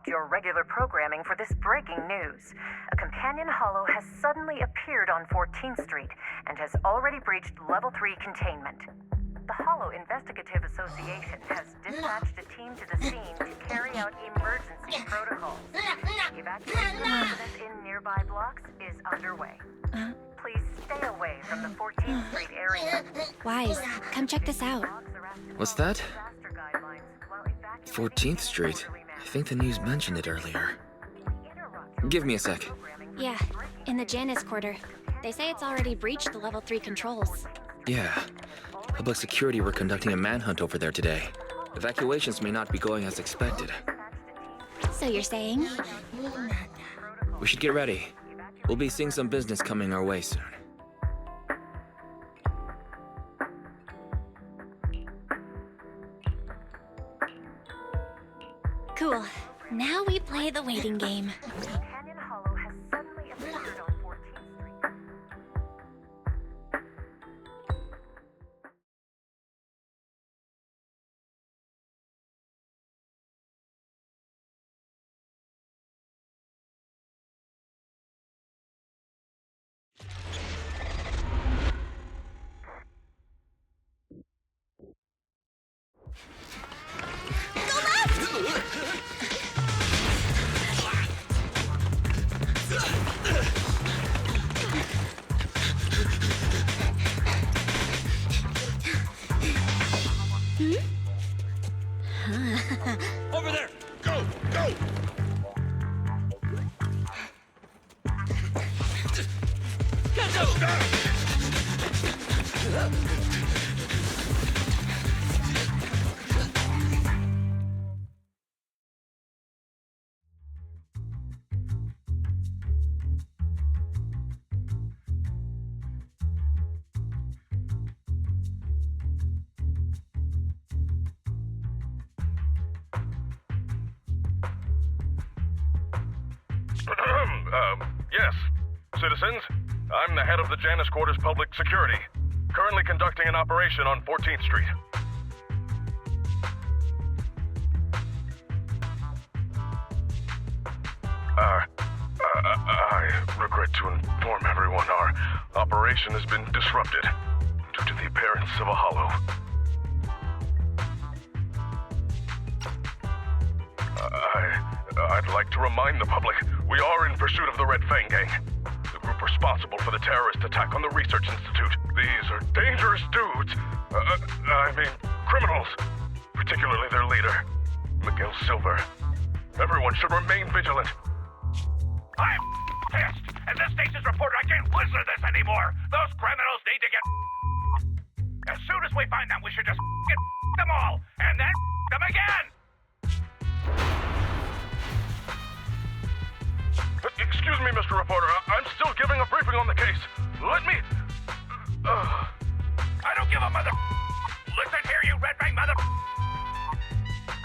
interrupt your regular programming for this breaking news. A companion Hollow has suddenly appeared on 14th Street and has already breached Level 3 containment. The Hollow Investigative Association has dispatched a team to the scene to carry out emergency protocols. Evacuation process in nearby blocks is underway. Please stay away from the 14th Street area. Wise, come check this out. What's that? 14th Street? I think the news mentioned it earlier. Give me a sec. Yeah, in the Janus quarter. They say it's already breached the level 3 controls. Yeah. Public security were conducting a manhunt over there today. Evacuations may not be going as expected. So you're saying? We should get ready. We'll be seeing some business coming our way soon. Cool. Now we play the waiting game. Companion Hollow has suddenly appeared on 14th Street. Over there! Go! Go! Get down! Yes. Citizens, I'm the head of the Janus Quarters Public Security, currently conducting an operation on 14th Street. I regret to inform everyone our operation has been disrupted due to the appearance of a Hollow. I'd like to remind the public we are in pursuit of the Red Fang Gang, the group responsible for the terrorist attack on the Research Institute. These are dangerous dudes. Criminals. Particularly their leader, Miguel Silver. Everyone should remain vigilant. I'm pissed! And this station's reporter, I can't listen to this anymore! Those criminals need to get... As soon as we find them, we should just get them all, and then them again! Excuse me, Mr. Reporter. I'm still giving a briefing on the case. Let me... I don't give a mother... Listen here, you Red Fang mother...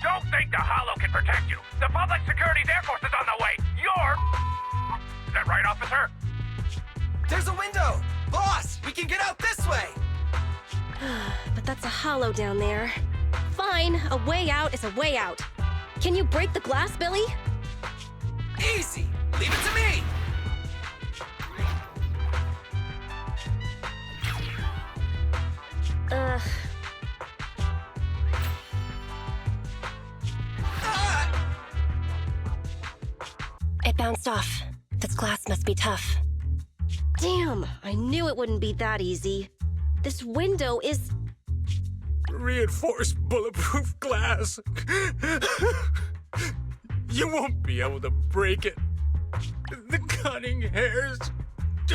Don't think the Hollow can protect you. The Public Security's Air Force is on the way. You're... Is that right, officer? There's a window! Boss, we can get out this way! But that's a Hollow down there. Fine, a way out is a way out. Can you break the glass, Billy? Easy! Leave it to me! It bounced off. This glass must be tough. Damn, I knew it wouldn't be that easy. This window is... Reinforced bulletproof glass. You won't be able to break it. The cunning hairs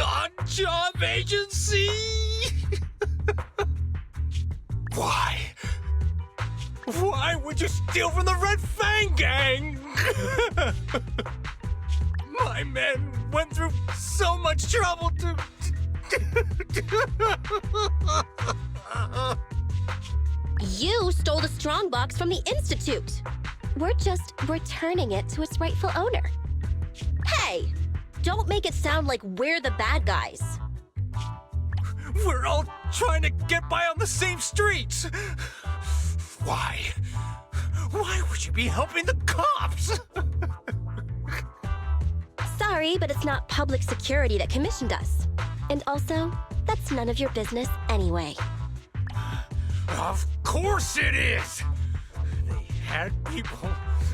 on job agency. Why? Why would you steal from the Red Fang Gang? My men went through so much trouble to... You stole the strongbox from the Institute. We're just returning it to its rightful owner. Hey, don't make it sound like we're the bad guys. We're all trying to get by on the same streets. Why? Why would you be helping the cops? Sorry, but it's not public security that commissioned us. And also, that's none of your business anyway. Of course it is! They had people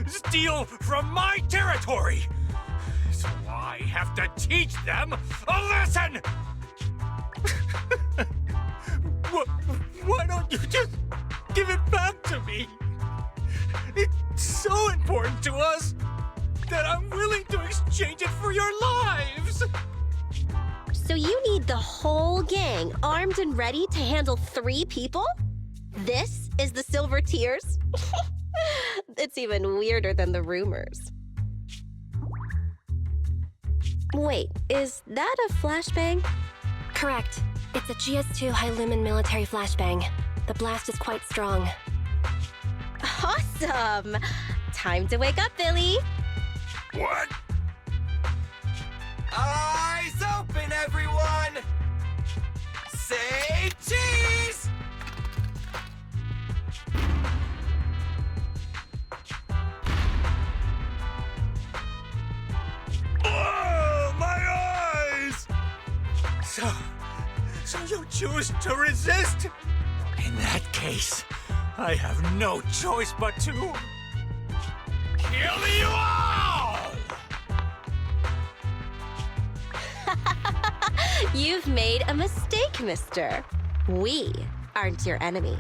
steal from my territory! So I have to teach them a lesson! Why don't you just give it back to me? It's so important to us that I'm willing to exchange it for your lives! So you need the whole gang armed and ready to handle 3 people? This is the Silver Tears? It's even weirder than the rumors. Wait, is that a flashbang? Correct. It's a GS2 high-lumen military flashbang. The blast is quite strong. Awesome! Time to wake up, Billy! What? Eyes open, everyone! Say cheese! Oh, my eyes! So you choose to resist? In that case, I have no choice but to kill you all! You've made a mistake, mister. We aren't your enemy.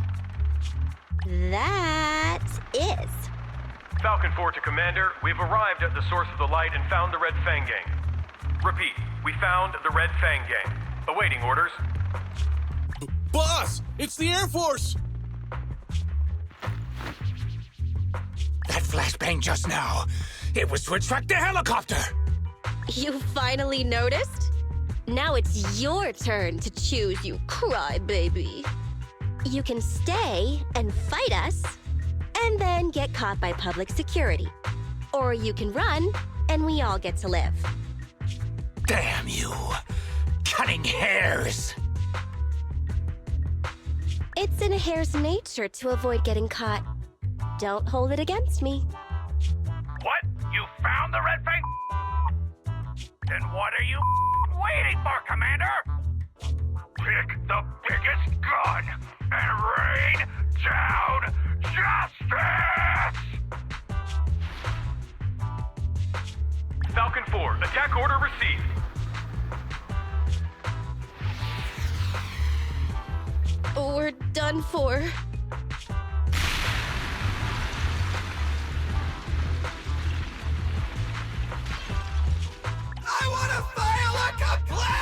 That is. Falcon 4 to Commander, we've arrived at the source of the light and found the Red Fang Gang. Repeat, we found the Red Fang Gang. Awaiting orders. Boss, it's the Air Force! That flashbang just now, it was to attract the helicopter! You finally noticed? Now it's your turn to choose, you crybaby. You can stay and fight us, and then get caught by public security. Or you can run, and we all get to live. Damn you! Cutting hairs! It's in a hare's nature to avoid getting caught. Don't hold it against me. What? You found the Red Fang? Then what are you waiting for, Commander? Pick the biggest gun and rain down justice! Falcon 4, attack order received. We're done for. I want to file a complaint!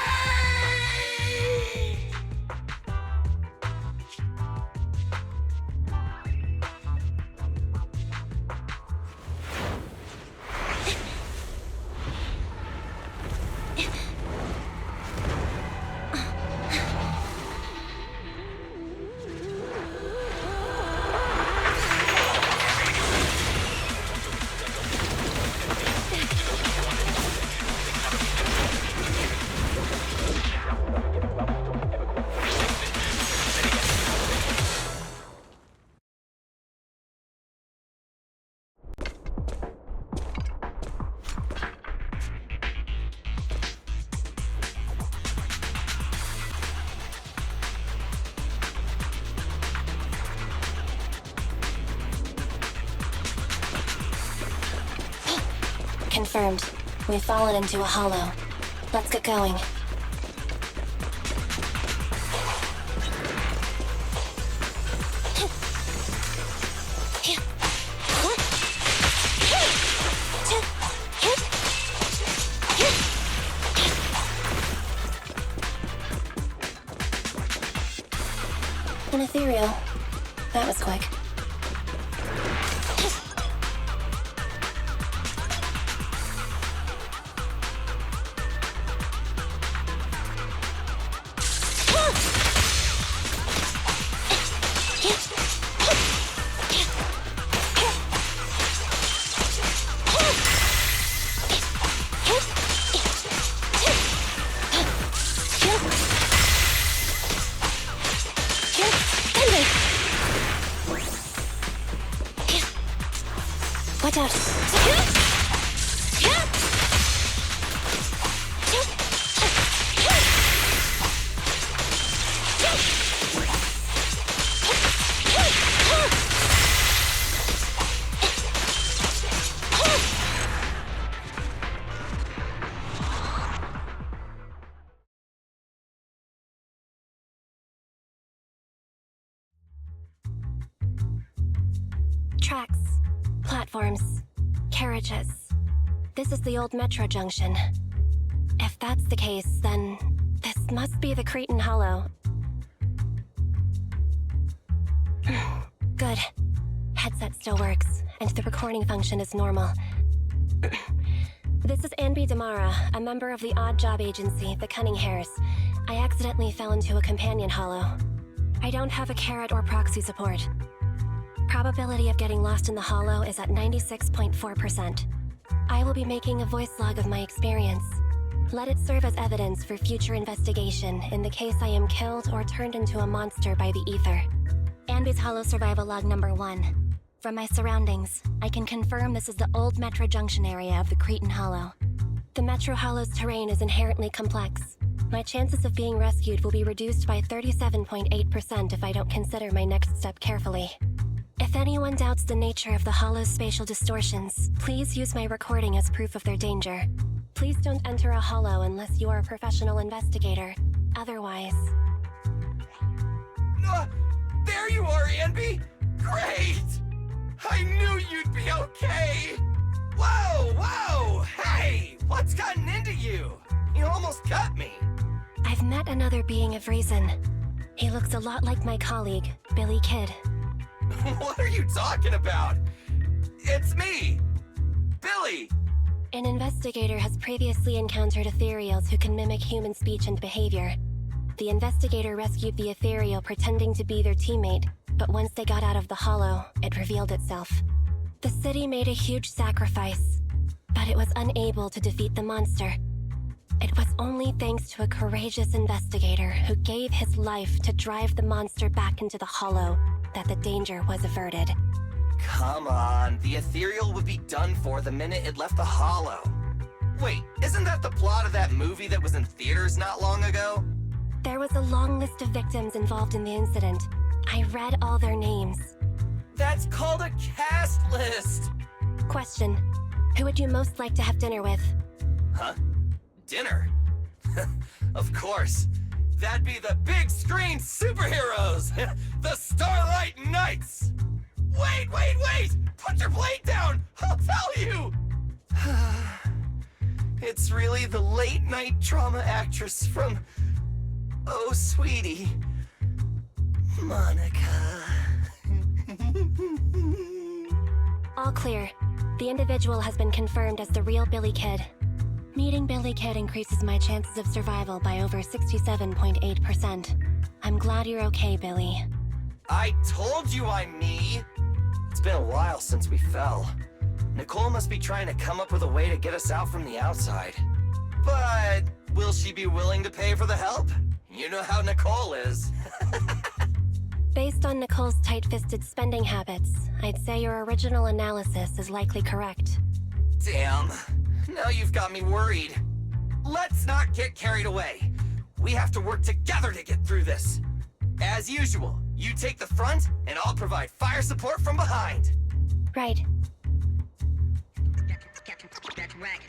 Confirmed. We've fallen into a hollow. Let's get going. An ethereal. That was quick. Tracks, platforms, carriages. This is the old metro junction. If that's the case, then this must be the Cretan Hollow. Good. Headset still works, and the recording function is normal. This is Anby Damara, a member of the odd job agency, the Cunning Hairs. I accidentally fell into a companion hollow. I don't have a carrot or proxy support. Probability of getting lost in the hollow is at 96.4%. I will be making a voice log of my experience. Let it serve as evidence for future investigation in the case I am killed or turned into a monster by the ether. Anby's Hollow Survival Log number 1. From my surroundings, I can confirm this is the old Metro Junction area of the Cretan Hollow. The Metro Hollow's terrain is inherently complex. My chances of being rescued will be reduced by 37.8% if I don't consider my next step carefully. If anyone doubts the nature of the Hollow's spatial distortions, please use my recording as proof of their danger. Please don't enter a hollow unless you are a professional investigator. Otherwise... There you are, Anby! Great! I knew you'd be okay! Whoa! Hey! What's gotten into you? You almost cut me! I've met another being of reason. He looks a lot like my colleague, Billy Kidd. What are you talking about? It's me! Billy! An investigator has previously encountered ethereals who can mimic human speech and behavior. The investigator rescued the ethereal pretending to be their teammate, but once they got out of the hollow, it revealed itself. The city made a huge sacrifice, but it was unable to defeat the monster. It was only thanks to a courageous investigator who gave his life to drive the monster back into the hollow that the danger was averted. Come on, the ethereal would be done for the minute it left the hollow. Wait, isn't that the plot of that movie that was in theaters not long ago? There was a long list of victims involved in the incident. I read all their names. That's called a cast list! Question. Who would you most like to have dinner with? Huh? Dinner? Of course. That'd be the big screen superheroes! The Starlight Knights! Wait! Put your plate down! I'll tell you! It's really the late night drama actress from... Oh, sweetie. Monica. All clear. The individual has been confirmed as the real Billy Kidd. Meeting Billy Kidd increases my chances of survival by over 67.8%. I'm glad you're okay, Billy. I told you I'm me! It's been a while since we fell. Nicole must be trying to come up with a way to get us out from the outside. But will she be willing to pay for the help? You know how Nicole is. Based on Nicole's tight-fisted spending habits, I'd say your original analysis is likely correct. Damn. Now you've got me worried. Let's not get carried away. We have to work together to get through this. As usual, you take the front, and I'll provide fire support from behind. Right. That's right.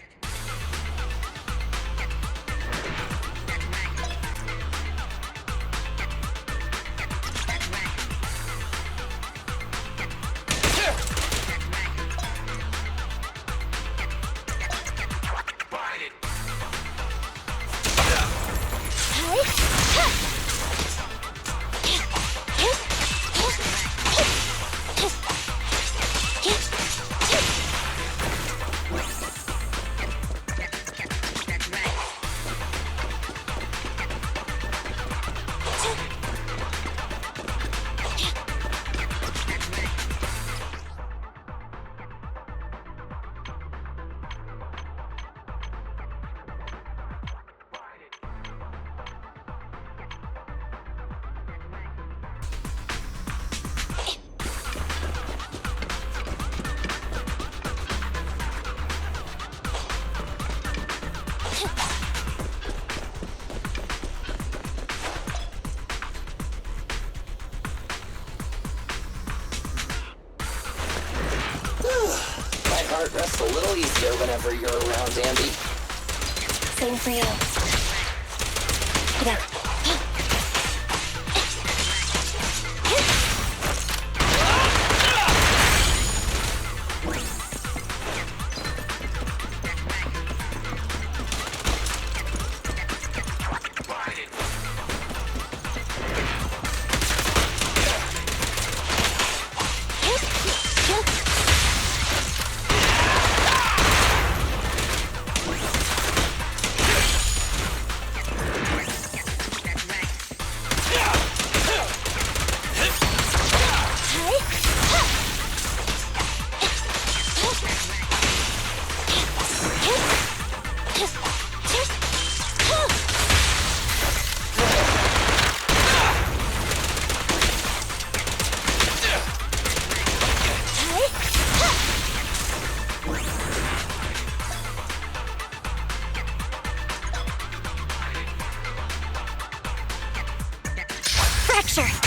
Heart rests a little easier whenever you're around, Anby. Same for you. Get out. pressure.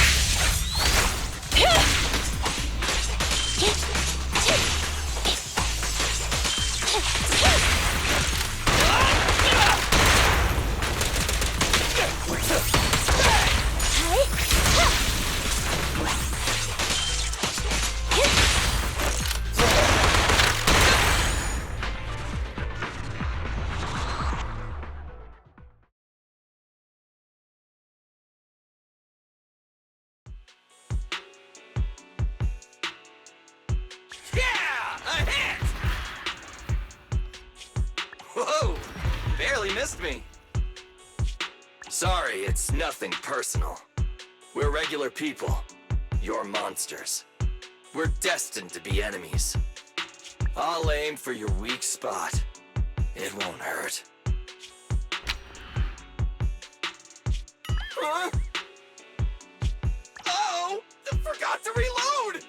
Whoa! Barely missed me. Sorry, it's nothing personal. We're regular people. You're monsters. We're destined to be enemies. I'll aim for your weak spot. It won't hurt. Huh? Oh! Forgot to reload!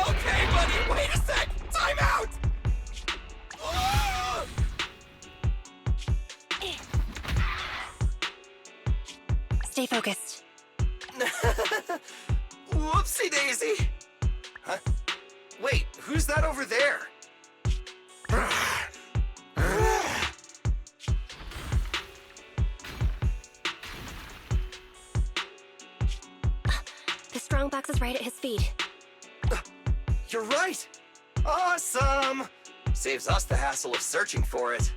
Okay, buddy, wait a sec! Time out! Ah! Stay focused. Whoopsie daisy! Huh? Wait, who's that over there? The strongbox is right at his feet. You're right! Awesome! Saves us the hassle of searching for it.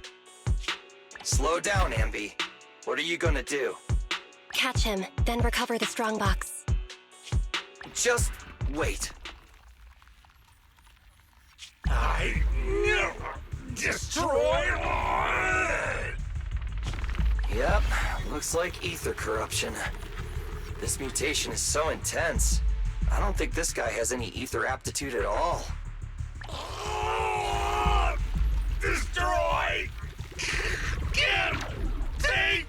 Slow down, Ambi. What are you gonna do? Catch him, then recover the strongbox. Just wait. I never destroy it! Yep, looks like ether corruption. This mutation is so intense. I don't think this guy has any ether aptitude at all. Destroy! Get! Take!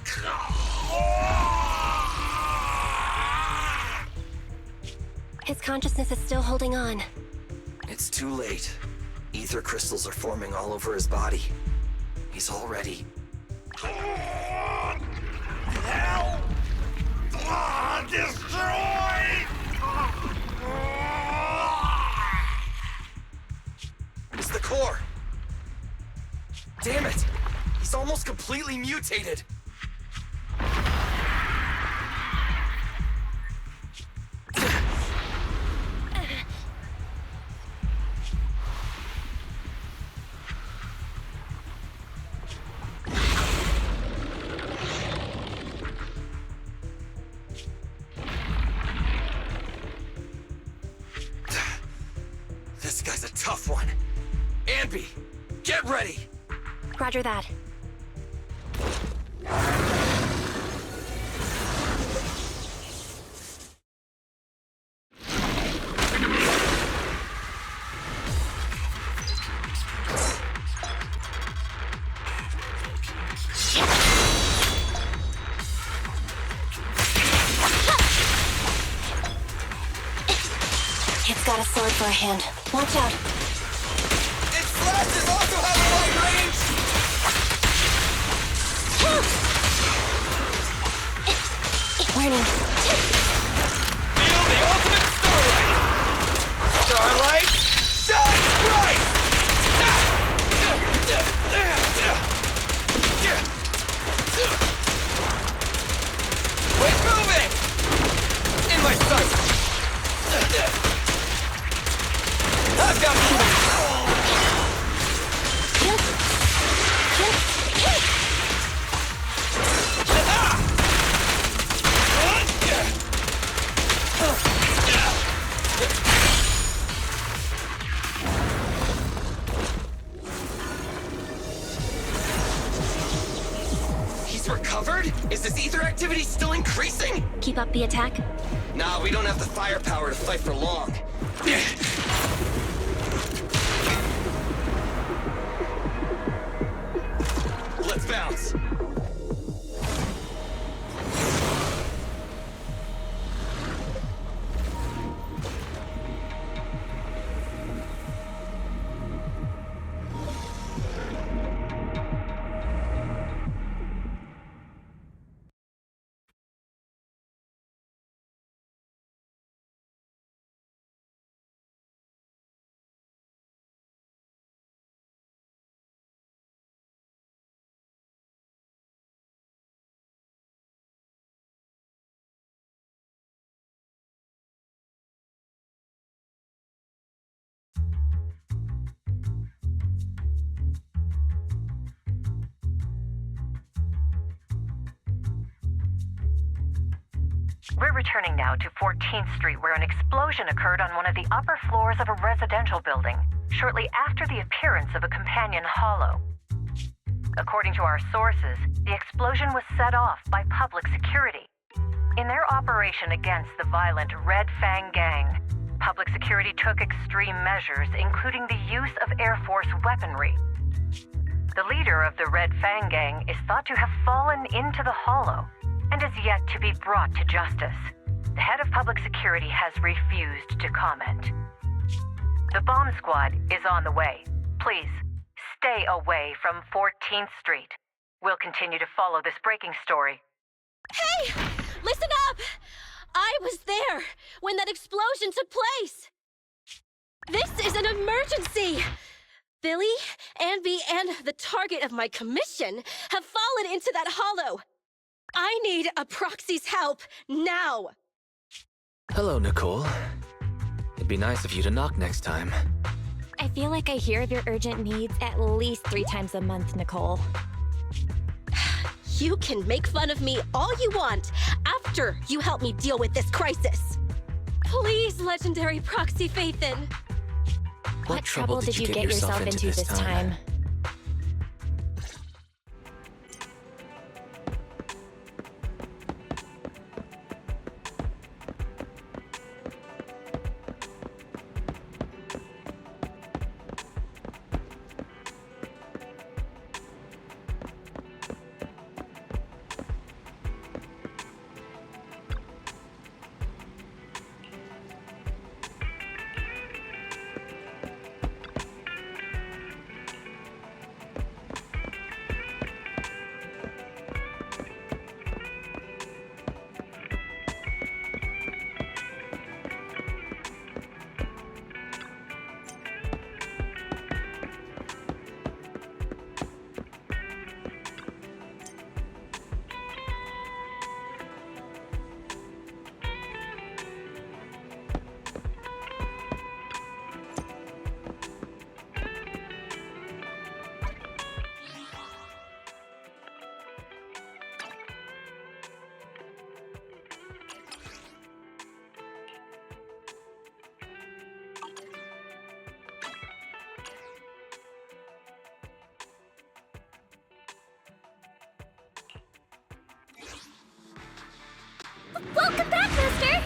His consciousness is still holding on. It's too late. Ether crystals are forming all over his body. He's already... Help! Destroy! It's the core! Damn it! He's almost completely mutated! This guy's a tough one. Ambi, get ready! Roger that. It's got a sword for a hand. Watch out. Its flashes also have a wide range! Warning. Feel the ultimate starlight! Starlight, shine bright! Quit moving! In my sight! I've got He's recovered? Is this ether activity still increasing? Keep up the attack. Nah, we don't have the firepower to fight for long. Let's bounce. We're returning now to 14th Street, where an explosion occurred on one of the upper floors of a residential building, shortly after the appearance of a companion hollow. According to our sources, the explosion was set off by public security. In their operation against the violent Red Fang gang, public security took extreme measures, including the use of Air Force weaponry. The leader of the Red Fang gang is thought to have fallen into the hollow and is yet to be brought to justice. The head of public security has refused to comment. The bomb squad is on the way. Please, stay away from 14th Street. We'll continue to follow this breaking story. Hey! Listen up! I was there when that explosion took place! This is an emergency! Billy, Anby, and the target of my commission have fallen into that hollow. I need a proxy's help now! Hello, Nicole. It'd be nice of you to knock next time. I feel like I hear of your urgent needs at least 3 times a month, Nicole. You can make fun of me all you want after you help me deal with this crisis. Please, legendary Proxy Faithin. What trouble did you get yourself into this time? Welcome back, mister!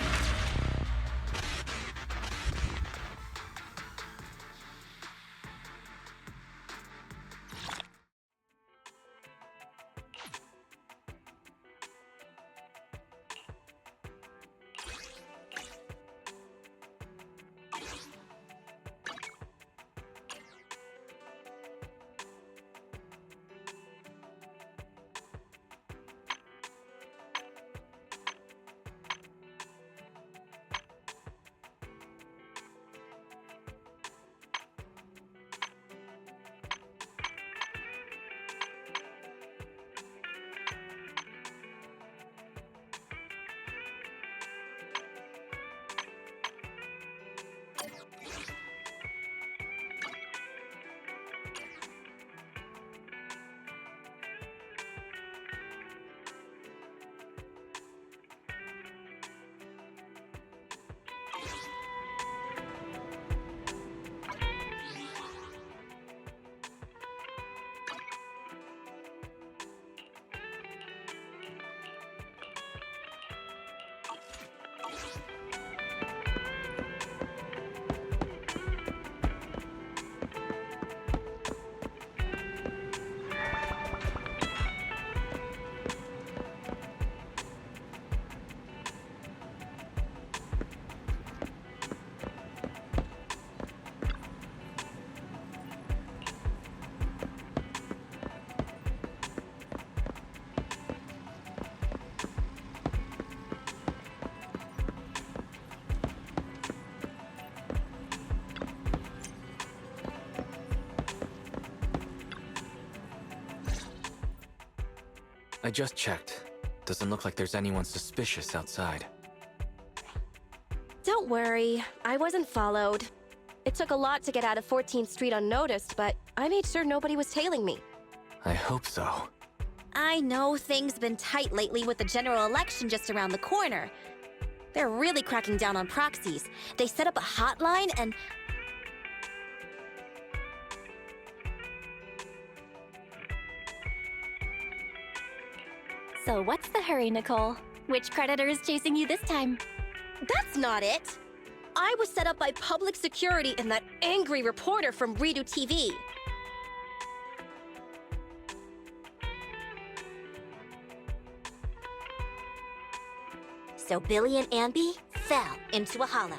I just checked. Doesn't look like there's anyone suspicious outside. Don't worry, I wasn't followed. It took a lot to get out of 14th Street unnoticed, but I made sure nobody was tailing me. I hope so. I know things been tight lately with the general election just around the corner. They're really cracking down on proxies. They set up a hotline and... So what's the hurry, Nicole? Which creditor is chasing you this time? That's not it! I was set up by public security and that angry reporter from Redo TV. So Billy and Amby fell into a hollow.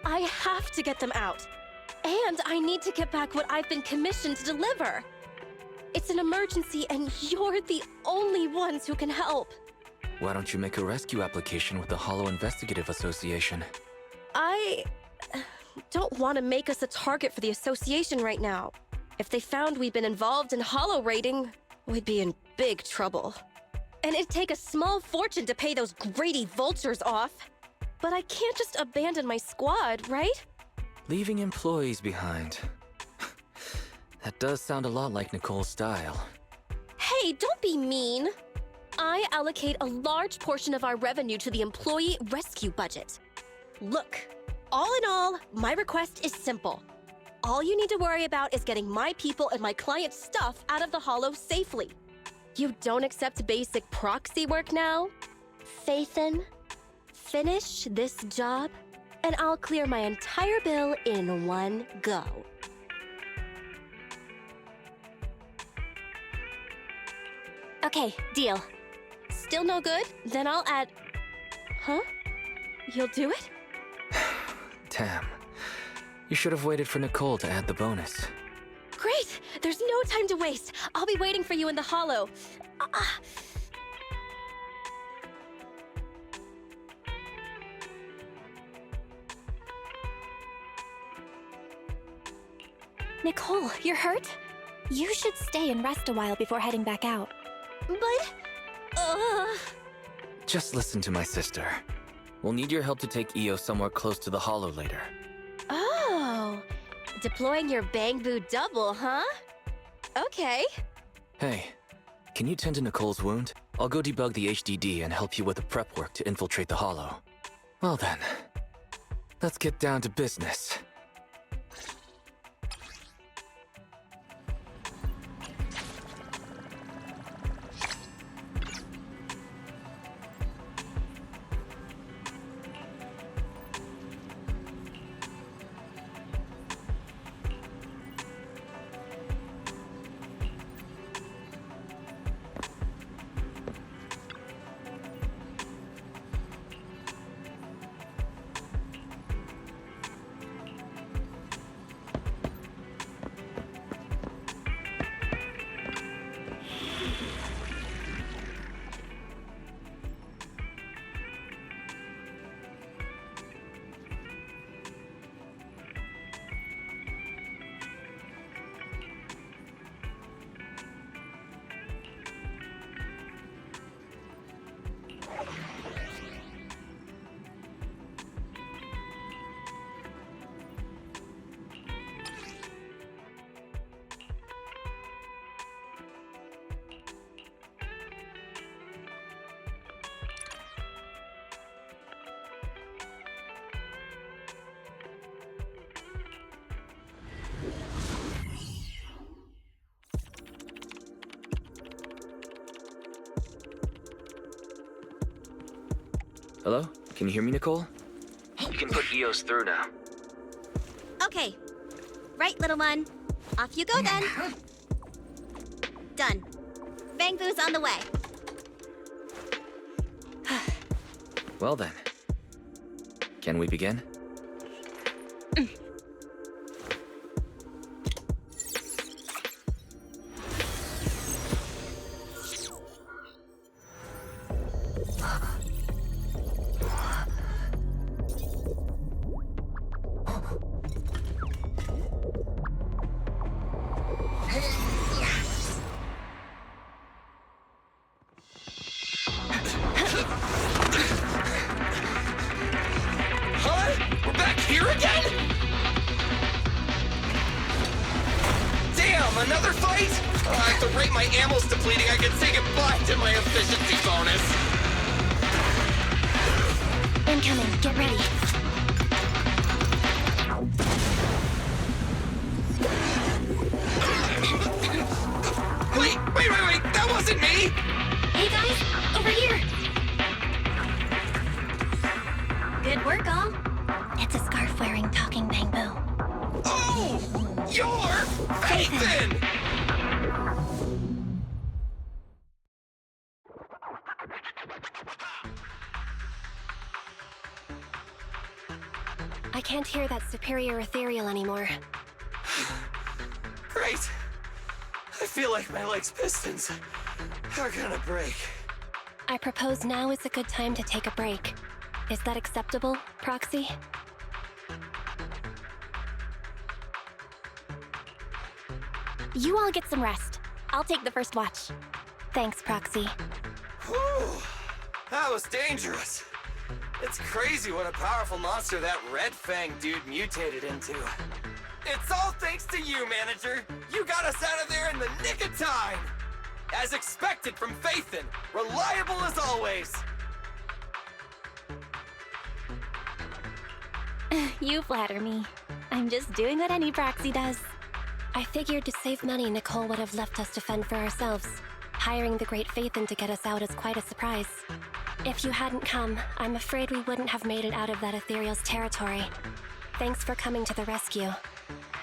I have to get them out. And I need to get back what I've been commissioned to deliver. It's an emergency and you're the only ones who can help. Why don't you make a rescue application with the Hollow Investigative Association? I don't want to make us a target for the association right now. If they found we'd been involved in hollow raiding, we'd be in big trouble. And it'd take a small fortune to pay those greedy vultures off. But I can't just abandon my squad, right? Leaving employees behind. That does sound a lot like Nicole's style. Hey, don't be mean. I allocate a large portion of our revenue to the employee rescue budget. Look, all in all, my request is simple. All you need to worry about is getting my people and my clients' stuff out of the Hollow safely. You don't accept basic proxy work now? Faithin, finish this job, and I'll clear my entire bill in one go. Okay, deal. Still no good? Then I'll add... Huh? You'll do it? Damn. You should have waited for Nicole to add the bonus. Great! There's no time to waste. I'll be waiting for you in the Hollow. Nicole, you're hurt? You should stay and rest a while before heading back out. But... Just listen to my sister. We'll need your help to take Io somewhere close to the Hollow later. Oh, deploying your Bang Boo double, huh? Okay. Hey, can you tend to Nicole's wound? I'll go debug the HDD and help you with the prep work to infiltrate the Hollow. Well then, let's get down to business. Hello? Can you hear me, Nicole? You can put EOS through now. Okay. Right, little one. Off you go then. Done. Bang Boo's on the way. Well then. Can we begin? Wait! At the rate my ammo's depleting, I can say goodbye to my efficiency bonus. Incoming, get ready. Wait, that wasn't me! Hey guys, over here! Good work, all. It's a scarf-wearing talking bamboo. Oh! You're Phaethon! I can't hear that superior ethereal anymore. Great. I feel like my leg's pistons are gonna break. I propose now is a good time to take a break. Is that acceptable, Proxy? You all get some rest. I'll take the first watch. Thanks, Proxy. Whew. That was dangerous. It's crazy what a powerful monster that Red Fang dude mutated into. It's all thanks to you, Manager. You got us out of there in the nick of time. As expected from Phaethon, reliable as always. You flatter me. I'm just doing what any proxy does. I figured to save money, Nicole would have left us to fend for ourselves. Hiring the great Phaethon to get us out is quite a surprise. If you hadn't come, I'm afraid we wouldn't have made it out of that ethereal's territory. Thanks for coming to the rescue.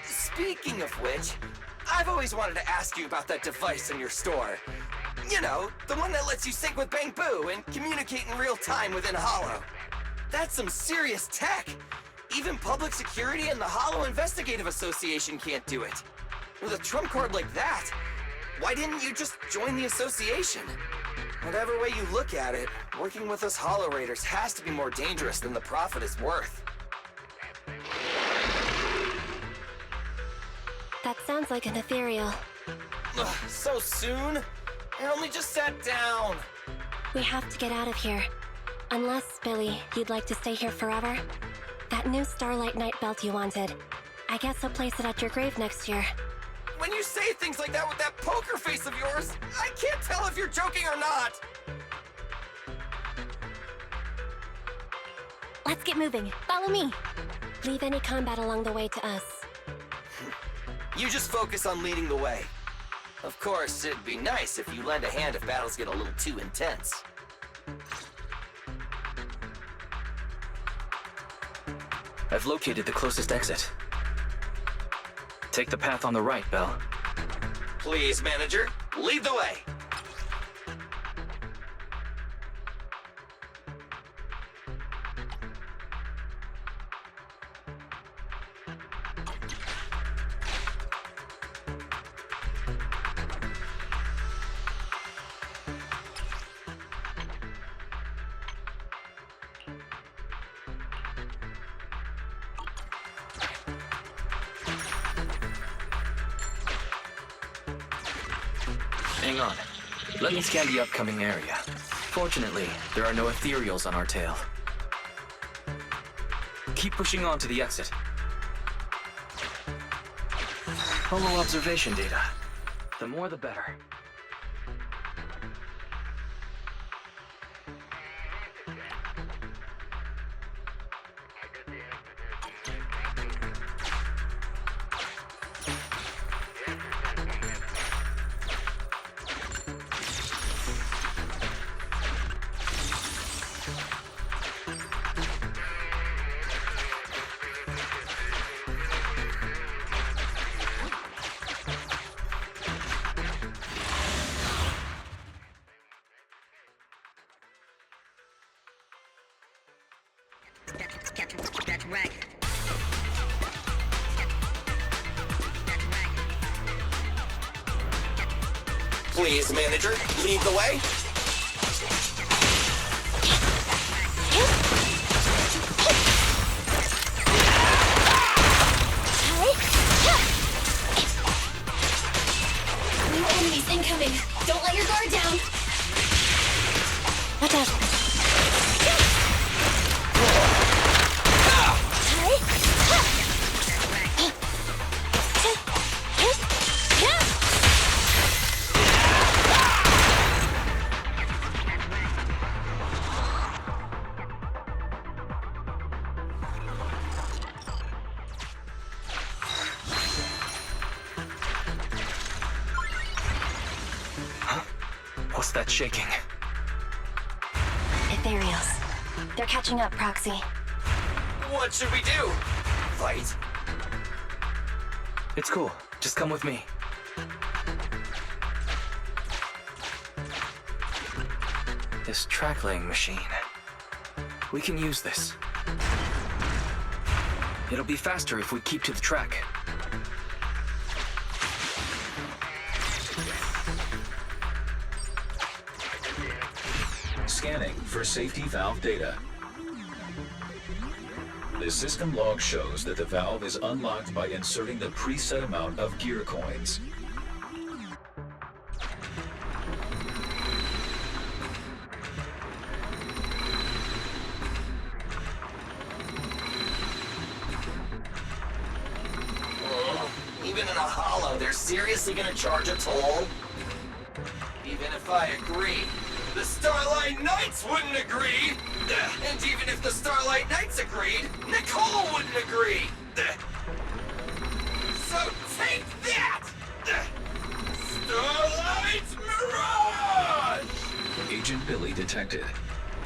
Speaking of which, I've always wanted to ask you about that device in your store. You know, the one that lets you sync with Bangbu and communicate in real time within Hollow. That's some serious tech. Even public security and the Hollow Investigative Association can't do it. With a trump card like that, why didn't you just join the association? Whatever way you look at it, working with us Hollow Raiders has to be more dangerous than the profit is worth. That sounds like an ethereal. Ugh, so soon? I only just sat down. We have to get out of here. Unless, Billy, you'd like to stay here forever? That new Starlight Night belt you wanted. I guess I'll place it at your grave next year. When you say things like that with that poker face of yours, I can't tell if you're joking or not. Let's get moving. Follow me. Leave any combat along the way to us. You just focus on leading the way. Of course, it'd be nice if you lend a hand if battles get a little too intense. I've located the closest exit. Take the path on the right, Belle. Please, Manager, lead the way. Hang on. Let me scan the upcoming area. Fortunately, there are no ethereals on our tail. Keep pushing on to the exit. Holo observation data. The more the better. Please, Manager, lead the way. New enemies incoming. Don't let your guard down. Watch out. What's that shaking? Ethereals. They're catching up, Proxy. What should we do? Fight? It's cool. Just come with me. This track-laying machine. We can use this. It'll be faster if we keep to the track. Scanning for safety valve data. The system log shows that the valve is unlocked by inserting the preset amount of gear coins. Even in a hollow, they're seriously gonna charge a toll? Even if I agree, the Starlight Knights wouldn't agree! And even if the Starlight Knights agreed, Nicole wouldn't agree! So take that! Starlight Mirage! Agent Billy detected.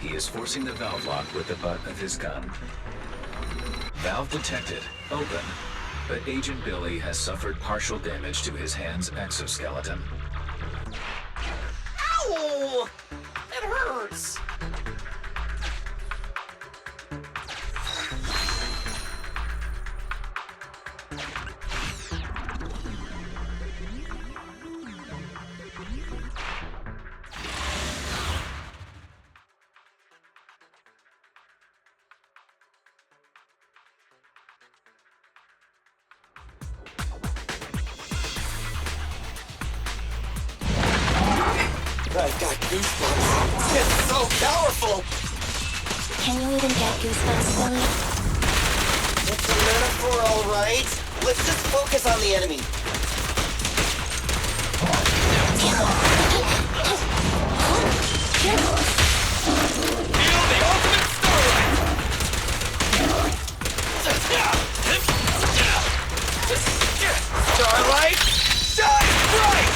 He is forcing the valve lock with the butt of his gun. Valve detected. Open. But Agent Billy has suffered partial damage to his hand's exoskeleton. Ow! It hurts! I've got goosebumps. It's so powerful! Can you even get goosebumps, Billy? It's a metaphor, all right. Let's just focus on the enemy. Feel the ultimate starlight! Starlight, shine bright!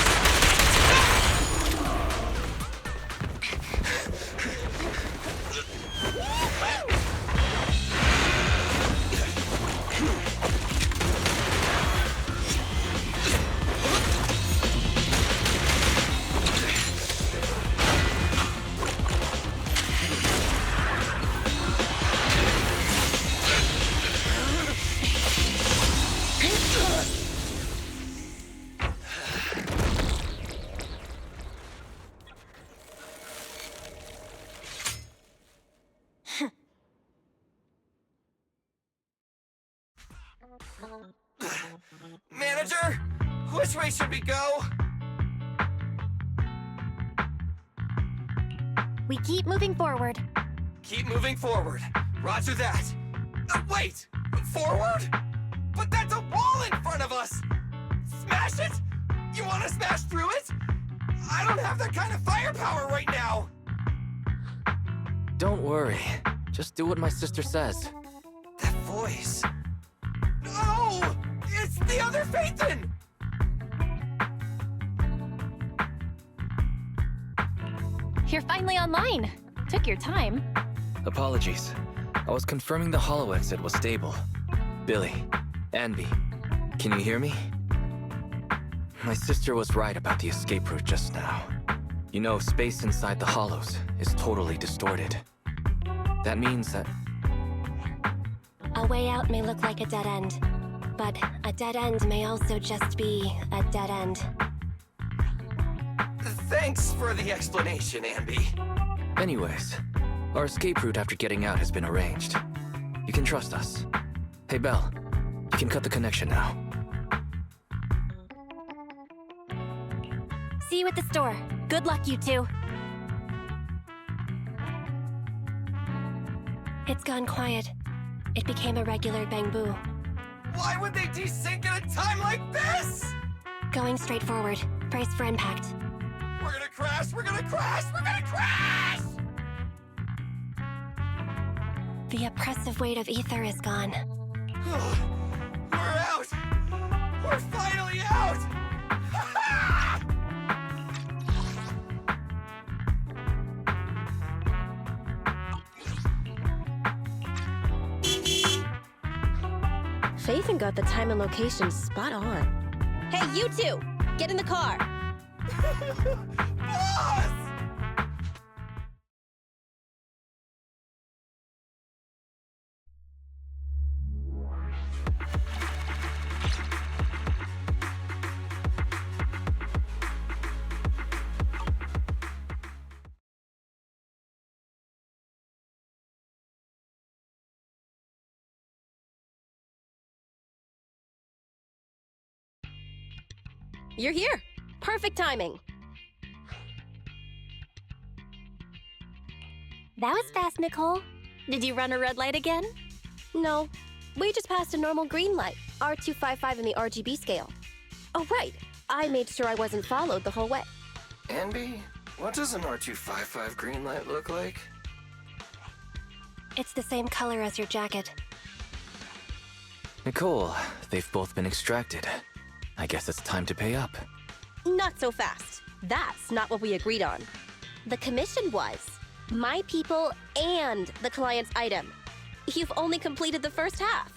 Manager, which way should we go? We keep moving forward. Keep moving forward. Roger that. Wait! Forward? But that's a wall in front of us! Smash it? You want to smash through it? I don't have that kind of firepower right now! Don't worry. Just do what my sister says. That voice... No! It's the other Phaethon! You're finally online. Took your time. Apologies. I was confirming the hollow exit was stable. Billy, Anby, can you hear me? My sister was right about the escape route just now. You know, space inside the hollows is totally distorted. That means that... A way out may look like a dead end, but a dead end may also just be a dead end. Thanks for the explanation, Anby. Anyways, our escape route after getting out has been arranged. You can trust us. Hey, Belle, you can cut the connection now. See you at the store. Good luck, you two. It's gone quiet. It became a regular bang-boo. Why would they desync at a time like this? Going straight forward. Brace for impact. We're gonna crash! We're gonna crash! We're gonna crash! The oppressive weight of ether is gone. We're out! We're finally out! Faithin got the time and location spot on. Hey, you two! Get in the car! Boss! You're here! Perfect timing! That was fast, Nicole. Did you run a red light again? No, we just passed a normal green light, R255 in the RGB scale. Oh, right, I made sure I wasn't followed the whole way. Anby, what does an R255 green light look like? It's the same color as your jacket. Nicole, they've both been extracted. I guess it's time to pay up. Not so fast. That's not what we agreed on. The commission was my people and the client's item. You've only completed the first half.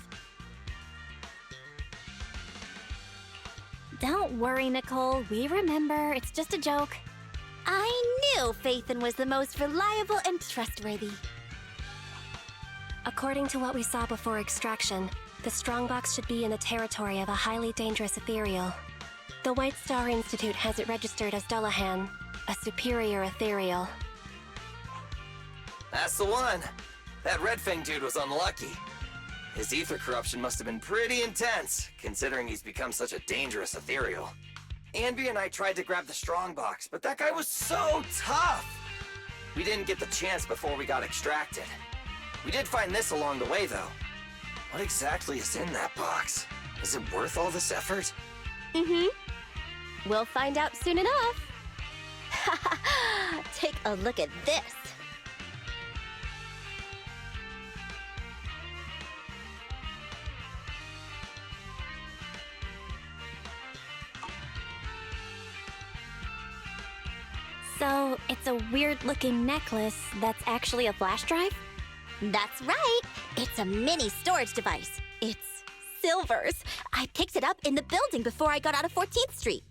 Don't worry, Nicole. We remember. It's just a joke. I knew Faithin was the most reliable and trustworthy. According to what we saw before extraction, the strongbox should be in the territory of a highly dangerous ethereal. The White Star Institute has it registered as Dullahan, a superior ethereal. That's the one. That Red Fang dude was unlucky. His ether corruption must have been pretty intense, considering he's become such a dangerous ethereal. Anby and I tried to grab the strongbox, but that guy was so tough! We didn't get the chance before we got extracted. We did find this along the way, though. What exactly is in that box? Is it worth all this effort? Mm-hmm. We'll find out soon enough. Take a look at this. So, it's a weird-looking necklace that's actually a flash drive? That's right. It's a mini storage device. It's Silver's. I picked it up in the building before I got out of 14th Street.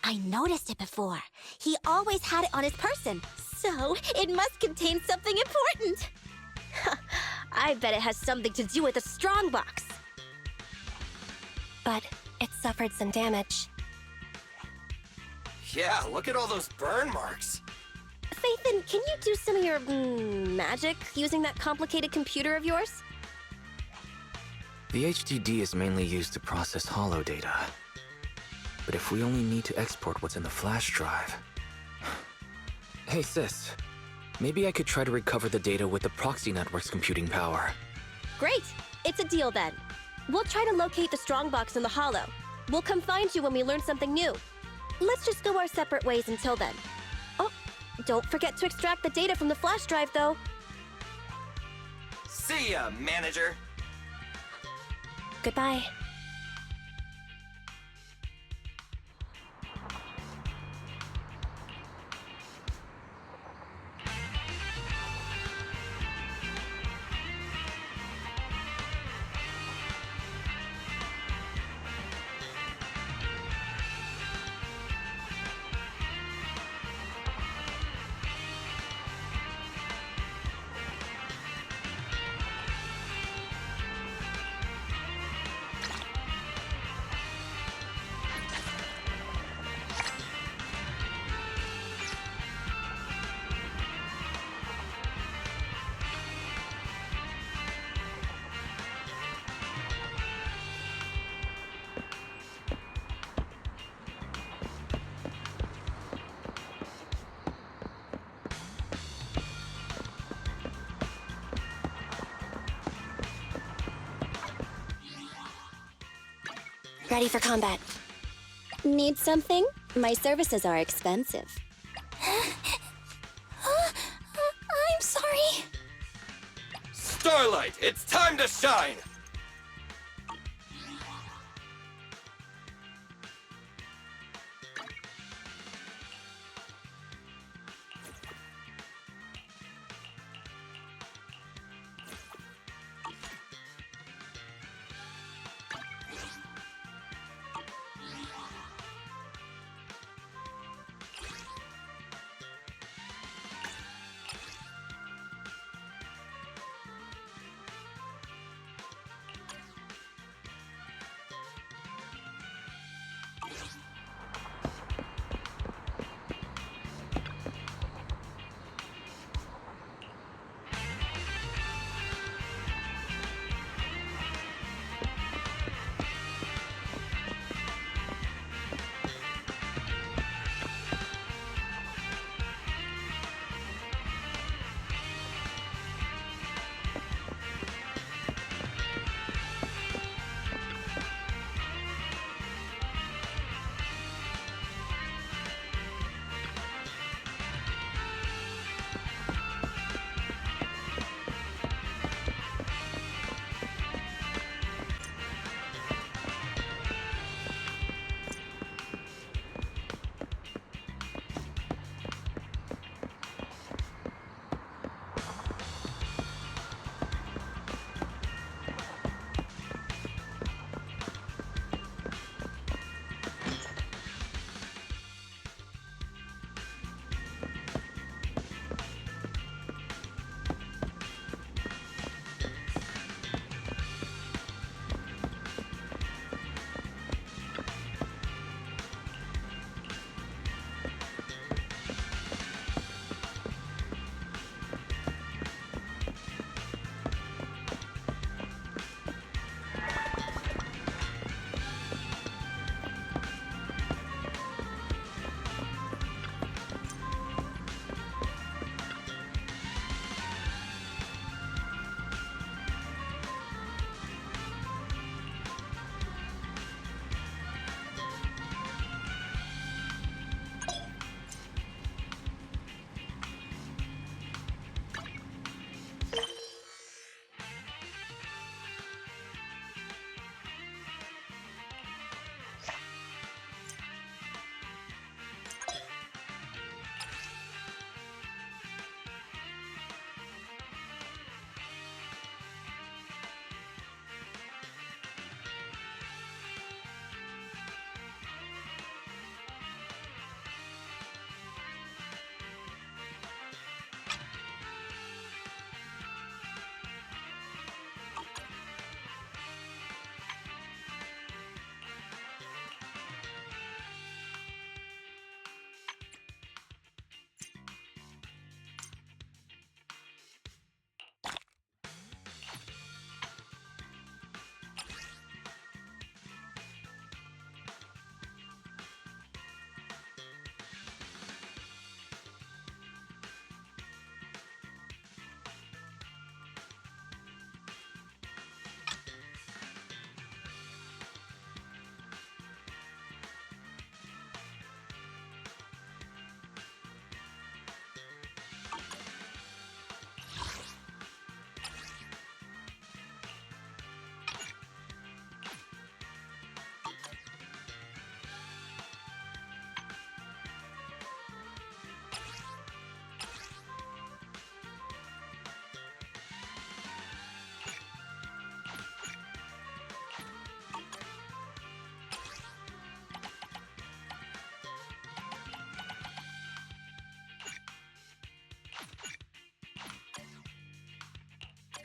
I noticed it before. He always had it on his person, so it must contain something important. I bet it has something to do with the strongbox. But it suffered some damage. Yeah, look at all those burn marks. Faithin, can you do some of your magic using that complicated computer of yours? The HDD is mainly used to process holo data. But if we only need to export what's in the flash drive... Hey sis, maybe I could try to recover the data with the proxy network's computing power. Great! It's a deal then. We'll try to locate the strongbox in the holo. We'll come find you when we learn something new. Let's just go our separate ways until then. Oh, don't forget to extract the data from the flash drive, though. See ya, manager. Goodbye. Ready for combat. Need something? My services are expensive. I'm sorry. Starlight, it's time to shine!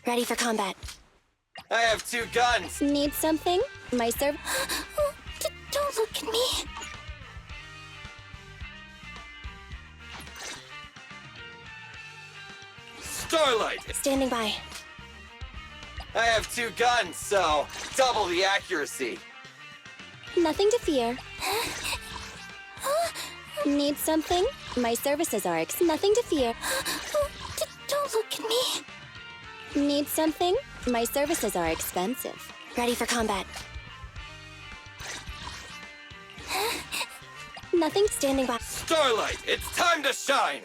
Ready for combat. I have 2 guns. Need something? My serv- Don't look at me. Starlight! Standing by. I have 2 guns, so double the accuracy. Nothing to fear. Need something? My services are nothing to fear. Don't look at me. Need something? My services are expensive. Ready for combat. Nothing. Standing by. Starlight, it's time to shine!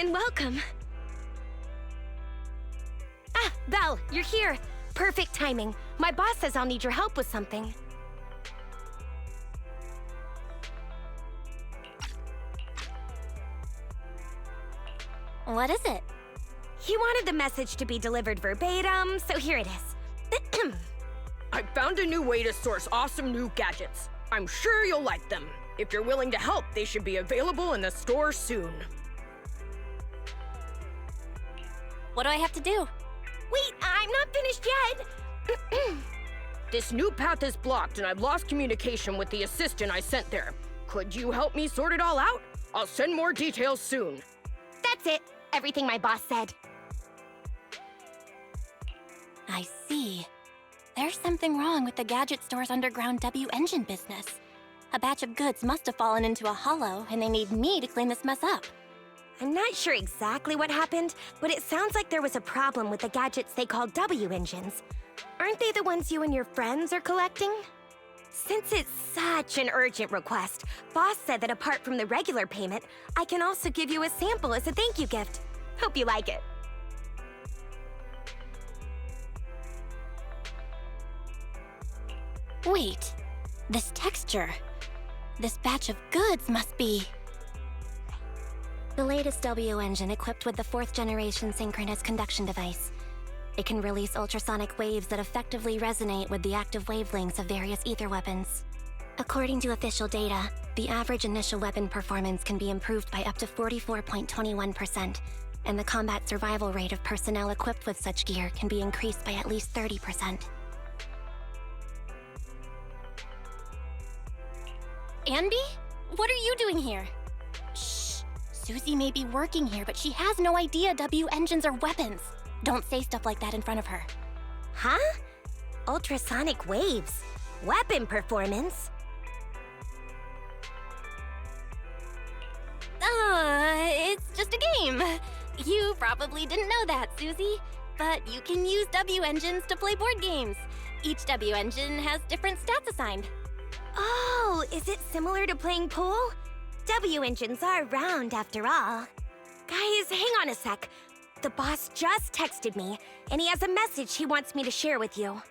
and welcome. Ah, Val, you're here. Perfect timing. My boss says I'll need your help with something. What is it? He wanted the message to be delivered verbatim, so here it is. I found a new way to source awesome new gadgets. I'm sure you'll like them. If you're willing to help, they should be available in the store soon. What do I have to do? Wait, I'm not finished yet. This new path is blocked and I've lost communication with the assistant I sent there. Could you help me sort it all out? I'll send more details soon. That's it. Everything my boss said. I see. There's something wrong with the gadget store's underground W engine business. A batch of goods must have fallen into a hollow, and they need me to clean this mess up. I'm not sure exactly what happened, but it sounds like there was a problem with the gadgets they call W engines. Aren't they the ones you and your friends are collecting? Since it's such an urgent request, Boss said that apart from the regular payment, I can also give you a sample as a thank you gift. Hope you like it. Wait, this texture. This batch of goods must be... the latest W engine equipped with the 4th generation synchronous conduction device. It can release ultrasonic waves that effectively resonate with the active wavelengths of various ether weapons. According to official data, the average initial weapon performance can be improved by up to 44.21%, and the combat survival rate of personnel equipped with such gear can be increased by at least 30%. Anby? What are you doing here? Shh. Susie may be working here, but she has no idea W engines are weapons. Don't say stuff like that in front of her. Huh? Ultrasonic waves? Weapon performance? It's just a game. You probably didn't know that, Susie. But you can use W engines to play board games. Each W engine has different stats assigned. Oh, is it similar to playing pool? W engines are round after all. Guys, hang on a sec. The boss just texted me, and he has a message he wants me to share with you.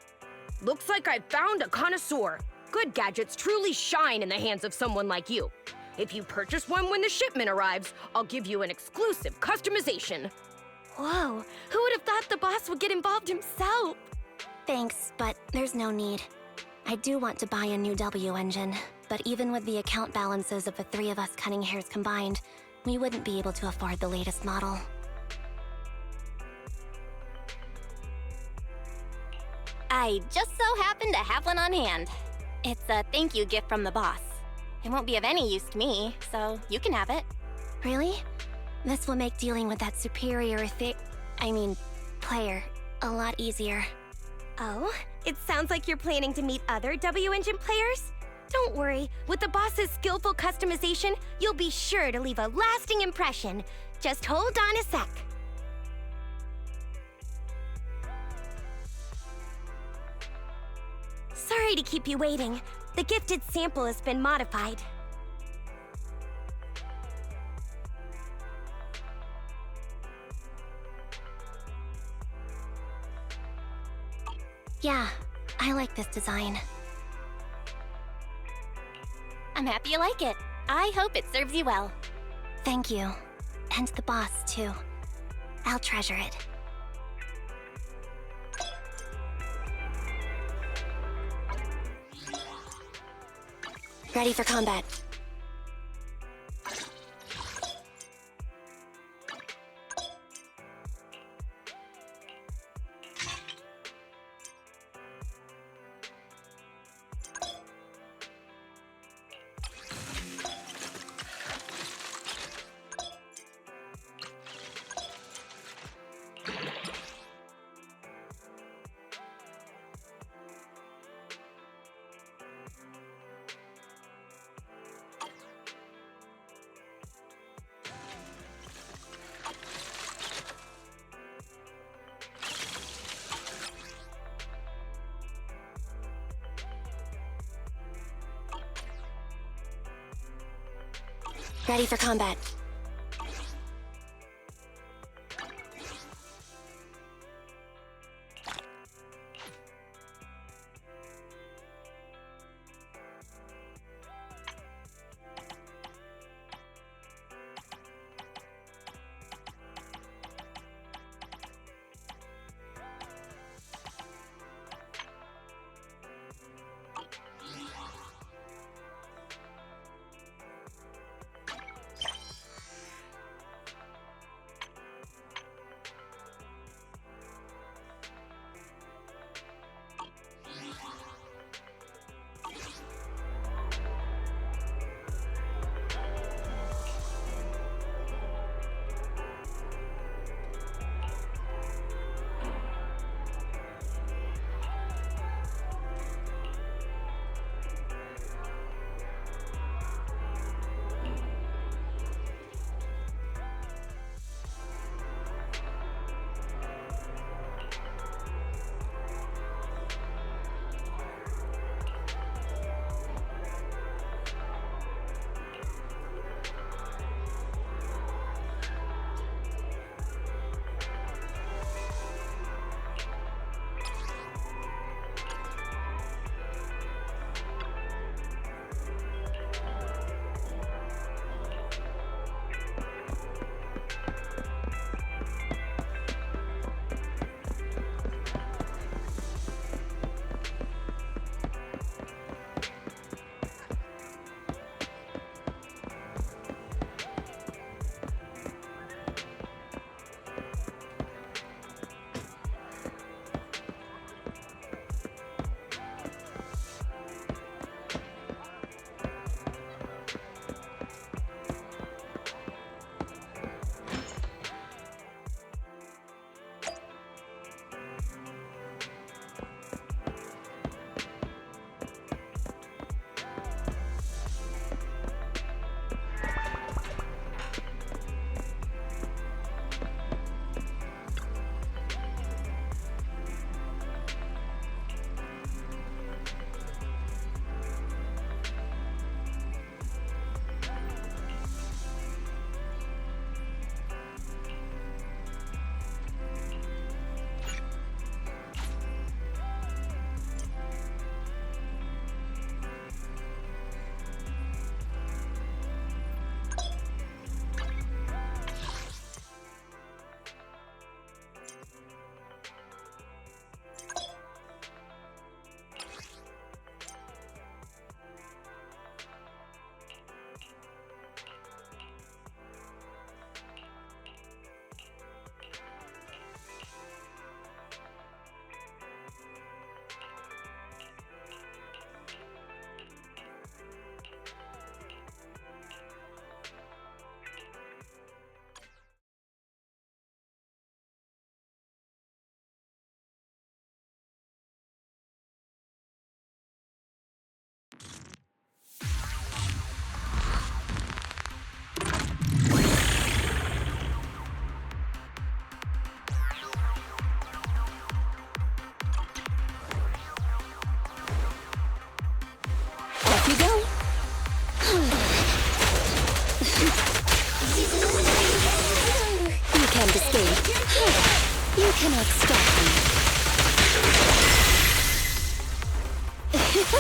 Looks like I found a connoisseur. Good gadgets truly shine in the hands of someone like you. If you purchase one when the shipment arrives, I'll give you an exclusive customization. Whoa, who would have thought the boss would get involved himself? Thanks, but there's no need. I do want to buy a new W engine, but even with the account balances of the 3 of us cutting hairs combined, we wouldn't be able to afford the latest model. I just so happen to have one on hand. It's a thank you gift from the boss. It won't be of any use to me, so you can have it. Really? This will make dealing with that superior player a lot easier. Oh, it sounds like you're planning to meet other W engine players? Don't worry, with the boss's skillful customization, you'll be sure to leave a lasting impression. Just hold on a sec. Sorry to keep you waiting. The gifted sample has been modified. Yeah, I like this design. I'm happy you like it. I hope it serves you well. Thank you. And the boss, too. I'll treasure it. Ready for combat. Ready for combat. Come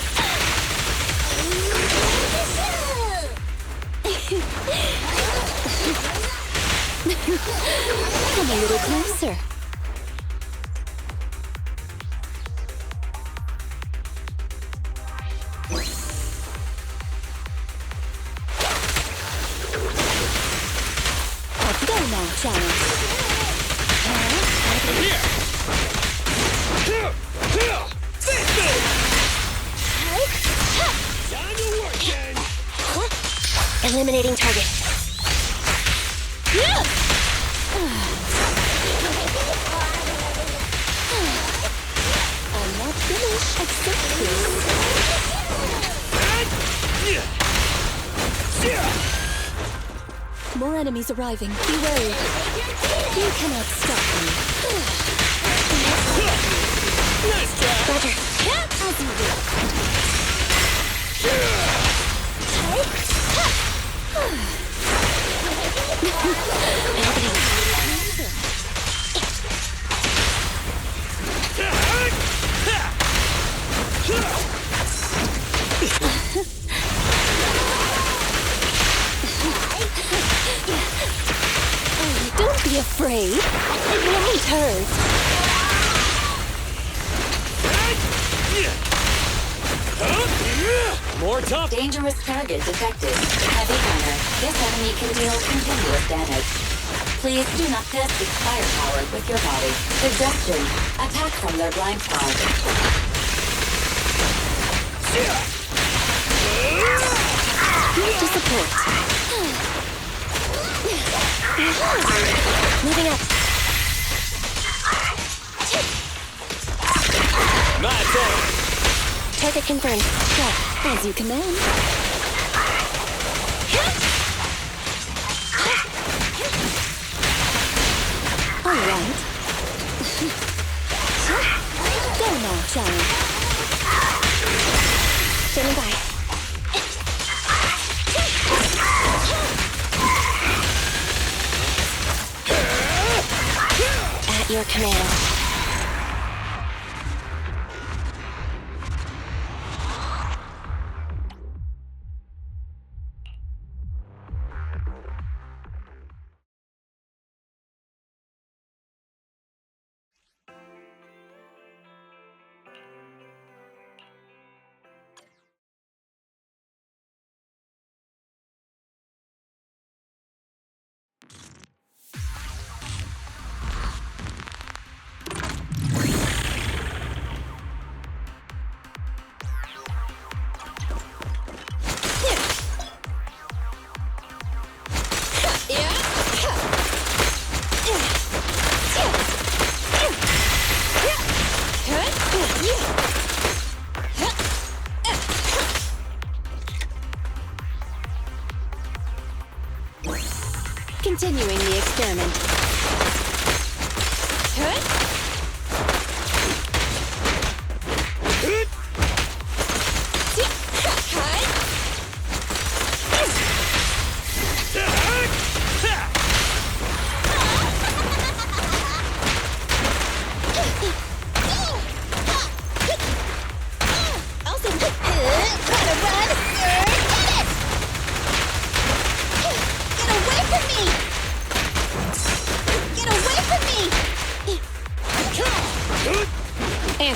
a little closer. Let's go now, shall we? Eliminating target. I'm not finished, except this. More enemies arriving. Be wary. You cannot stop me. Nice try. Roger. As you will. Don't be afraid. It won't hurt. More tough. Dangerous target detected. Heavy hammer. This enemy can deal continuous damage. Please do not test its firepower with your body. Suggestion: attack from their blind spot. To support. Moving up. My turn. Target confirmed. Go, as you command. All right. Go now, shall we? Standing by. At your command. Continuing the experiment.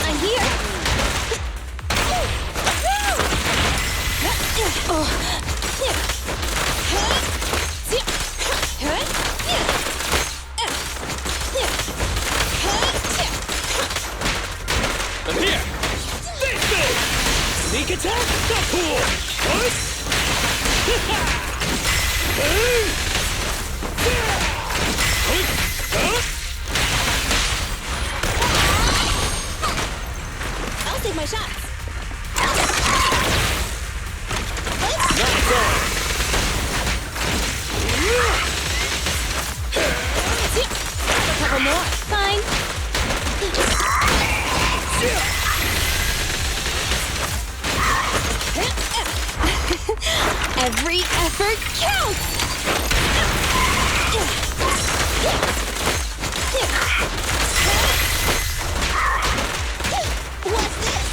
I'm here! I'm here! Sneak attack? Not cool! I'll take my shots. A couple more. Fine. Every effort counts! What's this?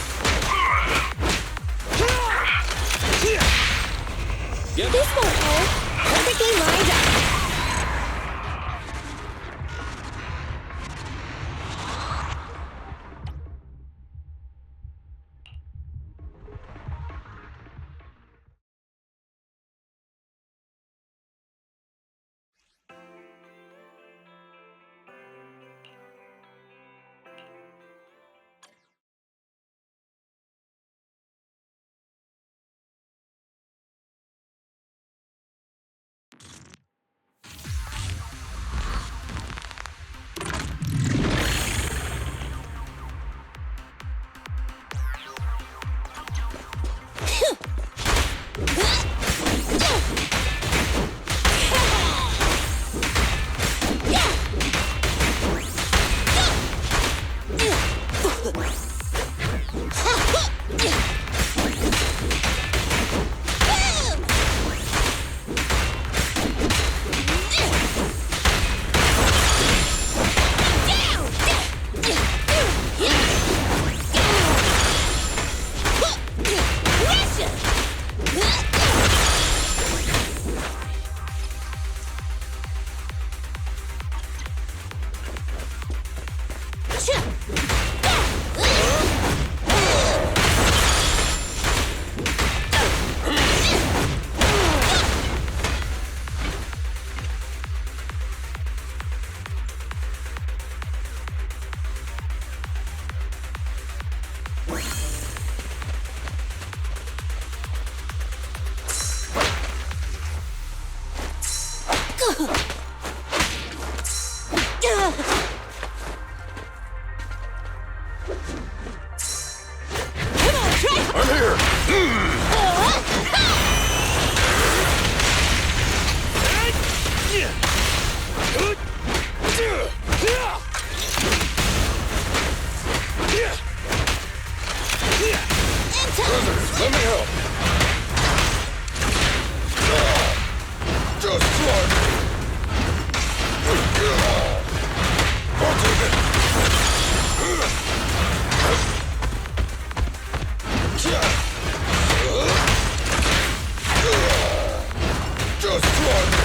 President, let me help. Just try me. I'll take it. Just try me.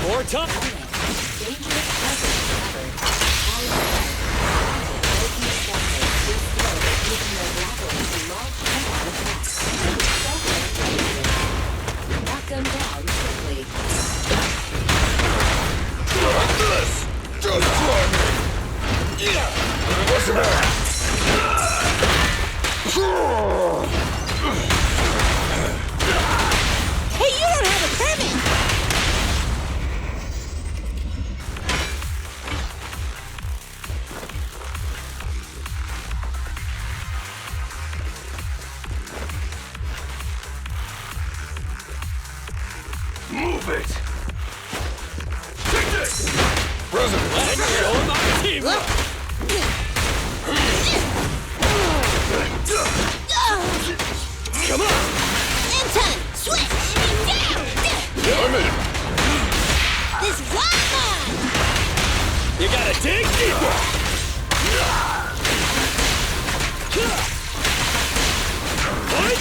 More time. Dangerous presence discovered. All breaking structures is slow at using their grappling to launch combat attacks. Self-destructive. Knock them down quickly. Like this! Just try me! What's the matter? Hey, you don't have a permit! Move it! Take this! President, Let's show my team. come on! Anton, switch! Down! I'm in! This wild man! You gotta dig deeper. What?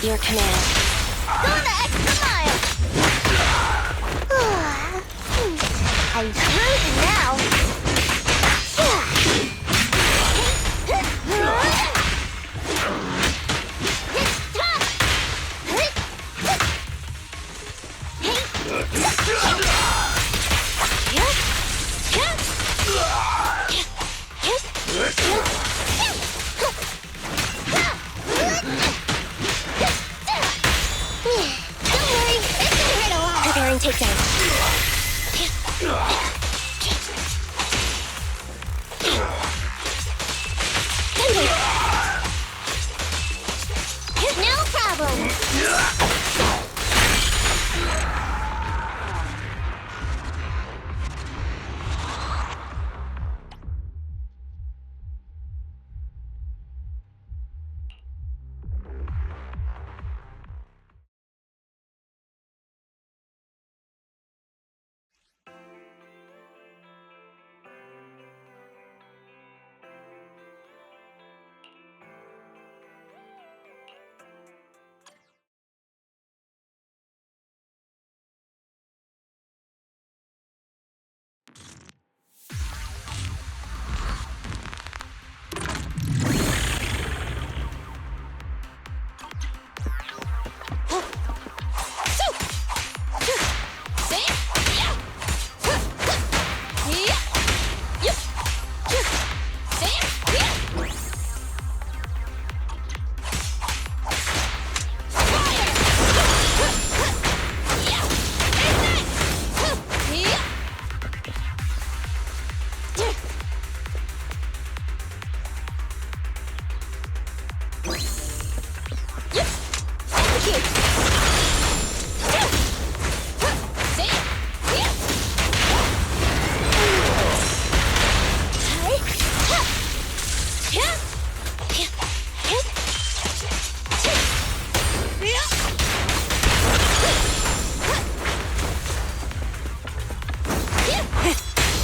At your command. Going the extra mile! I'm cruising now! Preparing takedown. No problem!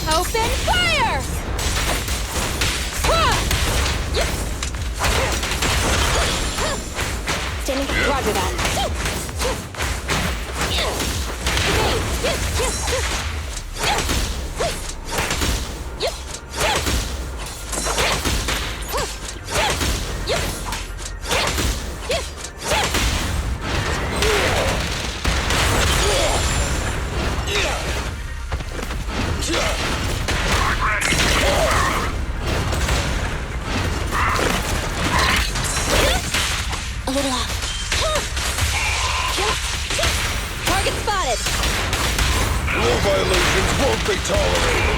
Open fire! Standing. Roger that. A little off. Target spotted! Rule violations won't be tolerated.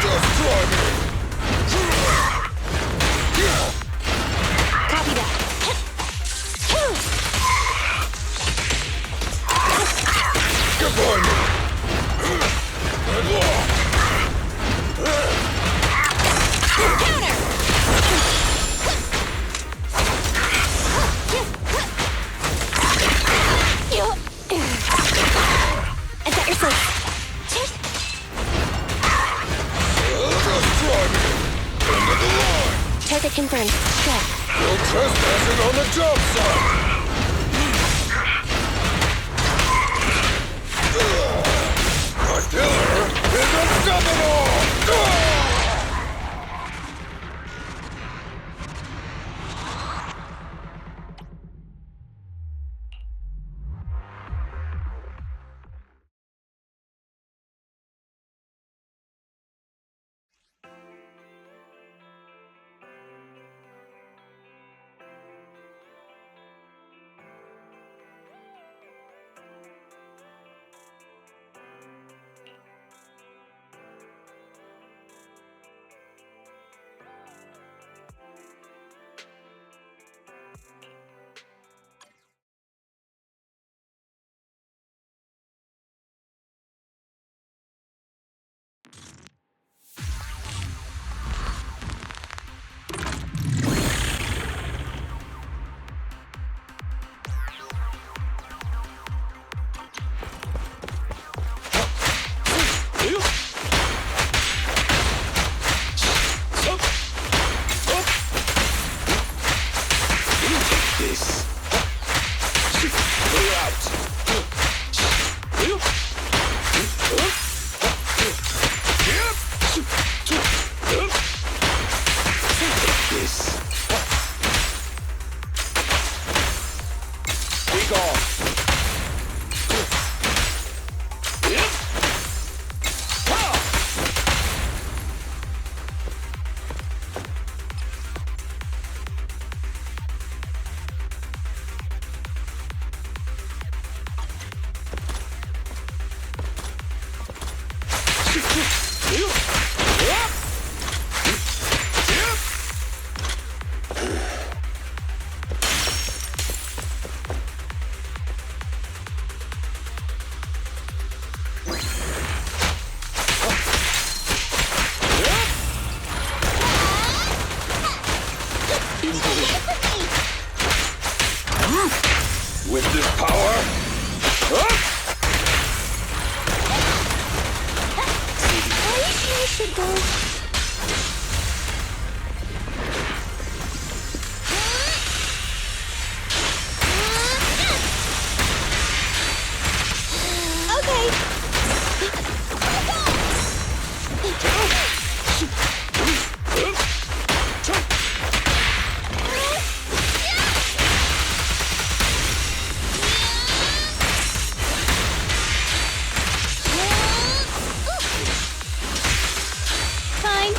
Just try me. Copy that. Get by me. And walk. Counter! I've got your sight. Just try me. End of the line. Target confirmed. Go. No trespassing on the job site. My killer is unstoppable! this. Clear out. This. Take off. With this power, Are you sure I should go? Okay. Fine.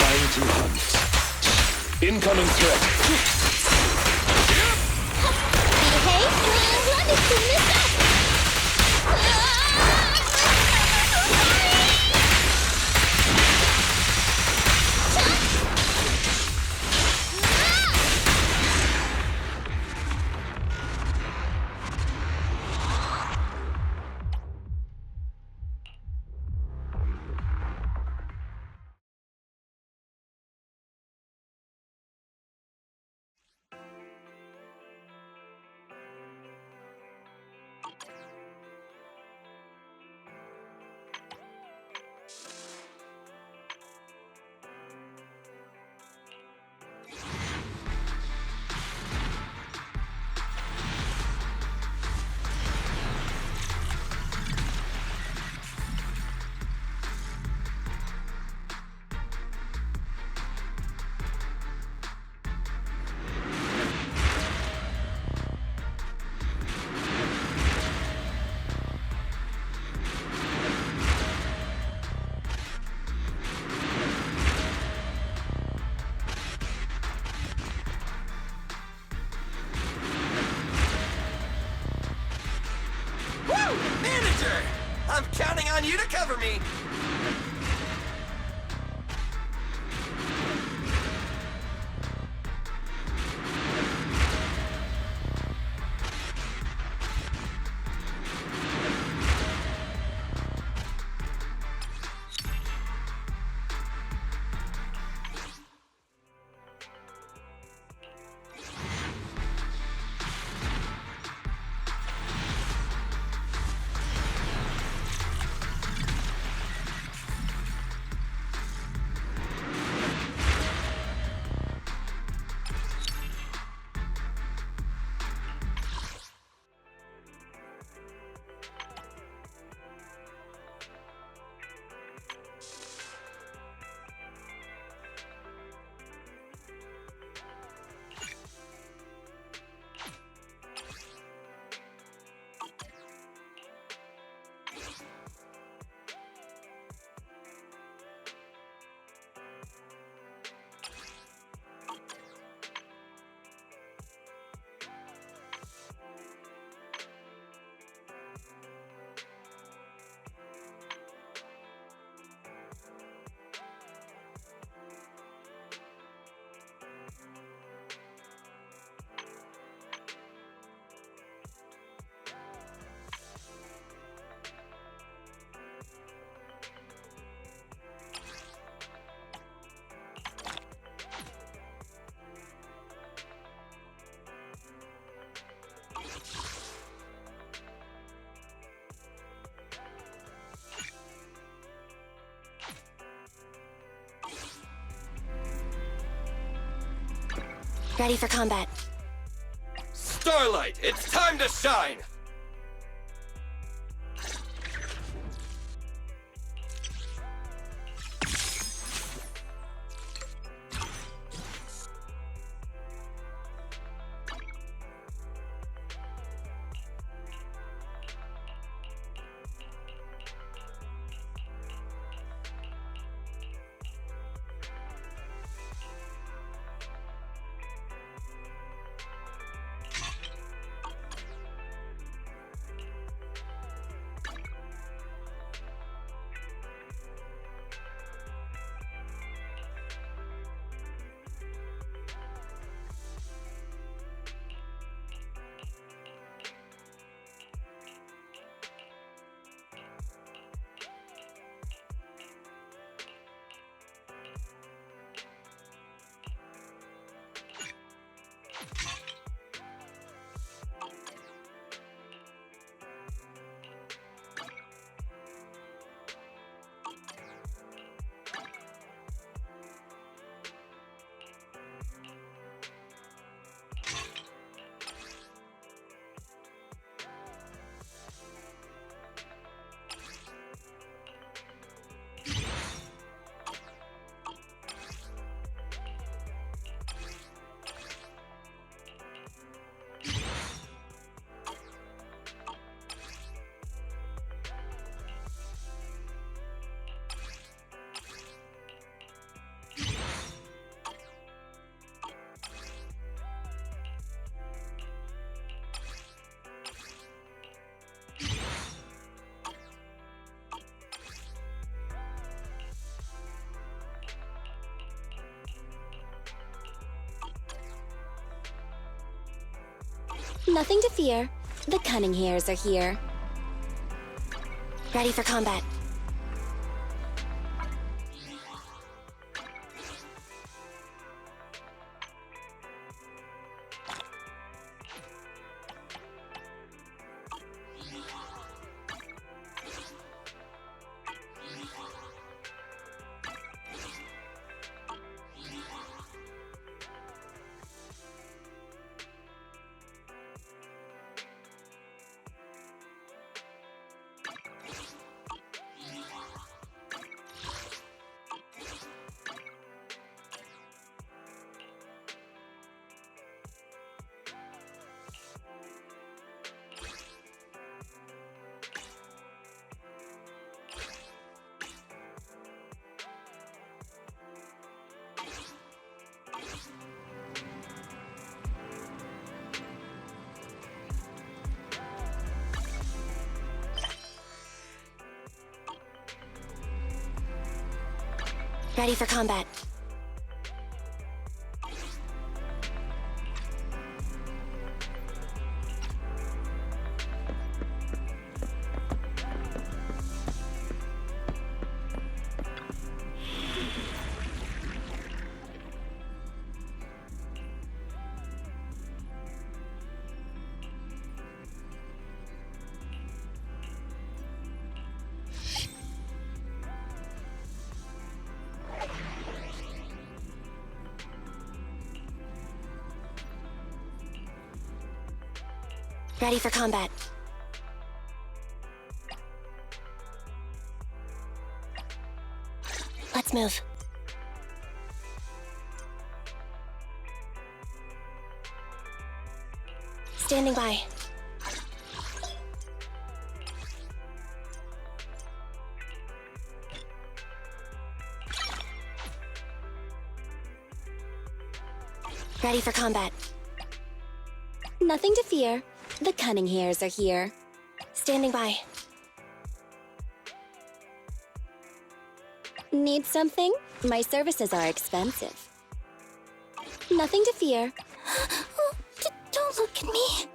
time to hunt. Incoming threat. Behave and we'll run as soon as that. Manager! I'm counting on you to cover me! Ready for combat. Starlight, it's time to shine! Nothing to fear. The cunning hairs are here. Ready for combat. Ready for combat. Ready for combat. Let's move. Standing by. Ready for combat. Nothing to fear. The cunning hairs are here. Standing by. Need something? My services are expensive. Nothing to fear. Oh, don't look at me.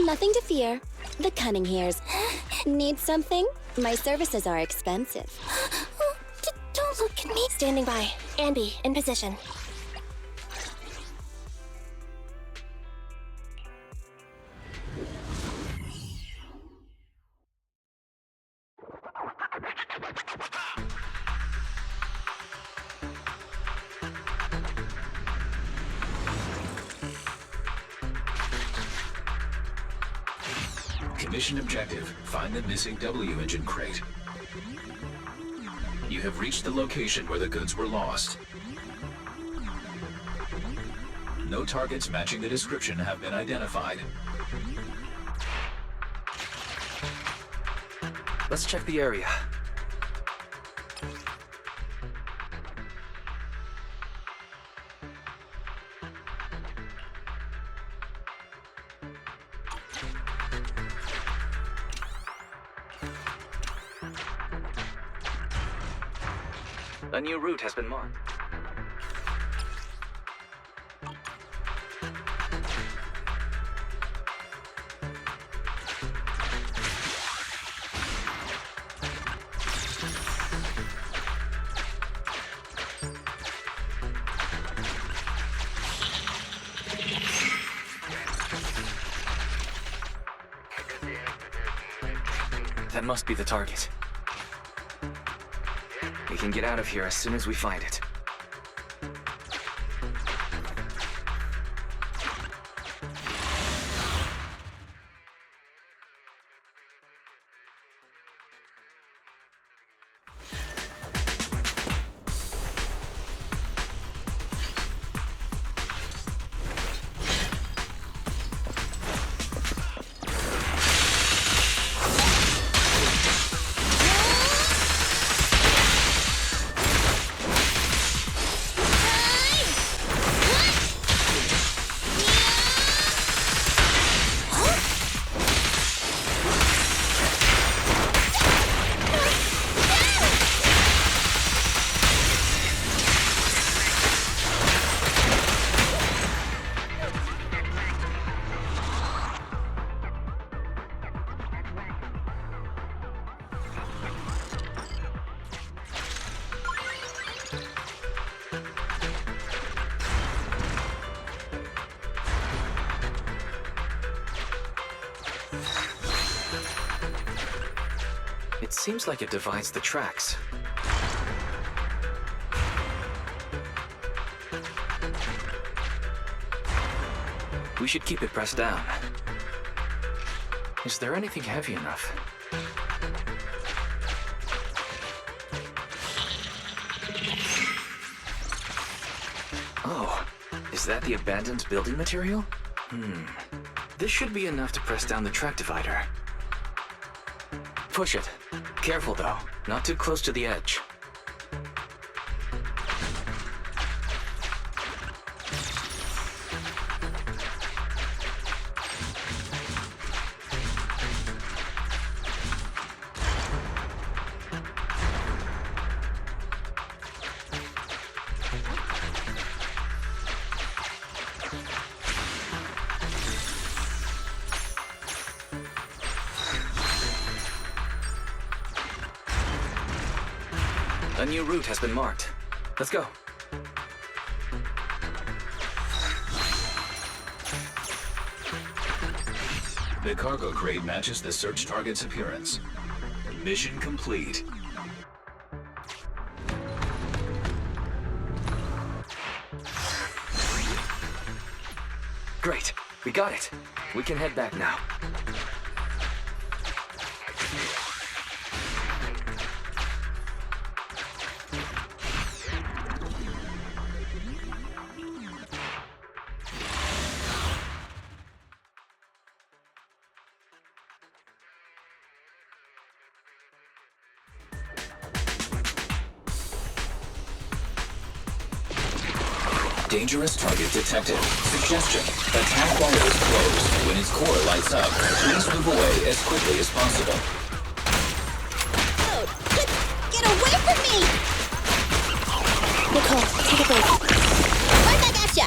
Nothing to fear. The cunning hairs. Need something? My services are expensive. Don't look at me. Standing by. Anby, in position. Mission objective, find the missing W engine crate. You have reached the location where the goods were lost. No targets matching the description have been identified. Let's check the area. A new route has been marked. That must be the target. We can get out of here as soon as we find it. It seems like it divides the tracks. We should keep it pressed down. Is there anything heavy enough? Oh, is that the abandoned building material? This should be enough to press down the track divider. Push it. Careful though, not too close to the edge. A new route has been marked. Let's go. The cargo crate matches the search target's appearance. Mission complete. Great, we got it. We can head back now. Dangerous target detected. Suggestion: attack while it is closed. When its core lights up, please move away as quickly as possible. Oh, get away from me! Nicole, take a break. Right back at ya!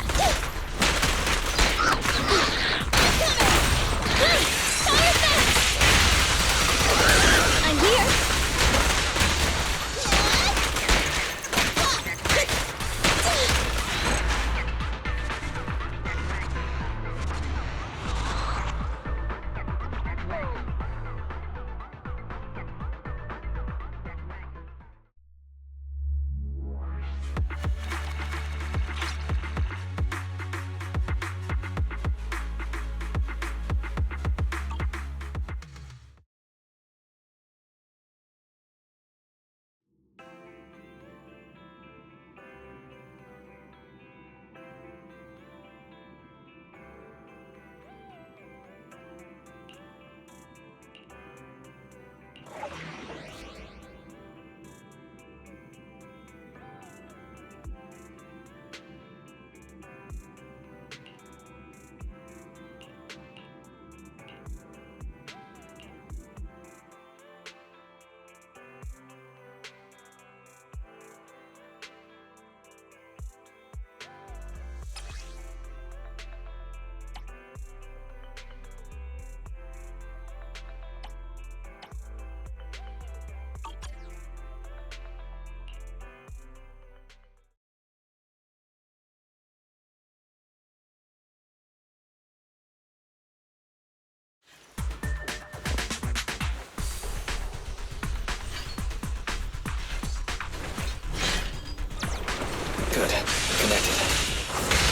Good. Connected.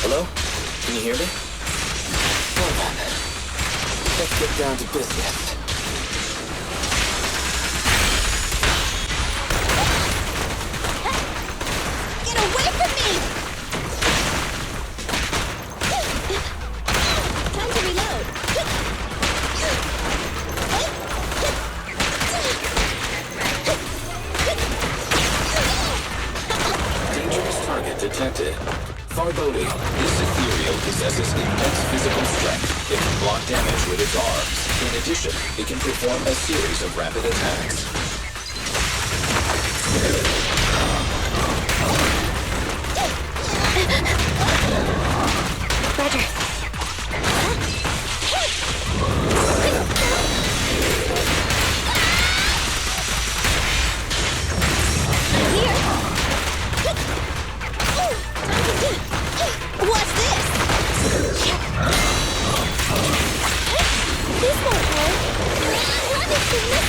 Hello? Can you hear me? Well then, let's get down to business. Get away from me! Time to reload. Dangerous target detected. Farbodi, this ethereal possesses immense physical strength. It can block damage with its arms. In addition, it can perform a series of rapid attacks. Roger. What's this? This won't work. Let me see this.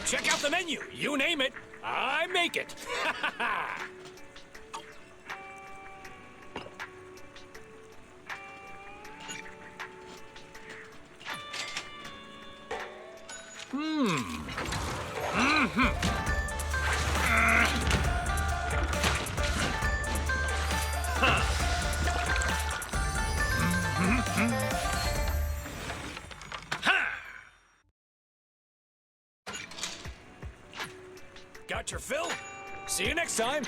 Check out the menu. You name it, I make it. Got your fill? See you next time.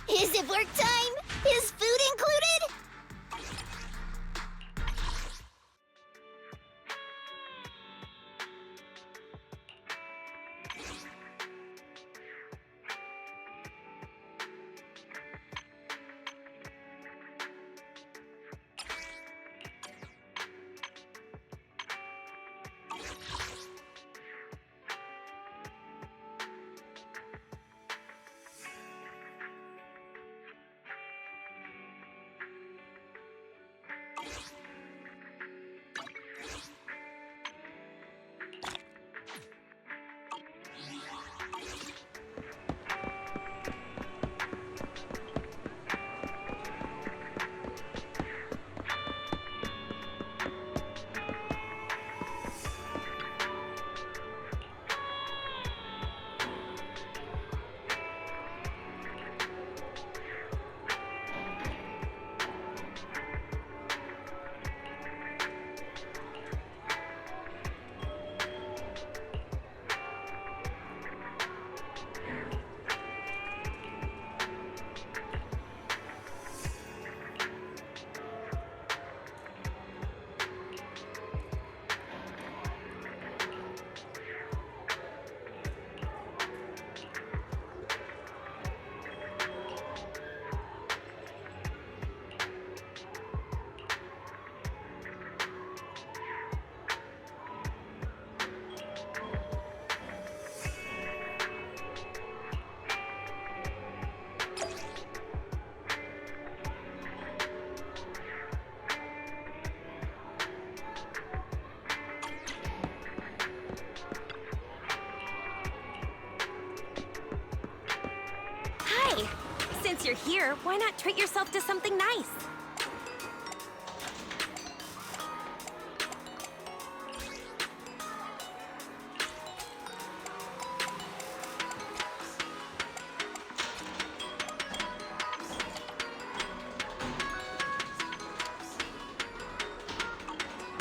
Is it work time? Is food included? Since you're here, why not treat yourself to something nice?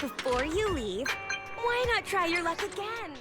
Before you leave, why not try your luck again?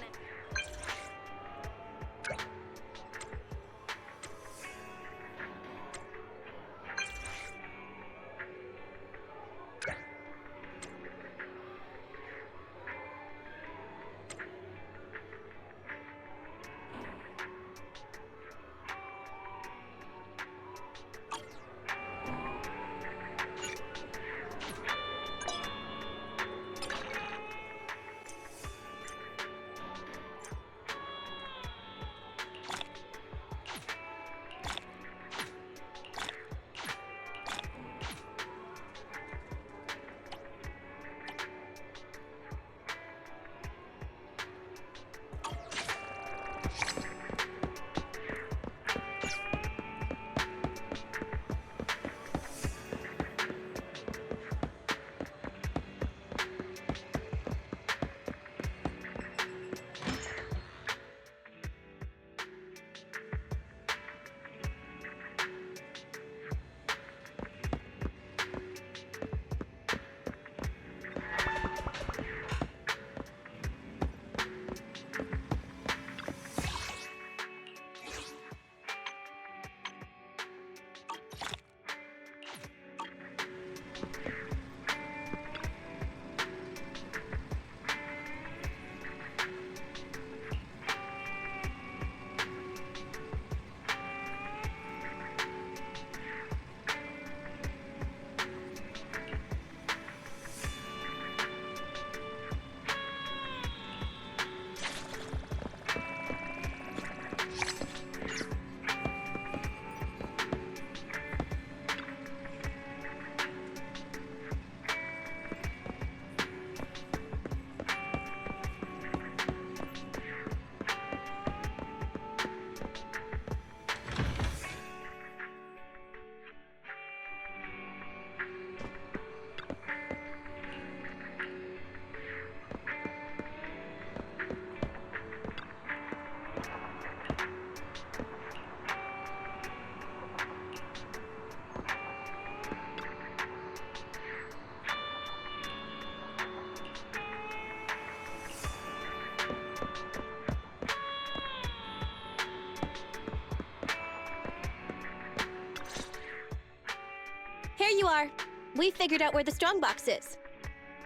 you are. We figured out where the strongbox is.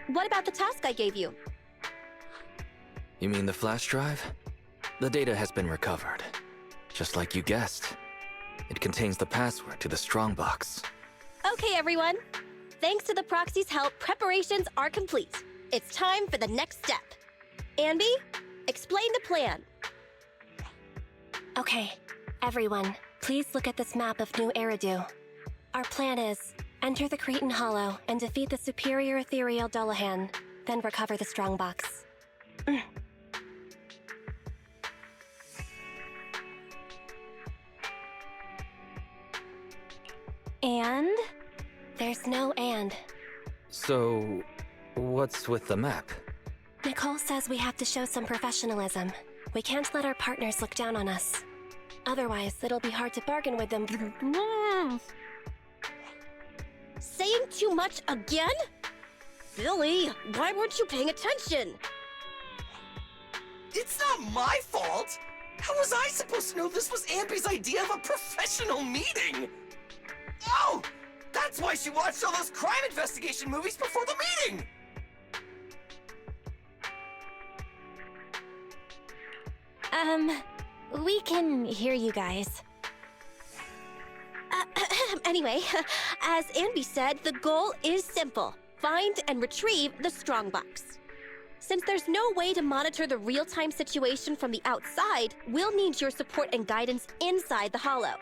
What about the task I gave you? You mean the flash drive? The data has been recovered. Just like you guessed. It contains the password to the strongbox. Okay, everyone. Thanks to the proxy's help, preparations are complete. It's time for the next step. Anby, explain the plan. Okay, everyone, please look at this map of New Eridu. Our plan is enter the Cretan Hollow and defeat the superior ethereal Dullahan, then recover the strongbox. And there's no and. So, what's with the map? Nicole says we have to show some professionalism. We can't let our partners look down on us. Otherwise, it'll be hard to bargain with them. Saying too much again? Billy, why weren't you paying attention? It's not my fault! How was I supposed to know this was Amby's idea of a professional meeting? Oh! That's why she watched all those crime investigation movies before the meeting! We can hear you guys. Anyway, as Anby said, the goal is simple. Find and retrieve the strongbox. Since there's no way to monitor the real-time situation from the outside, we'll need your support and guidance inside the Hollow.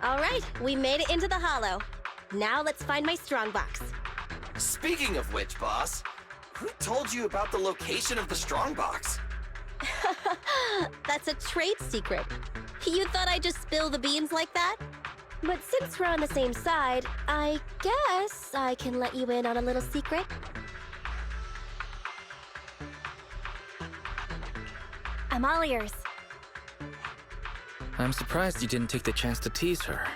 All right, we made it into the Hollow. Now let's find my strongbox. Speaking of which, boss, who told you about the location of the strongbox? That's a trade secret. You thought I'd just spill the beans like that? But since we're on the same side, I guess I can let you in on a little secret. I'm all ears. I'm surprised you didn't take the chance to tease her.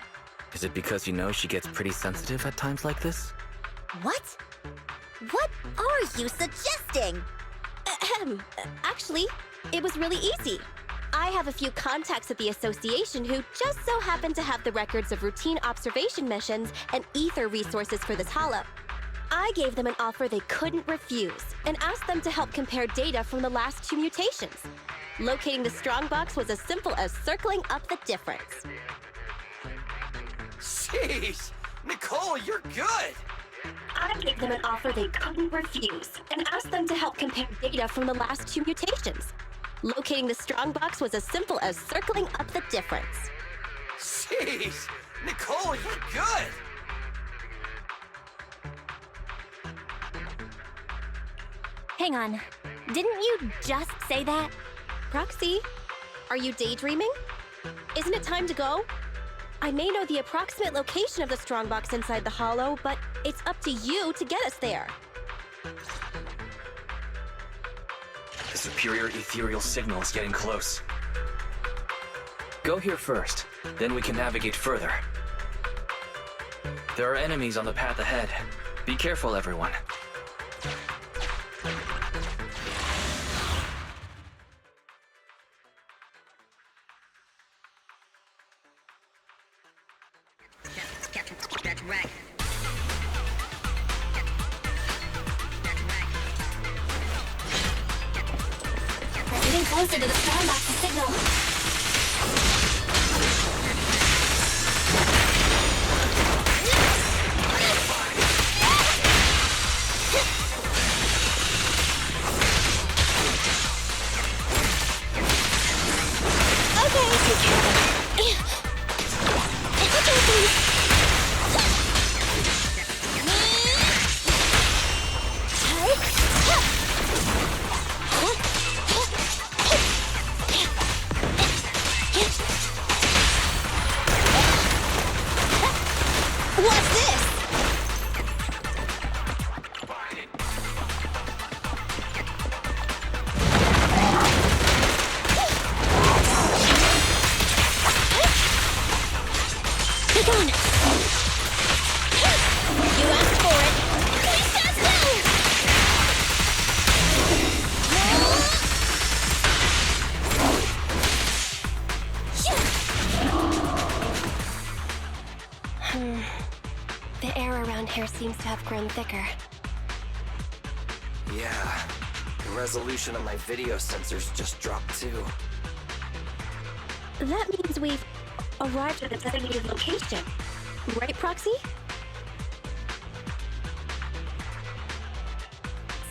Is it because you know she gets pretty sensitive at times like this? What? What are you suggesting? Actually, it was really easy. I have a few contacts at the association who just so happen to have the records of routine observation missions and ether resources for this Hollow. I gave them an offer they couldn't refuse and asked them to help compare data from the last 2 mutations. Locating the strongbox was as simple as circling up the difference. Jeez! Nicole, you're good! I gave them an offer they couldn't refuse and asked them to help compare data from the last 2 mutations. Locating the strongbox was as simple as circling up the difference. Jeez! Nicole, you're good! Hang on. Didn't you just say that? Proxy, are you daydreaming? Isn't it time to go? I may know the approximate location of the strongbox inside the Hollow, but it's up to you to get us there. superior ethereal signal is getting close. Go here first, then we can navigate further. There are enemies on the path ahead. Be careful, everyone. That's right. We're getting closer to the strongbox signal. The air around here seems to have grown thicker. Yeah, the resolution of my video sensors just dropped too. That means we've arrived at a designated location. Right, Proxy?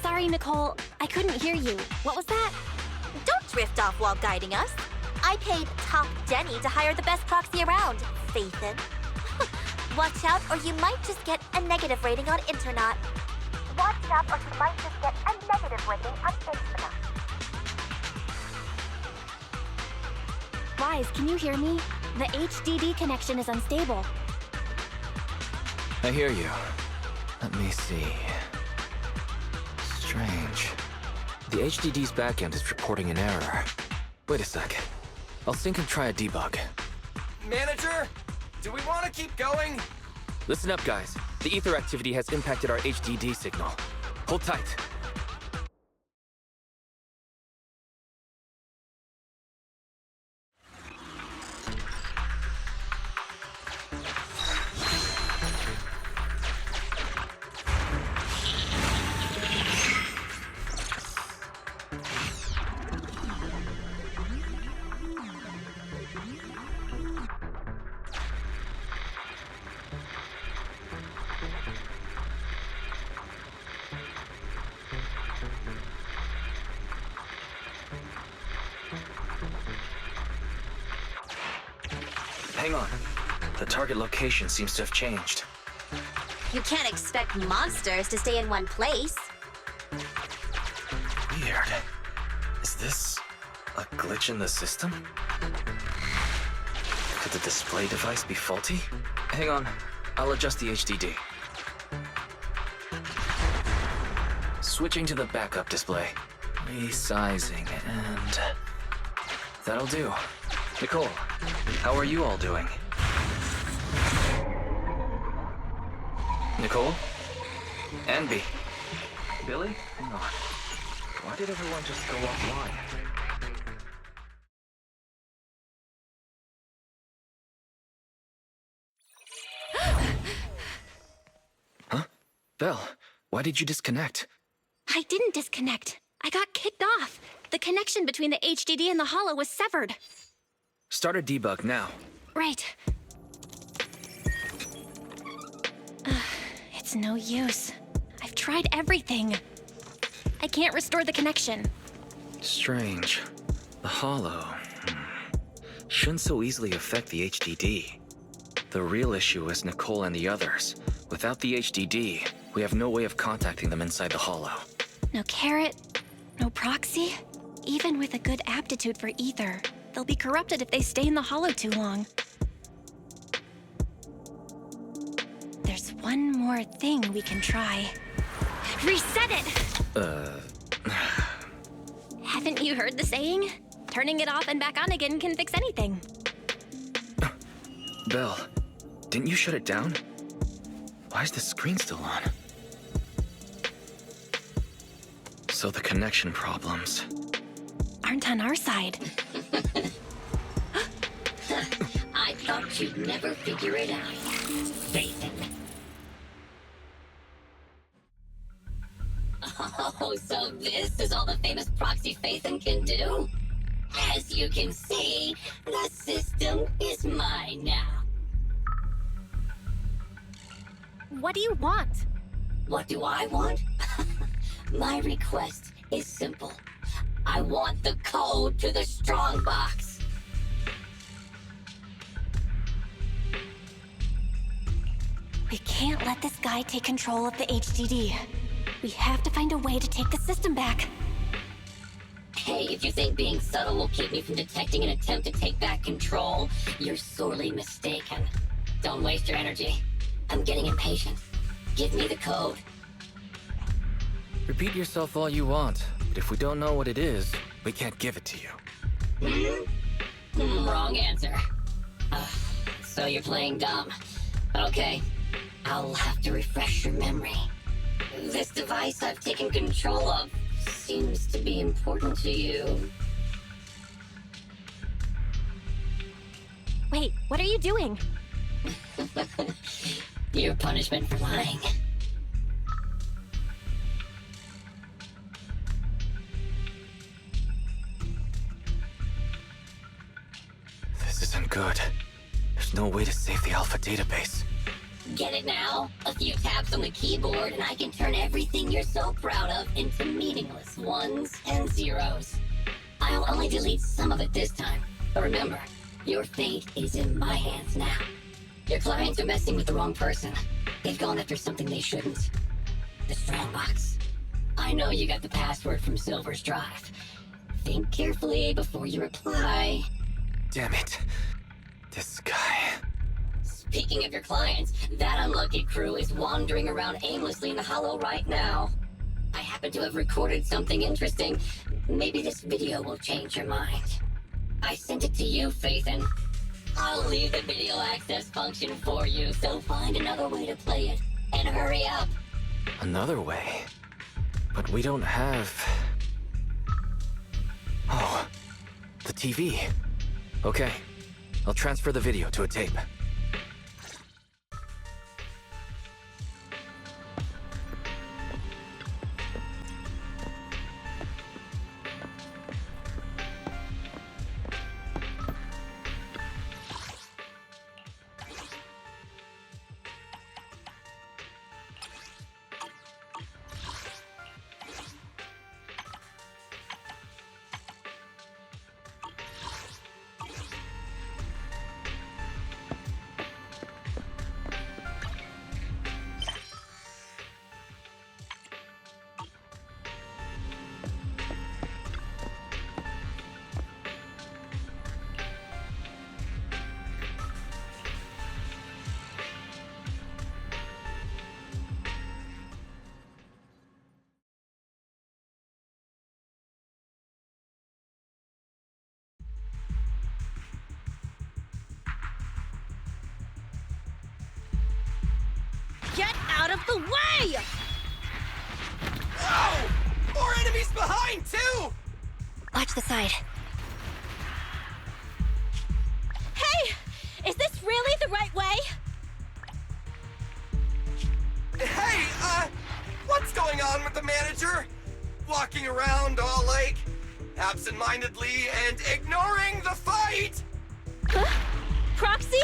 Sorry, Nicole. I couldn't hear you. What was that? Don't drift off while guiding us. I paid Top Denny to hire the best proxy around, Fathan. Watch out, or you might just get a negative rating on Internet. Watch out, or you might just get a negative rating on Internet. Wise, can you hear me? The HDD connection is unstable. I hear you. Let me see. Strange. The HDD's backend is reporting an error. Wait a sec. I'll sync and try a debug. Manager? Do we want to keep going? Listen up, guys. The ether activity has impacted our HDD signal. Hold tight. Hang on. The target location seems to have changed. You can't expect monsters to stay in one place. Weird. Is this a glitch in the system? Could the display device be faulty? Hang on. I'll adjust the HDD. Switching to the backup display. Resizing and... that'll do. Nicole, how are you all doing? Nicole? Envy? Billy? Hang on. Why did everyone just go offline? Huh? Belle, why did you disconnect? I didn't disconnect. I got kicked off. The connection between the HDD and the holo was severed. Start a debug now. Right. It's no use. I've tried everything. I can't restore the connection. Strange. The holo shouldn't so easily affect the HDD. The real issue is Nicole and the others. Without the HDD, we have no way of contacting them inside the holo. No carrot, no proxy. Even with a good aptitude for ether, they'll be corrupted if they stay in the holo too long. There's one more thing we can try. Reset it! Have Haven't you heard the saying? Turning it off and back on again can fix anything. Belle, didn't you shut it down? Why is the screen still on? So the connection problems aren't on our side. I thought you'd never figure it out. Phaethon. Oh, so this is all the famous proxy Phaethon can do? As you can see, the system is mine now. What do you want? What do I want? My request is simple. I want the code to the strongbox. We can't let this guy take control of the HDD. We have to find a way to take the system back. Hey, if you think being subtle will keep me from detecting an attempt to take back control, you're sorely mistaken. Don't waste your energy. I'm getting impatient. Give me the code. Repeat yourself all you want, but if we don't know what it is, we can't give it to you. Wrong answer. So you're playing dumb. Okay, I'll have to refresh your memory. This device I've taken control of seems to be important to you. Wait, what are you doing? Your punishment for lying. This isn't good. There's no way to save the Alpha database. Get it now? A few taps on the keyboard and I can turn everything you're so proud of into meaningless ones and zeros. I'll only delete some of it this time. But remember, your fate is in my hands now. Your clients are messing with the wrong person. They've gone after something they shouldn't. The strongbox. I know you got the password from Silver's drive. Think carefully before you reply. Damn it. This guy. Speaking of your clients, that unlucky crew is wandering around aimlessly in the Hollow right now. I happen to have recorded something interesting. Maybe this video will change your mind. I sent it to you, Phaethon. I'll leave the video access function for you, so find another way to play it. And hurry up. Another way? But we don't have... Oh, the TV. Okay, I'll transfer the video to a tape. Get out of the way! Oh! More enemies behind, too! Watch the side. Hey! Is this really the right way? Hey, what's going on with the manager? Walking around all like, absent-mindedly and ignoring the fight! Huh? Proxy?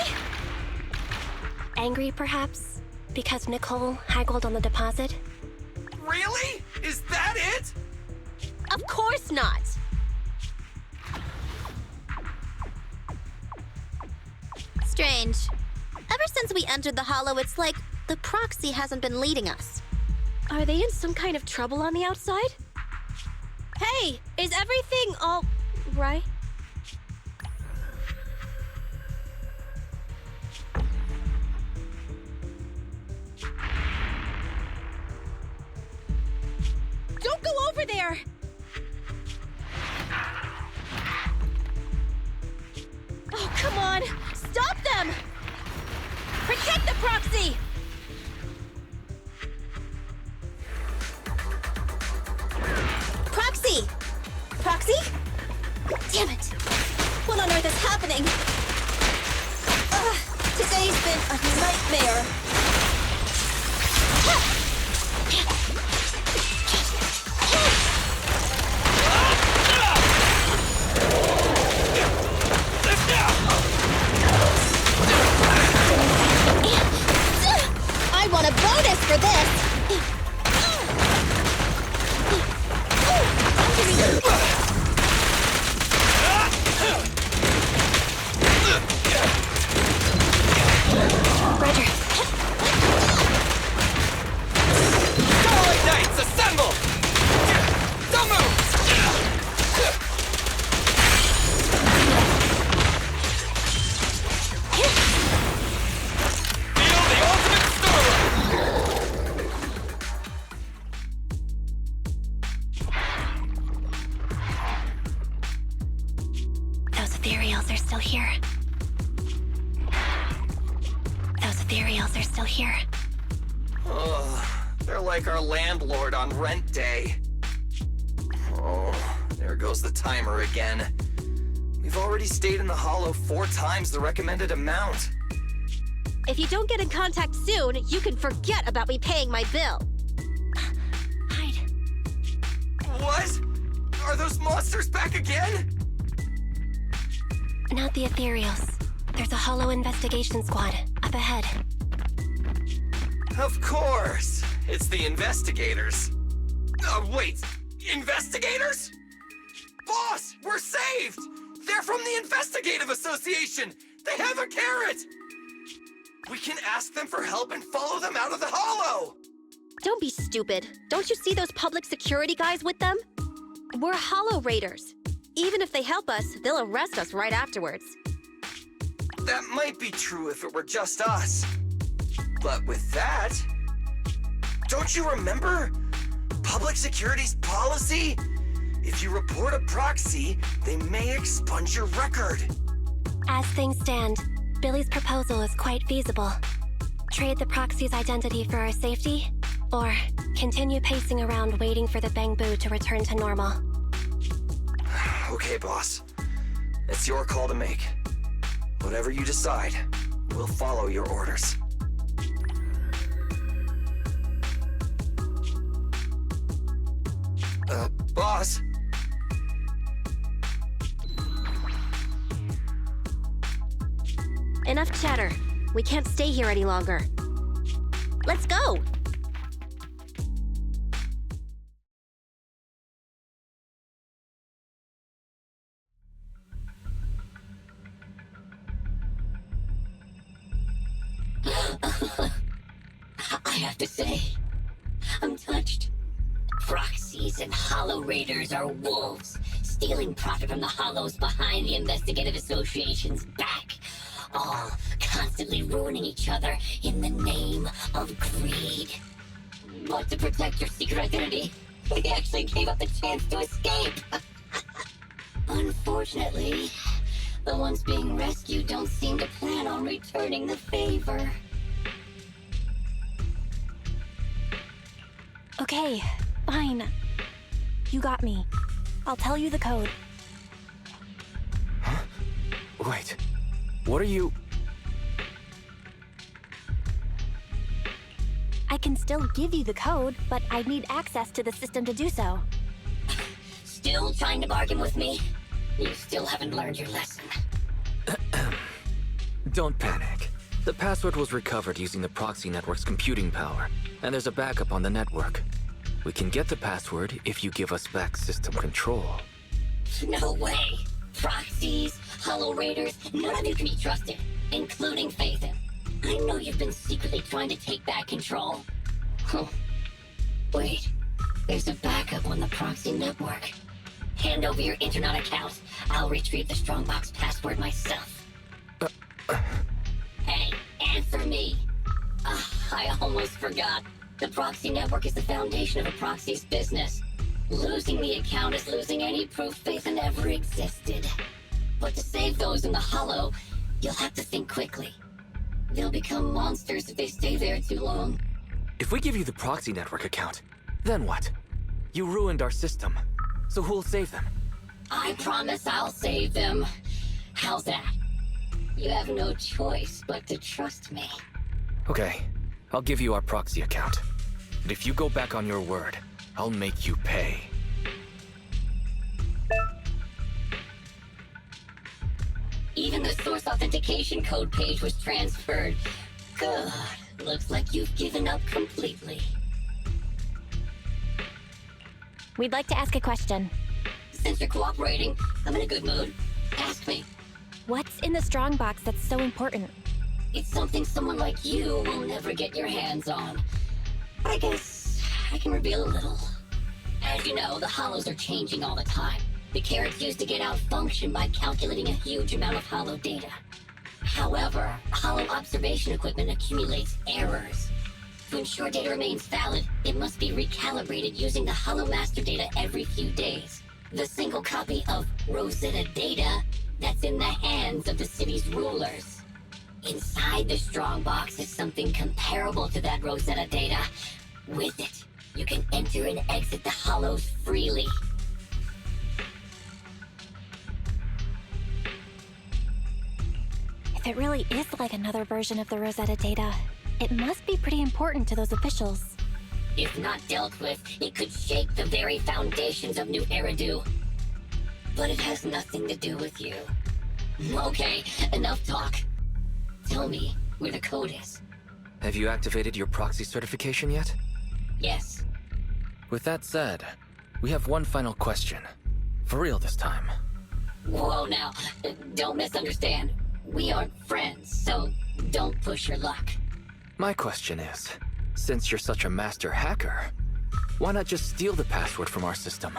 Angry, perhaps? Because Nicole haggled on the deposit? Really? Is that it? Of course not! Strange. Ever since we entered the Hollow, it's like the proxy hasn't been leading us. Are they in some kind of trouble on the outside? Hey, is everything all right? Don't go over there! Proxy! Proxy! Proxy? Damn it! What on earth is happening? Today's been a nightmare. I want a bonus for this! Roger. Starlight Knights, assemble! Don't move! Feel the ultimate storm! Those ethereals are still here. Those ethereals are still here. They're like our landlord on rent day. Oh, there goes the timer again. We've already stayed in the hollow 4 times the recommended amount. If you don't get in contact soon, you can forget about me paying my bill. Hide. What? Are those monsters back again? Not the ethereals. There's a hollow investigation squad up ahead. Of course. It's the investigators. Wait. Investigators? Boss, we're saved! They're from the Investigative Association! They have a carrot! We can ask them for help and follow them out of the hollow! Don't be stupid. Don't you see those public security guys with them? We're Hollow Raiders. Even if they help us, they'll arrest us right afterwards. That might be true if it were just us. But with that... Don't you remember? Public security's policy? If you report a proxy, they may expunge your record. As things stand, Billy's proposal is quite feasible. Trade the proxy's identity for our safety, or continue pacing around waiting for the Bangbu to return to normal. Okay, boss. It's your call to make. Whatever you decide, we'll follow your orders. Boss? Enough chatter. We can't stay here any longer. Let's go! I have to say, I'm touched. Proxies and Hollow Raiders are wolves, stealing profit from the Hollows behind the Investigative Association's back, all constantly ruining each other in the name of greed. But to protect your secret identity, we actually gave up the chance to escape. Unfortunately, the ones being rescued don't seem to plan on returning the favor. Okay, fine. You got me. I'll tell you the code. Huh? Wait. What are you... I can still give you the code, but I'd need access to the system to do so. Still trying to bargain with me? You still haven't learned your lesson. Don't panic. The password was recovered using the proxy network's computing power, and there's a backup on the network. We can get the password if you give us back system control. No way! Proxies, Hollow Raiders, none of you can be trusted, including Phaethon. I know you've been secretly trying to take back control. Huh. Wait, there's a backup on the proxy network. Hand over your internet account. I'll retrieve the Strongbox password myself. Hey, answer me! I almost forgot. The proxy network is the foundation of a proxy's business. Losing the account is losing any proof Phaethon ever existed. But to save those in the hollow, you'll have to think quickly. They'll become monsters if they stay there too long. If we give you the proxy network account, then what? You ruined our system. So who'll save them? I promise I'll save them. How's that? You have no choice but to trust me. Okay, I'll give you our proxy account. But if you go back on your word, I'll make you pay. Even the source authentication code page was transferred. Good. Looks like you've given up completely. We'd like to ask a question. Since you're cooperating, I'm in a good mood. Ask me. What's in the strongbox that's so important? It's something someone like you will never get your hands on. But I guess I can reveal a little. As you know, the hollows are changing all the time. The carrots used to get outfunctioned by calculating a huge amount of hollow data. However, hollow observation equipment accumulates errors. To ensure data remains valid, it must be recalibrated using the hollow master data every few days. The single copy of Rosetta data that's in the hands of the city's rulers. Inside the strongbox is something comparable to that Rosetta data. With it, you can enter and exit the hollows freely. If it really is like another version of the Rosetta data, it must be pretty important to those officials. If not dealt with, it could shake the very foundations of New Eridu. But it has nothing to do with you. Okay, enough talk. Tell me where the code is. Have you activated your proxy certification yet? Yes. With that said, we have one final question. For real this time. Whoa now, don't misunderstand. We aren't friends, so don't push your luck. My question is, since you're such a master hacker, why not just steal the password from our system?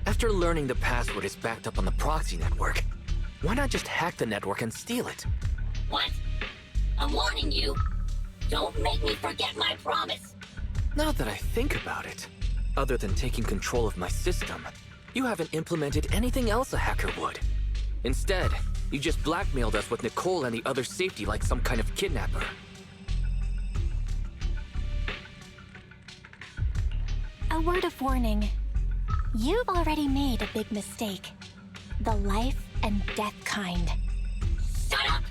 After learning the password is backed up on the proxy network, why not just hack the network and steal it? What? I'm warning you. Don't make me forget my promise. Now that I think about it, other than taking control of my system, you haven't implemented anything else a hacker would. Instead, you just blackmailed us with Nicole and the other safety like some kind of kidnapper. A word of warning. You've already made a big mistake. The life and death kind. Shut up!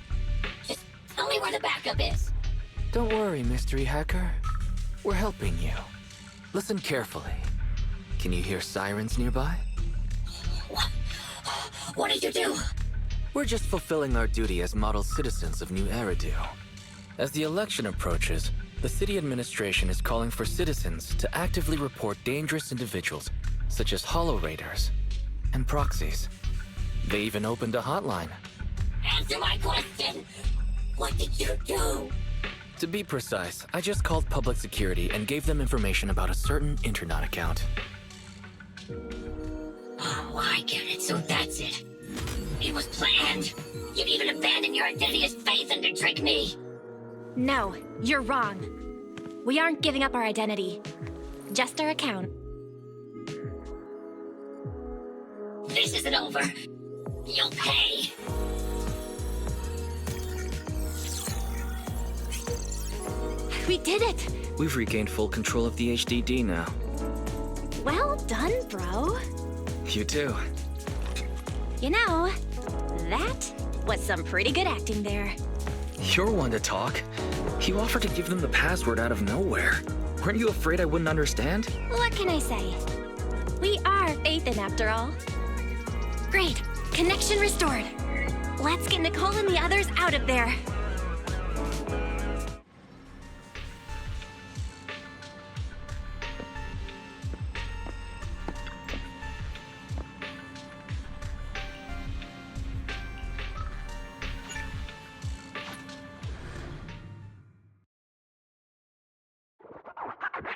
Just tell me where the backup is. Don't worry, mystery hacker. We're helping you. Listen carefully. Can you hear sirens nearby? What did you do? We're just fulfilling our duty as model citizens of New Eridu. As the election approaches, the city administration is calling for citizens to actively report dangerous individuals, such as Hollow Raiders and proxies. They even opened a hotline. Answer my question! What did you do? To be precise, I just called public security and gave them information about a certain internet account. Oh, I get it, so that's it. It was planned. You'd even abandon your identity as Faithin to trick me. No, you're wrong. We aren't giving up our identity. Just our account. This isn't over. You'll pay. We did it! We've regained full control of the HDD now. Well done, bro. You too. You know, that was some pretty good acting there. You're one to talk. You offered to give them the password out of nowhere. Weren't you afraid I wouldn't understand? What can I say? We are Faithin after all. Great. Connection restored. Let's get Nicole and the others out of there.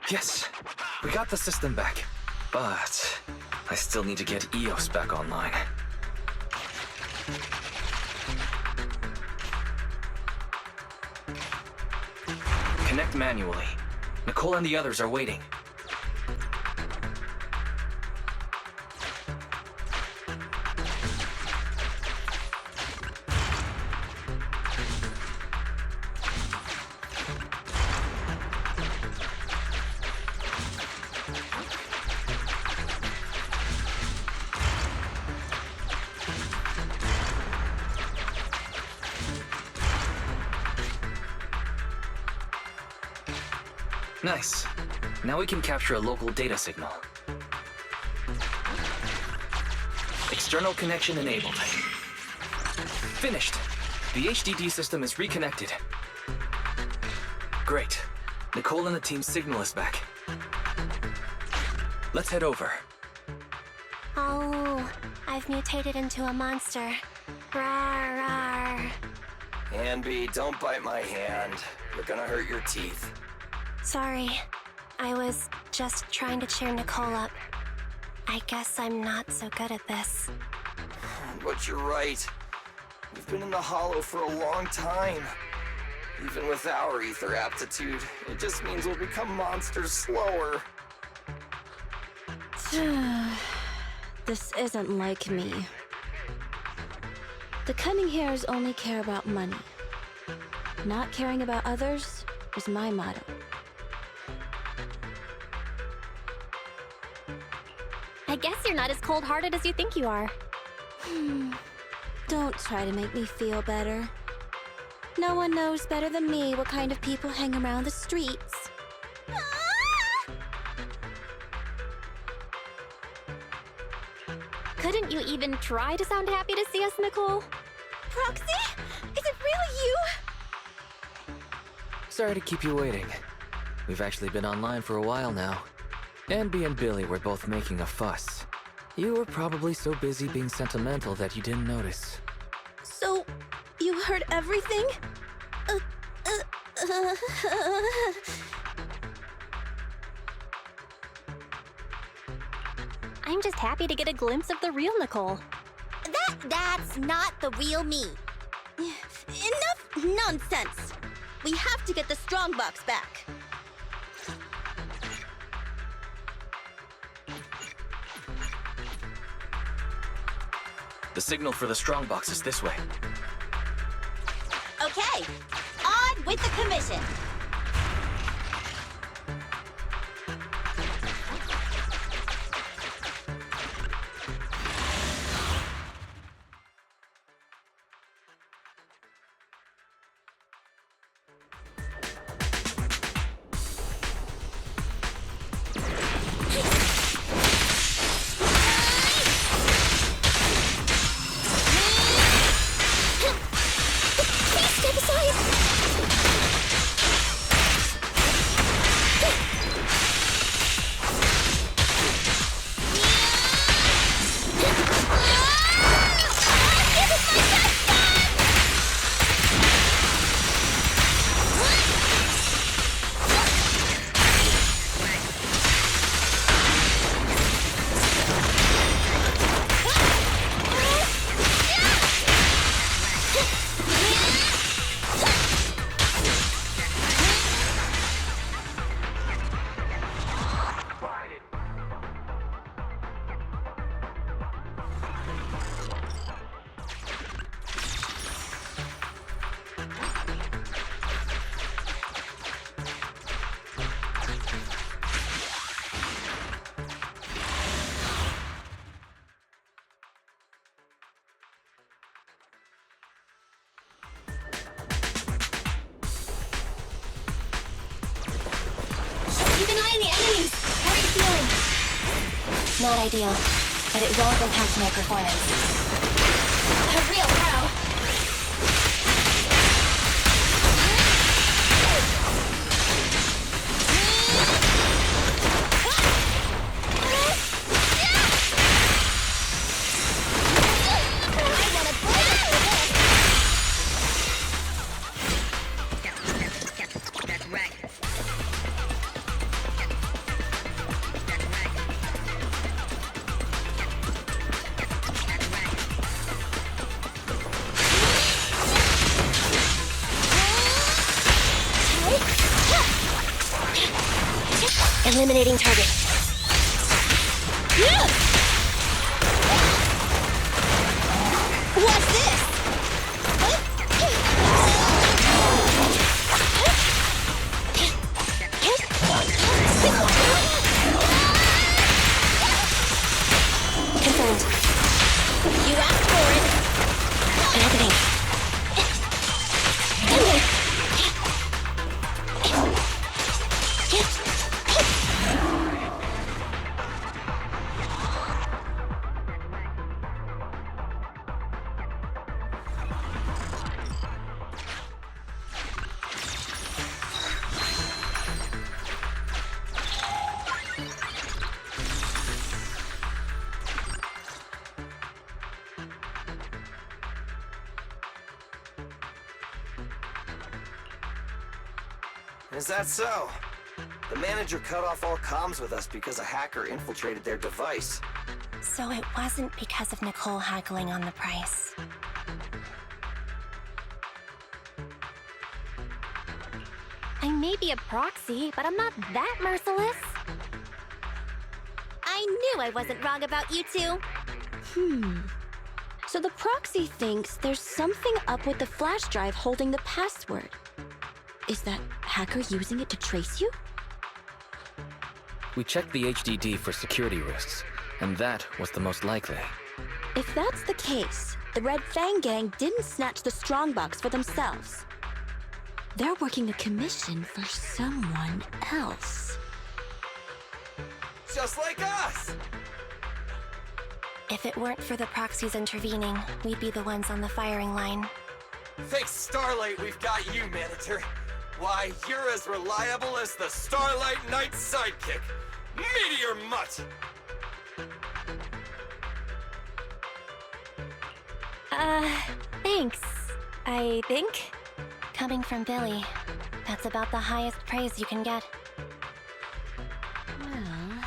Yes, we got the system back, but I still need to get EOS back online. Connect manually. Nicole and the others are waiting. Nice. Now we can capture a local data signal. External connection enabled. Finished. The HDD system is reconnected. Great. Nicole and the team's signal is back. Let's head over. Oh, I've mutated into a monster. Rawr, rawr. Anby, don't bite my hand. You're gonna hurt your teeth. Sorry. I was just trying to cheer Nicole up. I guess I'm not so good at this. But you're right. We've been in the Hollow for a long time. Even with our ether aptitude, it just means we'll become monsters slower. This isn't like me. The cunning hairs only care about money. Not caring about others is my motto. I guess you're not as cold-hearted as you think you are. Don't try to make me feel better. No one knows better than me what kind of people hang around the streets. Couldn't you even try to sound happy to see us, Nicole? Proxy? Is it really you? Sorry to keep you waiting. We've actually been online for a while now. Anby and Billy were both making a fuss. You were probably so busy being sentimental that you didn't notice. So, you heard everything? I'm just happy to get a glimpse of the real Nicole. That's not the real me. Enough nonsense! We have to get the strongbox back. The signal for the strongbox is this way. Okay, on with the commission. Not ideal, but it won't impact my performance. A real pro! Eliminating target. What's this? Confirmed. You asked for it. Happening. Is that so? The manager cut off all comms with us because a hacker infiltrated their device. So it wasn't because of Nicole haggling on the price. I may be a proxy, but I'm not that merciless. I knew I wasn't wrong about you two. So the proxy thinks there's something up with the flash drive holding the password. Is that hacker using it to trace you? We checked the HDD for security risks, and that was the most likely. If that's the case, the Red Fang gang didn't snatch the strongbox for themselves. They're working a commission for someone else. Just like us! If it weren't for the proxies intervening, we'd be the ones on the firing line. Thanks Starlight, we've got you, manager. Why, you're as reliable as the Starlight Knight sidekick, Meteor Mutt! Thanks, I think. Coming from Billy, that's about the highest praise you can get. Well,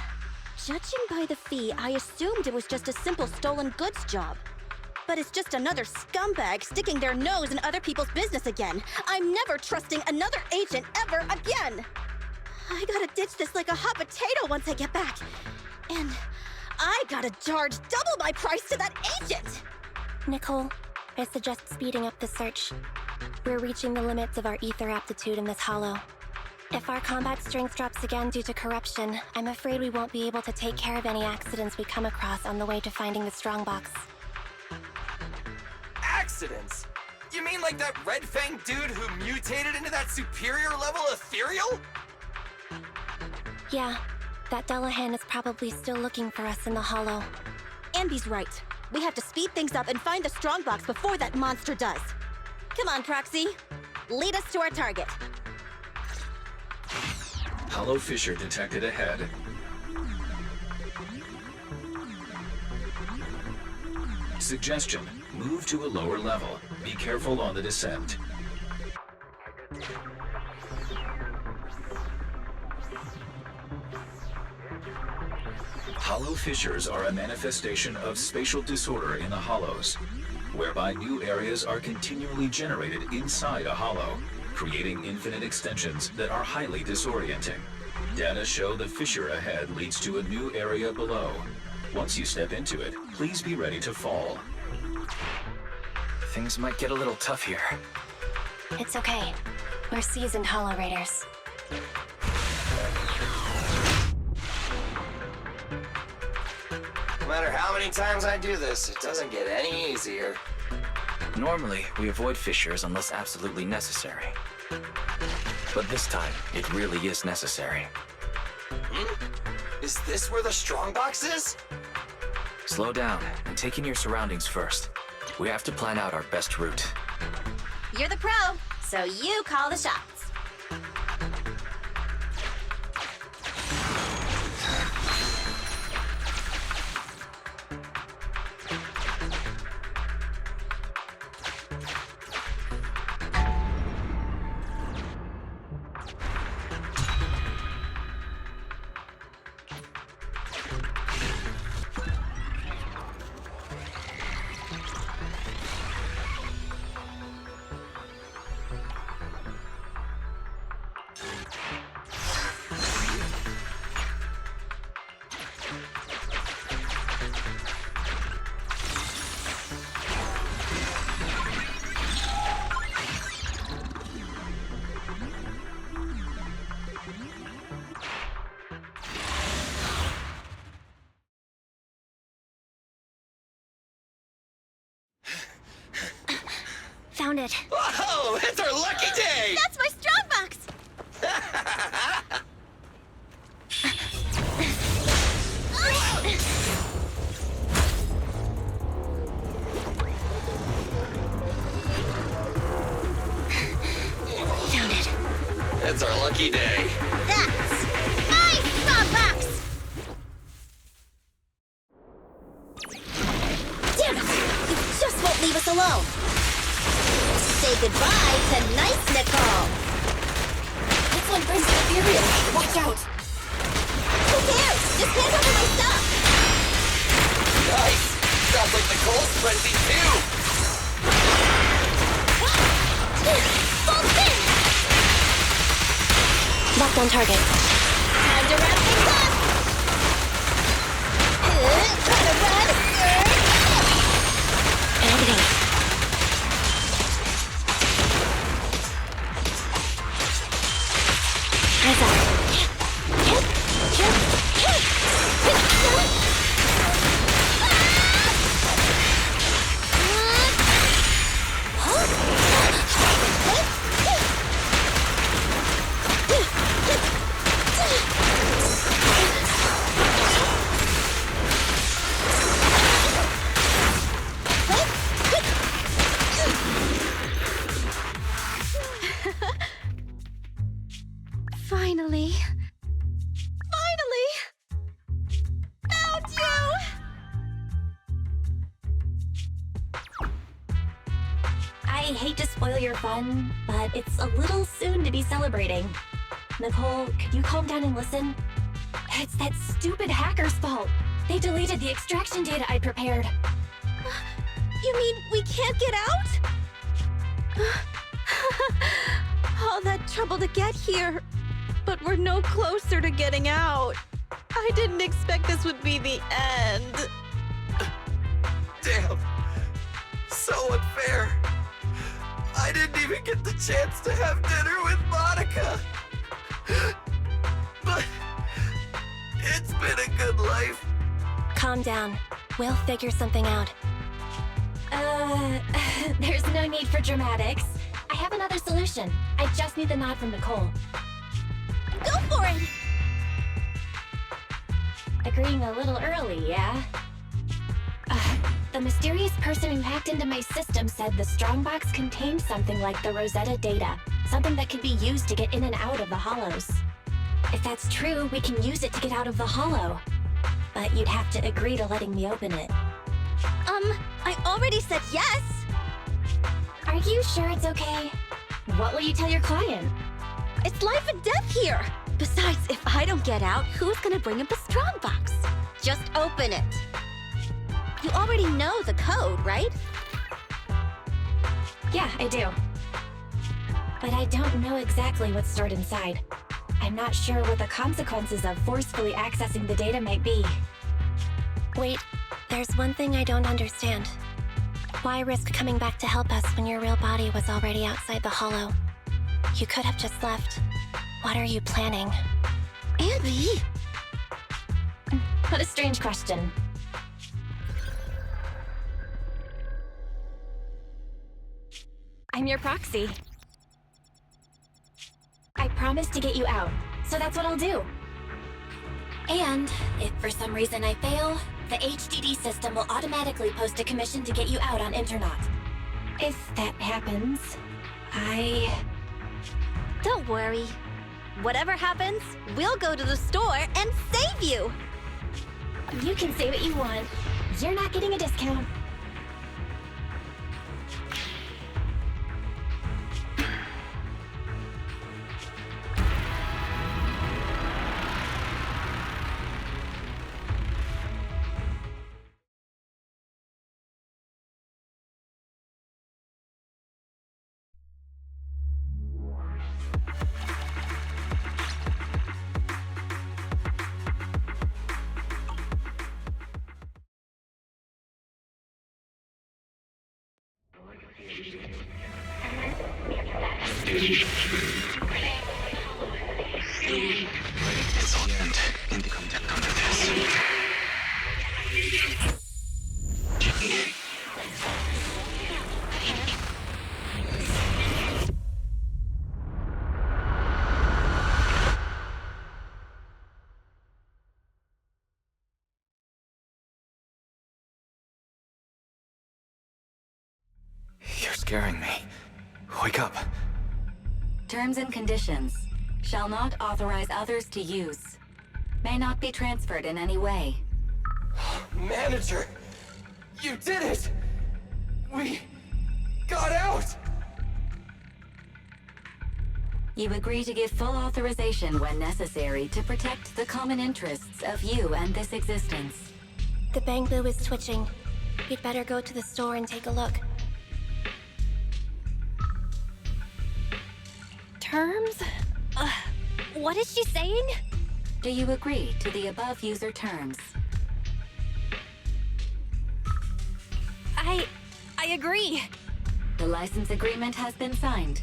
judging by the fee, I assumed it was just a simple stolen goods job. But it's just another scumbag sticking their nose in other people's business again. I'm never trusting another agent ever again. I gotta ditch this like a hot potato once I get back. And I gotta charge double my price to that agent! Nicole, I suggest speeding up the search. We're reaching the limits of our ether aptitude in this hollow. If our combat strength drops again due to corruption, I'm afraid we won't be able to take care of any accidents we come across on the way to finding the strongbox. Accidents? You mean like that Red Fang dude who mutated into that superior level ethereal? Yeah, that Delahan is probably still looking for us in the hollow. Ambi's right. We have to speed things up and find the strongbox before that monster does. Come on, Proxy. Lead us to our target. Hollow fissure detected ahead. Suggestion: move to a lower level. Be careful on the descent. Hollow fissures are a manifestation of spatial disorder in the hollows, whereby new areas are continually generated inside a hollow, creating infinite extensions that are highly disorienting. Data show the fissure ahead leads to a new area below. Once you step into it, please be ready to fall. Things might get a little tough here. It's okay. We're seasoned Hollow Raiders. No matter how many times I do this, it doesn't get any easier. Normally, we avoid fissures unless absolutely necessary. But this time, it really is necessary. Is this where the strongbox is? Slow down and take in your surroundings first. We have to plan out our best route. You're the pro, so you call the shots. Found it. Whoa, it's our lucky day! That's my strongbox! Found it. It's our lucky day. That's my strongbox! Damn it! You just won't leave us alone! Say goodbye to nice Nicole! It's one brings ethereal. Watch out. Who cares? Just hand over my stuff! Nice! Sounds like Nicole's frenzy too! Full spin! Locked on target. Time to wrap things up! Gotta run! Activate. Eyes up. Finally. Found you! I hate to spoil your fun, but it's a little soon to be celebrating. Nicole, could you calm down and listen? It's that stupid hacker's fault. They deleted the extraction data I prepared. You mean we can't get out? All that trouble to get here, but we're no closer to getting out. I didn't expect this would be the end. Damn. So unfair. I didn't even get the chance to have dinner with Monica. But it's been a good life. Calm down. We'll figure something out. There's no need for dramatics. I have another solution. I just need the nod from Nicole. Go for it! Agreeing a little early, yeah? The mysterious person who hacked into my system said the strongbox contained something like the Rosetta data, something that could be used to get in and out of the hollows. If that's true, we can use it to get out of the hollow. But you'd have to agree to letting me open it. I already said yes! Are you sure it's okay? What will you tell your client? It's life and death here! Besides, if I don't get out, who's gonna bring up the strongbox? Just open it. You already know the code, right? Yeah, I do. But I don't know exactly what's stored inside. I'm not sure what the consequences of forcefully accessing the data might be. Wait, there's one thing I don't understand. Why risk coming back to help us when your real body was already outside the hollow? You could have just left. What are you planning? Abby! What a strange question. I'm your proxy. I promised to get you out, so that's what I'll do. And if for some reason I fail, the HDD system will automatically post a commission to get you out on Internaut. If that happens, Don't worry. Whatever happens, we'll go to the store and save you! You can say what you want. You're not getting a discount. You're scaring me. Wake up. Terms and conditions. Shall not authorize others to use. May not be transferred in any way. Manager! You did it! We got out! You agree to give full authorization when necessary to protect the common interests of you and this existence. The bamboo is twitching. You'd better go to the store and take a look. Terms? What is she saying? Do you agree to the above user terms? I agree. The license agreement has been signed.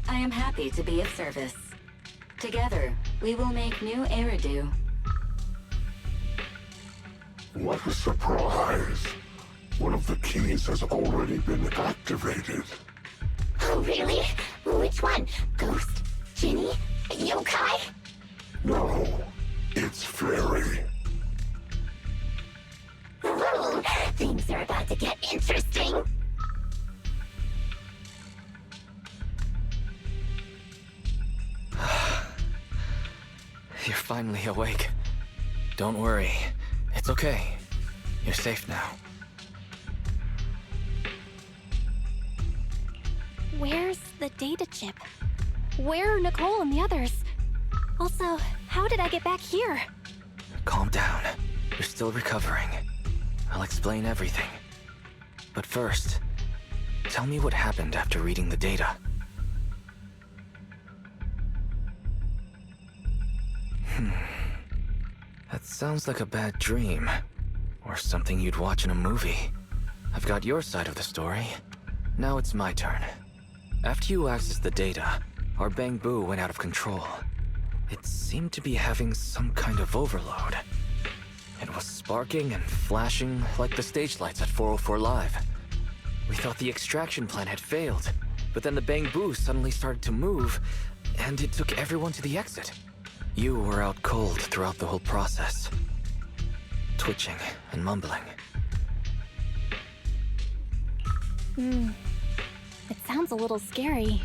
I am happy to be of service. Together, we will make new Eridu. What a surprise! One of the keys has already been activated. Oh, really? Which one? Ghost? Genie? Yokai? No, it's Fairy. Ooh, things are about to get interesting. You're finally awake. Don't worry. It's okay. You're safe now. Where's the data chip? Where are Nicole and the others? Also, how did I get back here? Calm down. You're still recovering. I'll explain everything. But first, tell me what happened after reading the data. That sounds like a bad dream. Or something you'd watch in a movie. I've got your side of the story. Now it's my turn. After you accessed the data, our bamboo went out of control. It seemed to be having some kind of overload. It was sparking and flashing like the stage lights at 404 Live. We thought the extraction plan had failed, but then the bamboo suddenly started to move, and it took everyone to the exit. You were out cold throughout the whole process, twitching and mumbling. It sounds a little scary.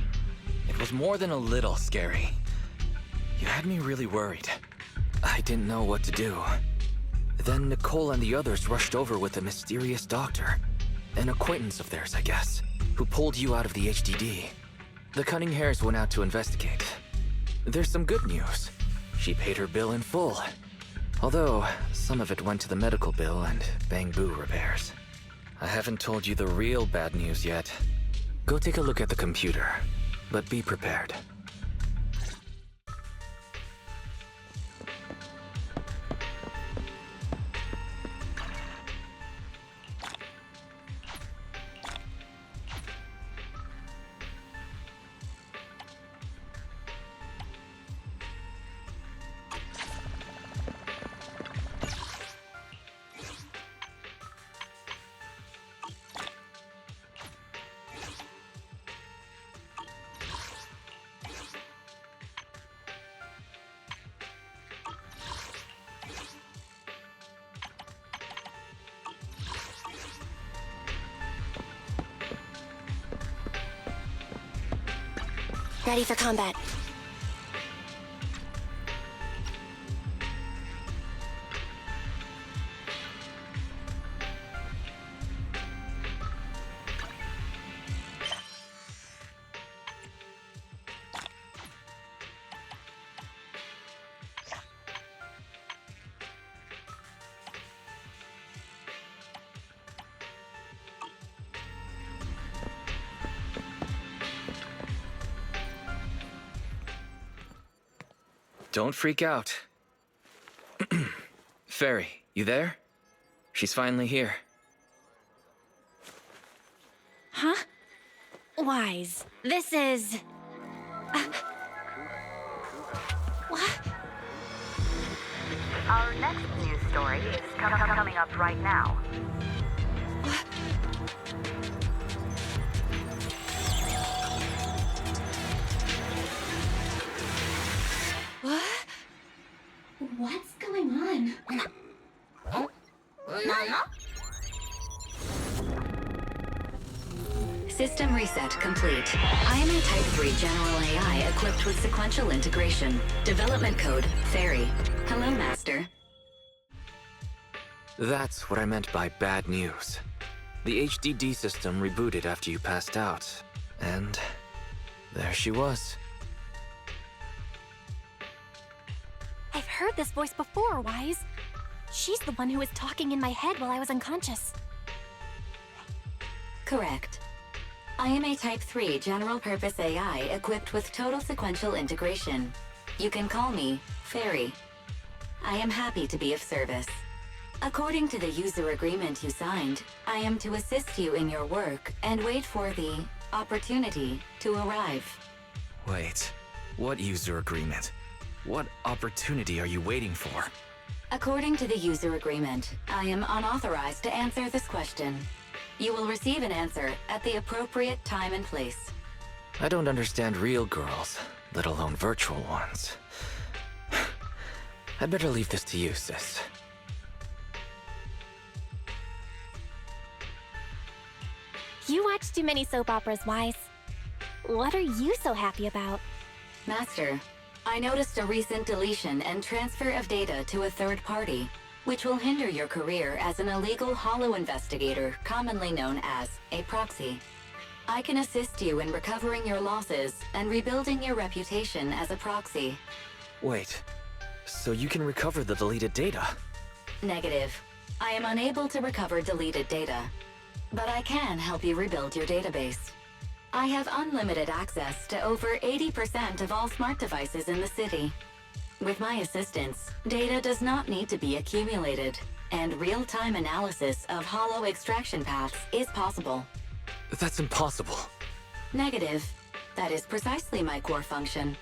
It was more than a little scary. You had me really worried. I didn't know what to do. Then Nicole and the others rushed over with a mysterious doctor. An acquaintance of theirs, I guess, who pulled you out of the HDD. The Cunning Hares went out to investigate. There's some good news. She paid her bill in full. Although, some of it went to the medical bill and bamboo repairs. I haven't told you the real bad news yet. Go take a look at the computer, but be prepared. Ready for combat. Don't freak out. Fairy, you there? She's finally here. Huh? Wise, this is... What? Our next news story is coming up right now. What? What's going on? System reset complete. I am a Type 3 General AI equipped with sequential integration. Development code, Fairy. Hello, Master. That's what I meant by bad news. The HDD system rebooted after you passed out, and there she was. heard this voice before, Wise. She's the one who was talking in my head while I was unconscious. Correct. I am a Type 3 general-purpose AI equipped with total sequential integration. You can call me Fairy. I am happy to be of service. According to the user agreement you signed, I am to assist you in your work and wait for the opportunity to arrive. Wait, what user agreement? What opportunity are you waiting for? According to the user agreement, I am unauthorized to answer this question. You will receive an answer at the appropriate time and place. I don't understand real girls, let alone virtual ones. I'd better leave this to you, sis. You watch too many soap operas, Wise. What are you so happy about? Master, I noticed a recent deletion and transfer of data to a third party, which will hinder your career as an illegal holo investigator, commonly known as a proxy. I can assist you in recovering your losses and rebuilding your reputation as a proxy. Wait, so you can recover the deleted data? Negative. I am unable to recover deleted data, but I can help you rebuild your database. I have unlimited access to over 80% of all smart devices in the city. With my assistance, data does not need to be accumulated, and real-time analysis of holo extraction paths is possible. That's impossible. Negative. That is precisely my core function.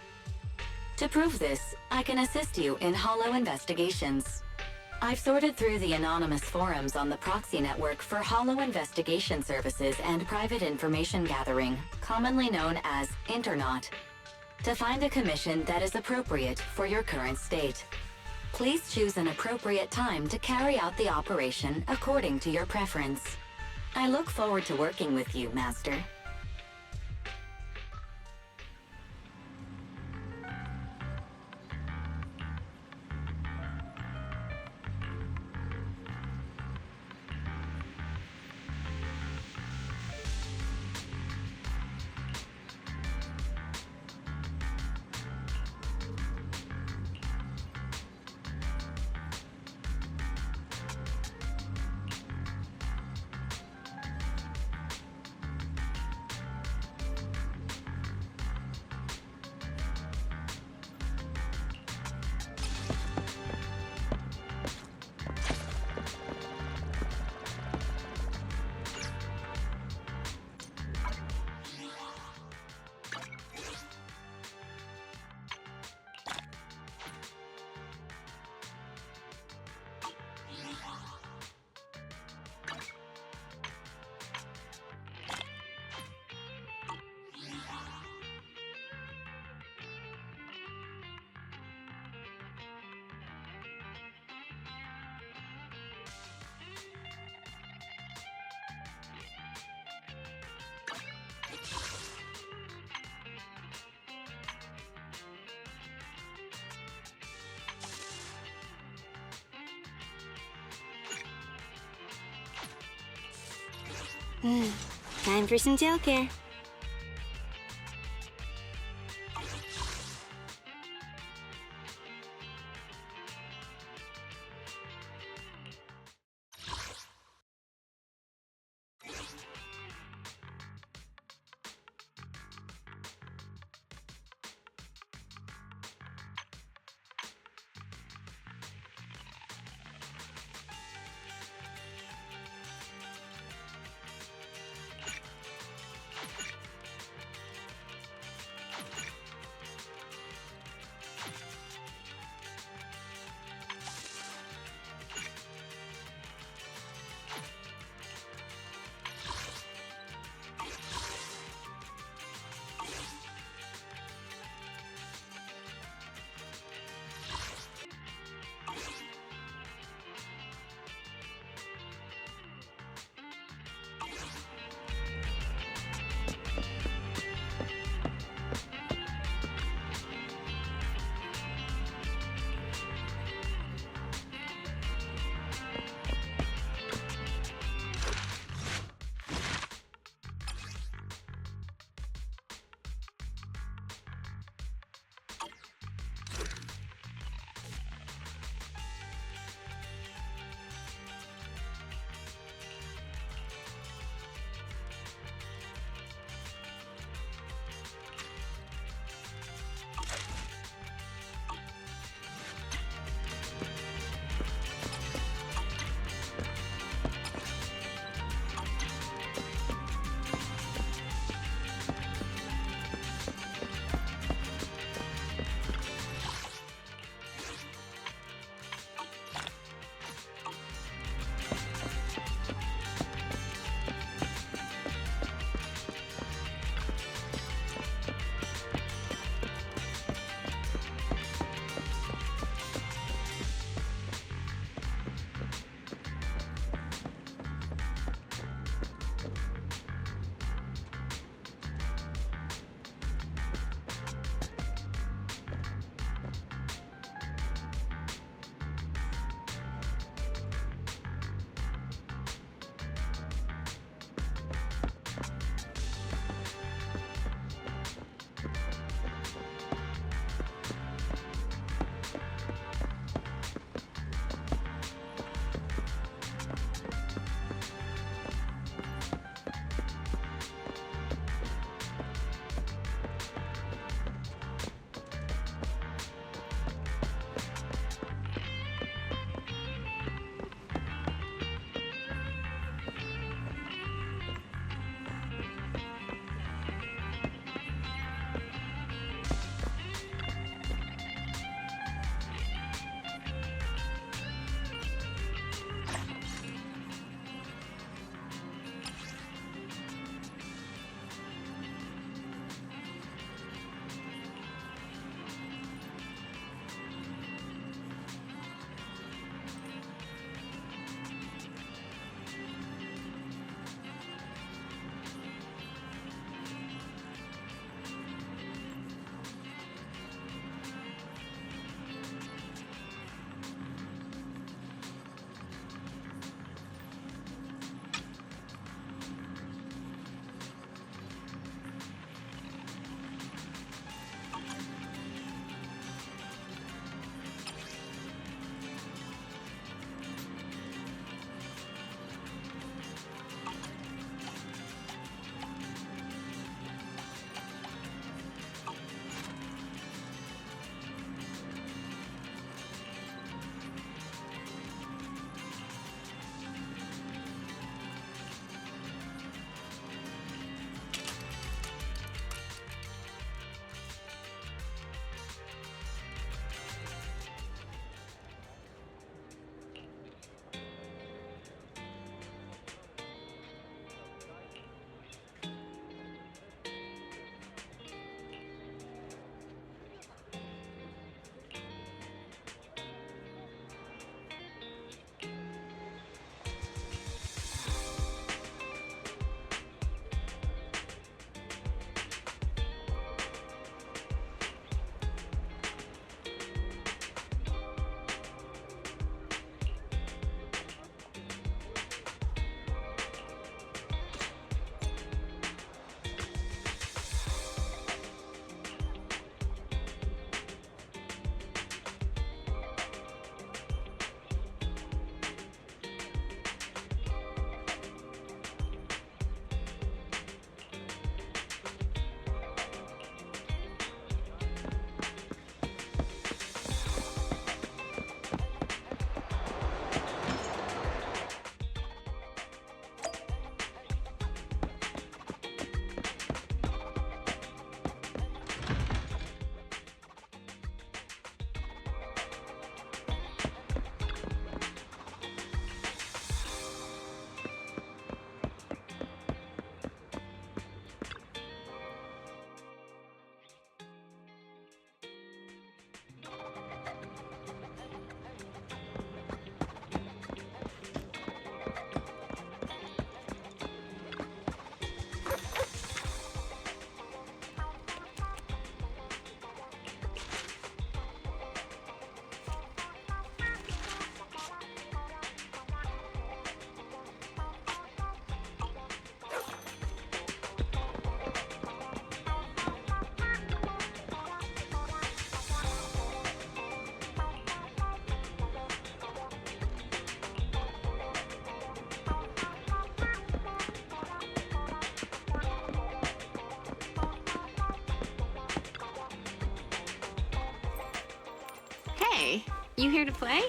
To prove this, I can assist you in holo investigations. I've sorted through the anonymous forums on the proxy network for holo investigation services and private information gathering, commonly known as Internaut, to find a commission that is appropriate for your current state. Please choose an appropriate time to carry out the operation according to your preference. I look forward to working with you, Master. Time for some jail care. Hey, you here to play?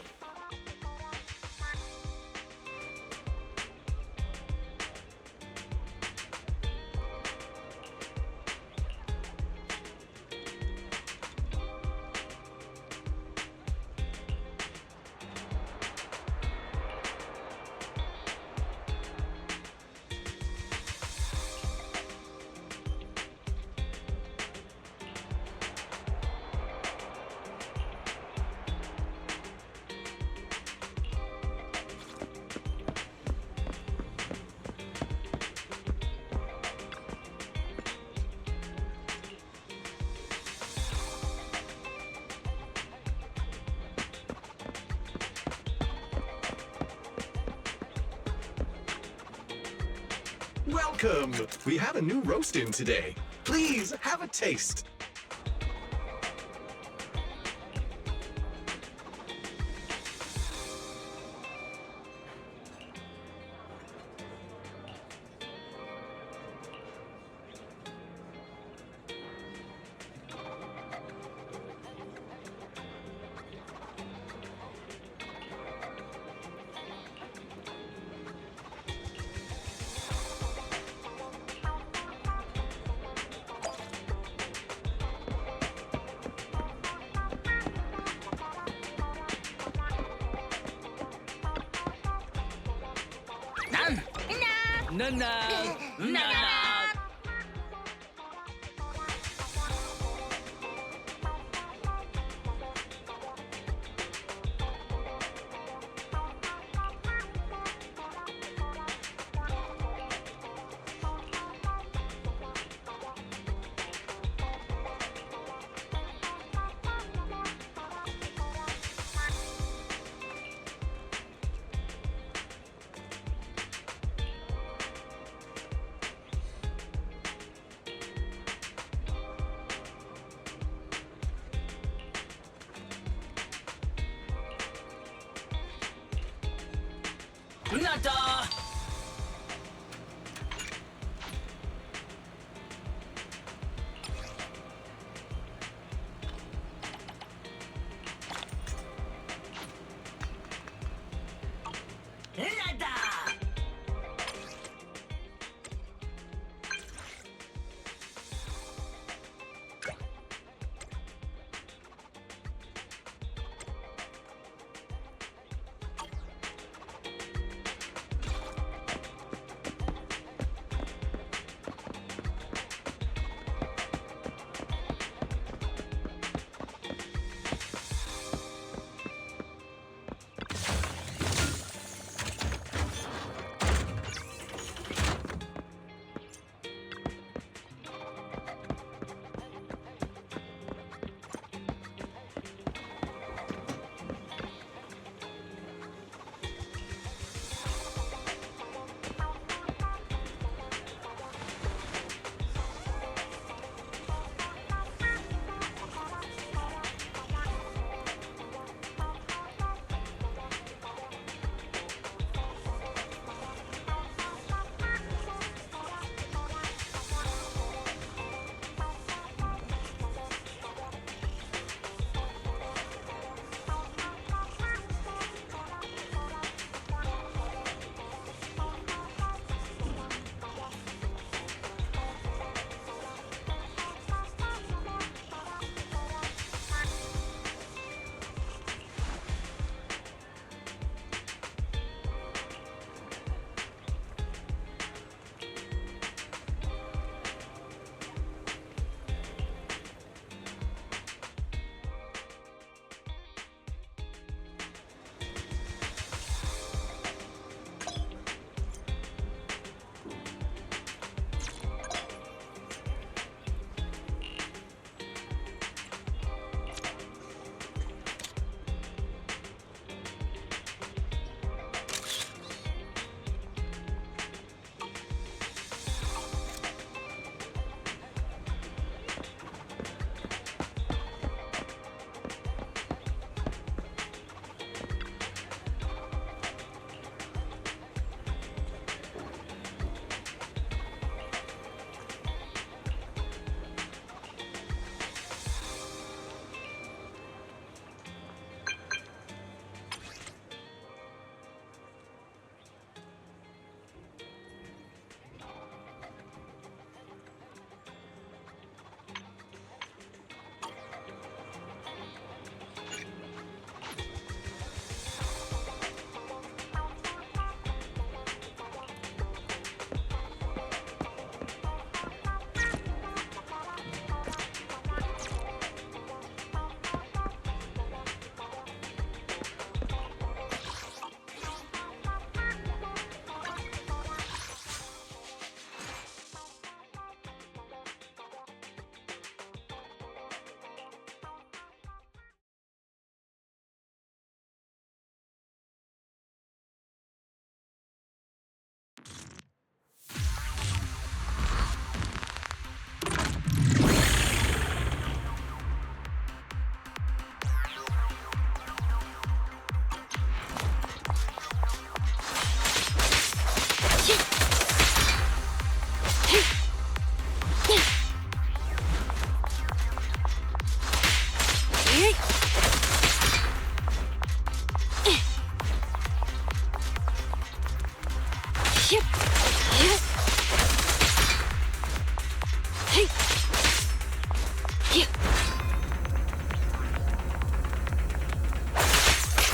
Welcome! We have a new roast in today. Please have a taste.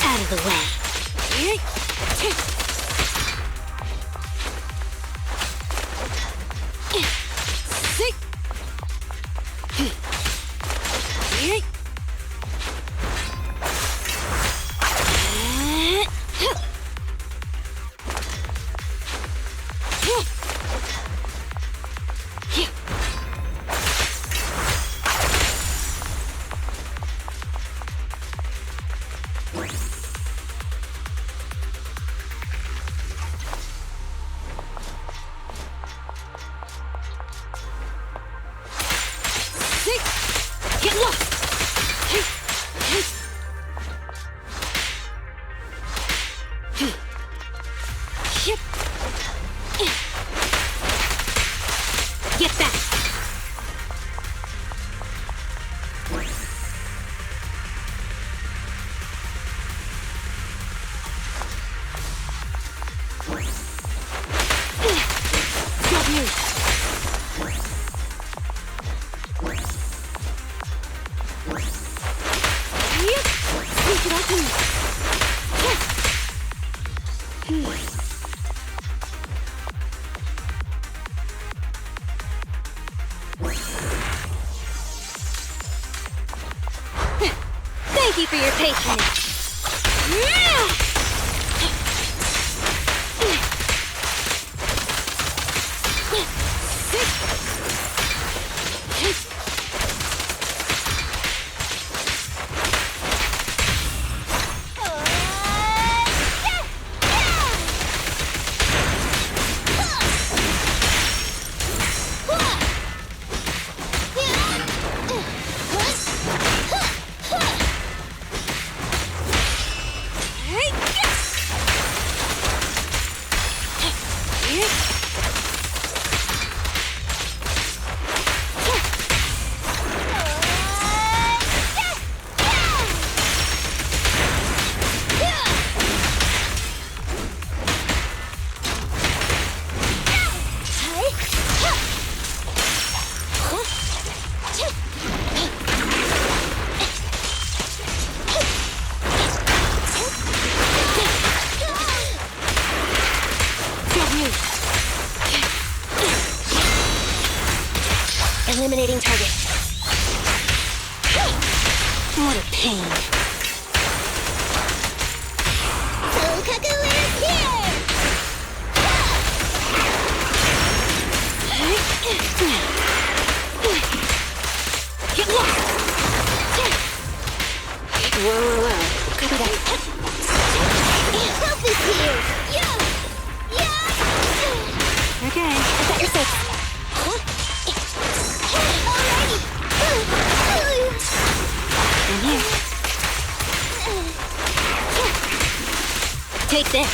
Out of the way. Get lost! Get back! Good news! Yep! Sneak it up and... Thank you for your patience. Eliminating target. What a pain. Sokaku is here! Get lost! Whoa. Copy that. Help is here! Yeah! Okay, I got your six. In here. Take this.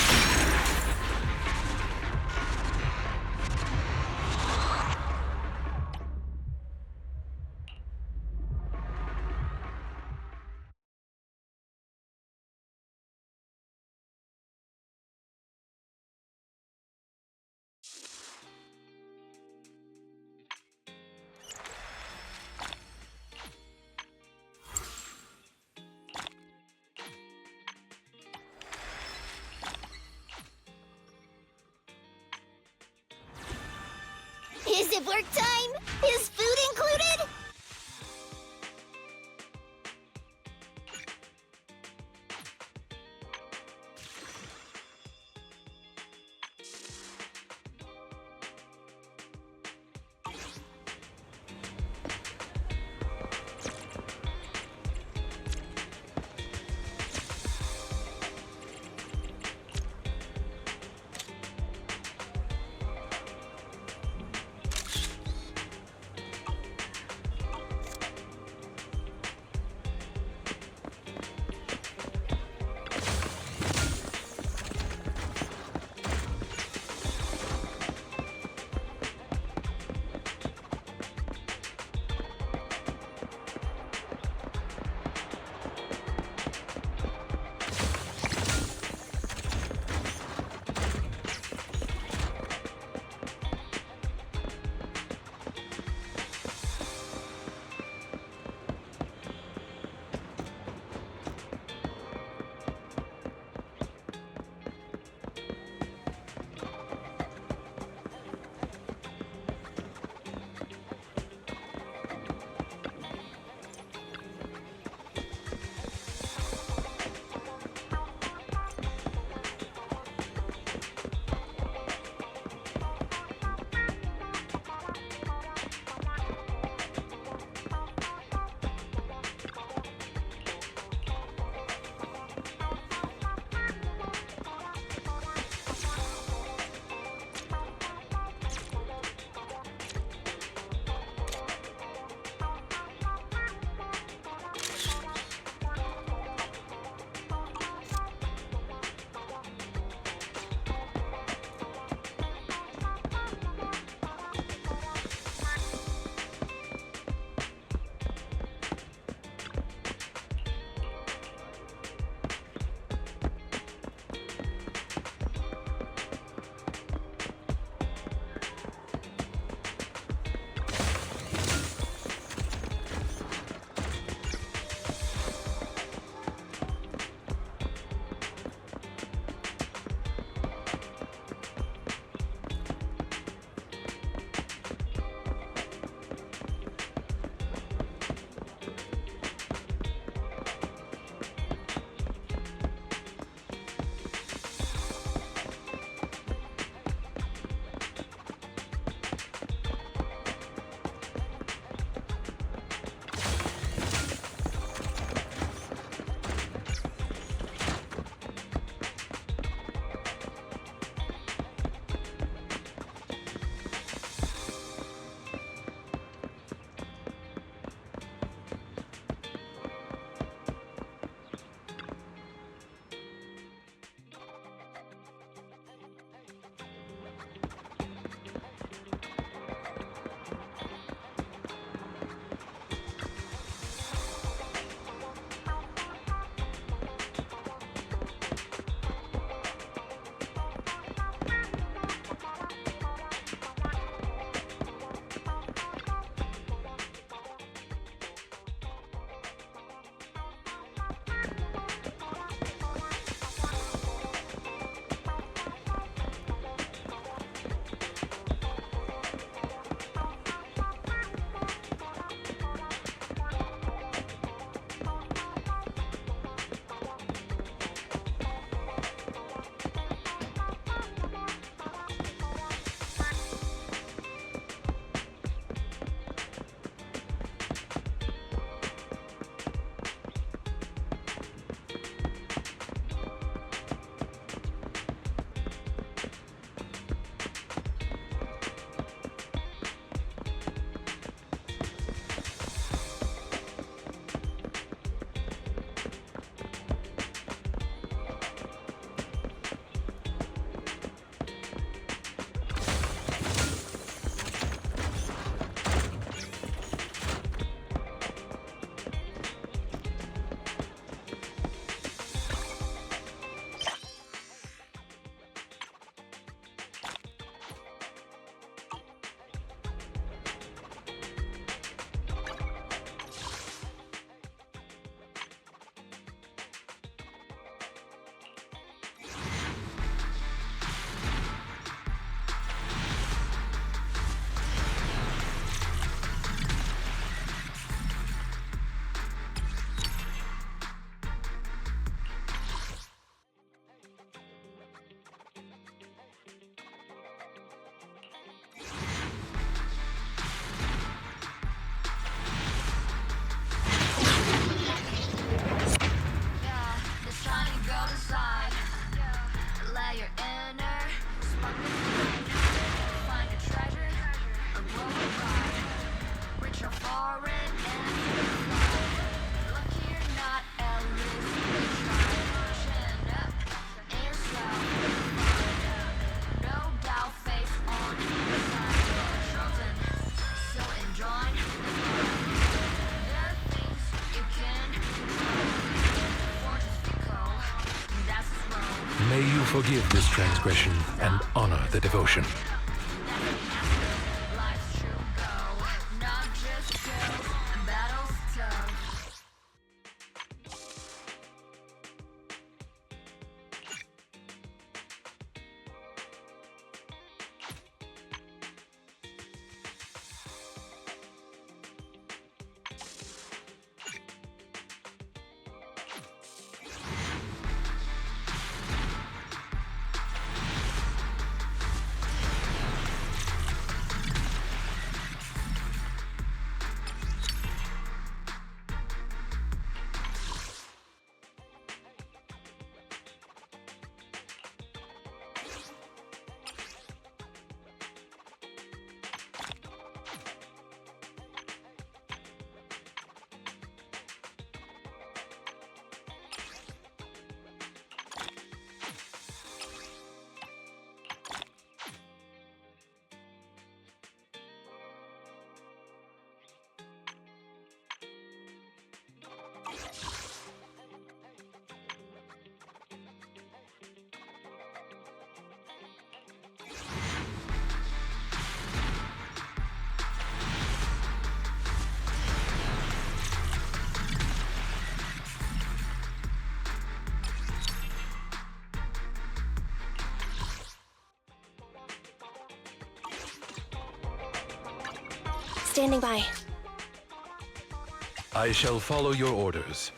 Is it work time? Is food included? May you forgive this transgression and honor the devotion. Standing by. I shall follow your orders.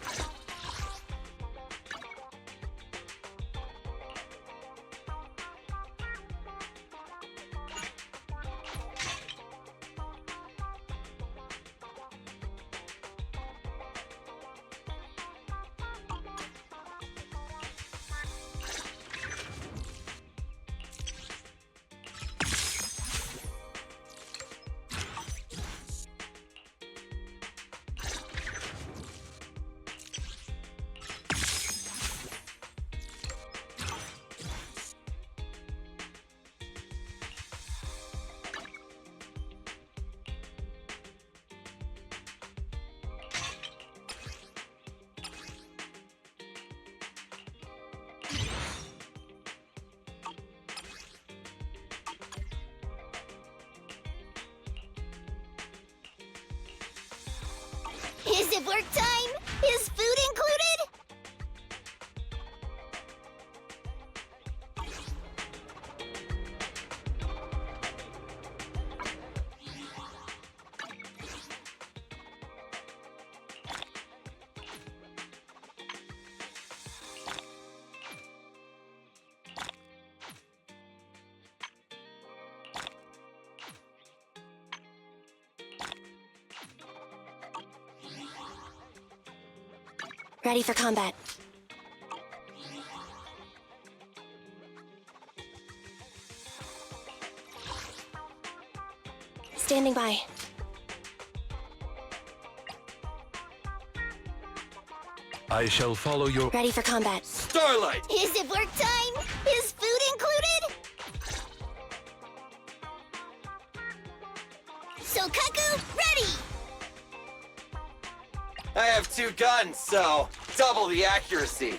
Is it work time? Is food included? Ready for combat. Standing by. I shall follow your... Ready for combat. Starlight! Is it work time? Is food included? Sokaku, ready! I have 2 guns, so double the accuracy.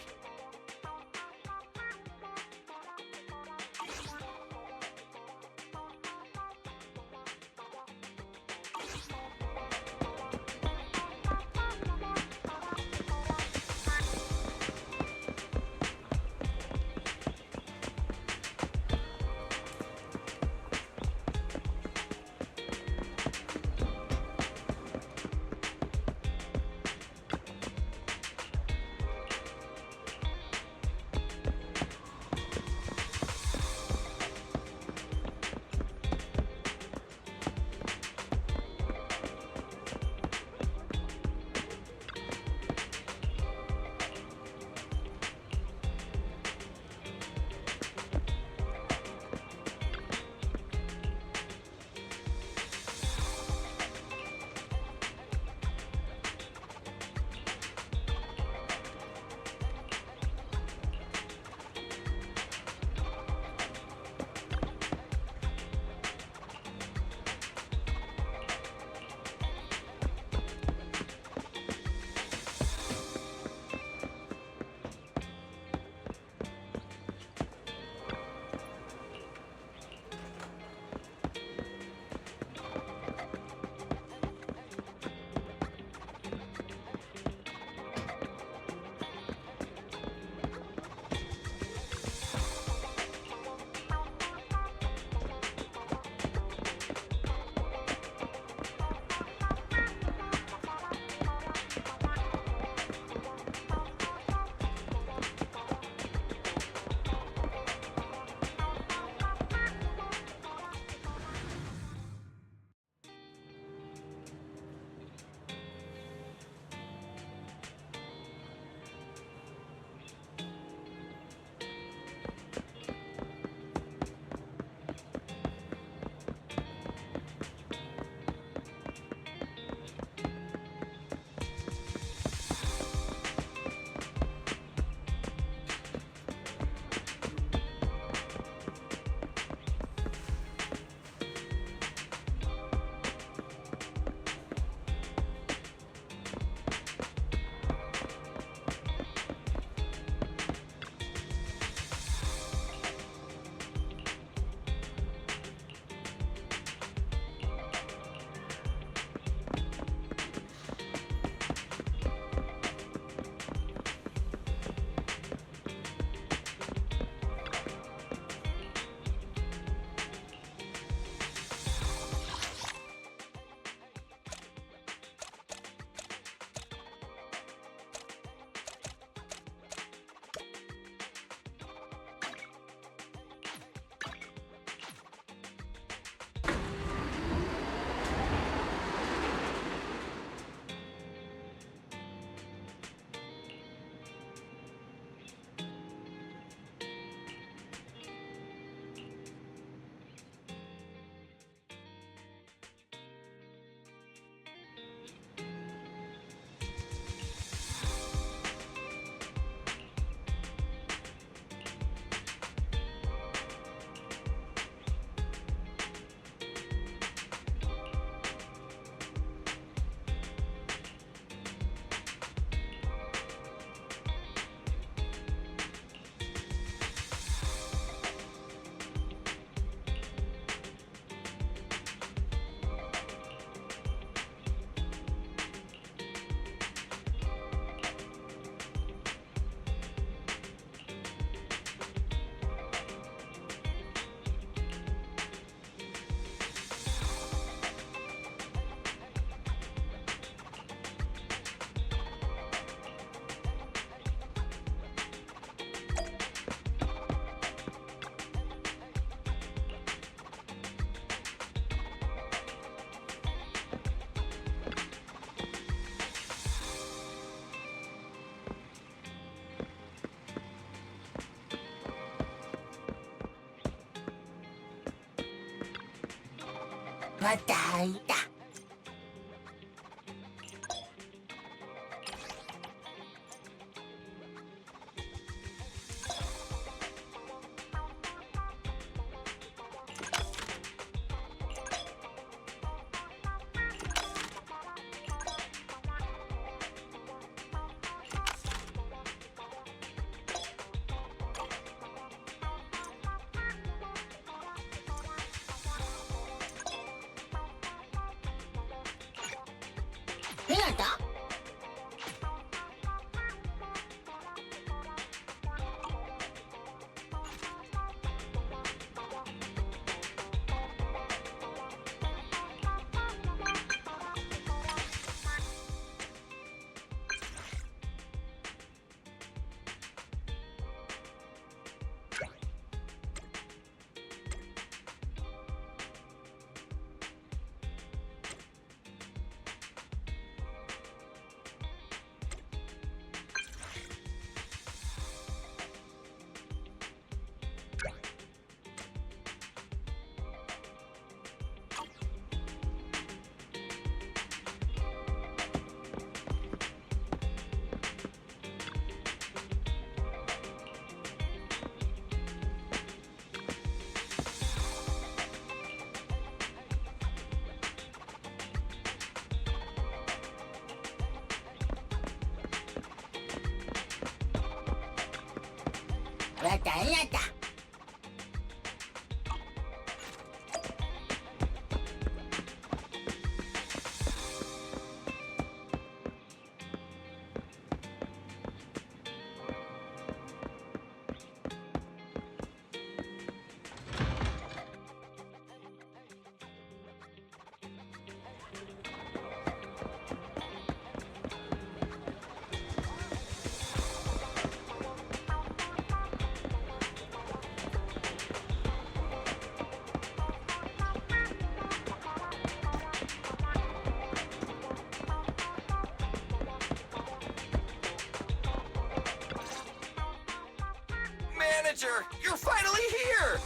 Manager, you're finally here!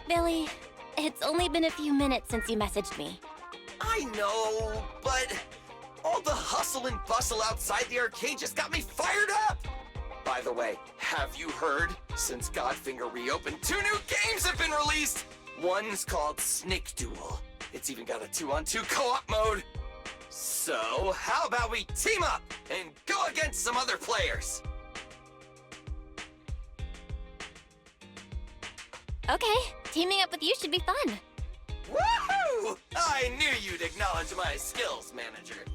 Billy, it's only been a few minutes since you messaged me. I know, but all the hustle and bustle outside the arcade just got me fired up! By the way, have you heard? Since Godfinger reopened, 2 new games have been released! One's called Snake Duel. It's even got a 2-on-2 co-op mode. So, how about we team up and go against some other players? Okay, teaming up with you should be fun. Woohoo! I knew you'd acknowledge my skills, manager.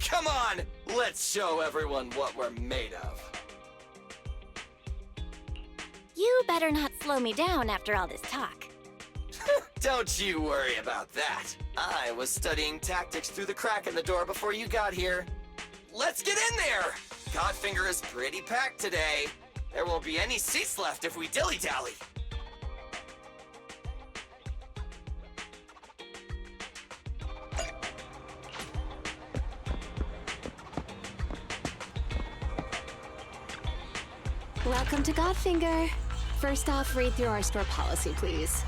Come on, let's show everyone what we're made of. You better not slow me down after all this talk. Don't you worry about that. I was studying tactics through the crack in the door before you got here. Let's get in there! Godfinger is pretty packed today. There won't be any seats left if we dilly-dally. Welcome to Godfinger. First off, read through our store policy, please.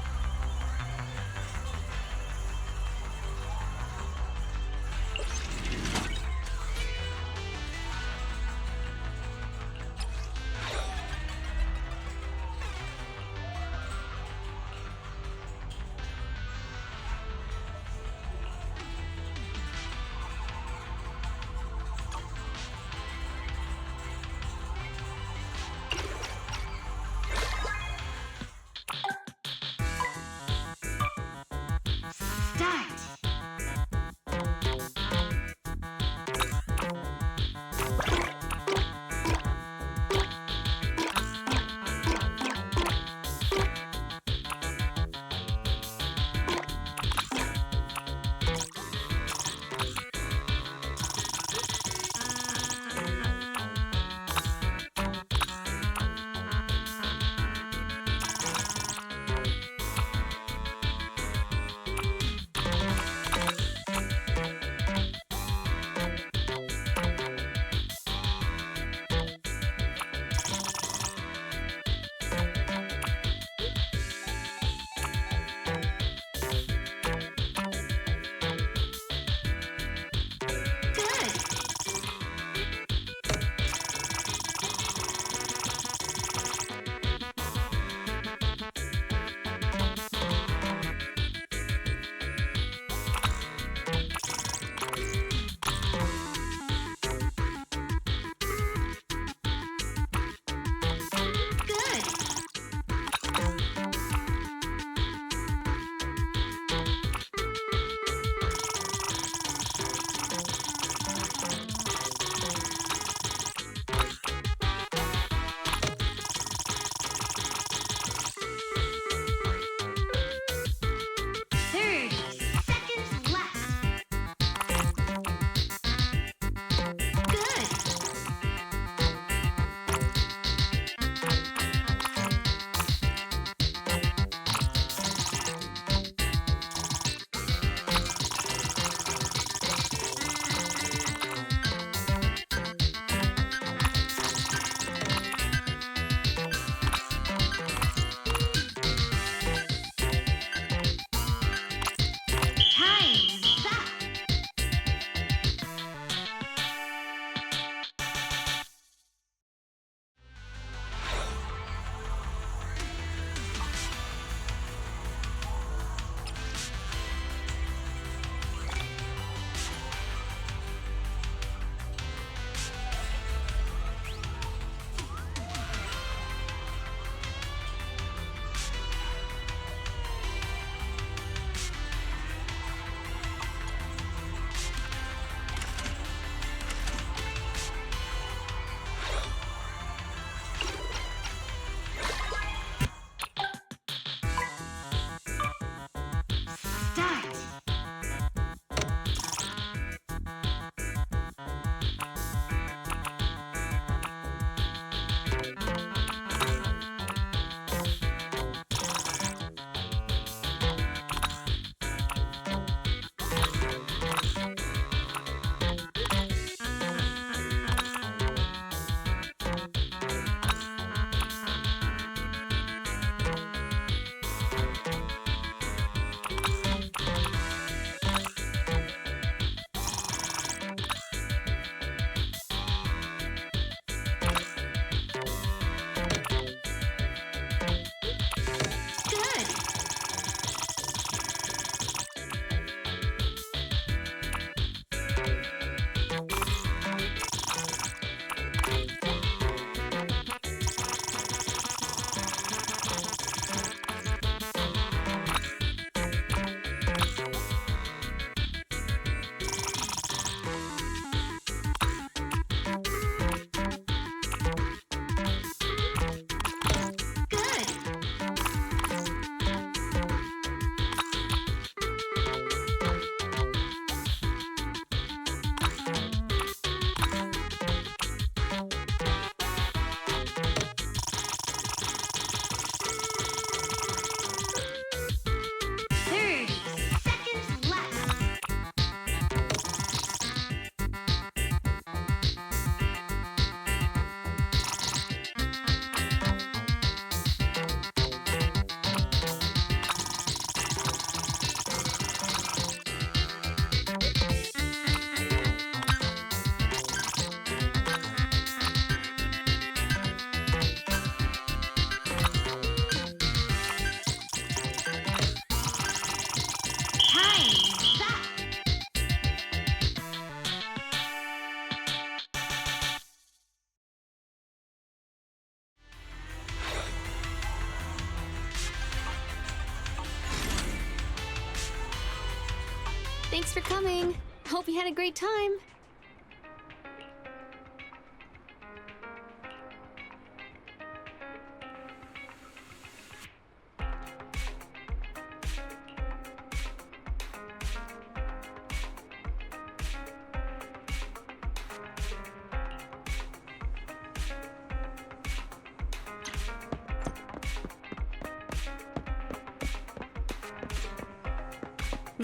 Thanks for coming. Hope you had a great time.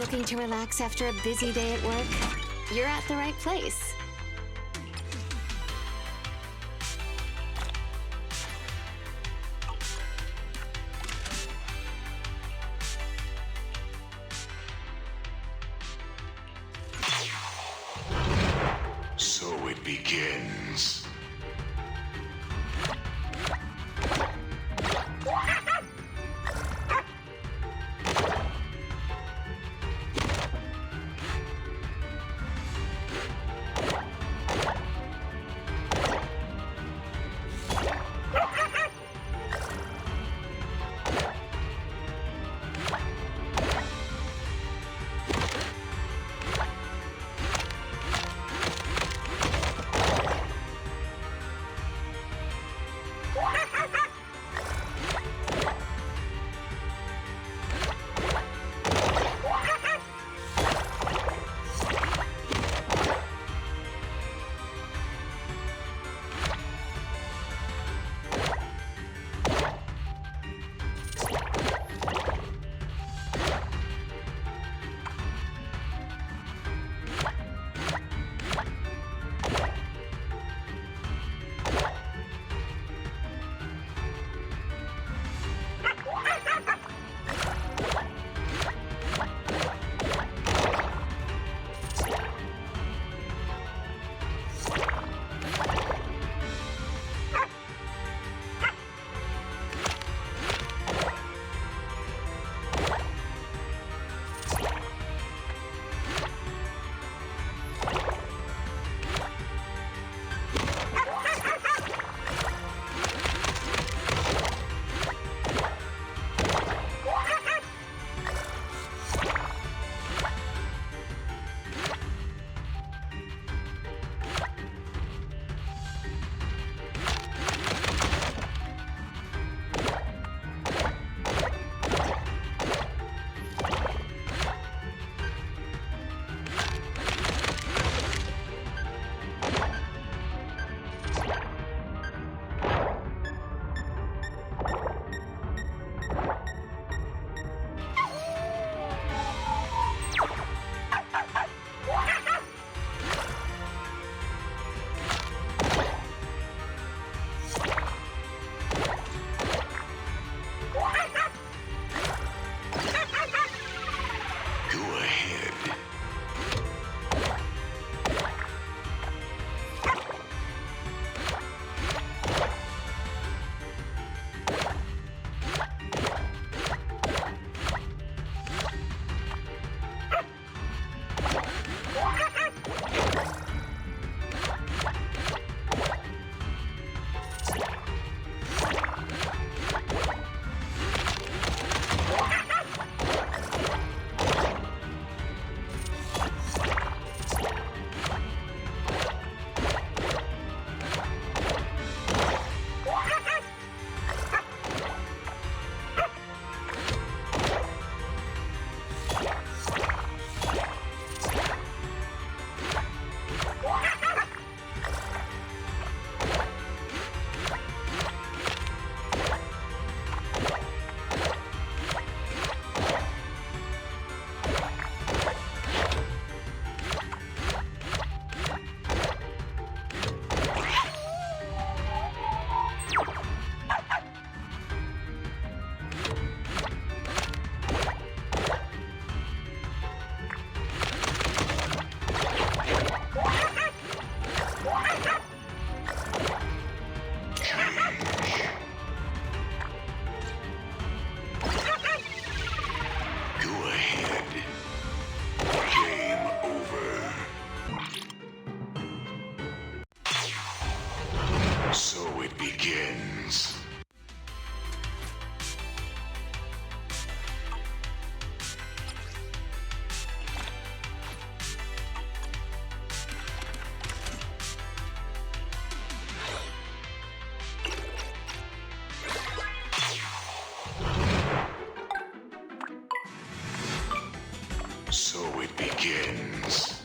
Looking to relax after a busy day at work? You're at the right place. So it begins. So it begins.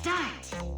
Start!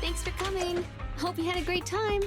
Thanks for coming. Hope you had a great time.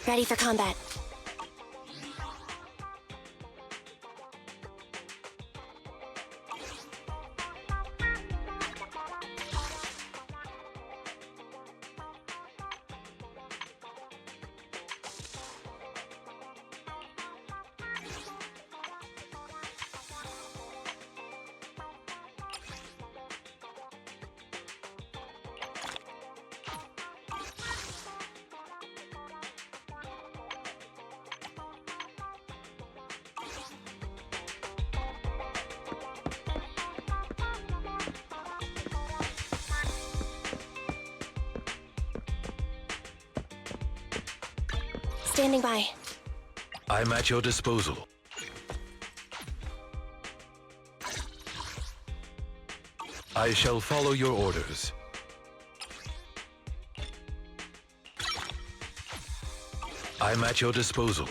Ready for combat. Standing by. I'm at your disposal. I shall follow your orders. I'm at your disposal.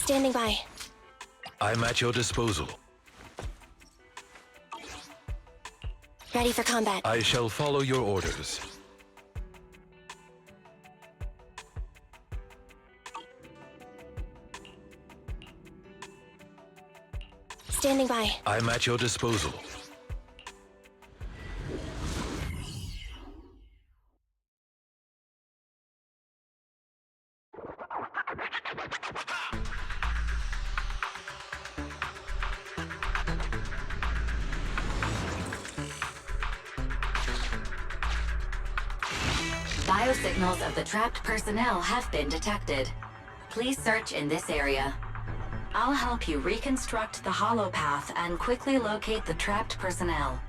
Standing by. I'm at your disposal. Ready for combat. I shall follow your orders. Standing by. I'm at your disposal. Biosignals of the trapped personnel have been detected. Please search in this area. I'll help you reconstruct the hollow path and quickly locate the trapped personnel.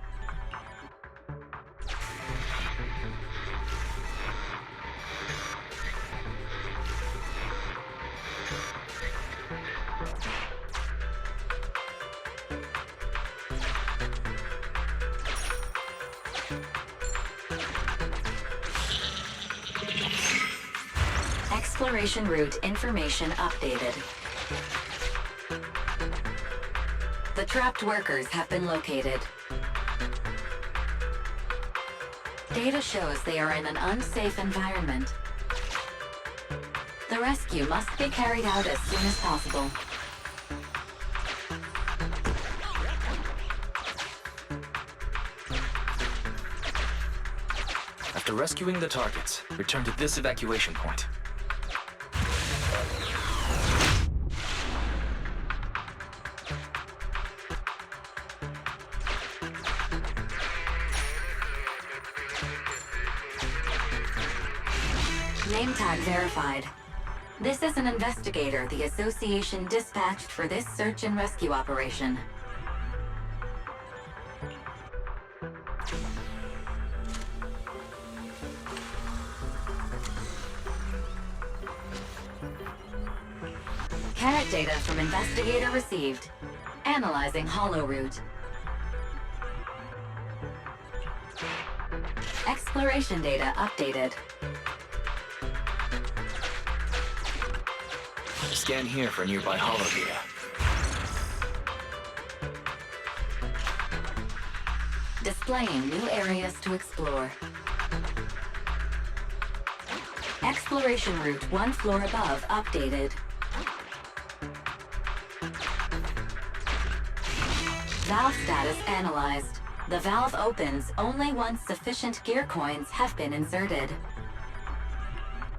Exploration route information updated. The trapped workers have been located. Data shows they are in an unsafe environment. The rescue must be carried out as soon as possible. After rescuing the targets, return to this evacuation point. Name tag verified. This is an investigator the Association dispatched for this search and rescue operation. Carrot data from investigator received. Analyzing hollow route. Exploration data updated. Scan here for nearby hollow data. Displaying new areas to explore. Exploration route 1 floor above updated. Valve status analyzed. The valve opens only once sufficient gear coins have been inserted.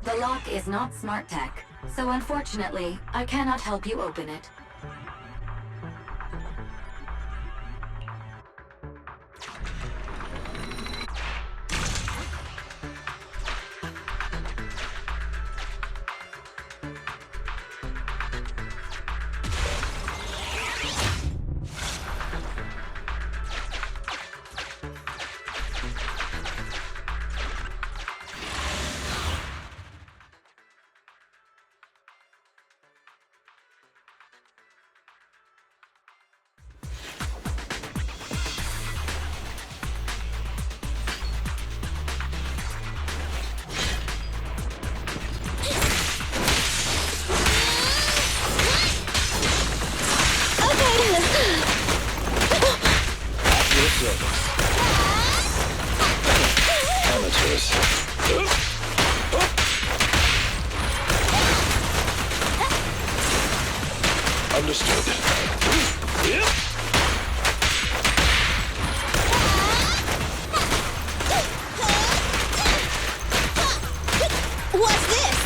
The lock is not smart tech, so unfortunately, I cannot help you open it. Amateurs. Understood. What's this?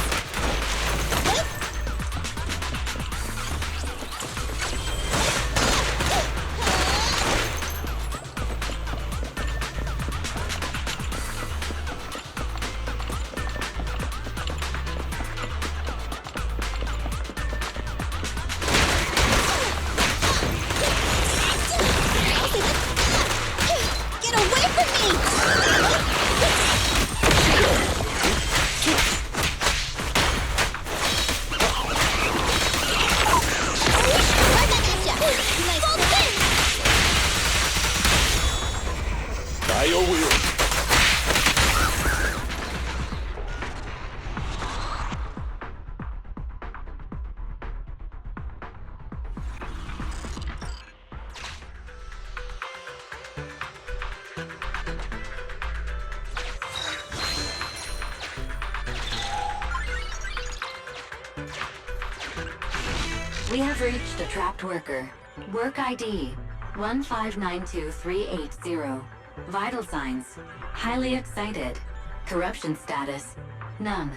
We have reached a trapped worker. Work ID 1592380. Vital signs: highly excited. Corruption status: none.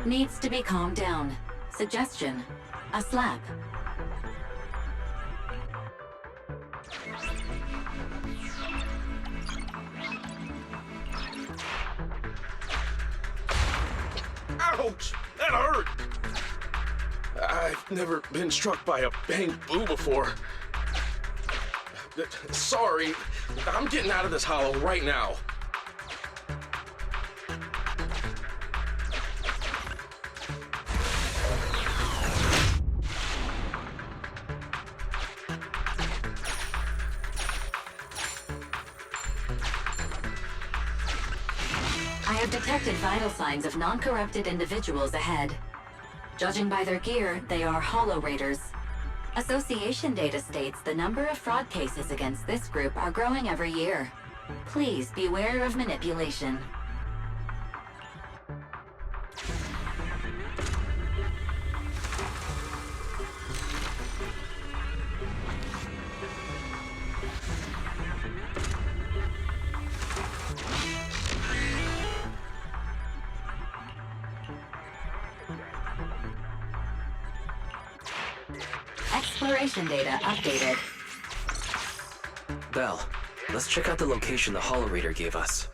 Needs to be calmed down. Suggestion: a slap. Ouch! That hurt! I've never been struck by a bang boo before. Sorry, I'm getting out of this hollow right now. I have detected vital signs of non-corrupted individuals ahead. Judging by their gear, they are Hollow Raiders. Association data states the number of fraud cases against this group are growing every year. Please beware of manipulation. Exploration data updated. Belle, let's check out the location the Hollow Raider gave us.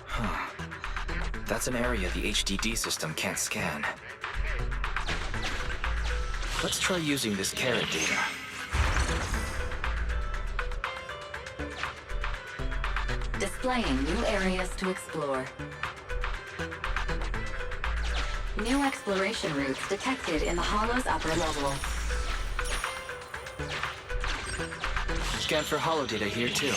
Huh. That's an area the HDD system can't scan. Let's try using this carrot data. Displaying new areas to explore. New exploration routes detected in the Hollow's upper level. Scan for Hollow data here too.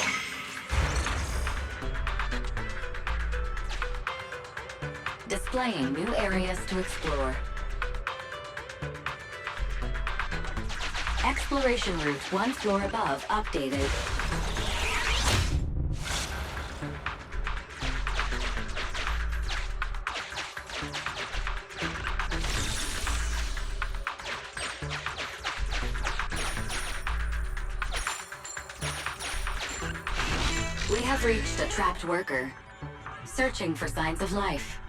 Displaying new areas to explore. Exploration route one floor above updated. We have reached a trapped worker. Searching for signs of life.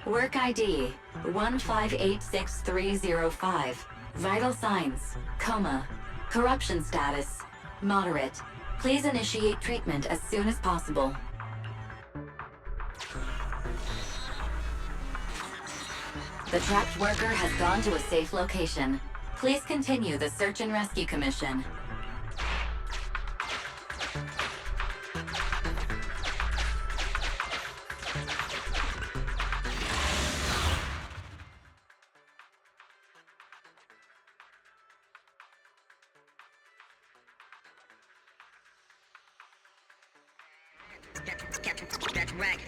Work ID 1586305. Vital signs: coma. Corruption status: moderate. Please initiate treatment as soon as possible. The trapped worker has gone to a safe location. Please continue the search and rescue commission. That's right.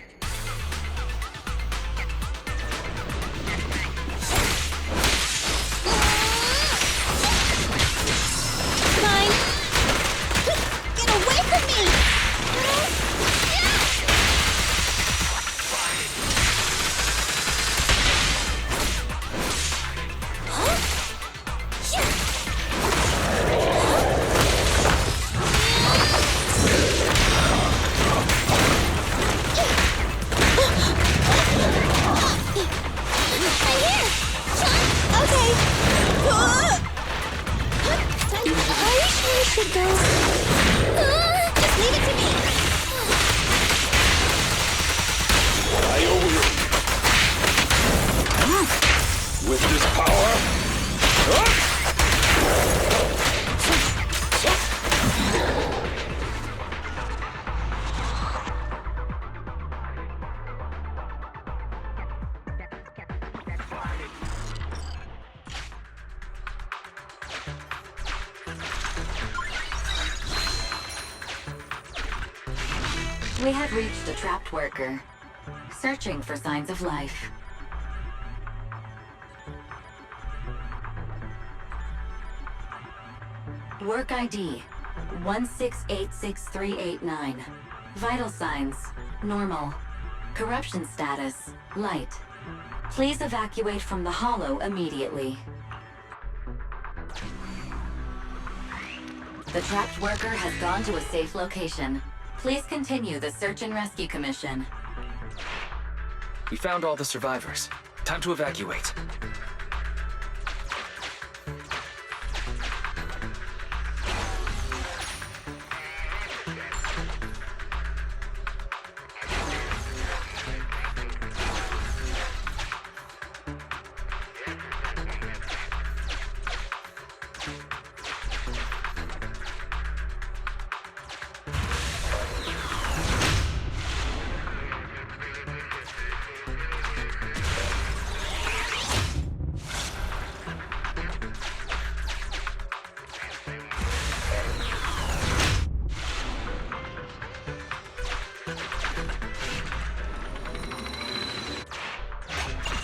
Mine! Get away from me! Should go. Just leave it to me. With this power, We have reached a trapped worker. Searching for signs of life. Work ID 1686389. Vital signs normal. Corruption status light. Please evacuate from the Hollow immediately. The trapped worker has gone to a safe location. Please continue the search and rescue commission. We found all the survivors. Time to evacuate.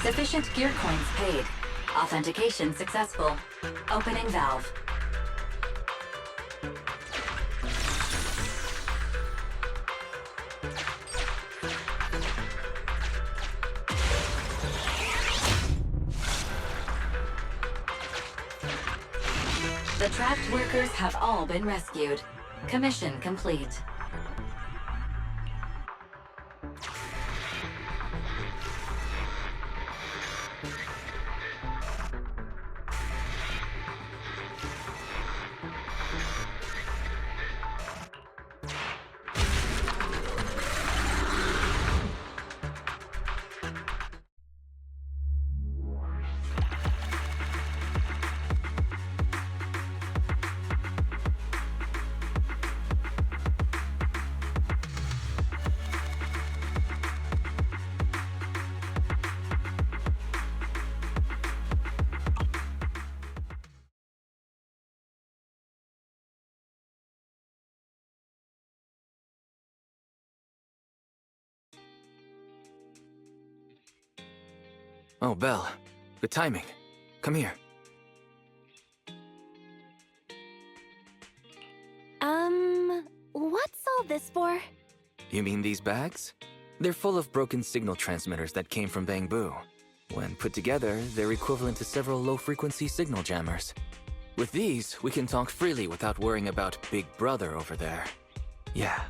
Sufficient gear coins paid. Authentication successful. Opening valve. The trapped workers have all been rescued. Commission complete. Oh, Belle. Good timing. Come here. What's all this for? You mean these bags? They're full of broken signal transmitters that came from Bangbu. When put together, they're equivalent to several low-frequency signal jammers. With these, we can talk freely without worrying about Big Brother over there. Yeah,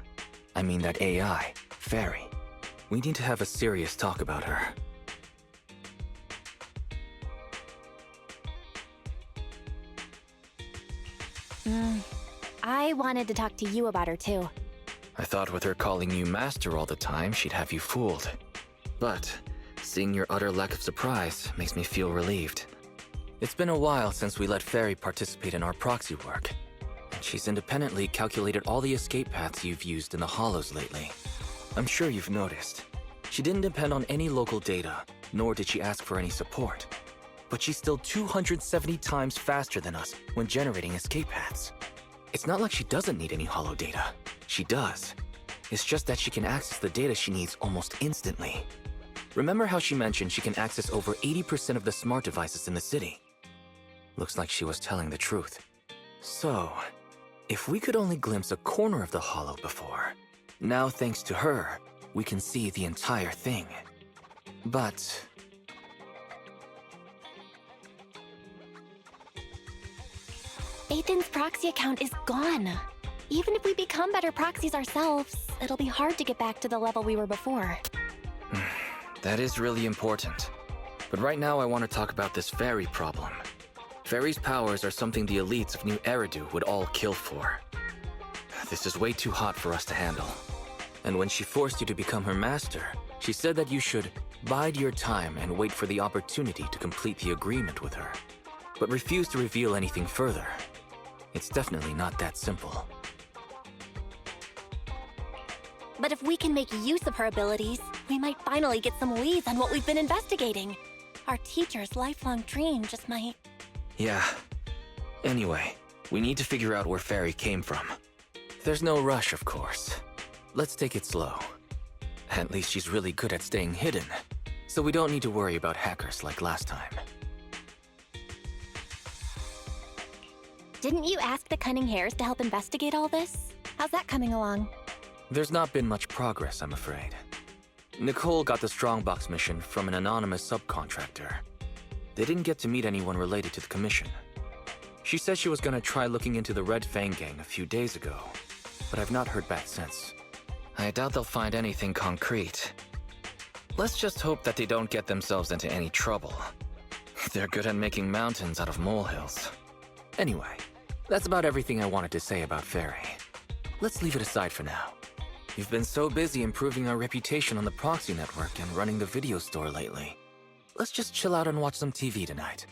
I mean that AI, Fairy. We need to have a serious talk about her. I wanted to talk to you about her too. I thought with her calling you Master all the time, she'd have you fooled. But seeing your utter lack of surprise makes me feel relieved. It's been a while since we let Fairy participate in our proxy work, and she's independently calculated all the escape paths you've used in the Hollows lately. I'm sure you've noticed. She didn't depend on any local data, nor did she ask for any support. But she's still 270 times faster than us when generating escape paths. It's not like she doesn't need any Hollow data. She does. It's just that she can access the data she needs almost instantly. Remember how she mentioned she can access over 80% of the smart devices in the city? Looks like she was telling the truth. So, if we could only glimpse a corner of the Hollow before, now thanks to her, we can see the entire thing. But Ethan's proxy account is gone. Even if we become better proxies ourselves, it'll be hard to get back to the level we were before. that is really important. But right now I want to talk about this Fairy problem. Fairy's powers are something the elites of New Eridu would all kill for. This is way too hot for us to handle. And when she forced you to become her master, she said that you should bide your time and wait for the opportunity to complete the agreement with her, but refuse to reveal anything further. It's definitely not that simple. But if we can make use of her abilities, we might finally get some leads on what we've been investigating. Our teacher's lifelong dream just might... Yeah. Anyway, we need to figure out where Fairy came from. There's no rush, of course. Let's take it slow. At least she's really good at staying hidden, so we don't need to worry about hackers like last time. Didn't you ask the Cunning Hares to help investigate all this? How's that coming along? There's not been much progress, I'm afraid. Nicole got the Strongbox mission from an anonymous subcontractor. They didn't get to meet anyone related to the commission. She said she was gonna try looking into the Red Fang gang a few days ago, but I've not heard back since. I doubt they'll find anything concrete. Let's just hope that they don't get themselves into any trouble. They're good at making mountains out of molehills. Anyway, that's about everything I wanted to say about Fairy. Let's leave it aside for now. You've been so busy improving our reputation on the proxy network and running the video store lately. Let's just chill out and watch some TV tonight.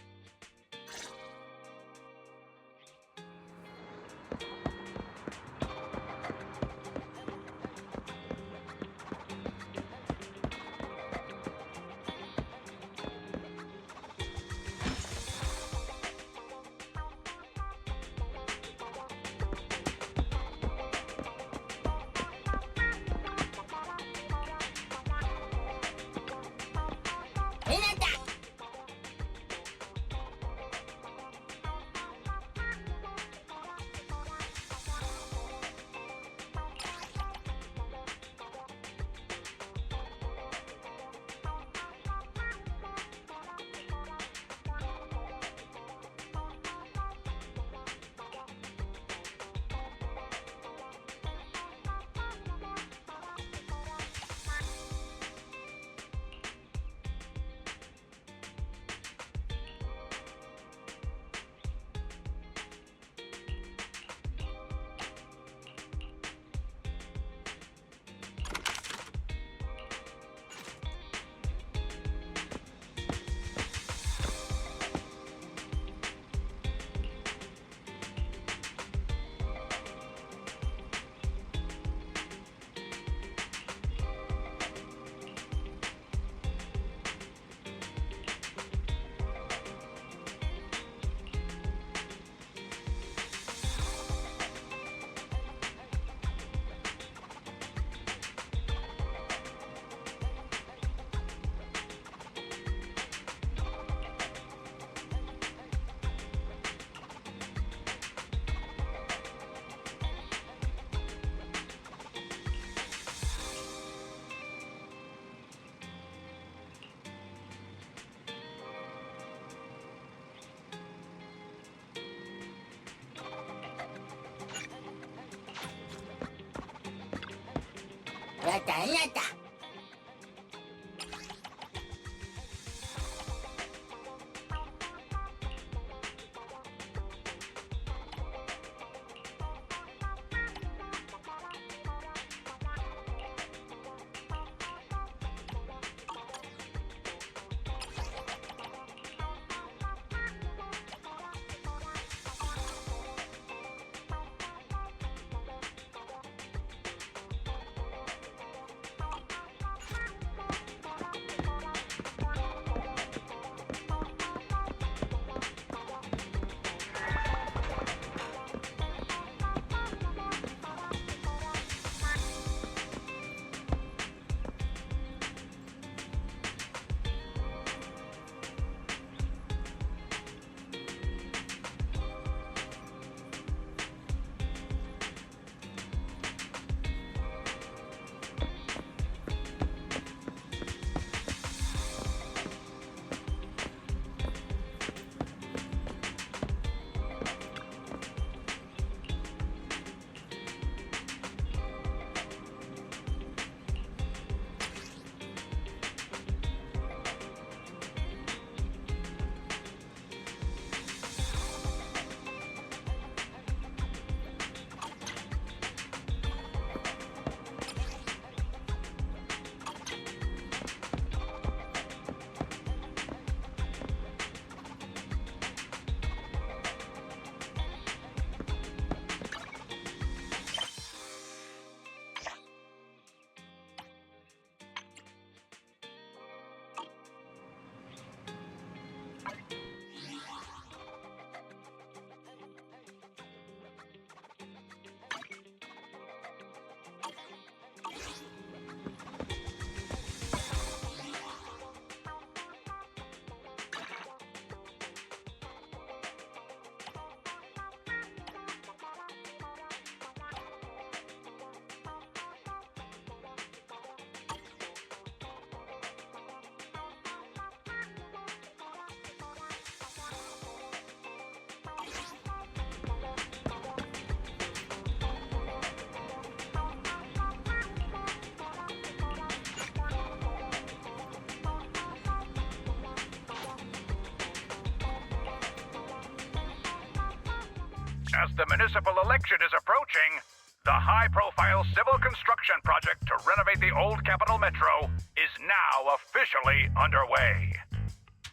As the municipal election is approaching, the high-profile civil construction project to renovate the old Capital Metro is now officially underway.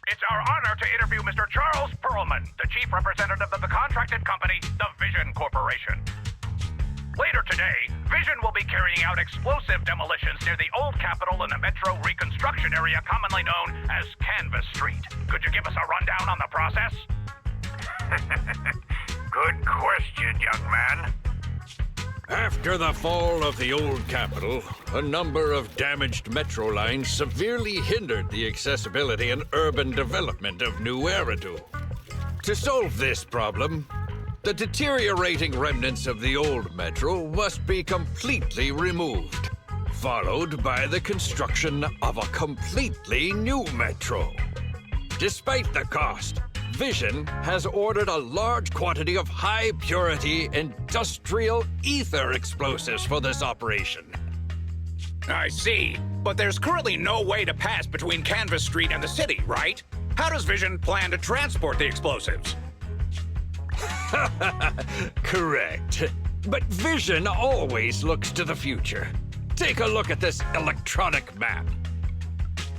It's our honor to interview Mr. Charles Perlman, the chief representative of the contracted company, the Vision Corporation. Later today, Vision will be carrying out explosive demolitions near the old Capitol in the Metro reconstruction area commonly known as Canvas Street. Could you give us a rundown on the process? Good question, young man. After the fall of the old Capitol, a number of damaged metro lines severely hindered the accessibility and urban development of New Eridu. To solve this problem, the deteriorating remnants of the old metro must be completely removed, followed by the construction of a completely new metro. Despite the cost, Vision has ordered a large quantity of high-purity industrial ether explosives for this operation. I see, but there's currently no way to pass between Canvas Street and the city, right? How does Vision plan to transport the explosives? Correct. But Vision always looks to the future. Take a look at this electronic map.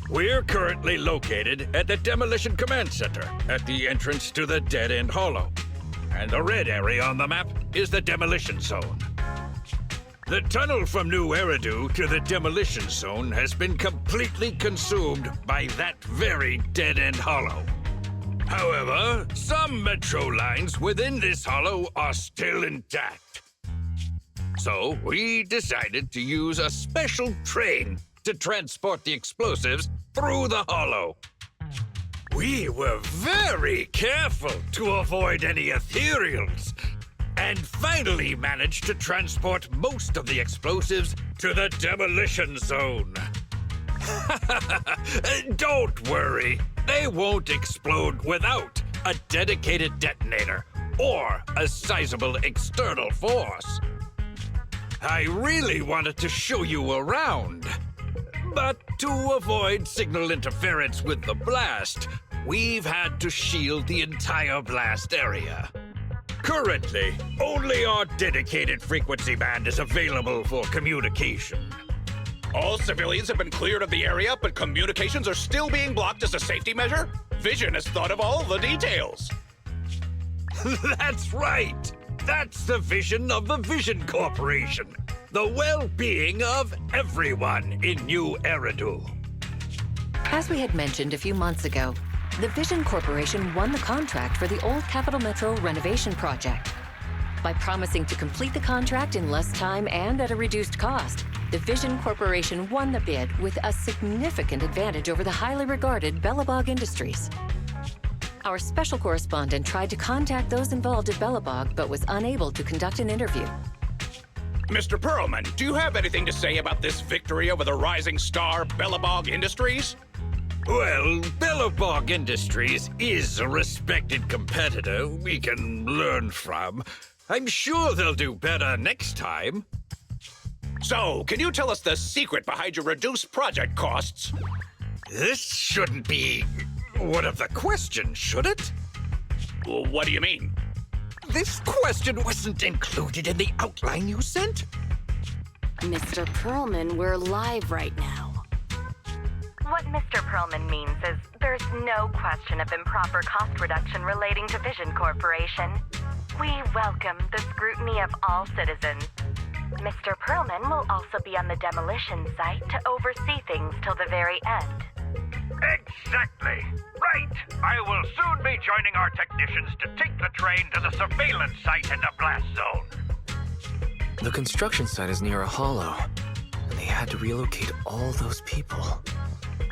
We're currently located at the Demolition Command Center, at the entrance to the dead-end hollow. And the red area on the map is the demolition zone. The tunnel from New Eridu to the demolition zone has been completely consumed by that very dead-end hollow. However, some metro lines within this hollow are still intact. So we decided to use a special train to transport the explosives through the hollow. We were very careful to avoid any ethereals, and finally managed to transport most of the explosives to the demolition zone. Don't worry, they won't explode without a dedicated detonator or a sizable external force. I really wanted to show you around, but to avoid signal interference with the blast, we've had to shield the entire blast area. Currently, only our dedicated frequency band is available for communication. All civilians have been cleared of the area, but communications are still being blocked as a safety measure? Vision has thought of all the details. That's right! That's the vision of the Vision Corporation. The well-being of everyone in New Eridu. As we had mentioned a few months ago, the Vision Corporation won the contract for the old Capital Metro renovation project. By promising to complete the contract in less time and at a reduced cost, the Vision Corporation won the bid with a significant advantage over the highly regarded Bellabog Industries. Our special correspondent tried to contact those involved at Bellabog, but was unable to conduct an interview. Mr. Perlman, do you have anything to say about this victory over the rising star Bellabog Industries? Well, Bellabog Industries is a respected competitor we can learn from. I'm sure they'll do better next time. So, can you tell us the secret behind your reduced project costs? This shouldn't be one of the questions, should it? What do you mean? This question wasn't included in the outline you sent. Mr. Perlman, we're live right now. What Mr. Perlman means is there's no question of improper cost reduction relating to Vision Corporation. We welcome the scrutiny of all citizens. Mr. Perlman will also be on the demolition site to oversee things till the very end. Exactly. Right. I will soon be joining our technicians to take the train to the surveillance site in the blast zone. The construction site is near a hollow, and they had to relocate all those people.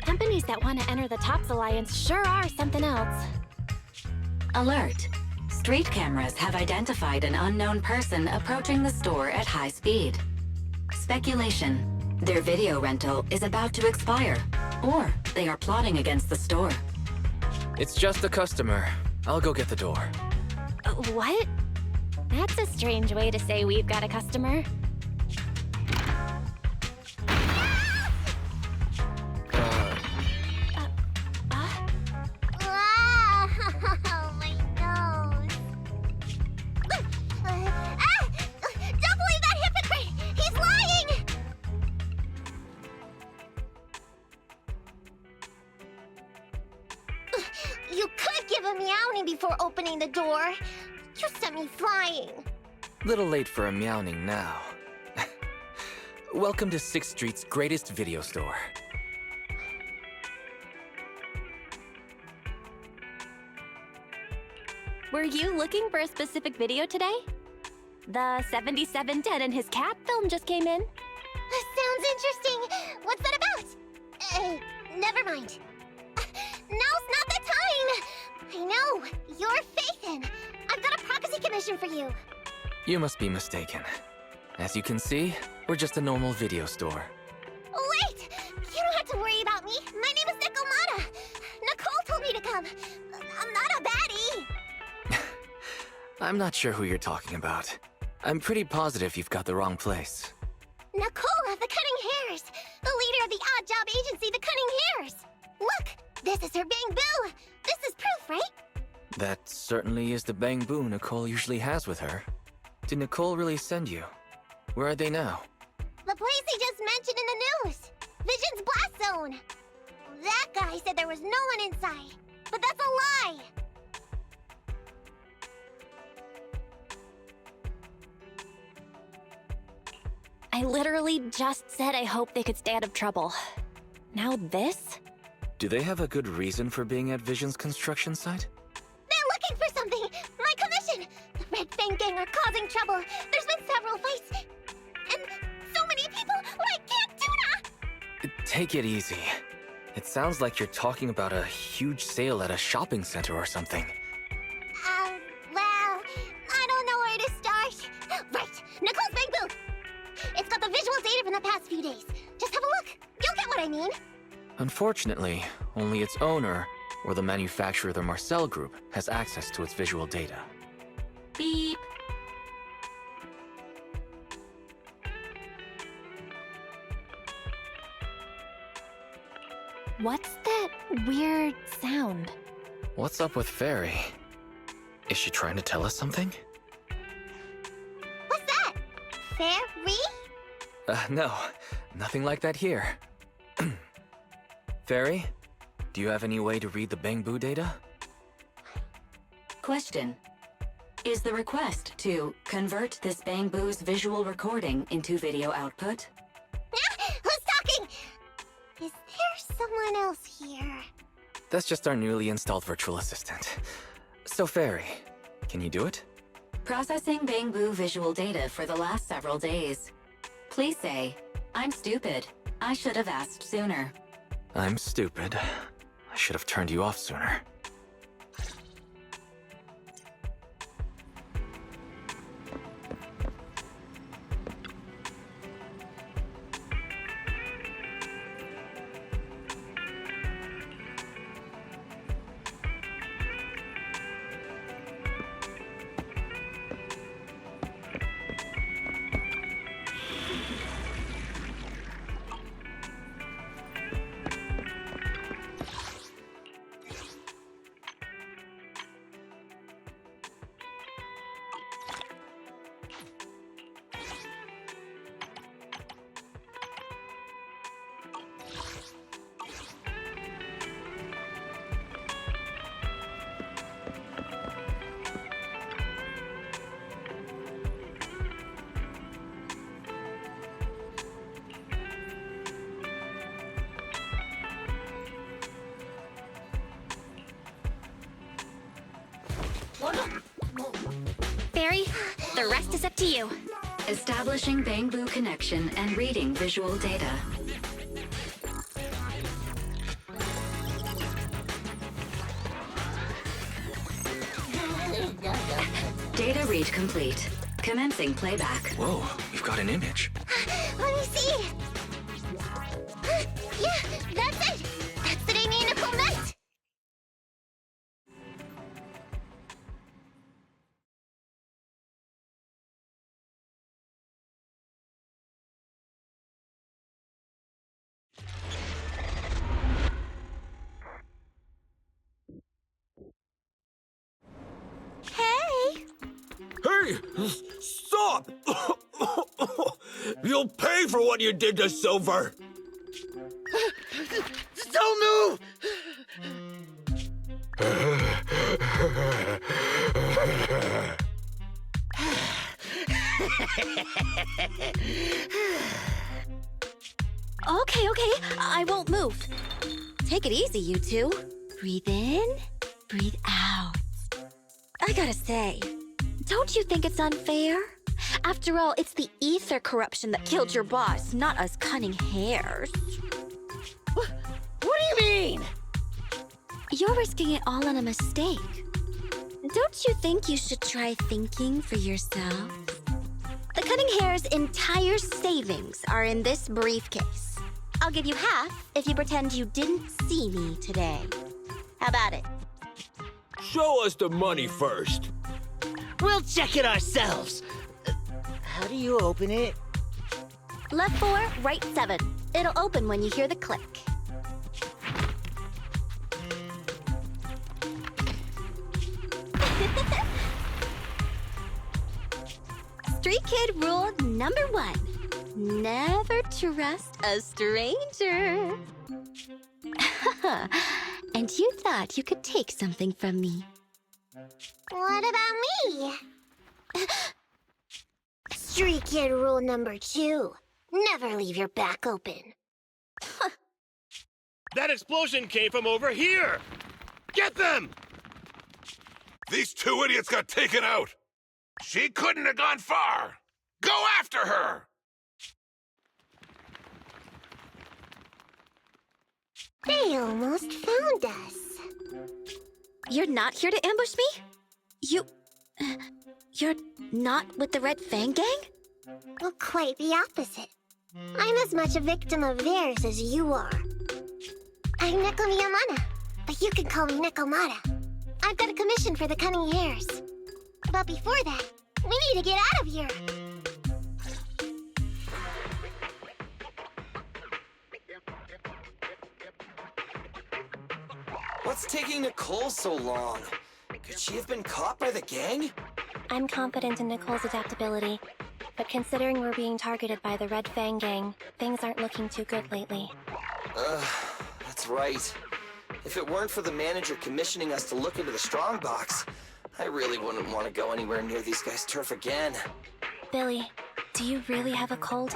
Companies that want to enter the TOPS Alliance sure are something else. Alert. Street cameras have identified an unknown person approaching the store at high speed. Speculation. Their video rental is about to expire, or they are plotting against the store. It's just a customer. I'll go get the door. What? That's a strange way to say we've got a customer. Oh, my nose. opening the door. You sent me flying. Little late for a meowing now. Welcome to 6th Street's greatest video store. Were you looking for a specific video today? The 7710 and his cat film just came in. Sounds interesting. What's that about? Never mind. Now's not the time. I know. You're Faithin. I've got a proxy commission for you. You must be mistaken. As you can see, we're just a normal video store. Wait! You don't have to worry about me. My name is Nikomata. Nicole told me to come. I'm not a baddie. I'm not sure who you're talking about. I'm pretty positive you've got the wrong place. Nicole of the Cunning Hairs, the leader of the odd job agency, the Cunning Hairs. Look, this is her Bang Boo. This is proof, right? That certainly is the Bang Boo Nicole usually has with her. Did Nicole really send you? Where are they now? The place he just mentioned in the news. Vision's Blast Zone. That guy said there was no one inside, but that's a lie. I literally just said I hope they could stay out of trouble. Now this? Do they have a good reason for being at Vision's construction site? They're looking for something! My commission! The Red Fang Gang are causing trouble. There's been several fights. And so many people like Camp Tuna! Take it easy. It sounds like you're talking about a huge sale at a shopping center or something. Well, I don't know where to start. Right, Nicole's Bang Boo! It's got the visual data from the past few days. Just have a look. You'll get what I mean. Unfortunately, only its owner, or the manufacturer of the Marcel Group, has access to its visual data. Beep. What's that weird sound? What's up with Fairy? Is she trying to tell us something? What's that? Fairy? No. Nothing like that here. Fairy, do you have any way to read the Bang Boo data? Question. Is the request to convert this Bang Boo's visual recording into video output? Who's talking? Is there someone else here? That's just our newly installed virtual assistant. So Fairy, can you do it? Processing Bang Boo visual data for the last several days. Please say, I'm stupid. I should have asked sooner. I'm stupid. I should have turned you off sooner. Barry, the rest is up to you. Establishing Bang Boo connection and reading visual data. Data read complete. Commencing playback. Whoa, we've got an image. Let me see. Yeah, that's it. That's the day me and Nicole met. Hey! Hey! Stop! You'll pay for what you did to Silver! Don't move! Okay, I won't move. Take it easy, you two. Breathe in, breathe out. I gotta say, don't you think it's unfair? After all, it's the ether corruption that killed your boss, not us cunning hares. What do you mean? You're risking it all on a mistake. Don't you think you should try thinking for yourself? The cunning hare's entire savings are in this briefcase. I'll give you half if you pretend you didn't see me today. How about it? Show us the money first. We'll check it ourselves. How do you open it? Left 4, right 7. It'll open when you hear the click. Street kid rule number 1. Never trust a stranger. And you thought you could take something from me. What about me? Street kid rule number 2. Never leave your back open. That explosion came from over here! Get them! These 2 idiots got taken out! She couldn't have gone far! Go after her! They almost found us. You're not here to ambush me? You're not with the Red Fang Gang? Well, quite the opposite. I'm as much a victim of theirs as you are. I'm Neko Miyamana, but you can call me Nekomata. I've got a commission for the Cunning Hares. But before that, we need to get out of here. What's taking Nicole so long? Could she have been caught by the gang? I'm confident in Nicole's adaptability, but considering we're being targeted by the Red Fang Gang, things aren't looking too good lately. That's right. If it weren't for the manager commissioning us to look into the strongbox, I really wouldn't want to go anywhere near these guys' turf again. Billy, do you really have a cold?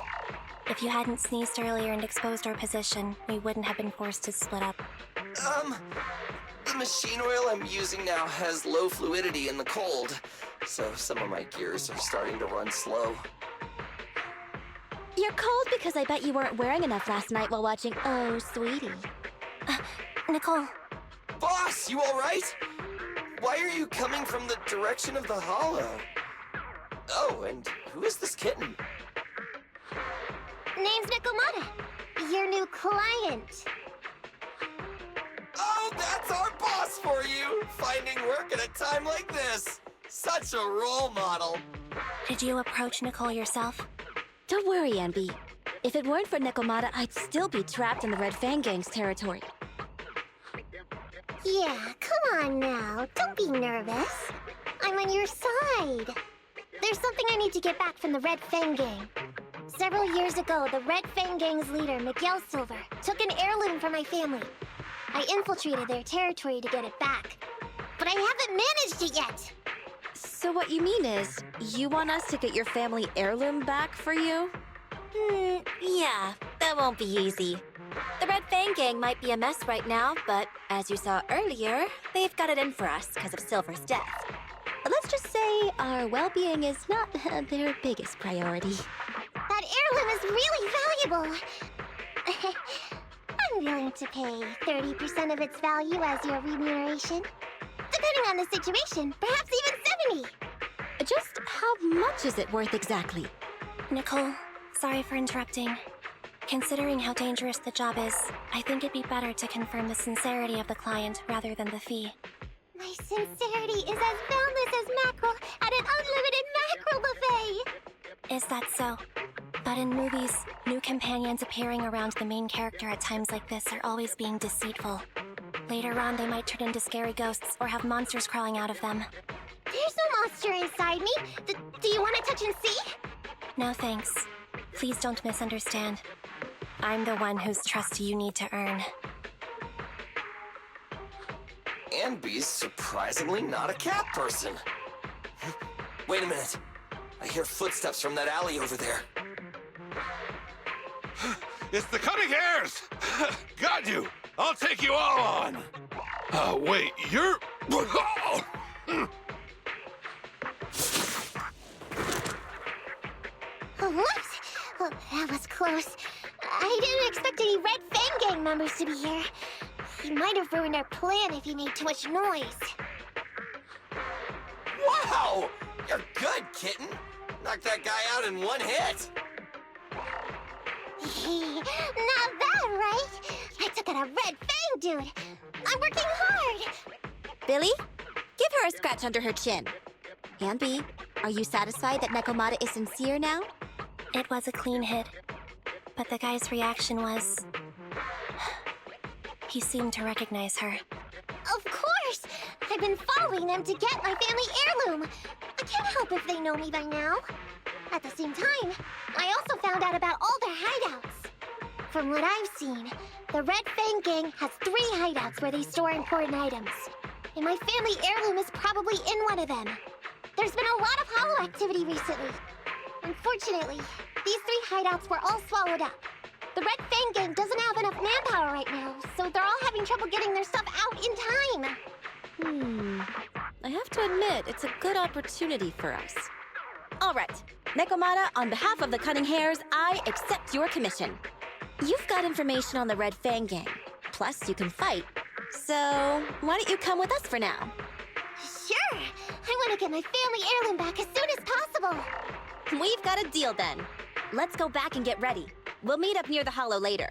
If you hadn't sneezed earlier and exposed our position, we wouldn't have been forced to split up. The machine oil I'm using now has low fluidity in the cold, so some of my gears are starting to run slow. You're cold because I bet you weren't wearing enough last night while watching Oh, Sweetie. Nicole. Boss, you alright? Why are you coming from the direction of the hollow? Oh, and who is this kitten? Name's Nekomata, your new client. Oh, that's our boss for you! Finding work at a time like this! Such a role model! Did you approach Nicole yourself? Don't worry, Envy. If it weren't for Nekomata, I'd still be trapped in the Red Fang Gang's territory. Yeah, come on now. Don't be nervous. I'm on your side. There's something I need to get back from the Red Fang Gang. Several years ago, the Red Fang Gang's leader, Miguel Silver, took an heirloom from my family. I infiltrated their territory to get it back. But I haven't managed it yet. So what you mean is, you want us to get your family heirloom back for you? Yeah, that won't be easy. The Red Fang Gang might be a mess right now, but as you saw earlier, they've got it in for us because of Silver's death. Let's just say our well-being is not their biggest priority. That heirloom is really valuable. I'm willing to pay 30% of its value as your remuneration. Depending on the situation, perhaps even 70. Just how much is it worth exactly? Nicole, sorry for interrupting. Considering how dangerous the job is, I think it'd be better to confirm the sincerity of the client rather than the fee. My sincerity is as boundless as mackerel at an unlimited mackerel buffet! Is that so? But in movies, new companions appearing around the main character at times like this are always being deceitful. Later on, they might turn into scary ghosts or have monsters crawling out of them. There's no monster inside me. Do you want to touch and see? No thanks. Please don't misunderstand. I'm the one whose trust you need to earn. Anby's surprisingly not a cat person. Wait a minute. I hear footsteps from that alley over there. It's the Cunning Hares! Got you! I'll take you all on! Wait, you're... Oh, whoops! Oh, that was close. I didn't expect any Red Fang Gang members to be here. He might have ruined our plan if he made too much noise. Wow! You're good, kitten. Knocked that guy out in one hit. Not bad, right? I took out a Red Fang dude. I'm working hard. Billy, give her a scratch under her chin. And B, are you satisfied that Nekomata is sincere now? It was a clean hit, but the guy's reaction was... He seemed to recognize her. Of course! I've been following them to get my family heirloom. I can't help if they know me by now. At the same time, I also found out about all their hideouts. From what I've seen, the Red Fang Gang has 3 hideouts where they store important items. And my family heirloom is probably in one of them. There's been a lot of hollow activity recently. Unfortunately, these 3 hideouts were all swallowed up. The Red Fang Gang doesn't have enough manpower right now, so they're all having trouble getting their stuff out in time. I have to admit, it's a good opportunity for us. All right, Nekomata, on behalf of the Cunning Hares, I accept your commission. You've got information on the Red Fang Gang, plus you can fight. So, why don't you come with us for now? Sure! I want to get my family heirloom back as soon as possible. We've got a deal then. Let's go back and get ready. We'll meet up near the hollow later.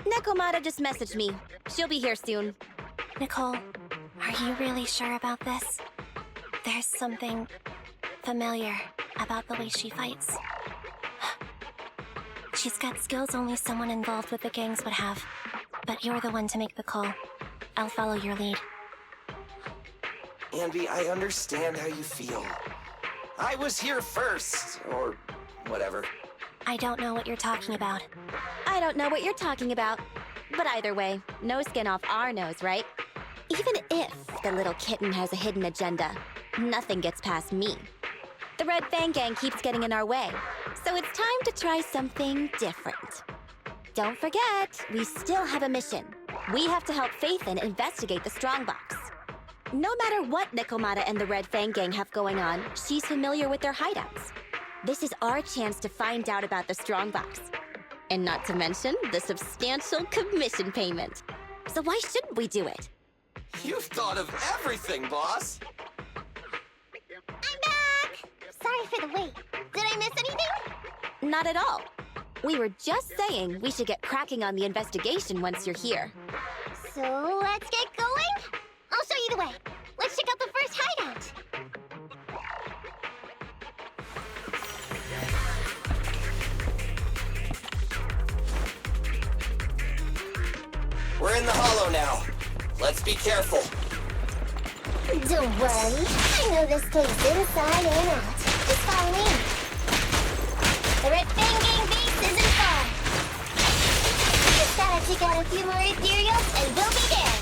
Nekomata just messaged me. She'll be here soon. Nicole, are you really sure about this? There's something familiar about the way she fights. She's got skills only someone involved with the gangs would have. But you're the one to make the call. I'll follow your lead. Anby, I understand how you feel. I was here first, or whatever. I don't know what you're talking about. I don't know what you're talking about. But either way, no skin off our nose, right? Even if the little kitten has a hidden agenda, nothing gets past me. The Red Fang Gang keeps getting in our way, so it's time to try something different. Don't forget, we still have a mission. We have to help Faithin investigate the Strongbox. No matter what Nekomata and the Red Fang Gang have going on, she's familiar with their hideouts. This is our chance to find out about the Strongbox. And not to mention the substantial commission payment. So why shouldn't we do it? You've thought of everything, boss. I'm back! Sorry for the wait. Did I miss anything? Not at all. We were just saying we should get cracking on the investigation once you're here. So let's get going? I'll show you the way. Let's check out the first hideout. We're in the hollow now. Let's be careful. Don't worry. I know this place inside and out. Just follow me. The Red Fang Gang base isn't far. Just gotta take out a few more ethereals and we'll be there.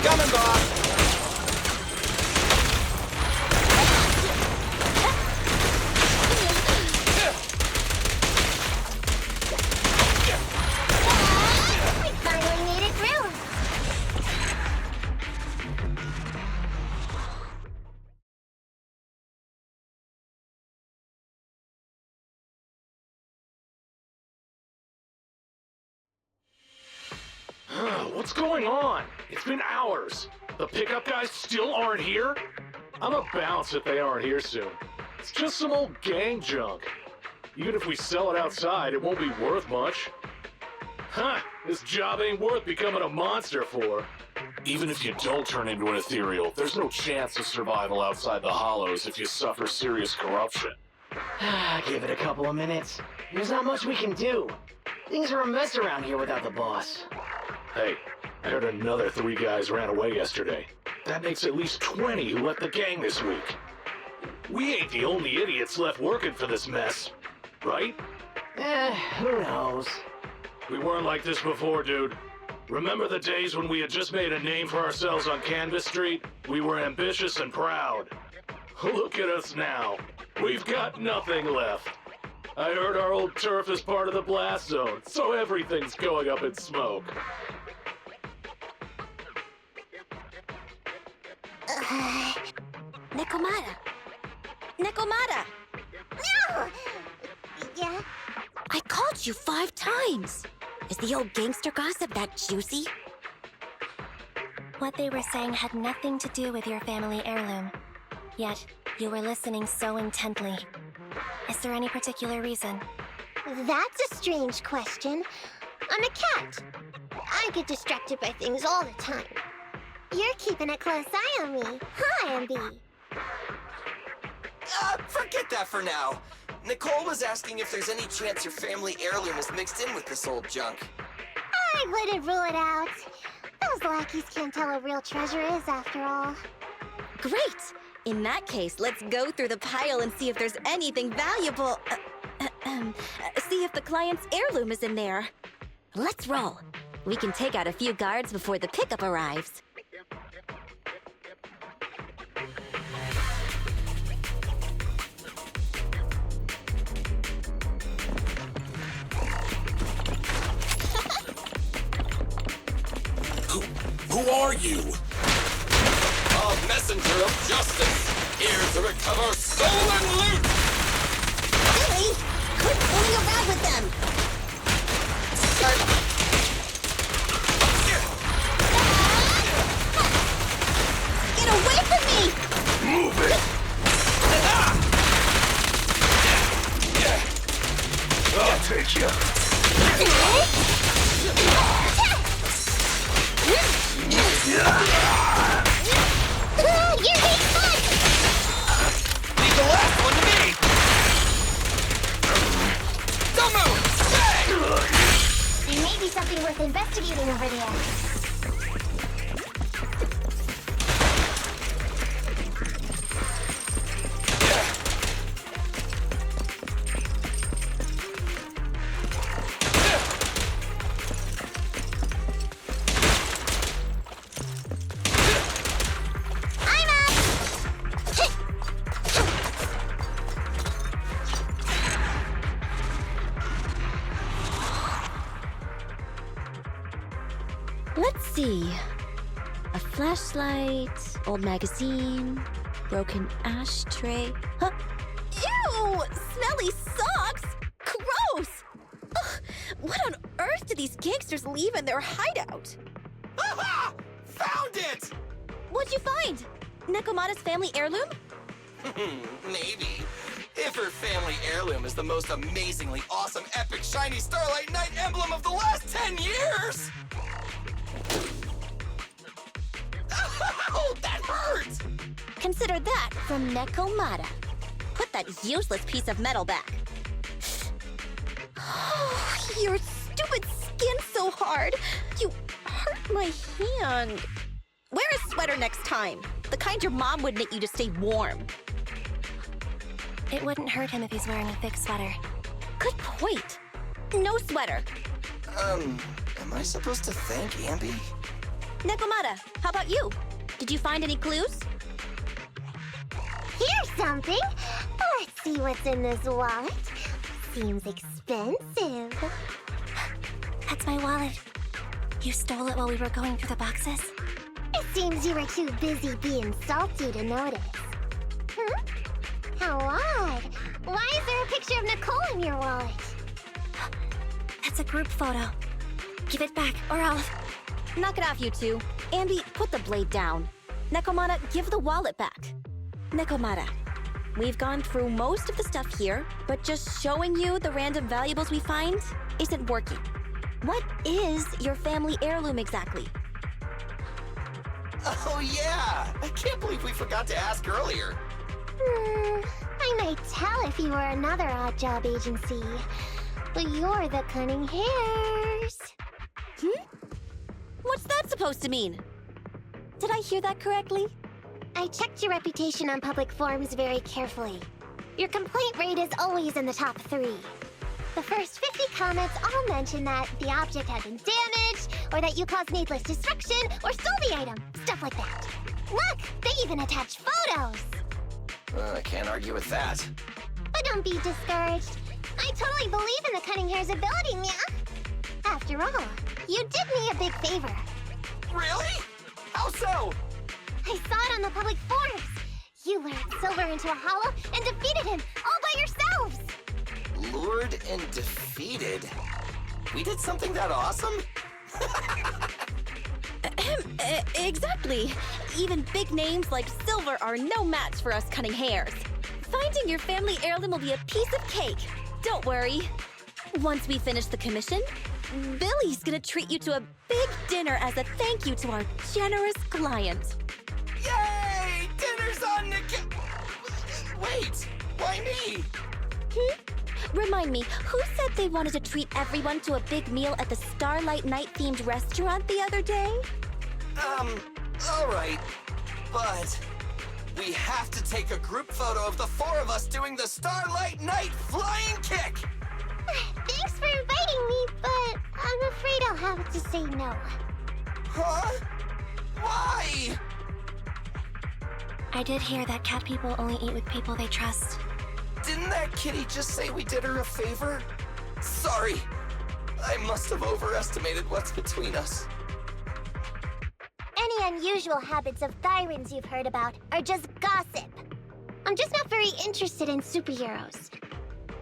Coming, boss. We finally made it through. What's going on? It's been hours. The pickup guys still aren't here? I'm a bounce if they aren't here soon. It's just some old gang junk. Even if we sell it outside, it won't be worth much. Huh, this job ain't worth becoming a monster for. Even if you don't turn into an ethereal, there's no chance of survival outside the hollows if you suffer serious corruption. Give it a couple of minutes. There's not much we can do. Things are a mess around here without the boss. Hey, I heard another 3 guys ran away yesterday. That makes at least 20 who left the gang this week. We ain't the only idiots left working for this mess, right? Who knows? We weren't like this before, dude. Remember the days when we had just made a name for ourselves on Canvas Street? We were ambitious and proud. Look at us now. We've got nothing left. I heard our old turf is part of the blast zone, so everything's going up in smoke. Nekomata! Nekomata! No! Yeah? I called you 5 times! Is the old gangster gossip that juicy? What they were saying had nothing to do with your family heirloom. Yet, you were listening so intently. Is there any particular reason? That's a strange question. I'm a cat. I get distracted by things all the time. You're keeping a close eye on me, huh, Ambi? Forget that for now. Nicole was asking if there's any chance your family heirloom is mixed in with this old junk. I wouldn't rule it out. Those lackeys can't tell what real treasure is, after all. Great! In that case, let's go through the pile and see if there's anything valuable. See if the client's heirloom is in there. Let's roll. We can take out a few guards before the pickup arrives. Who are you? A messenger of justice, here to recover stolen loot! Billy! Quit fooling around with them! Get away from me! Move it! I'll take you. You're being fun! Leave the last one to me! Don't move! Bang! There may be something worth investigating over there. Let's see. A flashlight, old magazine, broken ashtray. Huh? Ew! Smelly socks! Gross! Ugh, what on earth did these gangsters leave in their hideout? Aha! Found it! What'd you find? Nekomata's family heirloom? Maybe. If her family heirloom is the most amazingly awesome, epic, shiny Starlight Knight emblem of the last 10 years! Oh, that hurts! Consider that from Nekomata. Put that useless piece of metal back. Your stupid skin's so hard. You hurt my hand. Wear a sweater next time. The kind your mom would knit you to stay warm. It wouldn't hurt him if he's wearing a thick sweater. Good point. No sweater. Am I supposed to thank Ambi? Nekomata, how about you? Did you find any clues? Here's something. Let's see what's in this wallet. Seems expensive. That's my wallet. You stole it while we were going through the boxes? It seems you were too busy being salty to notice. How odd. Why is there a picture of Nicole in your wallet? That's a group photo. Give it back, or I'll... Knock it off, you two. Ambi, put the blade down. Nekomata, give the wallet back. Nekomata, We've gone through most of the stuff here, but just showing you the random valuables we find isn't working. What is your family heirloom exactly? Oh yeah! I can't believe we forgot to ask earlier. I might tell if you were another odd job agency, but you're the Cunning Hairs. What's that supposed to mean? Did I hear that correctly? I checked your reputation on public forums very carefully. Your complaint rate is always in the top 3. The first 50 comments all mention that the object had been damaged, or that you caused needless destruction, or stole the item. Stuff like that. Look, they even attached photos! I can't argue with that. But don't be discouraged. I totally believe in the Cunning Hair's ability, yeah? After all, you did me a big favor. Really? How so? I saw it on the public forums. You lured Silver into a hollow and defeated him all by yourselves! Lured and defeated? We did something that awesome? Exactly. Even big names like Silver are no match for us Cunning Hairs. Finding your family heirloom will be a piece of cake. Don't worry. Once we finish the commission, Billy's gonna treat you to a big dinner as a thank you to our generous client. Yay! Dinner's on the Wait, why me? Remind me, who said they wanted to treat everyone to a big meal at the Starlight Night-themed restaurant the other day? Alright. But we have to take a group photo of the 4 of us doing the Starlight Night flying kick! Thanks for inviting me, but I'm afraid I'll have to say no. Huh? Why? I did hear that cat people only eat with people they trust. Didn't that kitty just say we did her a favor? Sorry. I must have overestimated what's between us. Any unusual habits of Thyrans you've heard about are just gossip. I'm just not very interested in superheroes.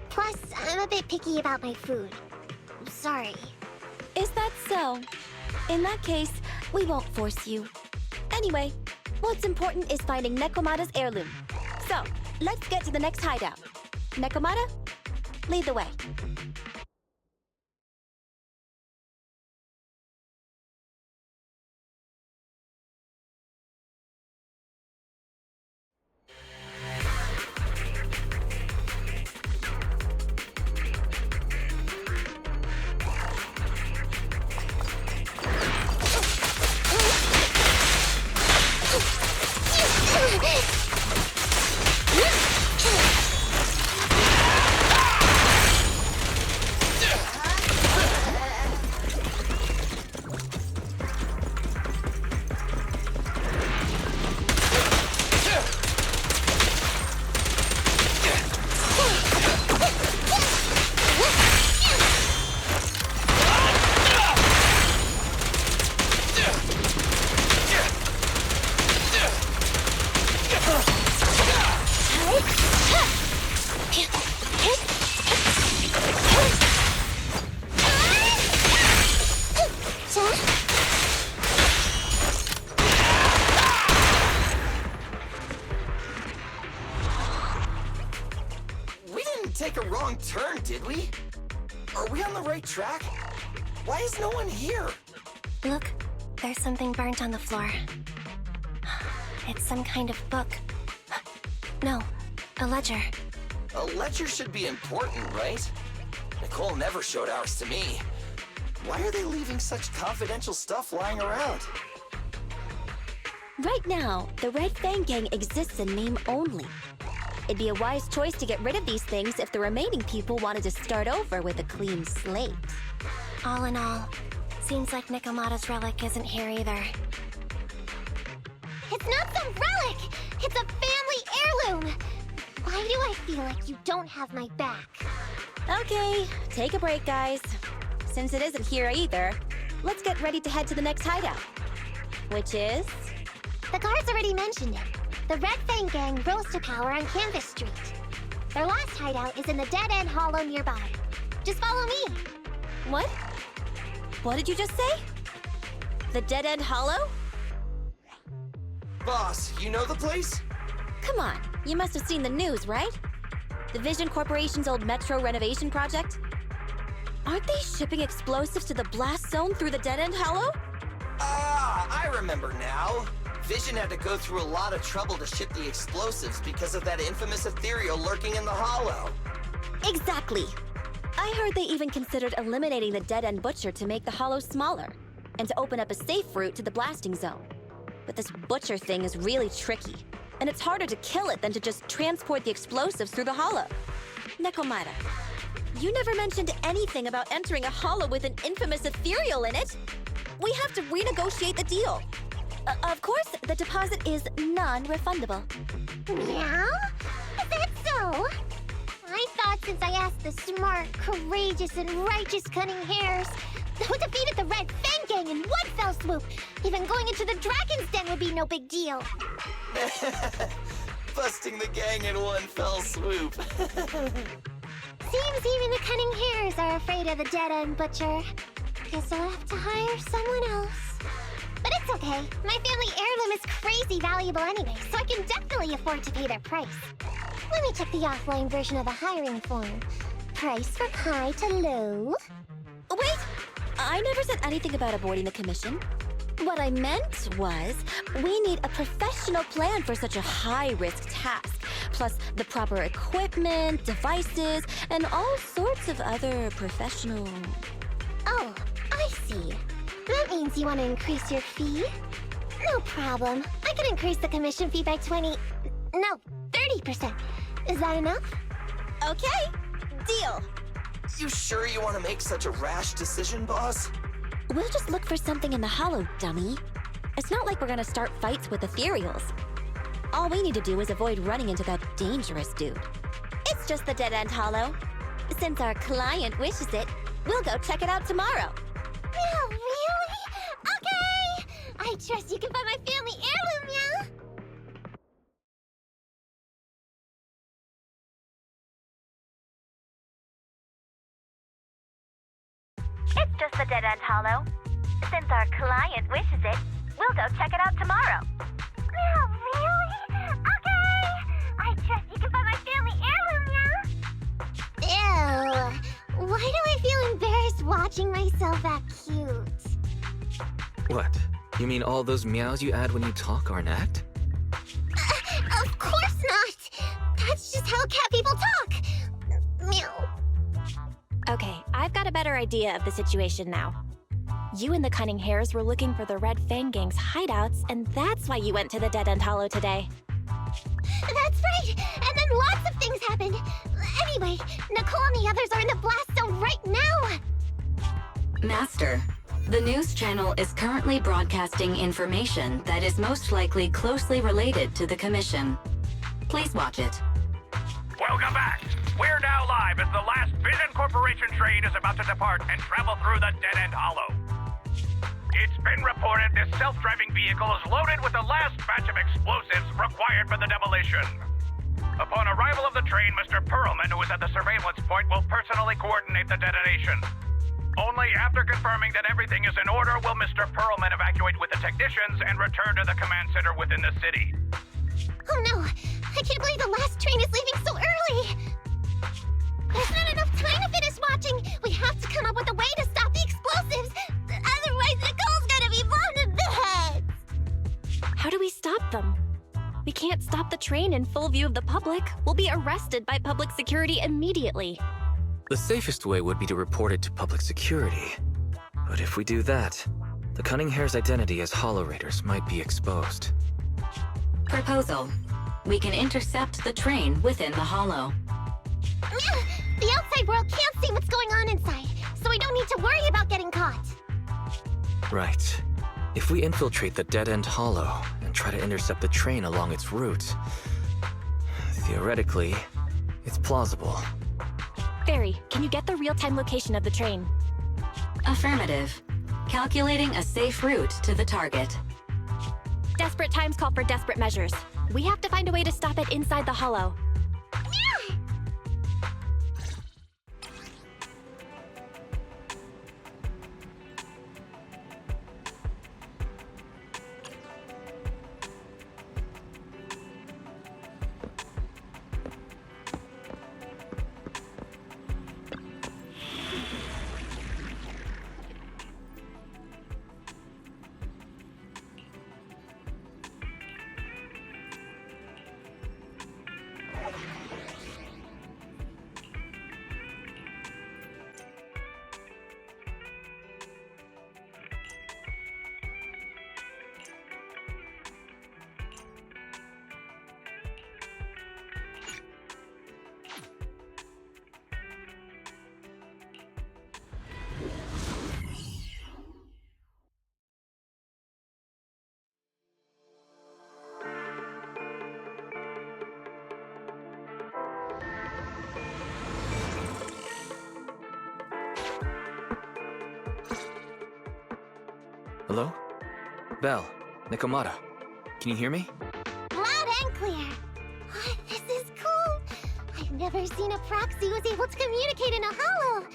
Plus, I'm a bit picky about my food. Sorry. Is that so? In that case, we won't force you. Anyway, what's important is finding Nekomata's heirloom. So, let's get to the next hideout. Nekomata, lead the way. Take a wrong turn, did we? Are we on the right track? Why is no one here? Look, there's something burnt on the floor. It's some kind of book. No, a ledger. A ledger should be important, right? Nicole never showed ours to me. Why are they leaving such confidential stuff lying around? Right now, the Red Fang Gang exists in name only. It'd be a wise choice to get rid of these things if the remaining people wanted to start over with a clean slate. All in all, seems like Nekomata's relic isn't here either. It's not some relic! It's a family heirloom! Why do I feel like you don't have my back? Okay, take a break, guys. Since it isn't here either, let's get ready to head to the next hideout. Which is? The guards already mentioned it. The Red Fang Gang rose to power on Canvas Street. Their last hideout is in the Dead End Hollow nearby. Just follow me. What? What did you just say? The Dead End Hollow? Boss, you know the place? Come on, you must have seen the news, right? The Vision Corporation's old metro renovation project? Aren't they shipping explosives to the blast zone through the dead-end hollow? Ah, I remember now. Vision had to go through a lot of trouble to ship the explosives because of that infamous ethereal lurking in the hollow. Exactly. I heard they even considered eliminating the dead-end butcher to make the hollow smaller, and to open up a safe route to the blasting zone. But this butcher thing is really tricky, and it's harder to kill it than to just transport the explosives through the hollow. Nekomata, you never mentioned anything about entering a hollow with an infamous ethereal in it. We have to renegotiate the deal. Of course, the deposit is non-refundable. Meow? Is that so? I thought since I asked the smart, courageous, and righteous Cunning Hares who defeated the Red Fang Gang in one fell swoop, even going into the Dragon's Den would be no big deal. Busting the gang in one fell swoop. Seems even the Cunning Hares are afraid of the dead-end butcher. Guess I'll have to hire someone else. But it's okay. My family heirloom is crazy valuable anyway, so I can definitely afford to pay their price. Let me check the offline version of the hiring form. Price from high to low. Wait! I never said anything about avoiding the commission. What I meant was, we need a professional plan for such a high-risk task, plus the proper equipment, devices, and all sorts of other professional... Oh, I see. That means you want to increase your fee? No problem. I can increase the commission fee by 30%. Is that enough? Okay, deal. You sure you want to make such a rash decision, boss? We'll just look for something in the hollow, dummy. It's not like we're gonna start fights with ethereals. All we need to do is avoid running into that dangerous dude. It's just the dead-end hollow. Since our client wishes it, we'll go check it out tomorrow. Oh, really? Okay! I trust you can find my family heirloom, yeah? It's just the dead-end hollow. Since our client wishes it, we'll go check it out tomorrow. Oh, really? Okay! I trust you can find my family heirloom, yeah? Ew. Why do I feel embarrassed watching myself act cute? What? You mean all those meows you add when you talk are an act? Of course not! That's just how cat people talk! Meow. Okay, I've got a better idea of the situation now. You and the Cunning Hares were looking for the Red Fang Gang's hideouts, and that's why you went to the Dead-End Hollow today. That's right! And then lots of things happened! Anyway, Nicole and the others are in the blast zone right now! Master, the news channel is currently broadcasting information that is most likely closely related to the Commission. Please watch it. Welcome back. We're now live as the last Vision Corporation train is about to depart and travel through the dead-end hollow. It's been reported this self-driving vehicle is loaded with the last batch of explosives required for the demolition. Upon arrival of the train, Mr. Perlman, who is at the surveillance point, will personally coordinate the detonation. Only after confirming that everything is in order will Mr. Perlman evacuate with the technicians and return to the command center within the city. Oh no! I can't believe the last train is leaving so early! There's not enough time to finish watching! We have to come up with a way to stop the explosives! Otherwise, Nicole's gonna be blown to bits! How do we stop them? We can't stop the train in full view of the public. We'll be arrested by public security immediately. The safest way would be to report it to public security. But if we do that, the Cunning Hare's identity as Hollow Raiders might be exposed. Proposal. We can intercept the train within the hollow. The outside world can't see what's going on inside, so we don't need to worry about getting caught. Right. If we infiltrate the dead-end hollow and try to intercept the train along its route, theoretically, it's plausible. Fairy, can you get the real-time location of the train? Affirmative. Calculating a safe route to the target. Desperate times call for desperate measures. We have to find a way to stop it inside the hollow. Belle, Nikomata, can you hear me? Loud and clear. Oh, this is cool. I've never seen a proxy who was able to communicate in a holo.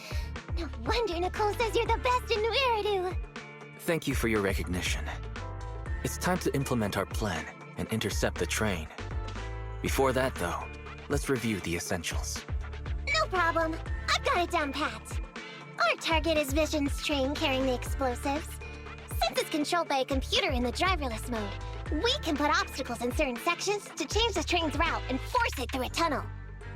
No wonder Nicole says you're the best in Nueridu. Thank you for your recognition. It's time to implement our plan and intercept the train. Before that, though, let's review the essentials. No problem. I've got it down pat. Our target is Vision's train carrying the explosives. Since it's controlled by a computer in the driverless mode, we can put obstacles in certain sections to change the train's route and force it through a tunnel.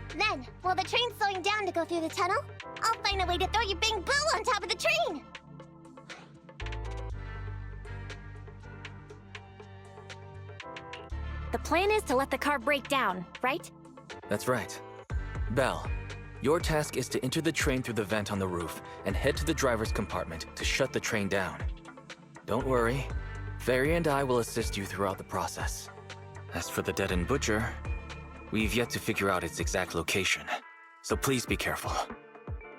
Then, while the train's slowing down to go through the tunnel, I'll find a way to throw your big boo on top of the train! The plan is to let the car break down, right? That's right. Belle, your task is to enter the train through the vent on the roof and head to the driver's compartment to shut the train down. Don't worry, Fairy and I will assist you throughout the process. As for the dead-end butcher, we've yet to figure out its exact location, so please be careful.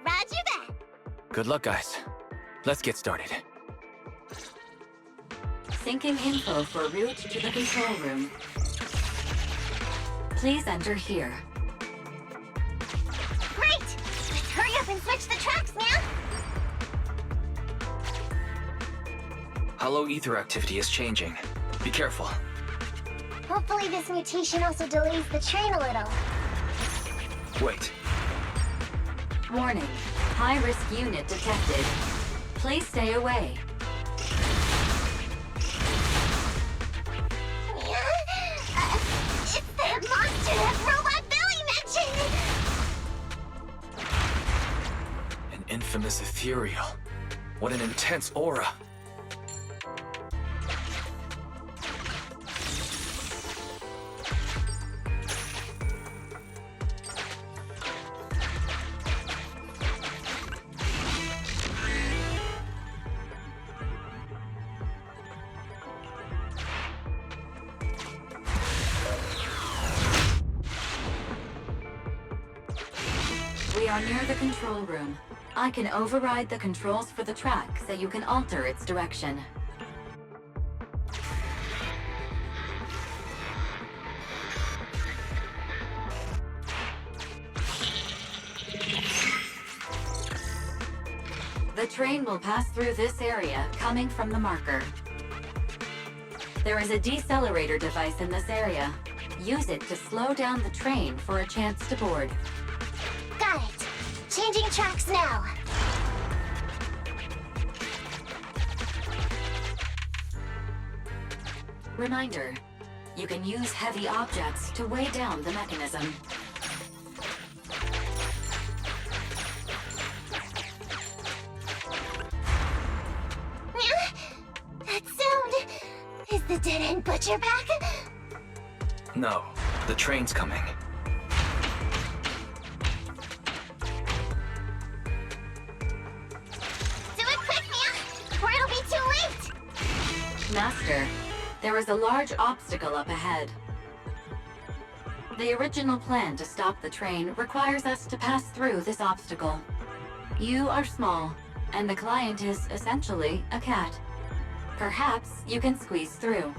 Roger that! Good luck, guys. Let's get started. Syncing info for route to the control room. Please enter here. Great! Let's hurry up and switch the tracks now! Hollow ether activity is changing. Be careful. Hopefully this mutation also delays the train a little. Wait. Warning. High-risk unit detected. Please stay away. It's that monster that Robot Billy mentioned! An infamous ethereal. What an intense aura. We are near the control room. I can override the controls for the track so you can alter its direction. The train will pass through this area, coming from the marker. There is a decelerator device in this area. Use it to slow down the train for a chance to board. Got it. Changing tracks now. Reminder, you can use heavy objects to weigh down the mechanism. That sound... Is the dead-end butcher back? No, the train's coming. Master, there is a large obstacle up ahead. The original plan to stop the train requires us to pass through this obstacle. You are small, and the client is essentially a cat. Perhaps you can squeeze through.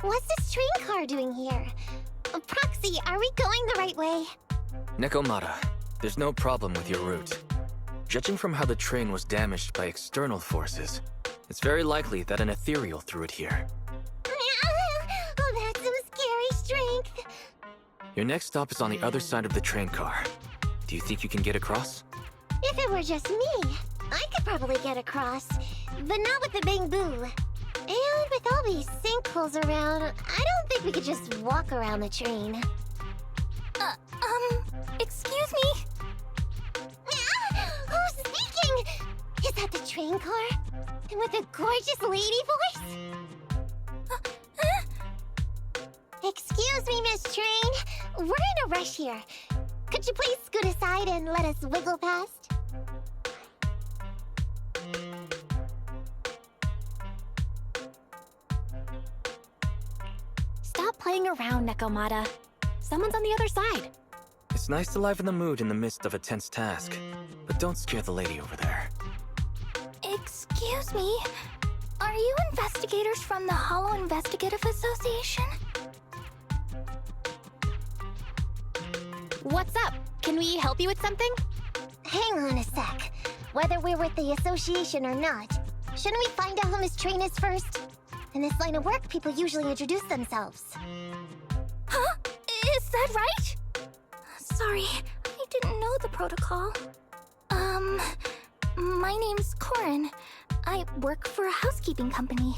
What's this train car doing here? Proxy, are we going the right way? Nikomata, there's no problem with your route. Judging from how the train was damaged by external forces, it's very likely that an ethereal threw it here. Oh, that's some scary strength. Your next stop is on the other side of the train car. Do you think you can get across? If it were just me, I could probably get across, but not with the Big Boo. And with all these sinkholes around, I don't think we could just walk around the train. Excuse me? Who's speaking? Is that the train car? And with a gorgeous lady voice? Excuse me, Miss Train. We're in a rush here. Could you please scoot aside and let us wiggle past? playing around, Nekomata. Someone's on the other side. It's nice to liven the mood in the midst of a tense task, but don't scare the lady over there. Excuse me. Are you investigators from the Hollow Investigative Association? What's up? Can we help you with something? Hang on a sec. Whether we're with the association or not, shouldn't we find out who Miss Train is first? In this line of work, people usually introduce themselves. Huh? Is that right? Sorry, I didn't know the protocol. My name's Corin. I work for a housekeeping company.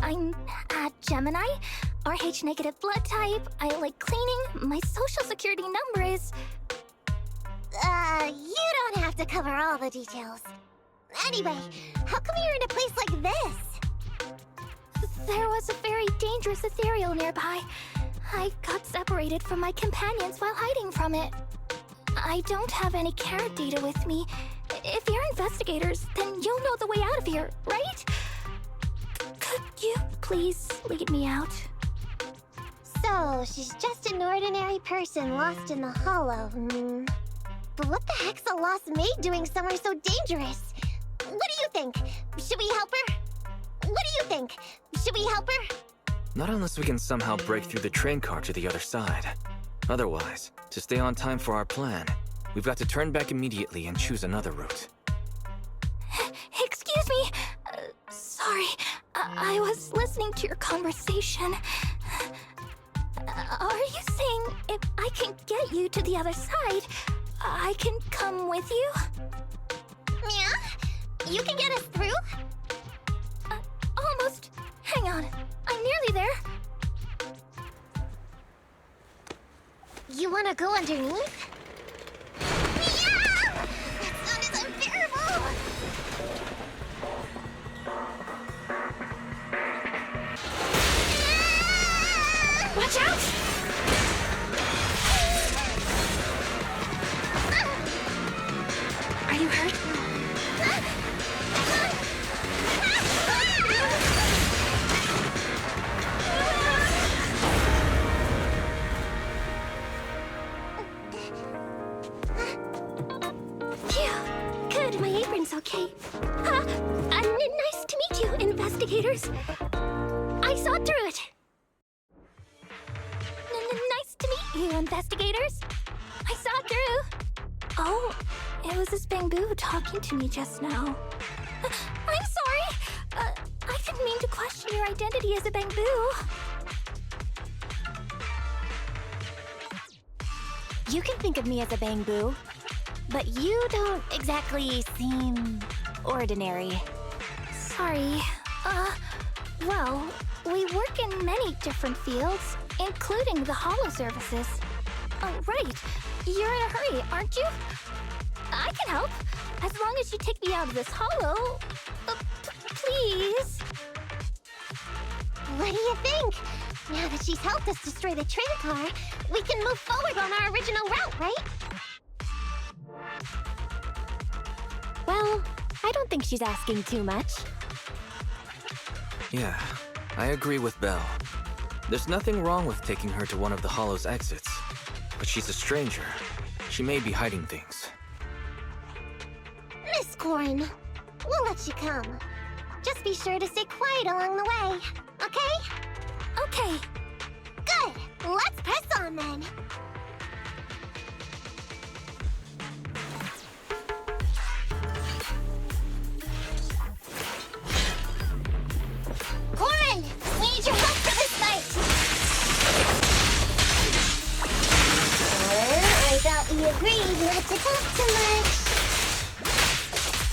I'm at Gemini, RH negative blood type. I like cleaning. My social security number is... you don't have to cover all the details. Anyway, how come you're in a place like this? There was a very dangerous ethereal nearby. I got separated from my companions while hiding from it. I don't have any carrot data with me. If you're investigators, then you'll know the way out of here, right? Could you please lead me out? So, she's just an ordinary person lost in the Hollow. But what the heck's a lost maid doing somewhere so dangerous? What do you think? Should we help her? What do you think? Should we help her? Not unless we can somehow break through the train car to the other side. Otherwise, to stay on time for our plan, we've got to turn back immediately and choose another route. Excuse me. Sorry. I was listening to your conversation. Are you saying if I can get you to the other side, I can come with you? Yeah? You can get us through? Almost. Hang on. I'm nearly there. You wanna go underneath? Yeah! That sound is unbearable! Watch out! Are you hurt? Good, my apron's okay. Nice to meet you, investigators. I saw through it. Nice to meet you, investigators. I saw through. Oh, it was this bamboo talking to me just now. I'm sorry. I didn't mean to question your identity as a bamboo. You can think of me as a bamboo, but you don't exactly seem ordinary. Sorry. Well, we work in many different fields, including the Hollow services. Oh, right. You're in a hurry, aren't you? I can help, as long as you take me out of this Hollow. Please. What do you think? Now that she's helped us destroy the train car, we can move forward on our original route, right? Well, I don't think she's asking too much. Yeah, I agree with Belle. There's nothing wrong with taking her to one of the Hollow's exits, but she's a stranger. She may be hiding things. Miss Corin, we'll let you come. Just be sure to stay quiet along the way, okay? Okay. Good. Let's press on then. Corin, we need your help for this fight. I thought we agreed not to talk too much.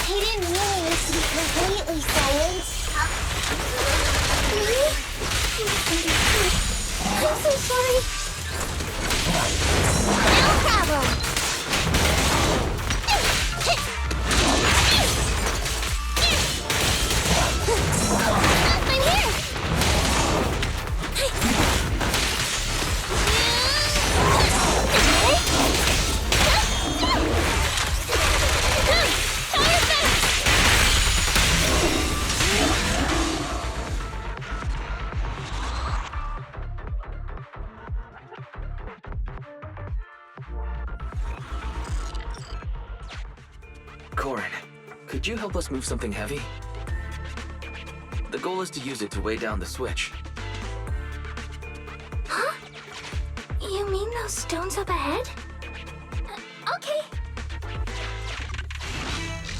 He didn't really need to be completely silent. I'm so sorry. No problem. I'm here. you help us move something heavy? The goal is to use it to weigh down the switch. Huh? You mean those stones up ahead? Okay.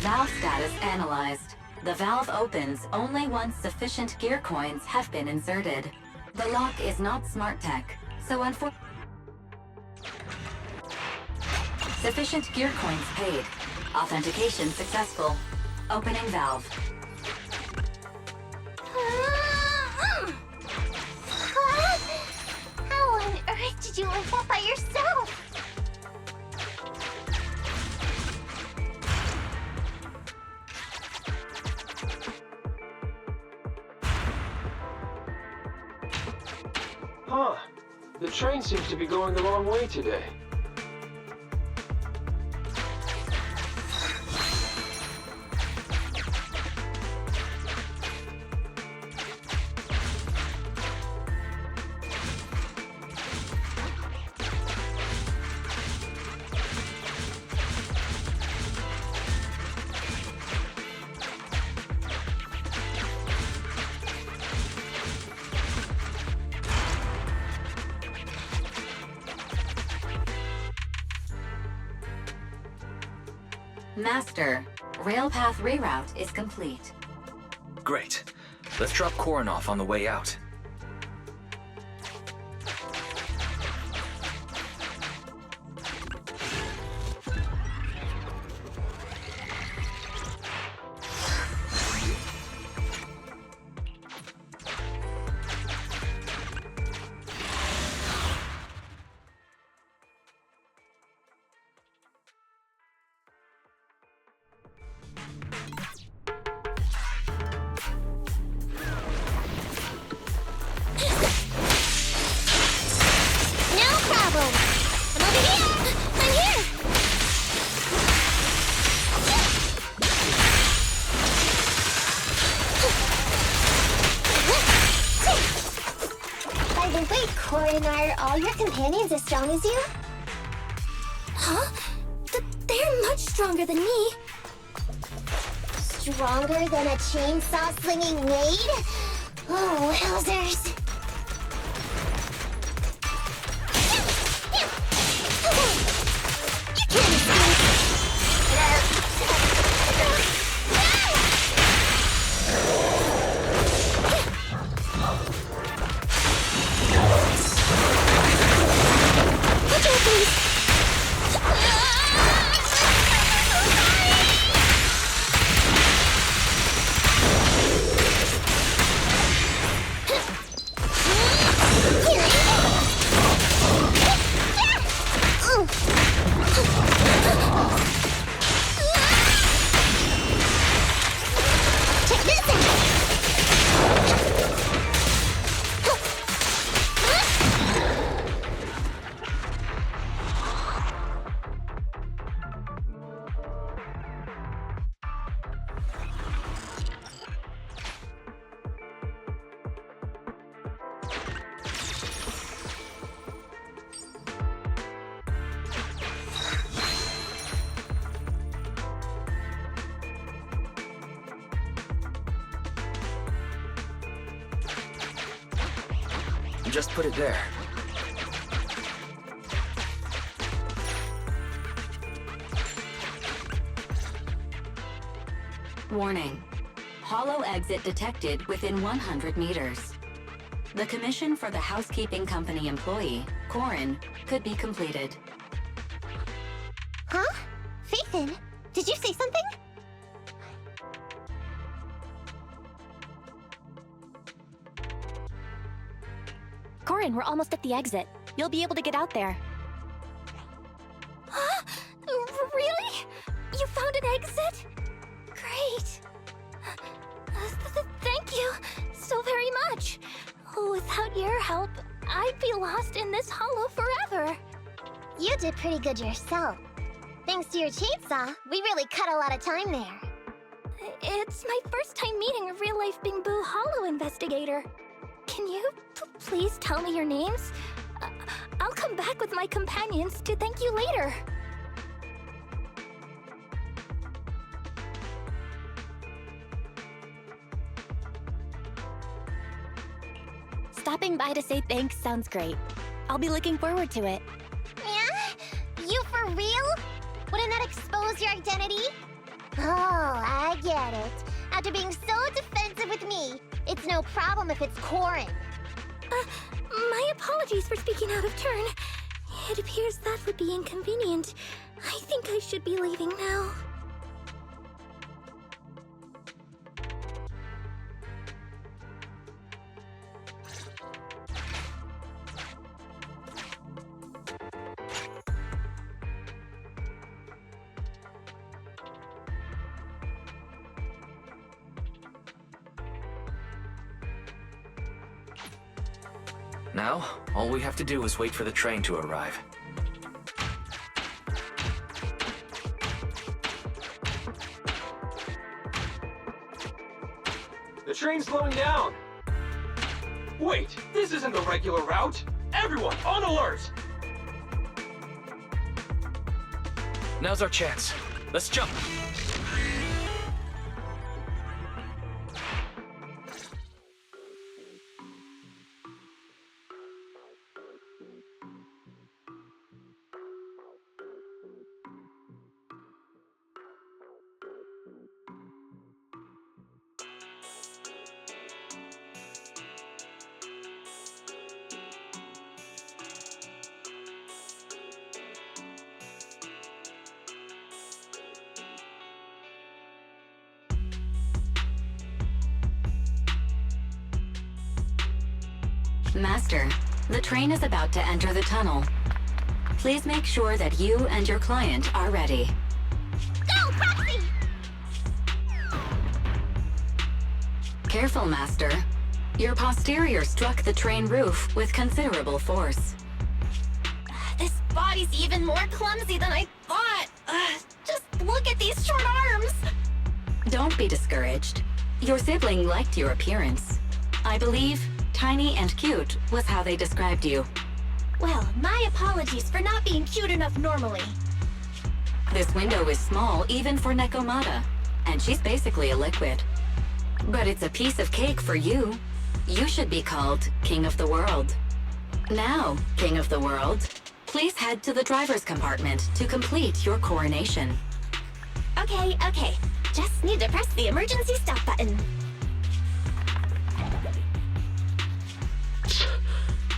Valve status analyzed. The valve opens only once sufficient gear coins have been inserted. The lock is not smart tech, so sufficient gear coins paid. Authentication successful. Opening valve. How on earth did you lift that by yourself? Huh. The train seems to be going the wrong way today. Master, railpath reroute is complete. Great. Let's drop Corin off on the way out. Are all your companions as strong as you? Huh? They're much stronger than me. Stronger than a chainsaw-slinging maid? Oh, wowzers. You can't Just put it there. Warning. Hollow exit detected within 100 meters. The commission for the housekeeping company employee, Corin, could be completed. Huh? Faithin, did you say something? Corin, we're almost at the exit. You'll be able to get out there. Huh? Really? You found an exit? Great. Thank you so very much. Without your help, I'd be lost in this hollow forever. You did pretty good yourself. Thanks to your chainsaw, we really cut a lot of time there. It's my first time meeting a real-life Bing-Boo Hollow investigator. Can you please tell me your names? I'll come back with my companions to thank you later. stopping by to say thanks sounds great. I'll be looking forward to it. Yeah? You for real? Wouldn't that expose your identity? Oh, I get it. After being so defensive with me, it's no problem if it's Corin. My apologies for speaking out of turn. It appears that would be inconvenient. I think I should be leaving now. Now, all we have to do is wait for the train to arrive. The train's slowing down. Wait, this isn't the regular route. Everyone, on alert! Now's our chance. Let's jump! Master, the train is about to enter the tunnel. Please make sure that you and your client are ready. Go, Proxy! Careful, Master. Your posterior struck the train roof with considerable force. This body's even more clumsy than I thought. Just look at these short arms. Don't be discouraged. Your sibling liked your appearance. I believe tiny and cute was how they described you. Well, my apologies for not being cute enough normally. This window is small even for Nekomata, and she's basically a liquid. But it's a piece of cake for you. You should be called King of the World. Now, King of the World, please head to the driver's compartment to complete your coronation. Okay. Just need to press the emergency stop button.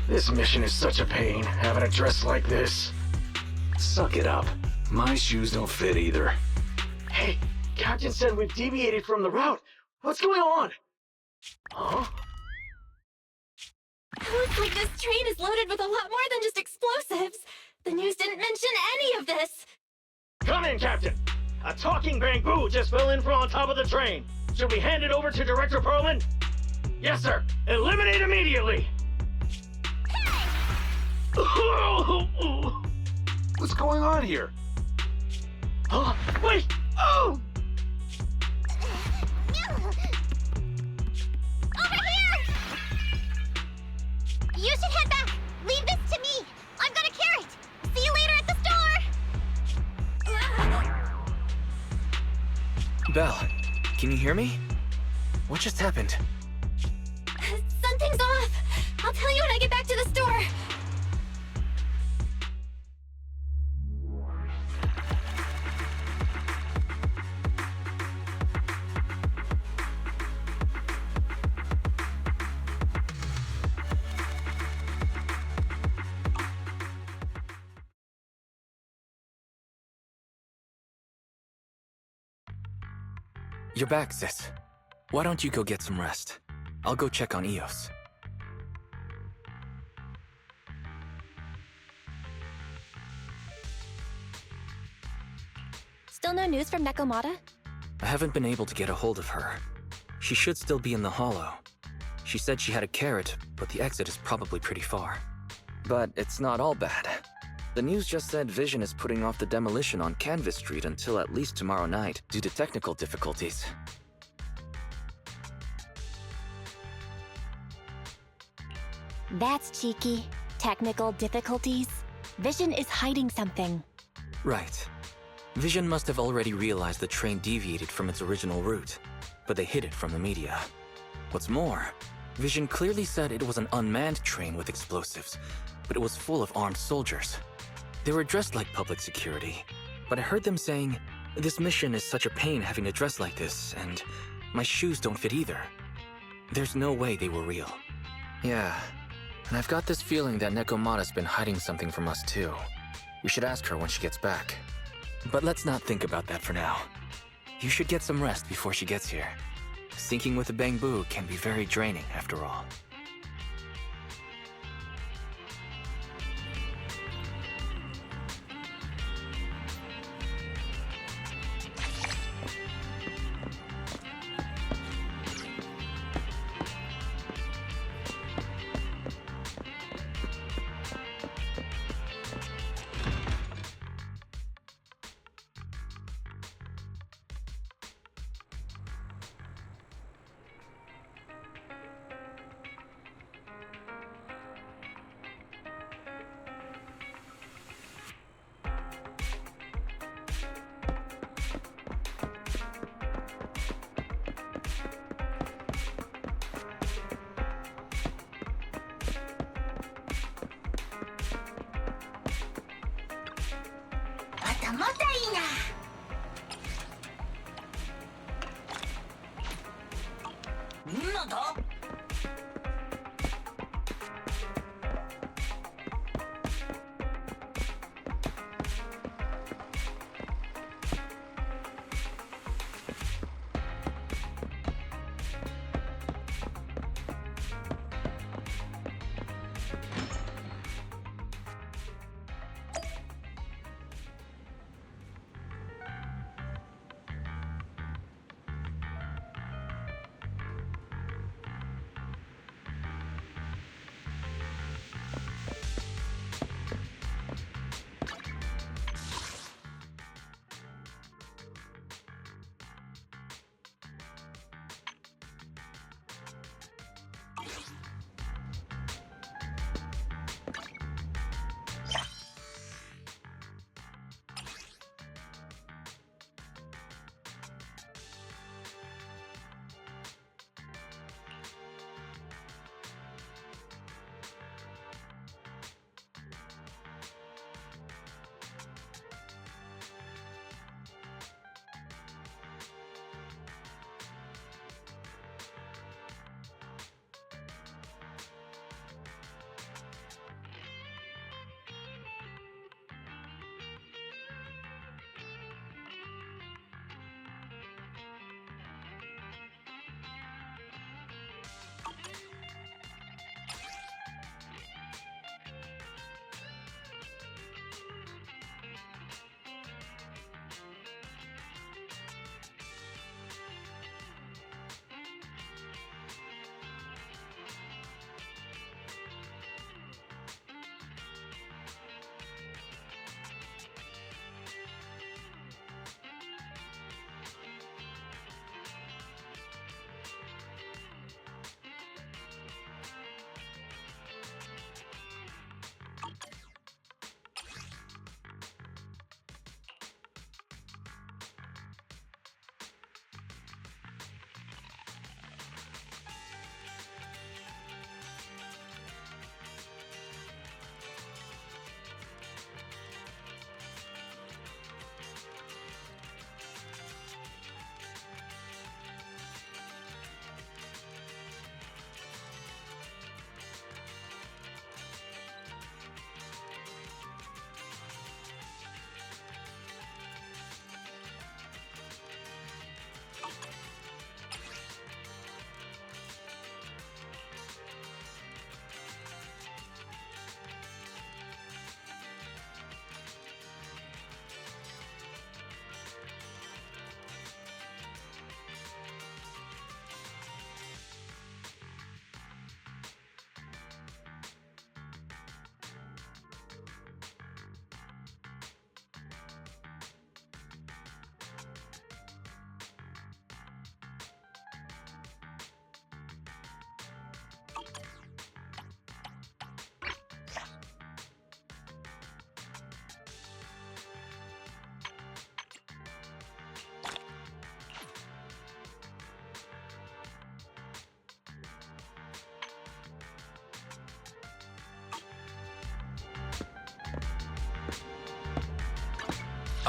This mission is such a pain, having a dress like this. Suck it up. My shoes don't fit either. Hey, Captain said we've deviated from the route. What's going on? Huh? Looks like this train is loaded with a lot more than just explosives. The news didn't mention any of this. Come in, Captain. A talking bamboo just fell in from on top of the train. Should we hand it over to Director Perlman? Yes, sir. Eliminate immediately. What's going on here? Huh? Wait! Oh! Over here! You should head back. Leave this to me. I'm gonna carry it. See you later at the store. Belle, can you hear me? What just happened? Something's off. I'll tell you when I get back to the store. You're back, sis. Why don't you go get some rest? I'll go check on Eos. Still no news from Nekomata? I haven't been able to get a hold of her. She should still be in the hollow. She said she had a carrot, but the exit is probably pretty far. But it's not all bad. The news just said Vision is putting off the demolition on Canvas Street until at least tomorrow night due to technical difficulties. That's cheeky. Technical difficulties. Vision is hiding something. Right. Vision must have already realized the train deviated from its original route, but they hid it from the media. What's more, Vision clearly said it was an unmanned train with explosives, but it was full of armed soldiers. They were dressed like public security, but I heard them saying, "This mission is such a pain having to dress like this, and my shoes don't fit either." There's no way they were real. Yeah, and I've got this feeling that Nekomata's been hiding something from us too. We should ask her when she gets back. But let's not think about that for now. You should get some rest before she gets here. Syncing with the Bangbu can be very draining after all.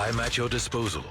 I'm at your disposal.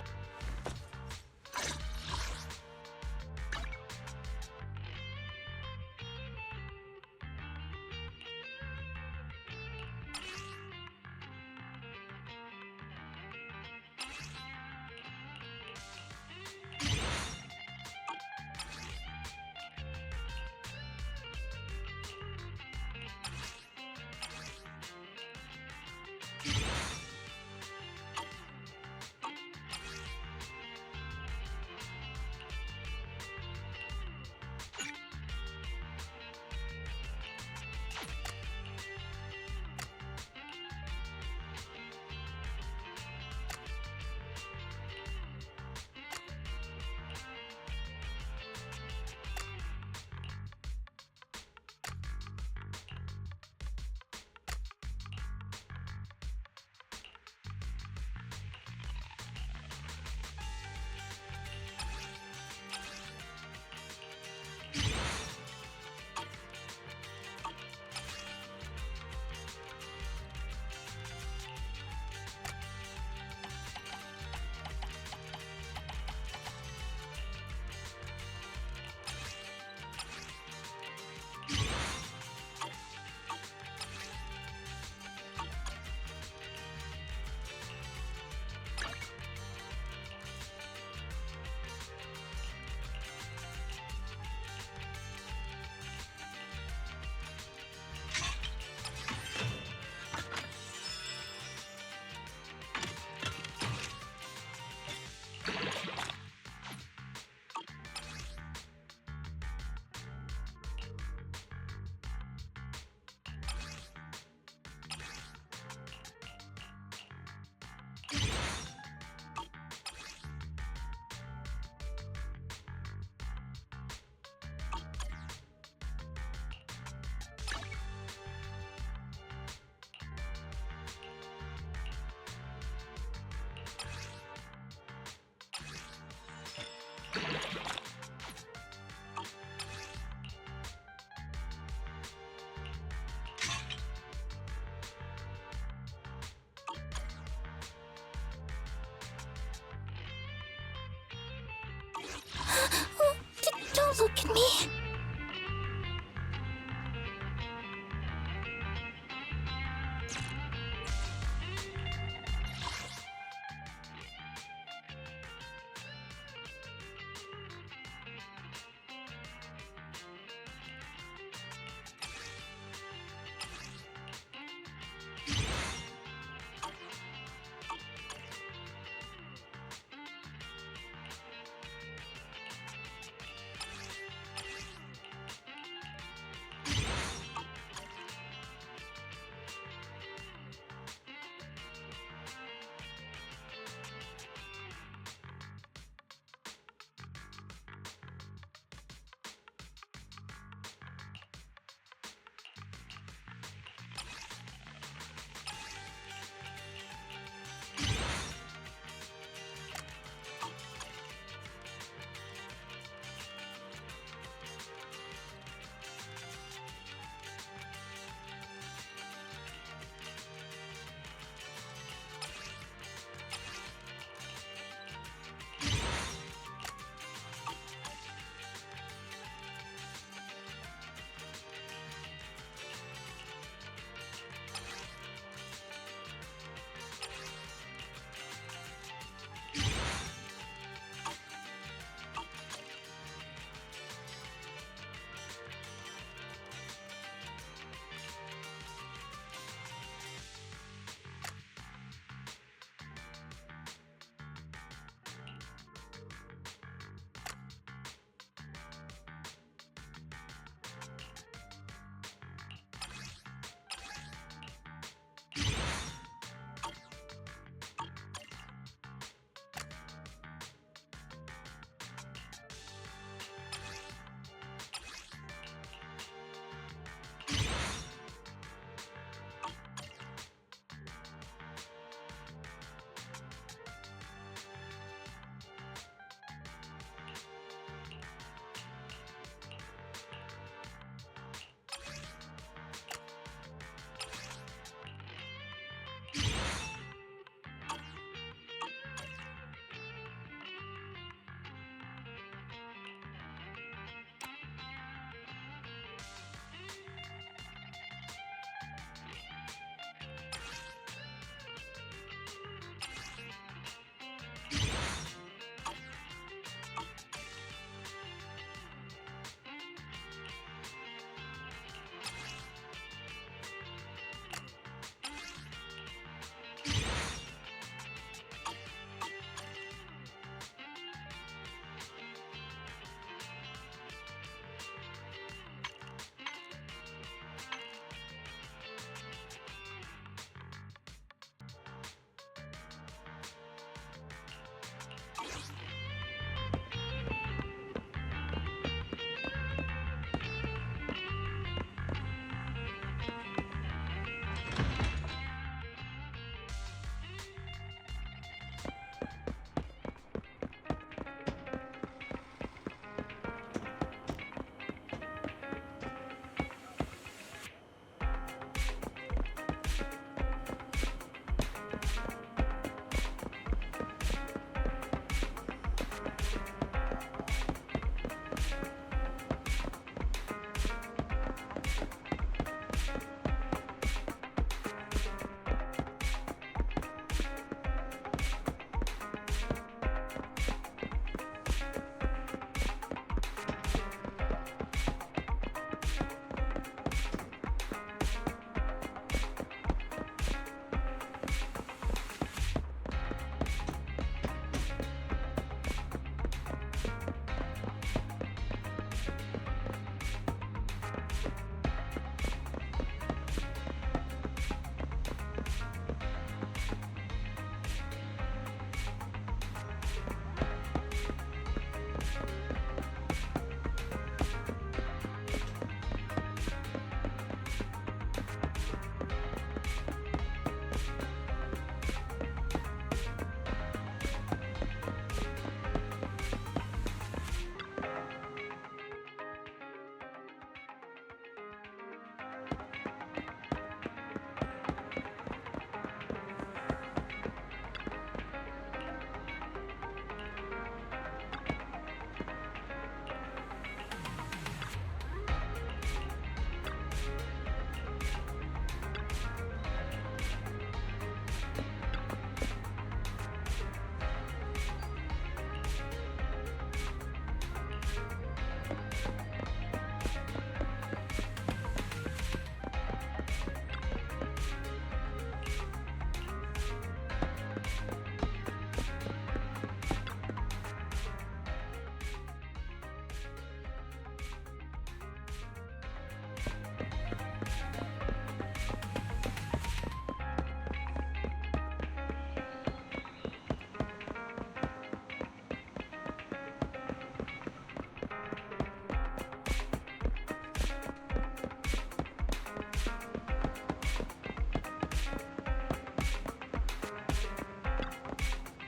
Don't look at me.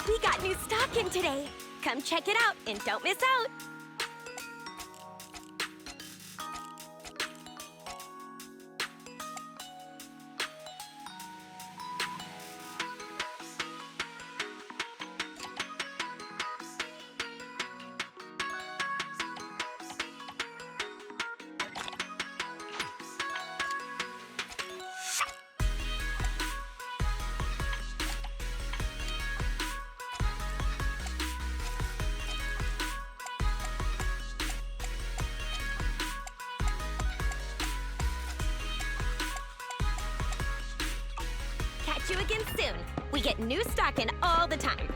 We got new stock in today. Come check it out and don't miss out. Catch you again soon. We get new stock in all the time.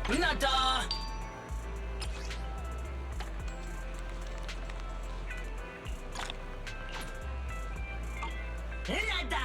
Nada! Nada!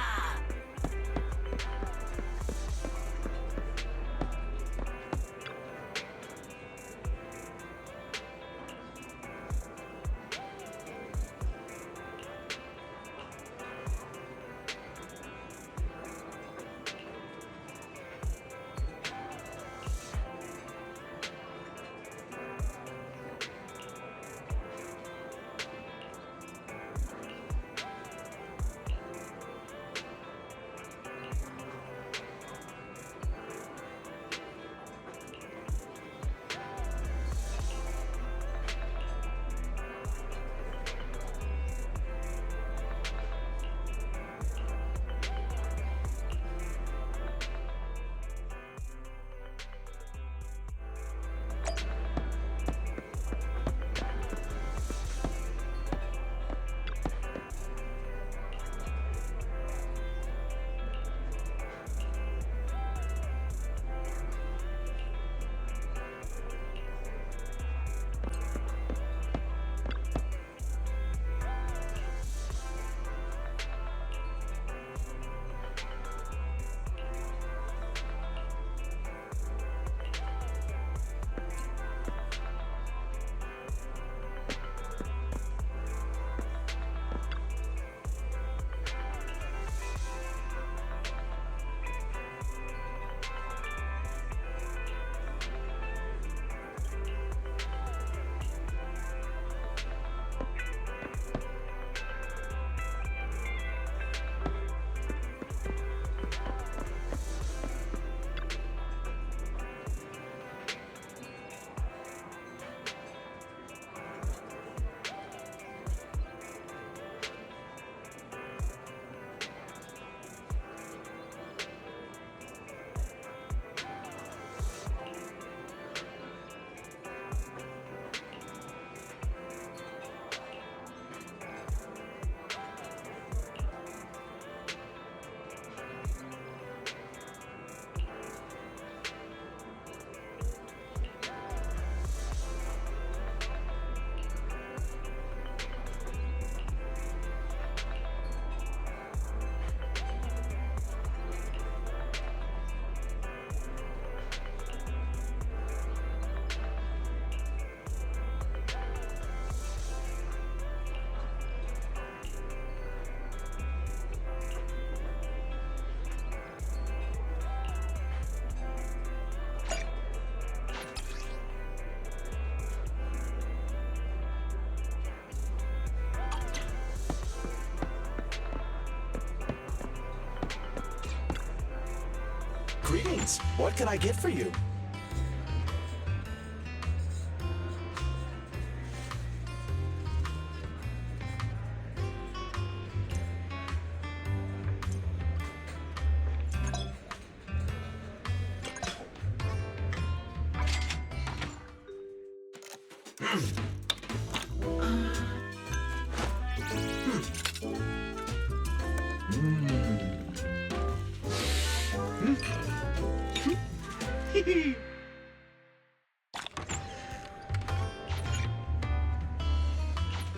Greetings. What can I get for you?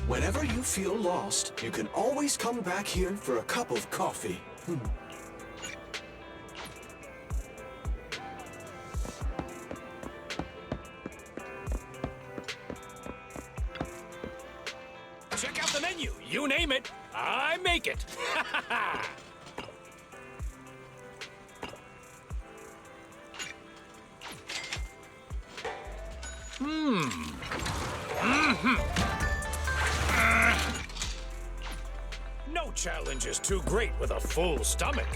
Whenever you feel lost, you can always come back here for a cup of coffee. Check out the menu. You name it, I make it. No challenge is too great with a full stomach.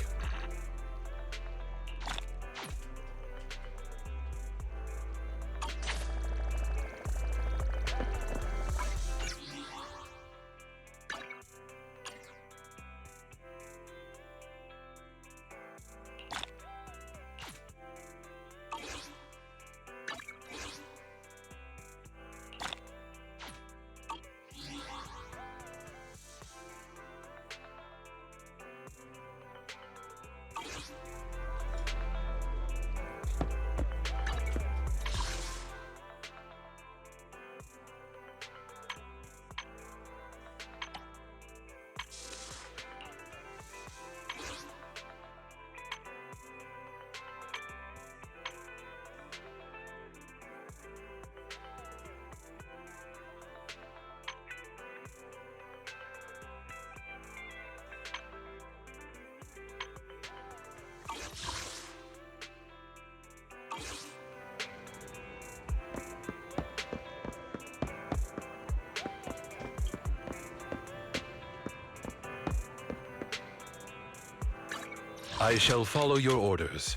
I shall follow your orders.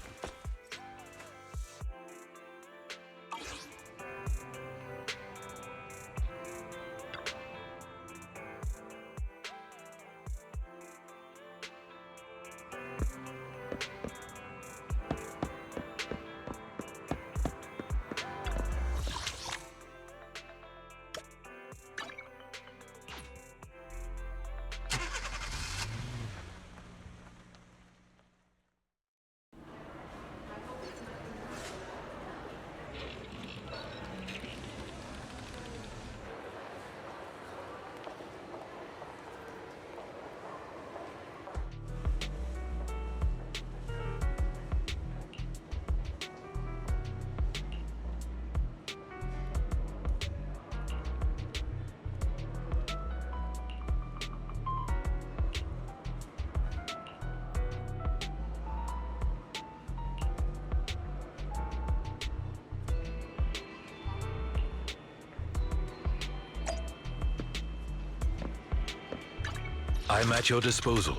I'm at your disposal.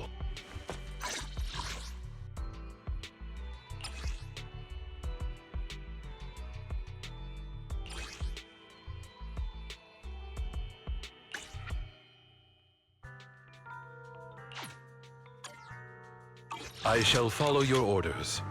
I shall follow your orders.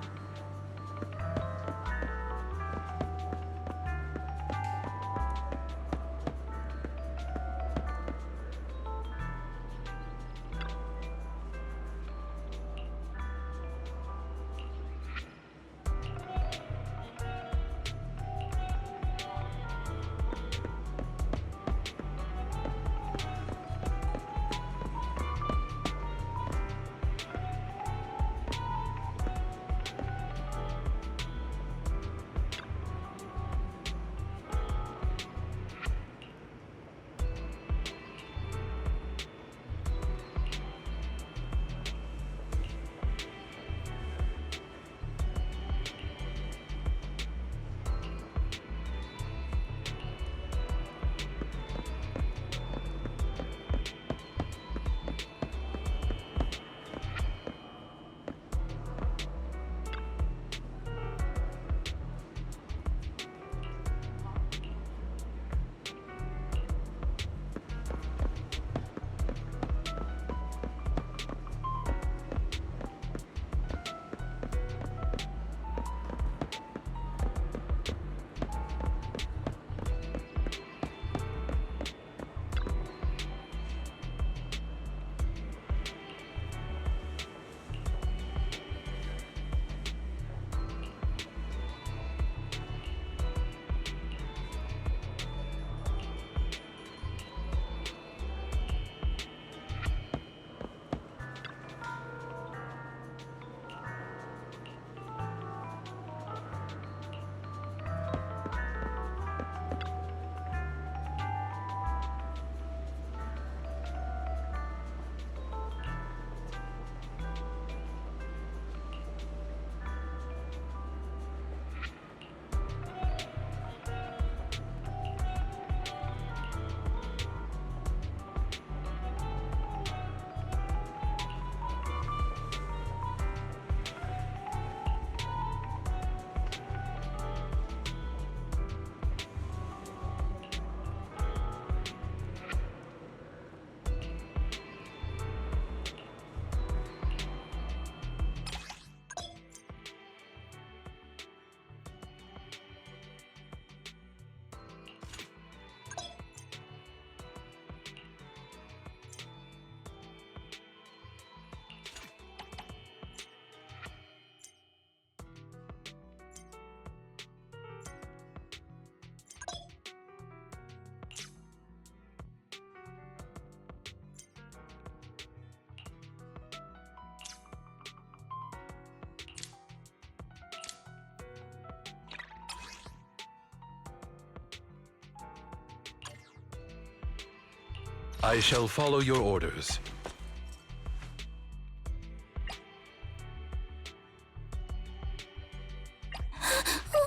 I shall follow your orders.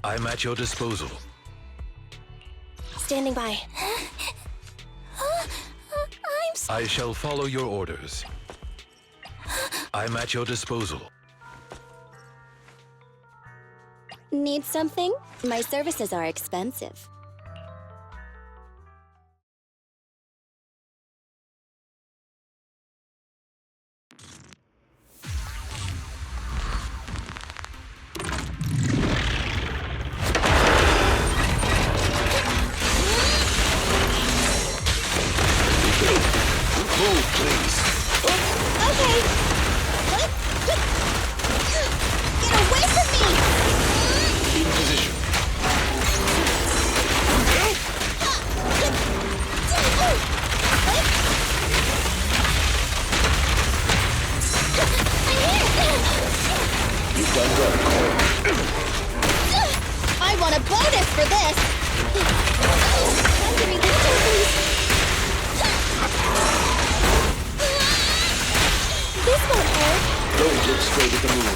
I'm at your disposal. Standing by. I shall follow your orders. I'm at your disposal. Need something? My services are expensive. Move, please. Okay. Get away from me! In position. You've done well, Cole. I want a bonus for this! Give me the door, please. This won't hurt. Don't look straight at the moon.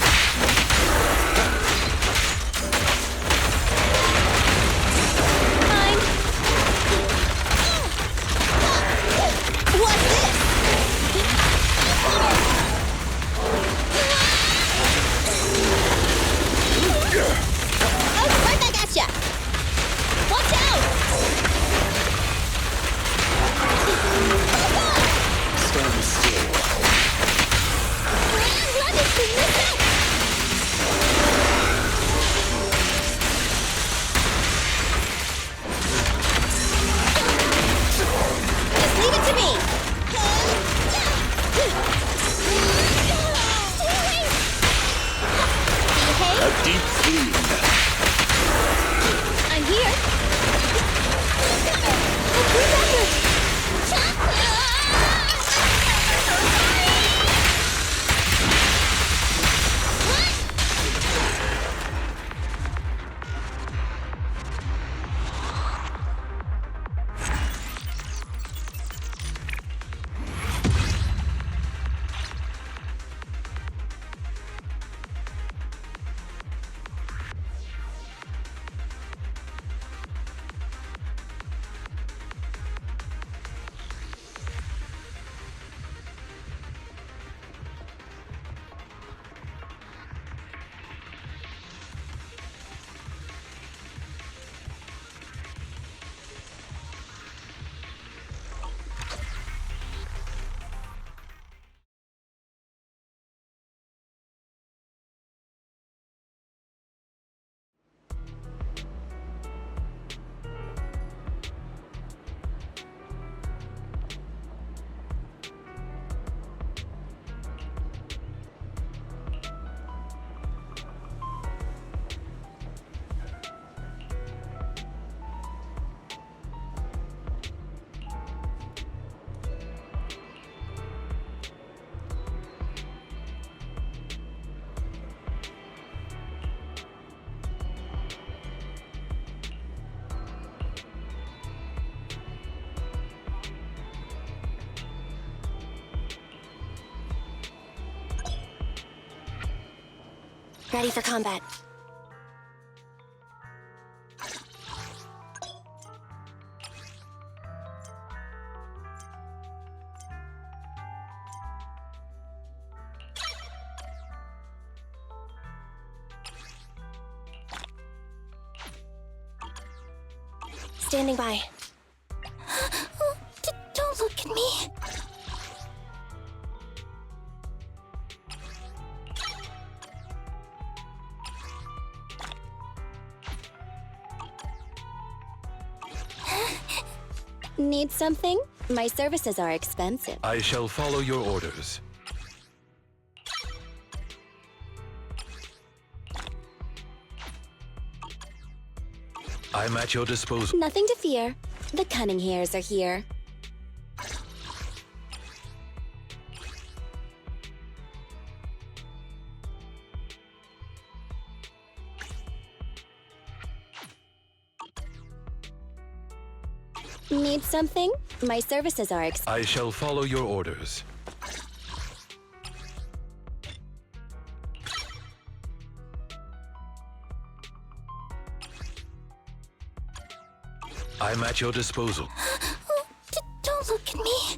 Fine. What's this? Oh, right back at ya! Watch out! Stand still. Let me clean this up! Just leave it to me! Okay? A deep clean. I'm here! Ready for combat. Standing by. Don't look at me. Need something? My services are expensive. I shall follow your orders. I'm at your disposal. Nothing to fear. The cunning hairs are here. Need something? My services are I shall follow your orders. I'm at your disposal. Don't look at me.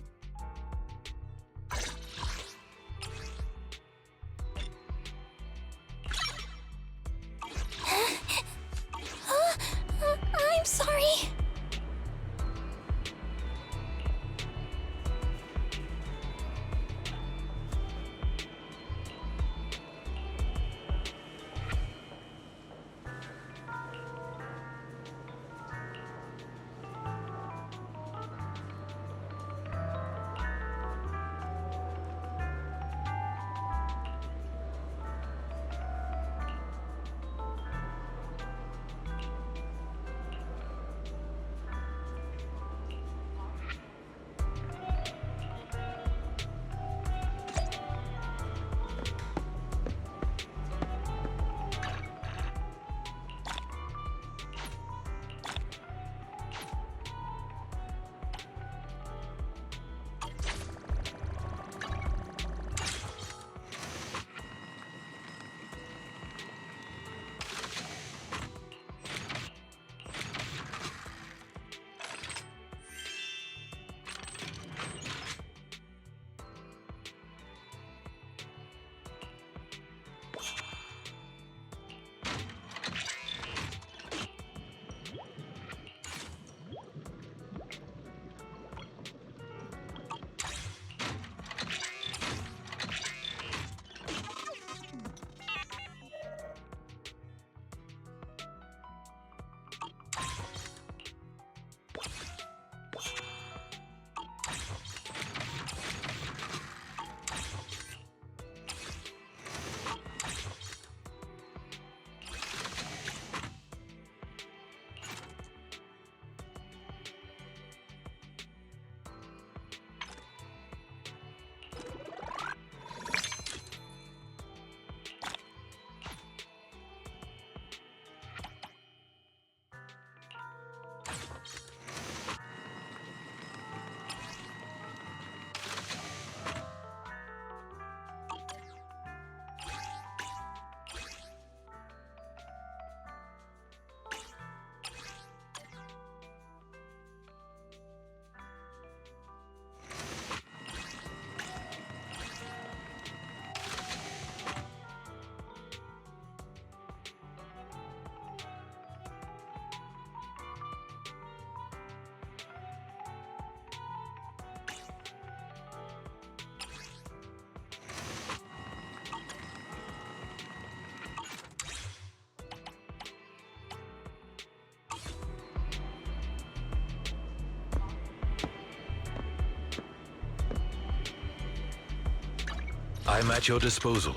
I'm at your disposal.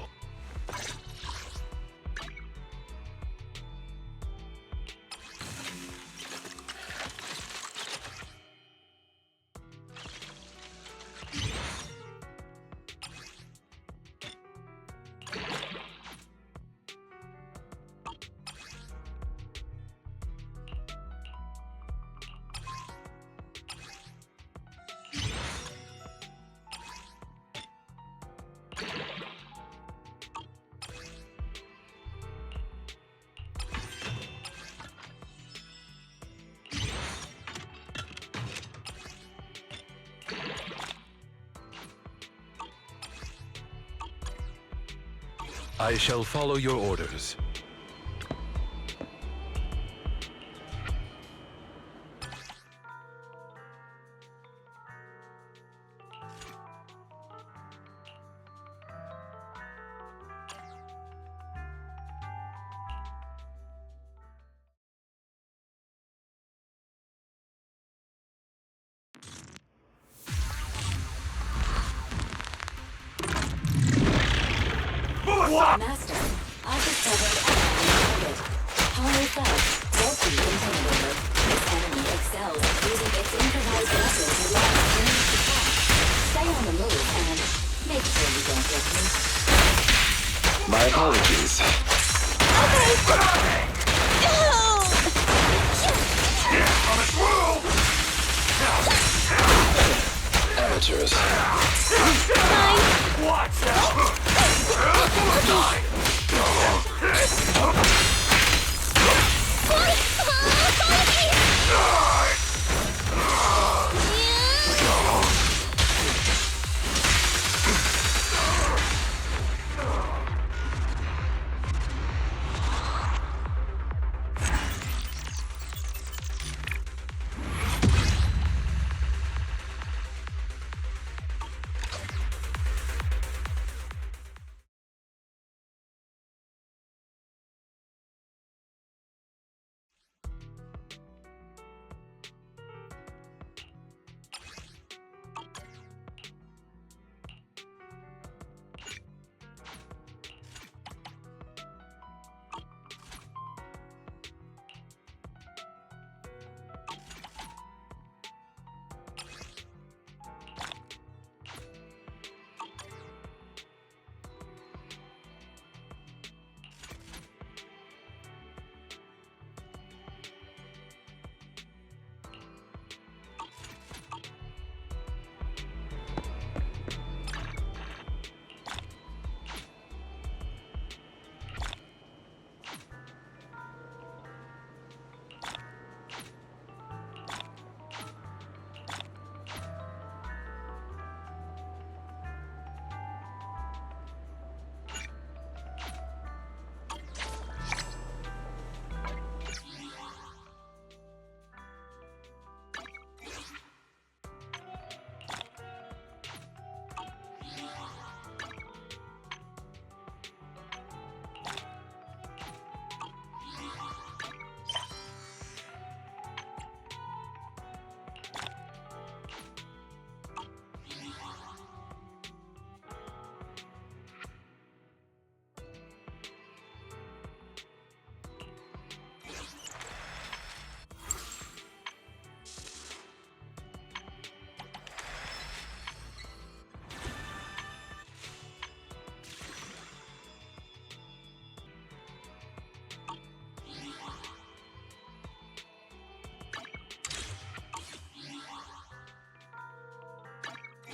I shall follow your orders. Master, I've discovered enemy target. Hoyoverse, multi-container. This enemy excels at using its improvised weapons to launch ranged attacks. Stay on the move and make sure you don't get me. My apologies. Amateurs. Watch out!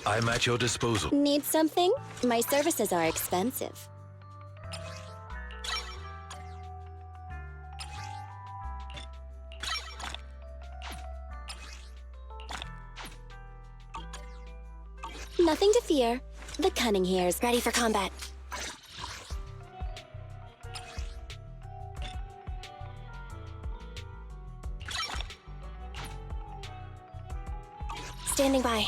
I'm at your disposal. Need something? My services are expensive. Nothing to fear. The cunning here's Ready for combat. Standing by.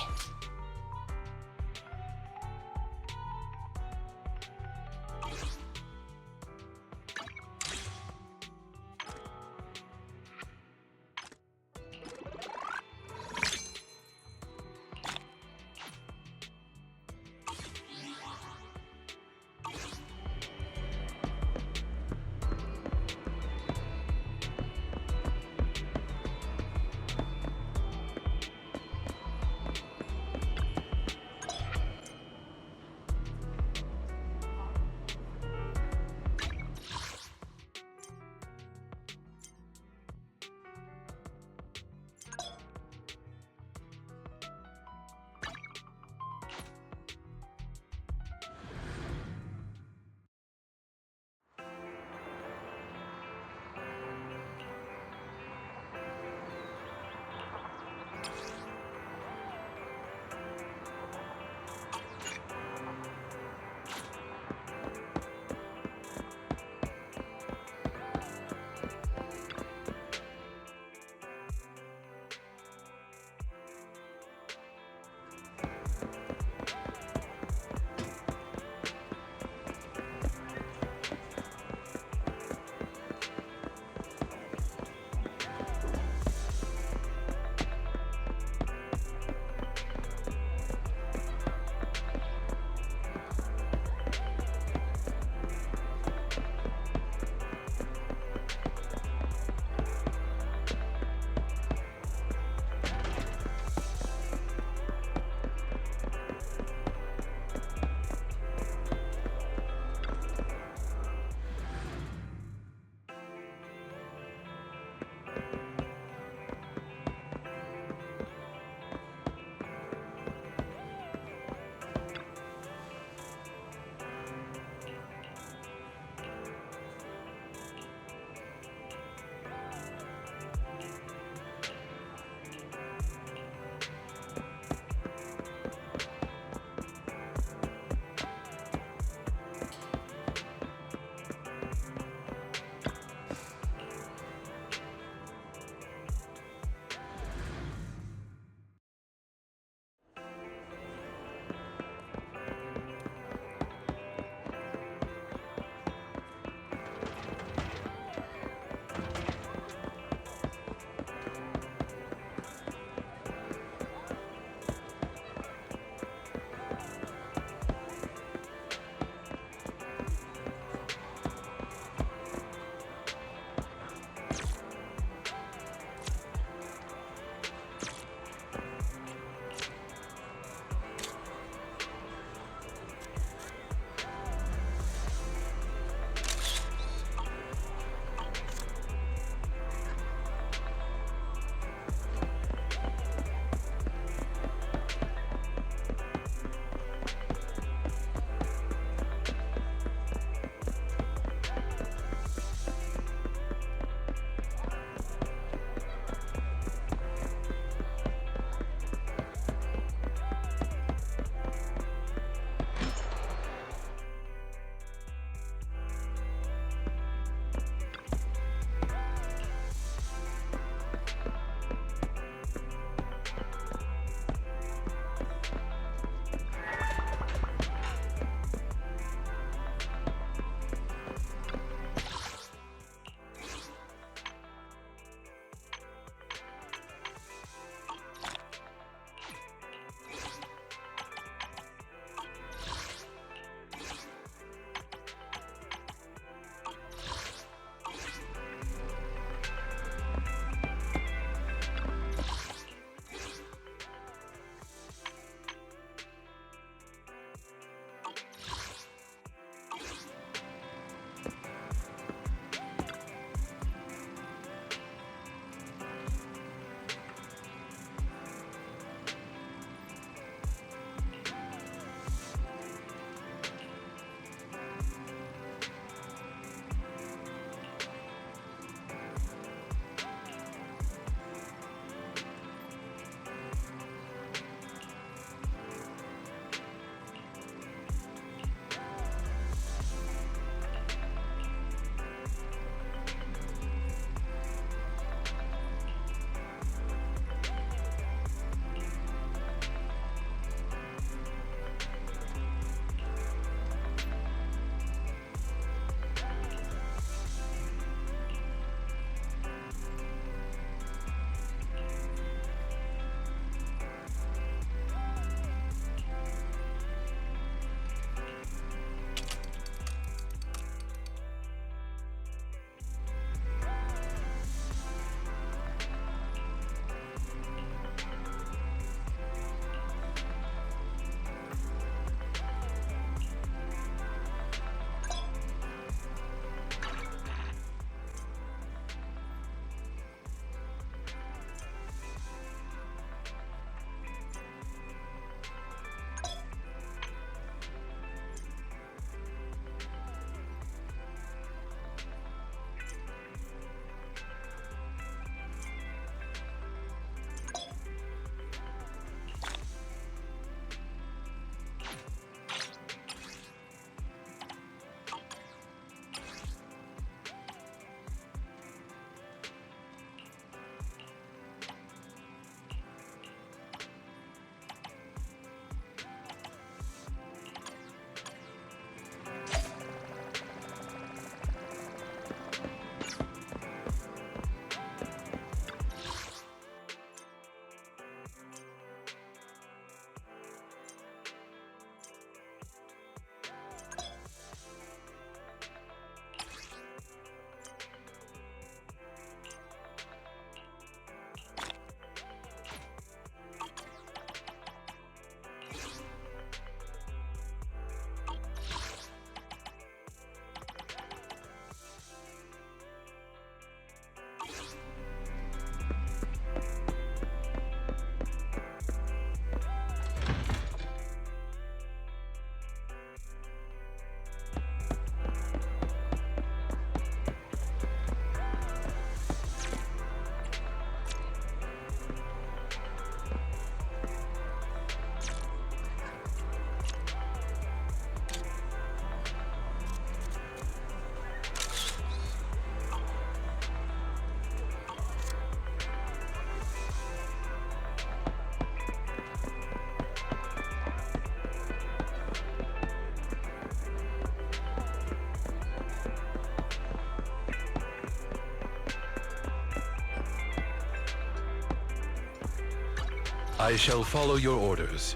I shall follow your orders.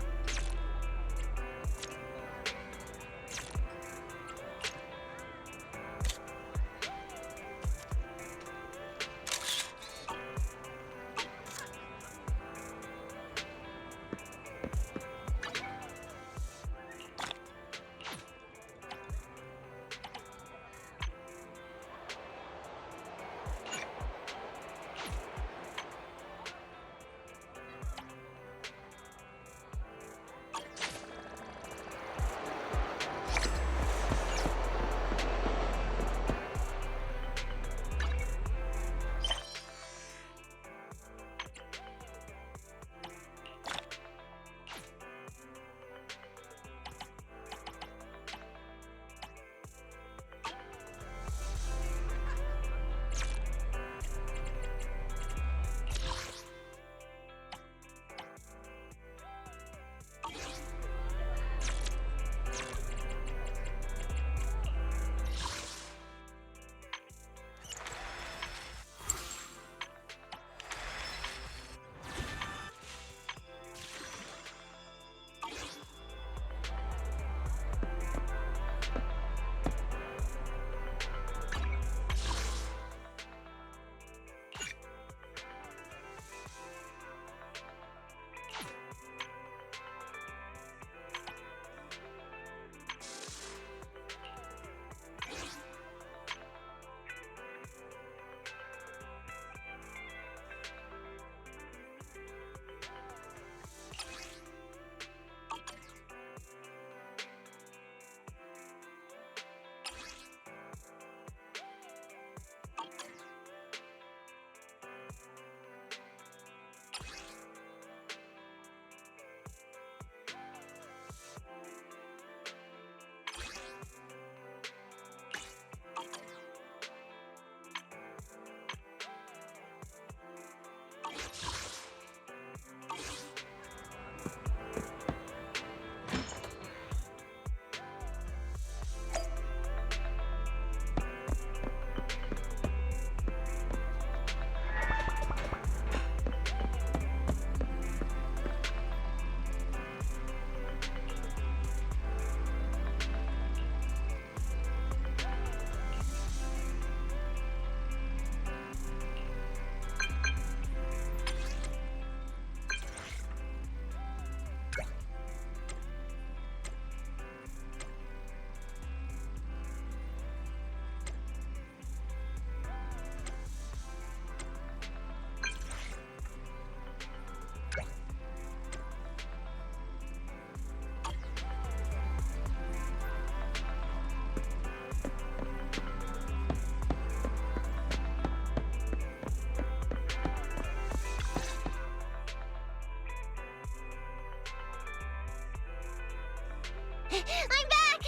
I'm back!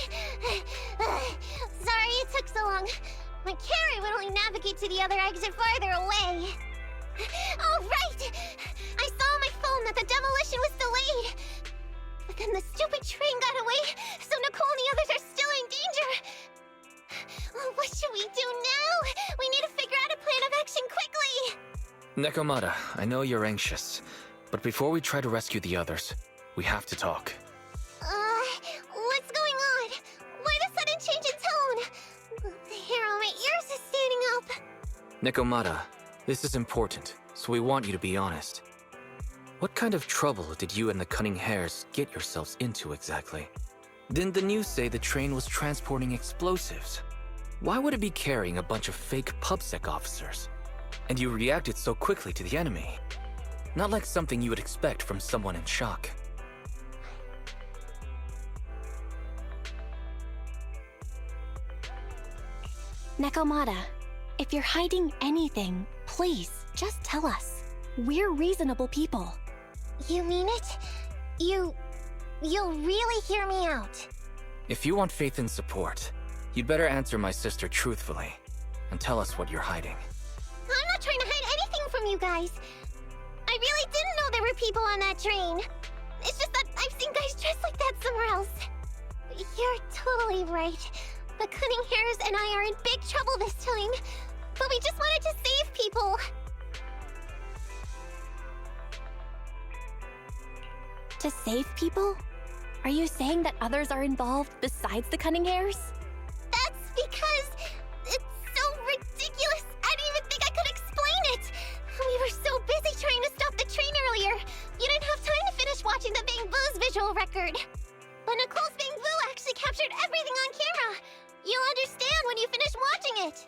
Sorry it took so long. My carry would only navigate to the other exit farther away. Oh, right! I saw on my phone that the demolition was delayed. But then the stupid train got away, so Nicole and the others are still in danger. Oh, what should we do now? We need to figure out a plan of action quickly! Nekomata, I know you're anxious, but before we try to rescue the others, we have to talk. What's going on? Why the sudden change in tone? The hair on my ears is standing up. Nekomata, this is important, so we want you to be honest. What kind of trouble did you and the Cunning Hares get yourselves into exactly? Didn't the news say the train was transporting explosives? Why would it be carrying a bunch of fake PubSec officers? And you reacted so quickly to the enemy. Not like something you would expect from someone in shock. Nekomata, if you're hiding anything, please, just tell us. We're reasonable people. You mean it? You'll really hear me out. If you want faith and support, you'd better answer my sister truthfully, and tell us what you're hiding. I'm not trying to hide anything from you guys. I really didn't know there were people on that train. It's just that I've seen guys dressed like that somewhere else. You're totally right. The Cunning Hares and I are in big trouble this time, but we just wanted to save people. To save people? Are you saying that others are involved besides the Cunning Hares? That's because it's so ridiculous. I didn't even think I could explain it. We were so busy trying to stop the train earlier. You didn't have time to finish watching the Bang Boo's visual record. But Nicole's Bang Boo actually captured everything on camera. You'll understand when you finish watching it.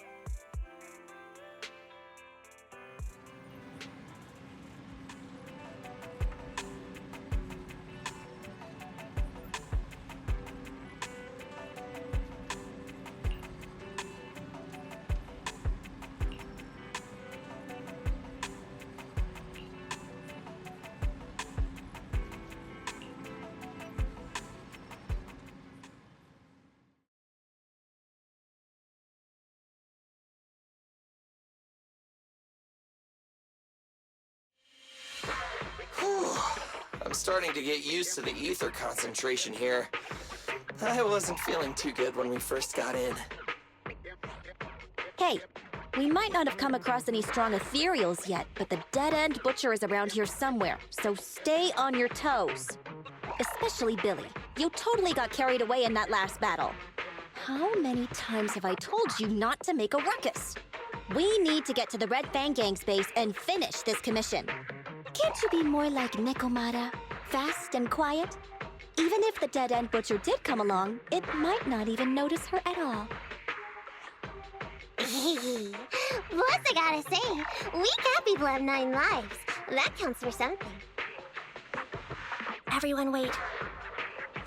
I'm starting to get used to the ether concentration here. I wasn't feeling too good when we first got in. Hey, we might not have come across any strong ethereals yet, but the dead-end butcher is around here somewhere, so stay on your toes. Especially Billy. You totally got carried away in that last battle. How many times have I told you not to make a ruckus? We need to get to the Red Fang Gang's base and finish this commission. Can't you be more like Nekomata? Fast and quiet? Even if the dead-end butcher did come along, it might not even notice her at all. Plus, I gotta say, we cat people have 9 lives. That counts for something. Everyone wait.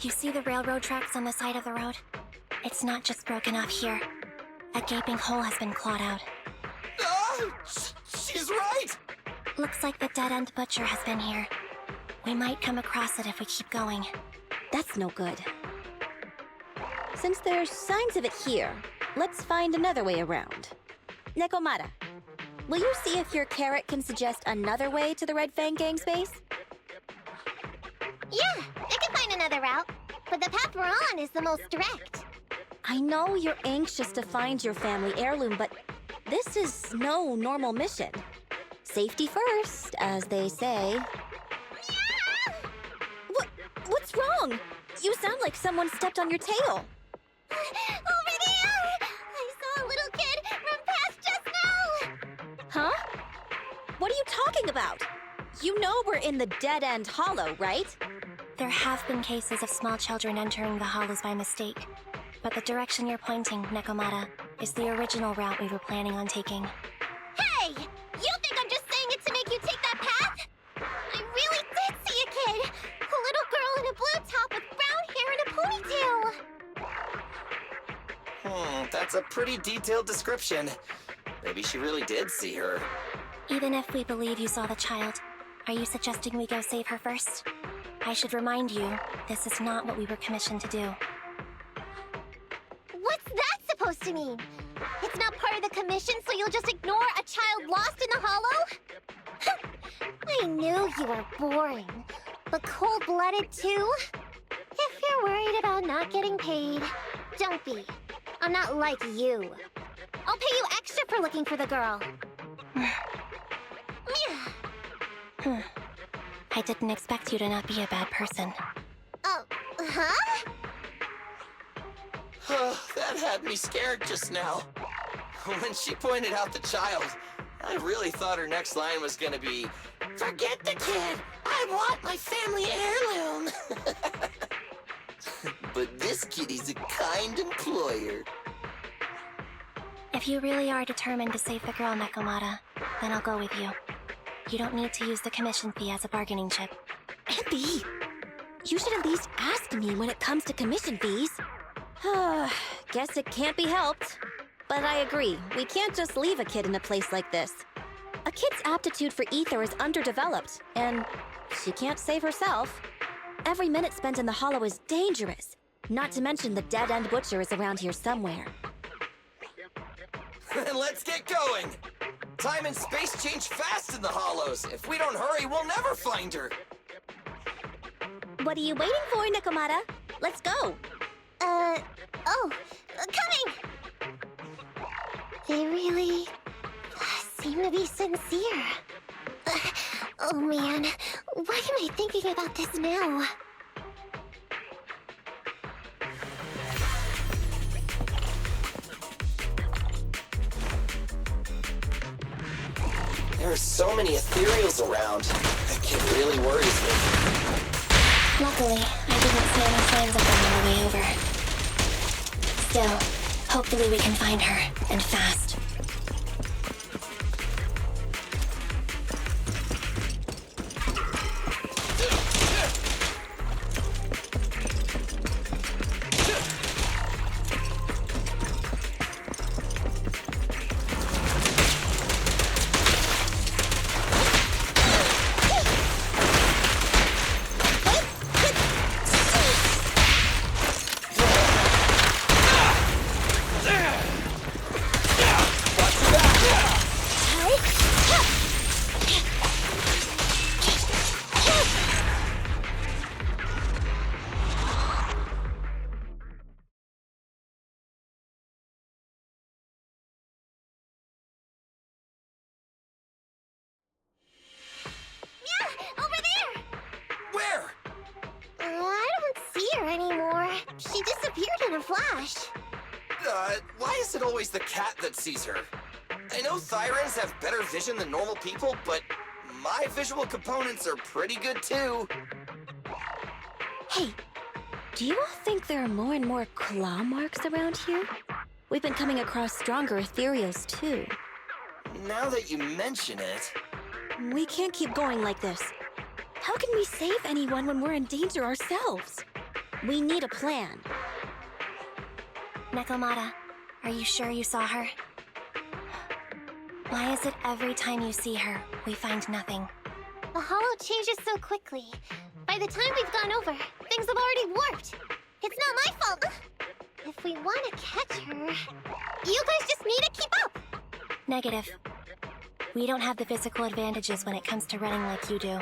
You see the railroad tracks on the side of the road? It's not just broken off here. A gaping hole has been clawed out. She's right! Looks like the dead-end butcher has been here. We might come across it if we keep going. That's no good. Since there's signs of it here, let's find another way around. Nekomata, will you see if your carrot can suggest another way to the Red Fang Gang's base? Yeah, I can find another route, but the path we're on is the most direct. I know you're anxious to find your family heirloom, but this is no normal mission. Safety first, as they say. Yeah! What's wrong? You sound like someone stepped on your tail. Over there! I saw a little kid run past just now! Huh? What are you talking about? You know we're in the dead-end hollow, right? There have been cases of small children entering the hollows by mistake. But the direction you're pointing, Nekomata, is the original route we were planning on taking. Hey! You think I'm just saying it to make you take that path? I really did see a kid! A little girl in a blue top with brown hair and a ponytail! That's a pretty detailed description. Maybe she really did see her. Even if we believe you saw the child, are you suggesting we go save her first? I should remind you, this is not what we were commissioned to do. What's that supposed to mean? It's not part of the commission, so you'll just ignore a child lost in the hollow? I knew you were boring, but cold-blooded too? If you're worried about not getting paid, don't be. I'm not like you. I'll pay you extra for looking for the girl. I didn't expect you to not be a bad person. Oh, huh? That had me scared just now. When she pointed out the child, I really thought her next line was gonna be, "Forget the kid! I want my family heirloom!" But this kitty's a kind employer. If you really are determined to save the girl, Nekomata, then I'll go with you. You don't need to use the commission fee as a bargaining chip. Andy! You should at least ask me when it comes to commission fees. Guess it can't be helped. But I agree, we can't just leave a kid in a place like this. A kid's aptitude for ether is underdeveloped, and she can't save herself. Every minute spent in the hollow is dangerous, not to mention the dead-end butcher is around here somewhere. Let's get going! Time and space change fast in the hollows. If we don't hurry, we'll never find her. What are you waiting for, Nekomata? Let's go! Coming! They really seem to be sincere. Oh man, why am I thinking about this now? There are so many ethereals around. That kid really worries me. Luckily, I didn't see any signs of them on the way over. Still, hopefully we can find her, and fast. She disappeared in a flash. Why is it always the cat that sees her? I know Thyrans have better vision than normal people, but my visual components are pretty good too. Hey, do you all think there are more and more claw marks around here? We've been coming across stronger ethereals too. Now that you mention it... We can't keep going like this. How can we save anyone when we're in danger ourselves? We need a plan. Nekomata, are you sure you saw her? Why is it every time you see her, we find nothing? The hollow changes so quickly. By the time we've gone over, things have already warped. It's not my fault. If we want to catch her, you guys just need to keep up. Negative. We don't have the physical advantages when it comes to running like you do.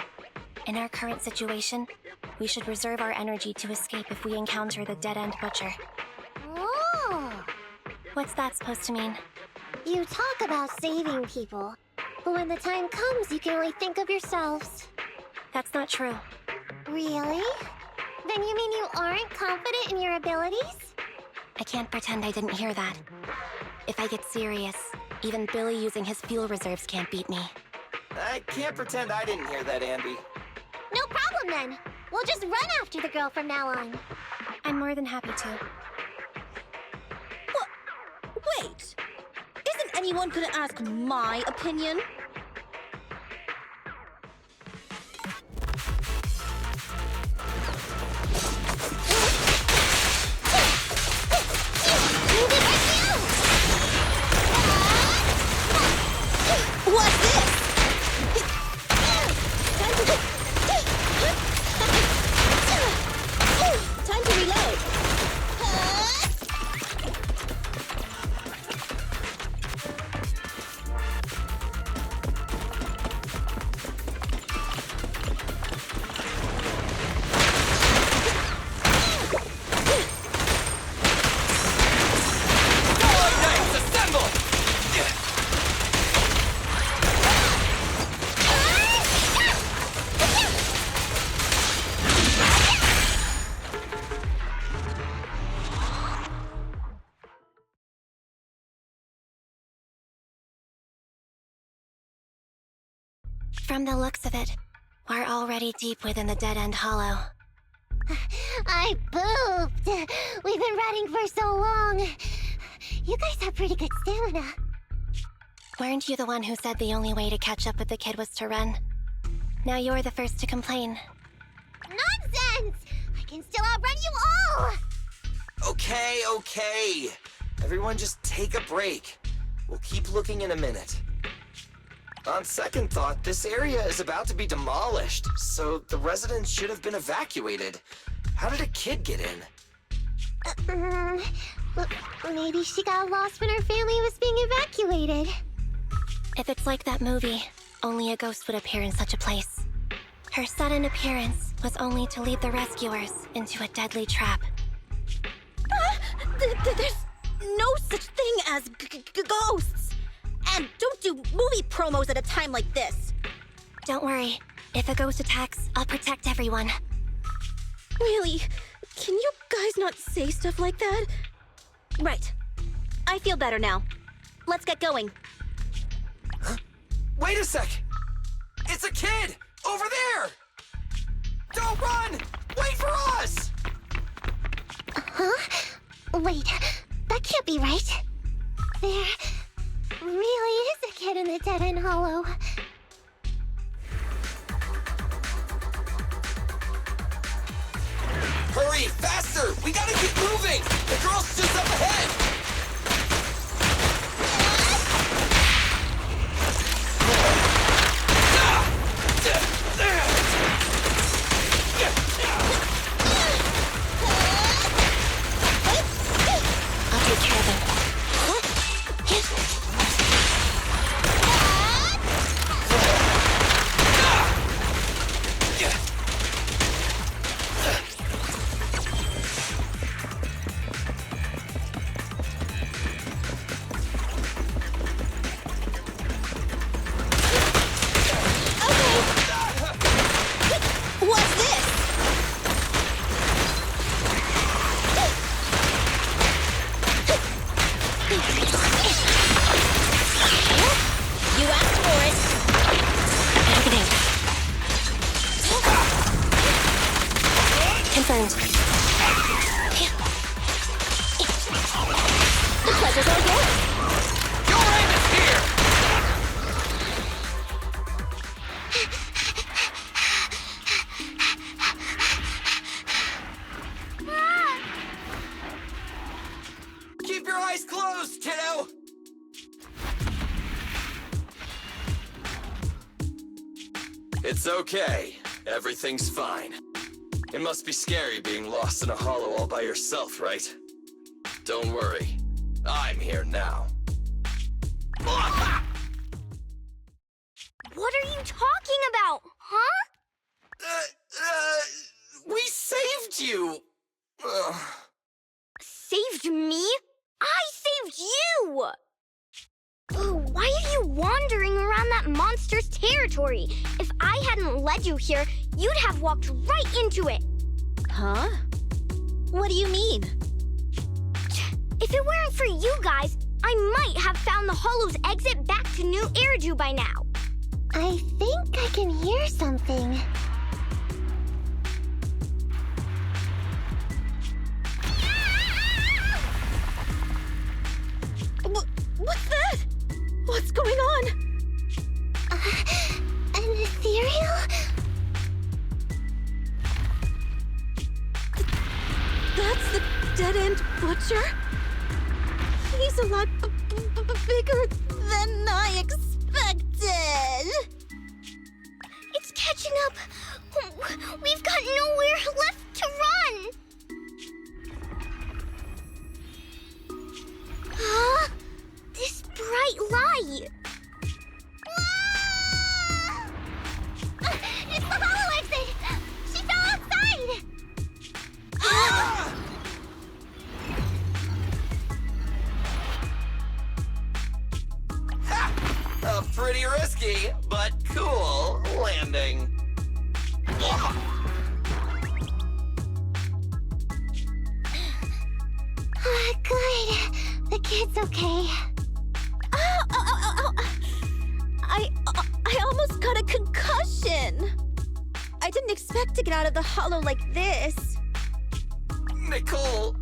In our current situation, we should reserve our energy to escape if we encounter the dead-end butcher. Oh! What's that supposed to mean? You talk about saving people, but when the time comes, you can only think of yourselves. That's not true. Really? Then you mean you aren't confident in your abilities? I can't pretend I didn't hear that. If I get serious, even Billy using his fuel reserves can't beat me. I can't pretend I didn't hear that, Andy. No problem then. We'll just run after the girl from now on. I'm more than happy to. Wait! Isn't anyone gonna ask my opinion? What's this? Time to reload. From the looks of it, we're already deep within the dead-end hollow. I pooped! We've been running for so long. You guys have pretty good stamina. Weren't you the one who said the only way to catch up with the kid was to run? Now you're the first to complain. Nonsense! I can still outrun you all! Okay. Everyone just take a break. We'll keep looking in a minute. On second thought, this area is about to be demolished, so the residents should have been evacuated. How did a kid get in? Maybe she got lost when her family was being evacuated. If it's like that movie, only a ghost would appear in such a place. Her sudden appearance was only to lead the rescuers into a deadly trap. There's no such thing as ghosts! And don't do movie promos at a time like this! Don't worry, If a ghost attacks, I'll protect everyone. Really? Can you guys not say stuff like that? Right. I feel better now. Let's get going. Wait a sec! It's a kid! Over there! Don't run! Wait for us! Huh? Wait, that can't be right. There really is a kid in the dead-end hollow. Hurry, faster! We gotta keep moving! The girl's just up ahead! I'll take care of them. What's this? You asked for it. Happening. Confirmed. The pleasure's all yours. Your end is here! Keep your eyes closed, kiddo! It's okay. Everything's fine. It must be scary being lost in a hollow all by yourself, right? Don't worry. I'm here now. What are you talking about, huh? We saved you! Saved me? I saved you! Oh, why are you wandering around that monster's territory? If I hadn't led you here, you'd have walked right into it. Huh? What do you mean? If it weren't for you guys, I might have found the hollow's exit back to New Eridu by now. I think I can hear something. What's that? What's going on? An ethereal? That's the dead-end butcher? He's a lot bigger than I expected. It's catching up. We've got nowhere left to run. Huh? This bright light. Ah! It's the hollow exit. She fell outside. Ah! Ha! A pretty risky, but cool landing. Good. The kid's okay. Ow. I almost got a concussion. I didn't expect to get out of the hollow like this. Nicole!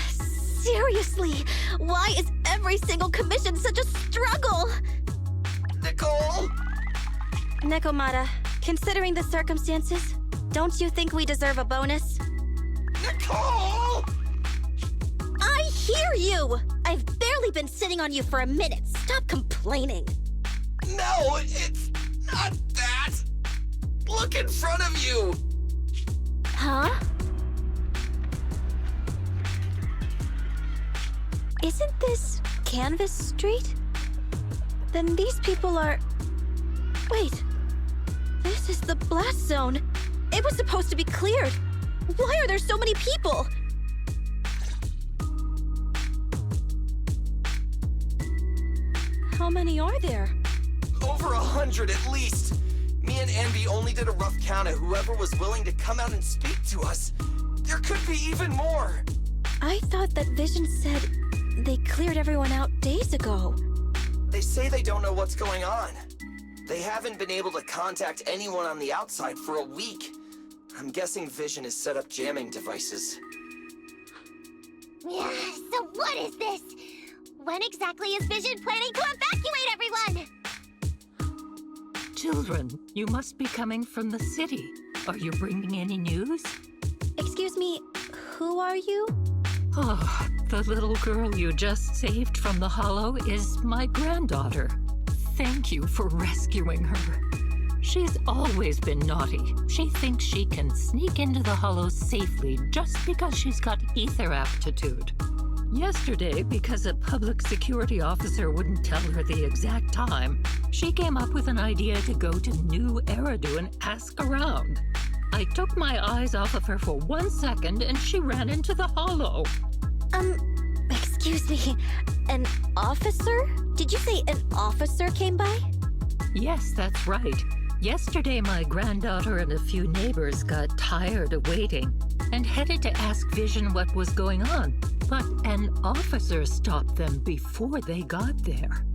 Seriously, why is every single commission such a struggle? Nicole! Nekomata, considering the circumstances, don't you think we deserve a bonus? Nicole! I hear you! I've barely been sitting on you for a minute. Stop complaining. No, it's not that! Look in front of you! Huh? Isn't this Canvas Street? Then these people are... Wait. This is the blast zone. It was supposed to be cleared. Why are there so many people? How many are there? Over 100 at least. and Envy only did a rough count of whoever was willing to come out and speak to us. There could be even more. I thought that Vision said they cleared everyone out days ago. They say they don't know what's going on. They haven't been able to contact anyone on the outside for a week. I'm guessing Vision has set up jamming devices. Yeah, so what is this? When exactly is Vision planning to evacuate everyone? Children, you must be coming from the city. Are you bringing any news? Excuse me, who are you? Oh, the little girl you just saved from the Hollow is my granddaughter. Thank you for rescuing her. She's always been naughty. She thinks she can sneak into the Hollow safely just because she's got ether aptitude. Yesterday, because a public security officer wouldn't tell her the exact time, she came up with an idea to go to New Eridu and ask around. I took my eyes off of her for 1 second and she ran into the Hollow. Excuse me, an officer? Did you say an officer came by? Yes, that's right. Yesterday, my granddaughter and a few neighbors got tired of waiting and headed to ask Vision what was going on. But an officer stopped them before they got there.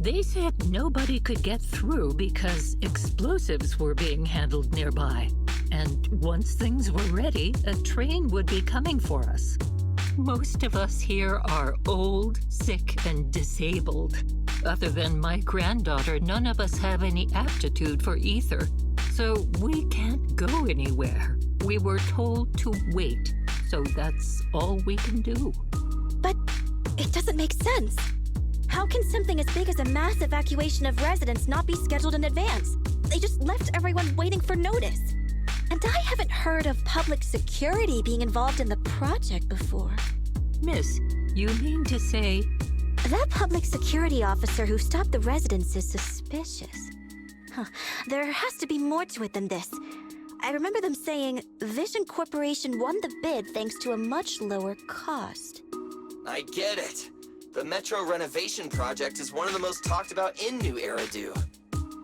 They said nobody could get through because explosives were being handled nearby. And once things were ready, a train would be coming for us. Most of us here are old, sick, and disabled. Other than my granddaughter, none of us have any aptitude for ether, so we can't go anywhere. We were told to wait, so that's all we can do. But it doesn't make sense. How can something as big as a mass evacuation of residents not be scheduled in advance? They just left everyone waiting for notice. And I haven't heard of public security being involved in the project before. Miss, you mean to say... That public security officer who stopped the residents is suspicious. There has to be more to it than this. I remember them saying Vision Corporation won the bid thanks to a much lower cost. I get it. The Metro renovation project is one of the most talked about in New Eridu.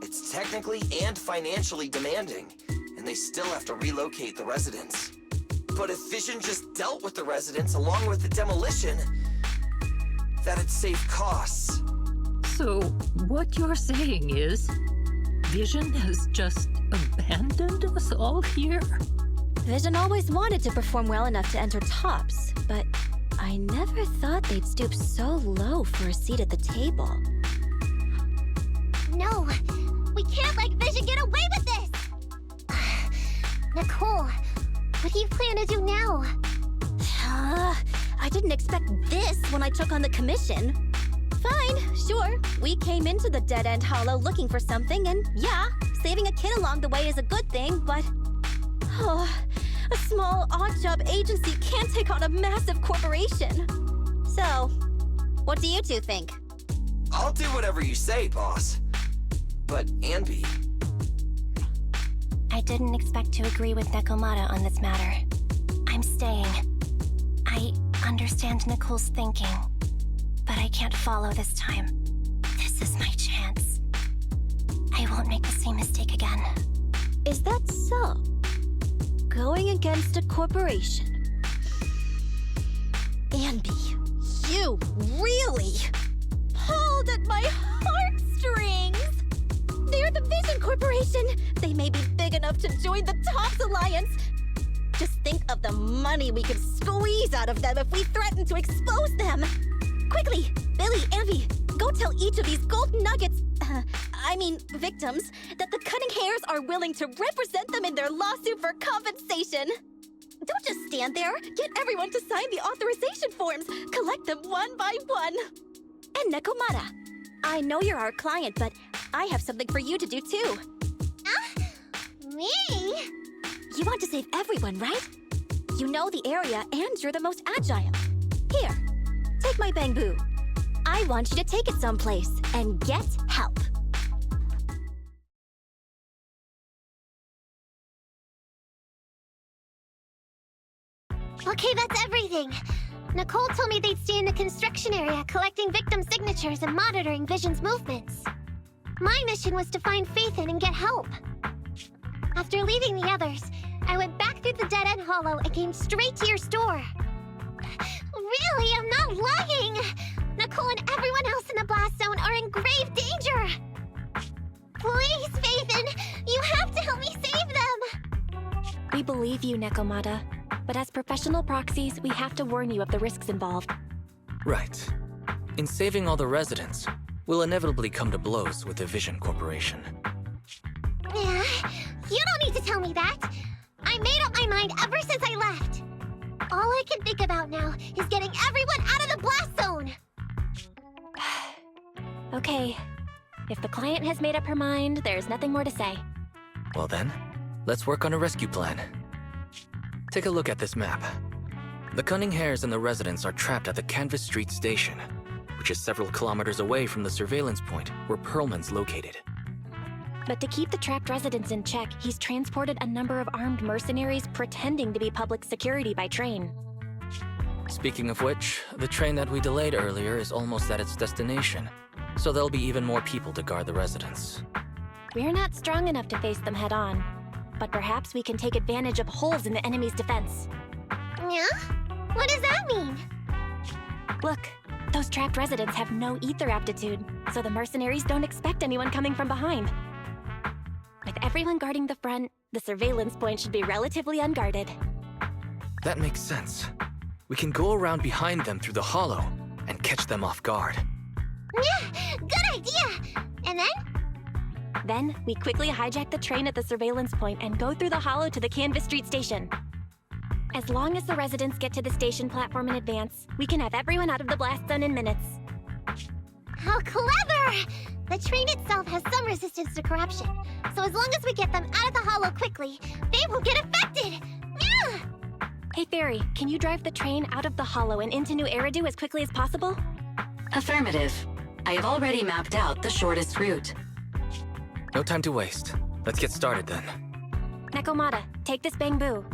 It's technically and financially demanding, and they still have to relocate the residents. But if Vision just dealt with the residents along with the demolition, that'd save costs. So, what you're saying is, Vision has just abandoned us all here? Vision always wanted to perform well enough to enter tops, but I never thought they'd stoop so low for a seat at the table. No, we can't let Vision get away with this! Nicole, what do you plan to do now? I didn't expect this when I took on the commission. Fine, sure. We came into the dead-end hollow looking for something, and yeah, saving a kid along the way is a good thing, but... a small odd-job agency can't take on a massive corporation. So, what do you two think? I'll do whatever you say, boss. But, Anby... I didn't expect to agree with Nekomata on this matter. I'm staying. I understand Nicole's thinking, but I can't follow this time. This is my chance. I won't make the same mistake again. Is that so? Going against a corporation? Anby, you really pulled at my heartstrings! They're the Vision Corporation! They may be big enough to join the Tops Alliance! Just think of the money we could squeeze out of them if we threaten to expose them! Quickly, Billy, Anby, go tell each of these gold nuggets, victims, that the Cunning Hairs are willing to represent them in their lawsuit for compensation! Don't just stand there! Get everyone to sign the authorization forms! Collect them one by one! And Nekomata, I know you're our client, but I have something for you to do too. Me? You want to save everyone, right? You know the area and you're the most agile. Here, take my bamboo. I want you to take it someplace and get help. Okay, that's everything. Nicole told me they'd stay in the construction area collecting victim signatures and monitoring Vision's movements. My mission was to find Phaethon and get help. After leaving the others, I went back through the dead-end hollow and came straight to your store. Really, I'm not lying! Nicole and everyone else in the blast zone are in grave danger! Please, Faithin, you have to help me save them! We believe you, Nekomata. But as professional proxies, we have to warn you of the risks involved. Right. In saving all the residents, we'll inevitably come to blows with the Vision Corporation. Yeah, you don't need to tell me that. I made up my mind ever since I left. All I can think about now is getting everyone out of the blast zone. Okay. If the client has made up her mind, there's nothing more to say. Well then, let's work on a rescue plan. Take a look at this map. The Cunning Hares and the residents are trapped at the Canvas Street station, which is several kilometers away from the surveillance point where Perlman's located. But to keep the trapped residents in check, he's transported a number of armed mercenaries pretending to be public security by train. Speaking of which, the train that we delayed earlier is almost at its destination, so there'll be even more people to guard the residents. We're not strong enough to face them head-on, but perhaps we can take advantage of holes in the enemy's defense. Yeah? What does that mean? Look, those trapped residents have no ether aptitude, so the mercenaries don't expect anyone coming from behind. With everyone guarding the front, the surveillance point should be relatively unguarded. That makes sense. We can go around behind them through the hollow and catch them off guard. Yeah, good idea! And then? Then, we quickly hijack the train at the surveillance point and go through the hollow to the Canvas Street station. As long as the residents get to the station platform in advance, we can have everyone out of the blast zone in minutes. How clever! The train itself has some resistance to corruption, so as long as we get them out of the hollow quickly, they won't get affected! Yeah! Hey Fairy, can you drive the train out of the hollow and into New Eridu as quickly as possible? Affirmative. I have already mapped out the shortest route. No time to waste. Let's get started then. Nekomata, take this bamboo.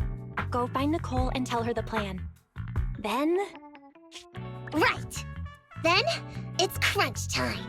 Go find Nicole and tell her the plan. Then... Right! Then, it's crunch time.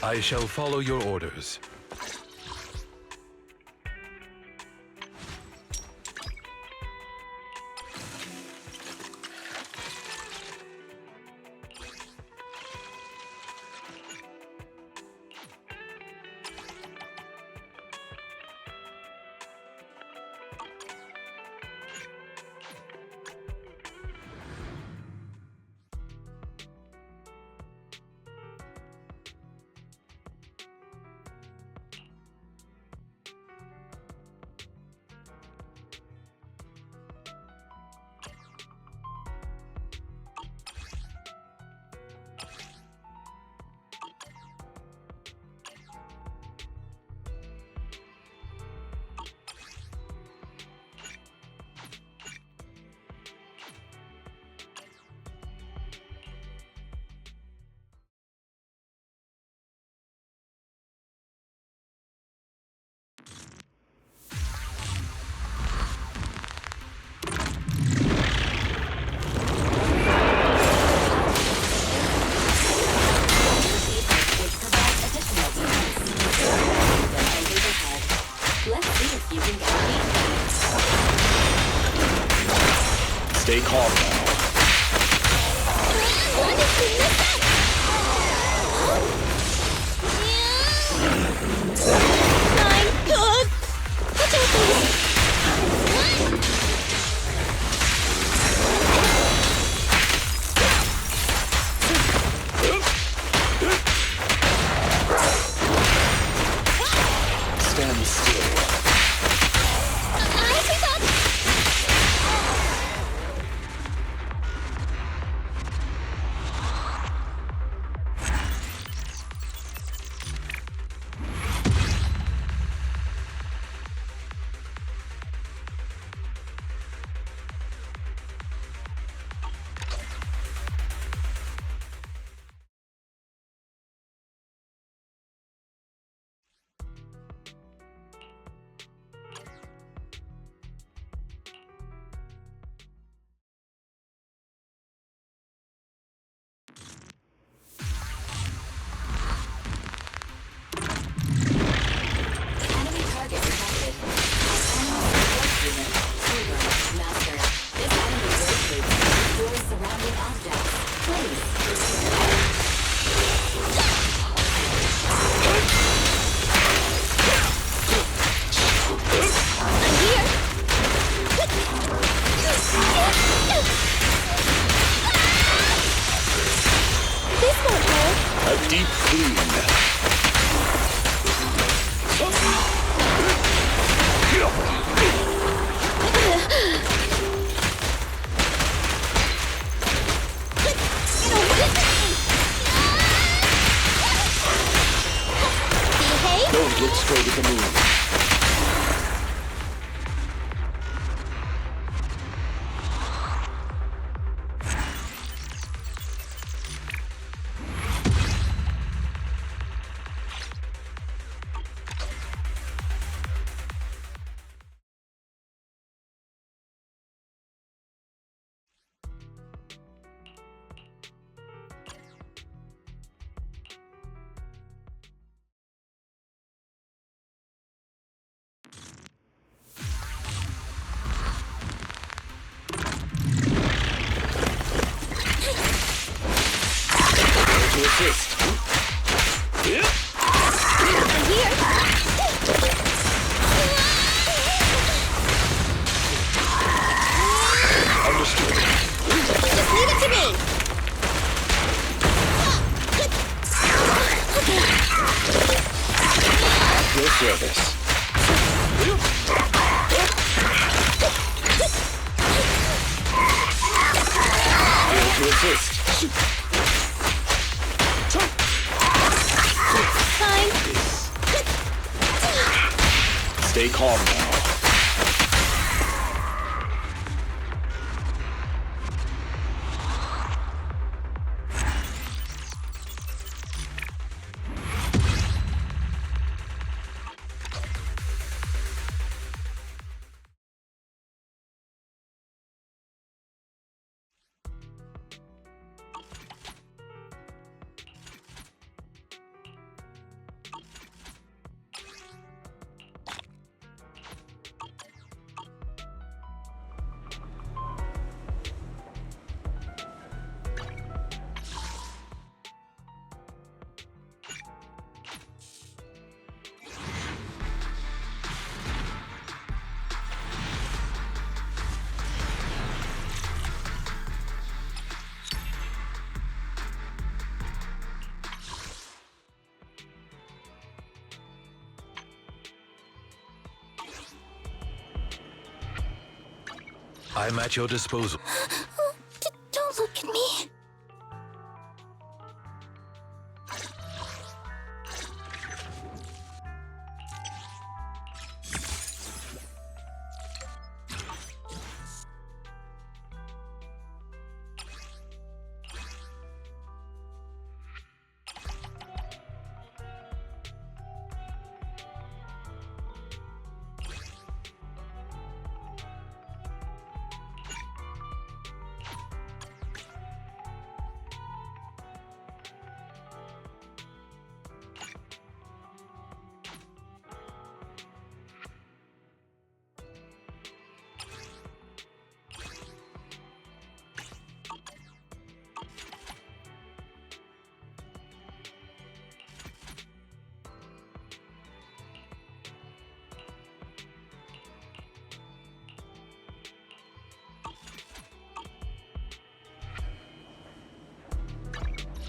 I shall follow your orders. Stay calm Stand still. Resist. Time. Stay calm now. I'm at your disposal. Don't look at me.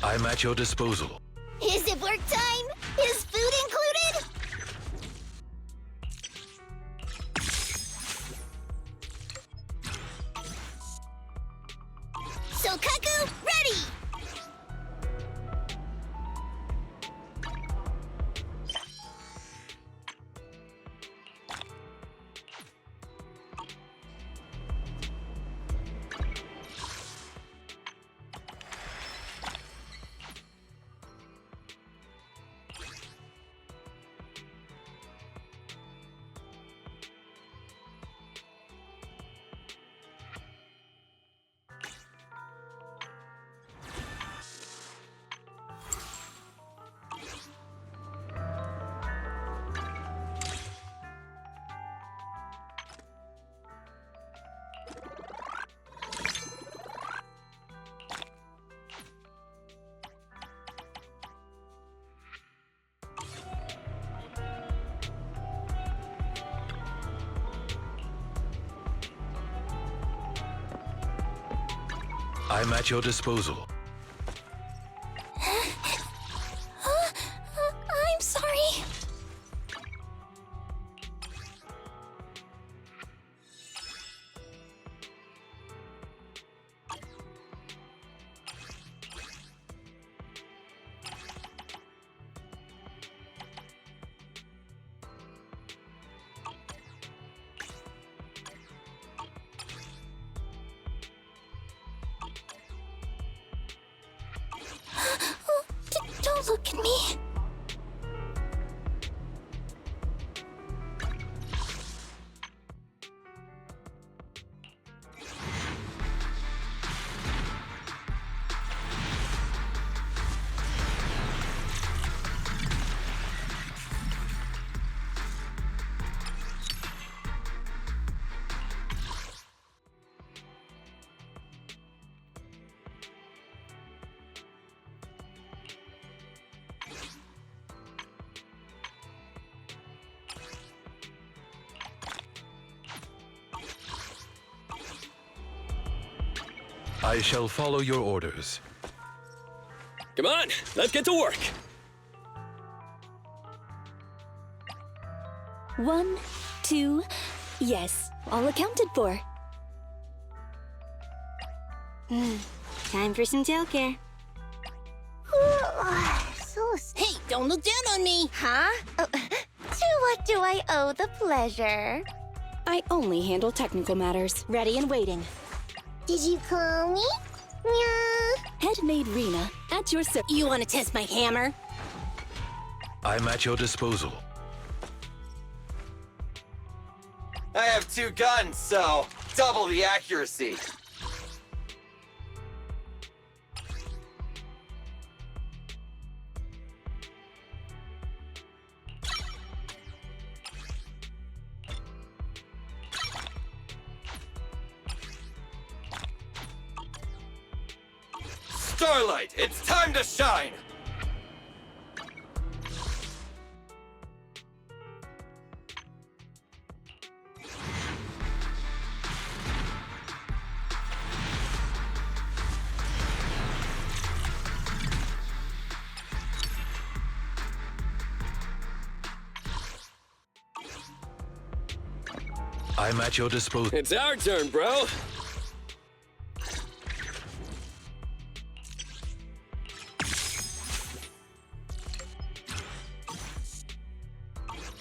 I'm at your disposal. Is it work time? Is food included? Sokaku, ready! I'm at your disposal. I'm sorry. Don't look at me. I shall follow your orders. Come on, let's get to work. 1, 2, yes, all accounted for. Time for some tail care. Hey, don't look down on me! Huh? To what do I owe the pleasure? I only handle technical matters. Ready and waiting. Did you call me? Meow. Headmaid Rena, at your service. You want to test my hammer? I'm at your disposal. I have 2 guns, so double the accuracy. Starlight, it's time to shine! I'm at your disposal. It's our turn, bro.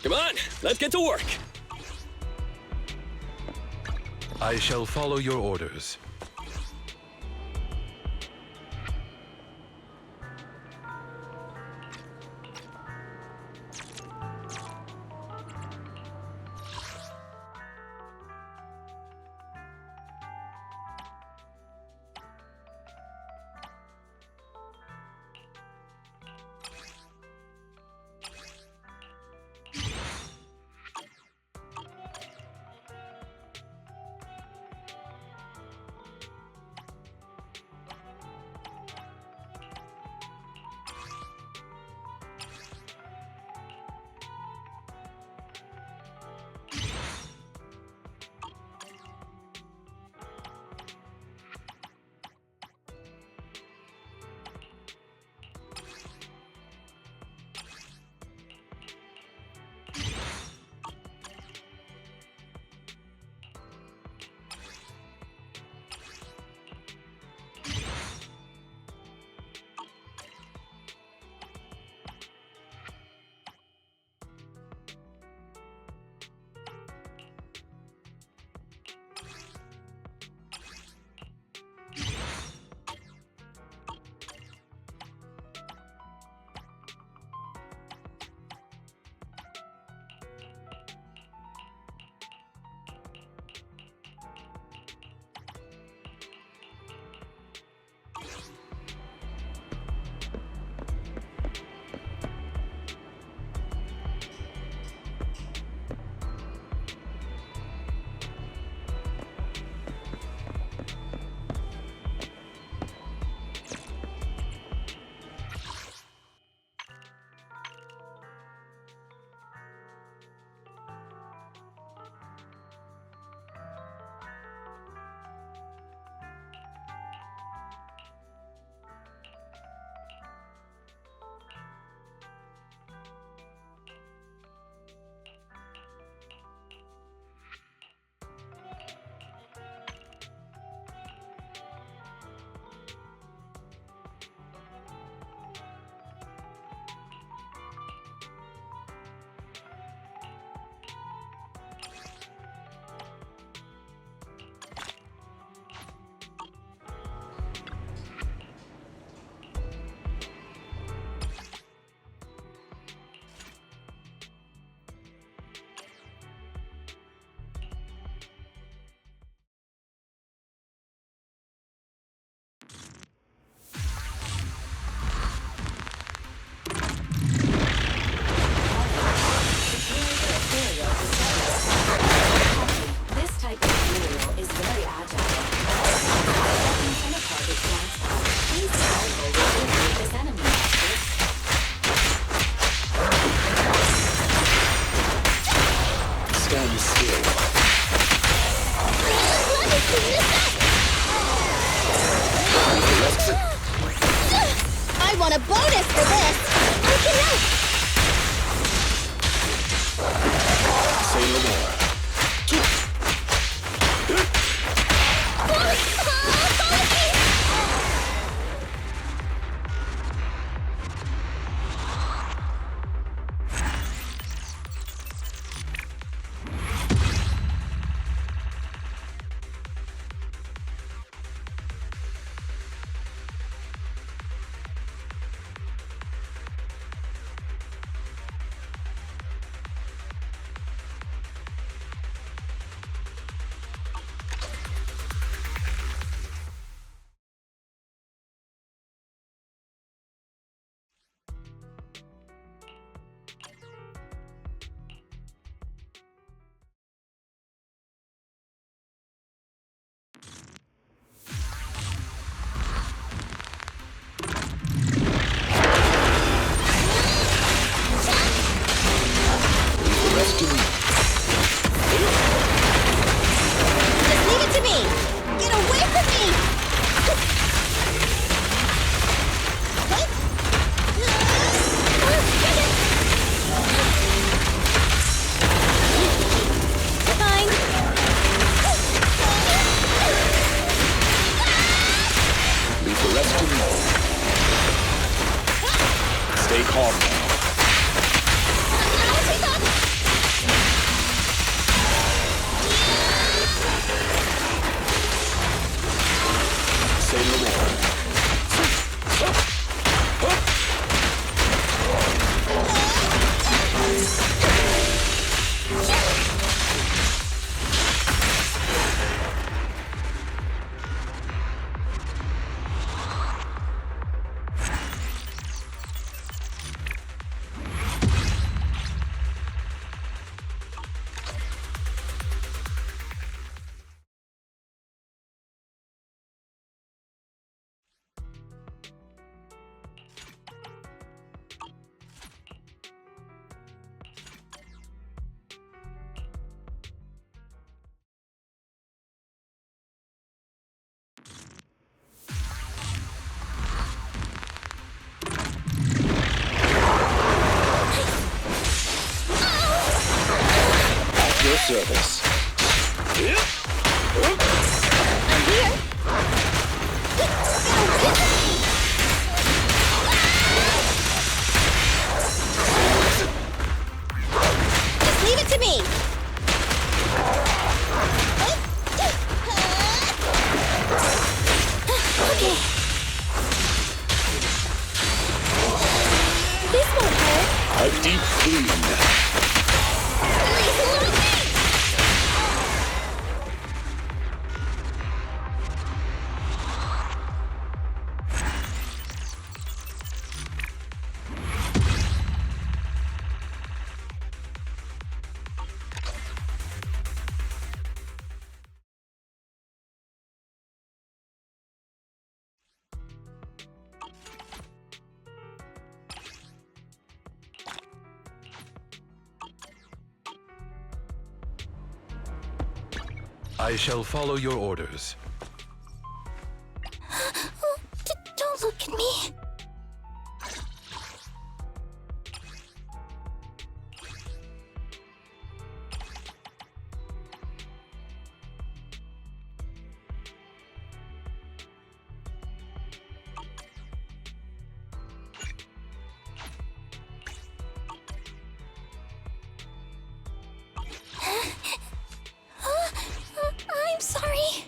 Come on, let's get to work. I shall follow your orders. I want a bonus for this! I can Say no more. service. I'm here. Just leave it to me. Okay. This won't hurt. A deep clean. I shall follow your orders. Don't look at me. I'm sorry.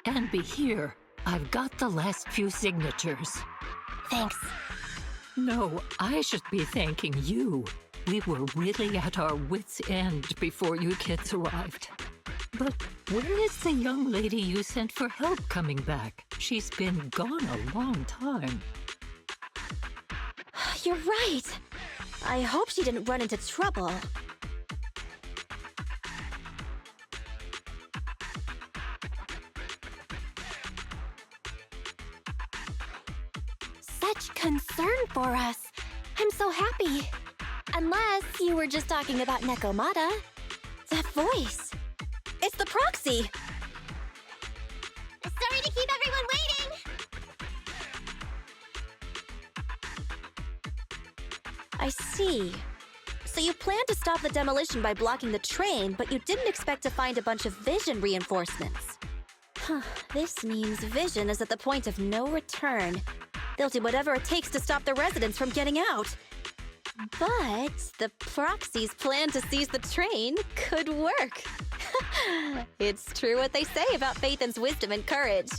And be here. I've got the last few signatures. Thanks. No, I should be thanking you. We were really at our wits' end before you kids arrived. But where is the young lady you sent for help coming back? She's been gone a long time. You're right. I hope she didn't run into trouble. Such concern for us. I'm so happy. Unless you were just talking about Nekomata. That voice. It's the proxy. Sorry to keep everyone waiting. I see. So you planned to stop the demolition by blocking the train, but you didn't expect to find a bunch of vision reinforcements. Huh, this means Vision is at the point of no return. They'll do whatever it takes to stop the residents from getting out. But the proxy's plan to seize the train could work. It's true what they say about Phaethon's wisdom and courage.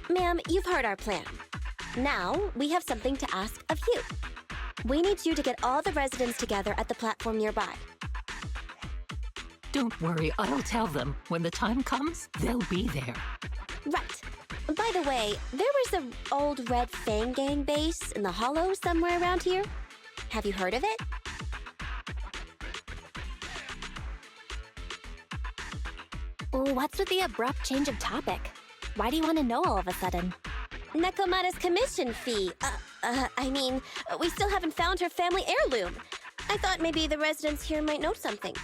Ma'am, you've heard our plan. Now, we have something to ask of you. We need you to get all the residents together at the platform nearby. Don't worry, I'll tell them. When the time comes, they'll be there. Right. By the way, there was an old Red Fang Gang base in the Hollow somewhere around here. Have you heard of it? What's with the abrupt change of topic? Why do you want to know all of a sudden? Nekomata's commission fee. We still haven't found her family heirloom. I thought maybe the residents here might know something.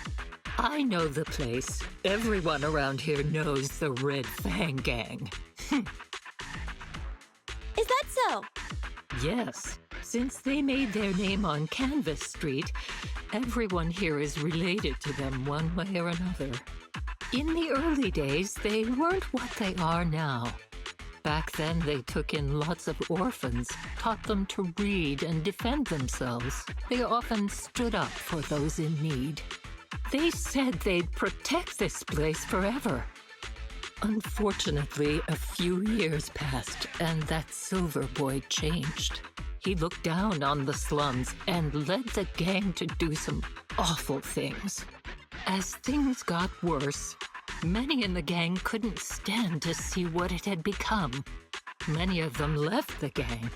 I know the place. Everyone around here knows the Red Fang Gang. Is that so? Yes. Since they made their name on Canvas Street, everyone here is related to them one way or another. In the early days, they weren't what they are now. Back then, they took in lots of orphans, taught them to read and defend themselves. They often stood up for those in need. They said they'd protect this place forever. Unfortunately, a few years passed, and that Silver Boy changed. He looked down on the slums and led the gang to do some awful things. As things got worse, many in the gang couldn't stand to see what it had become. Many of them left the gang.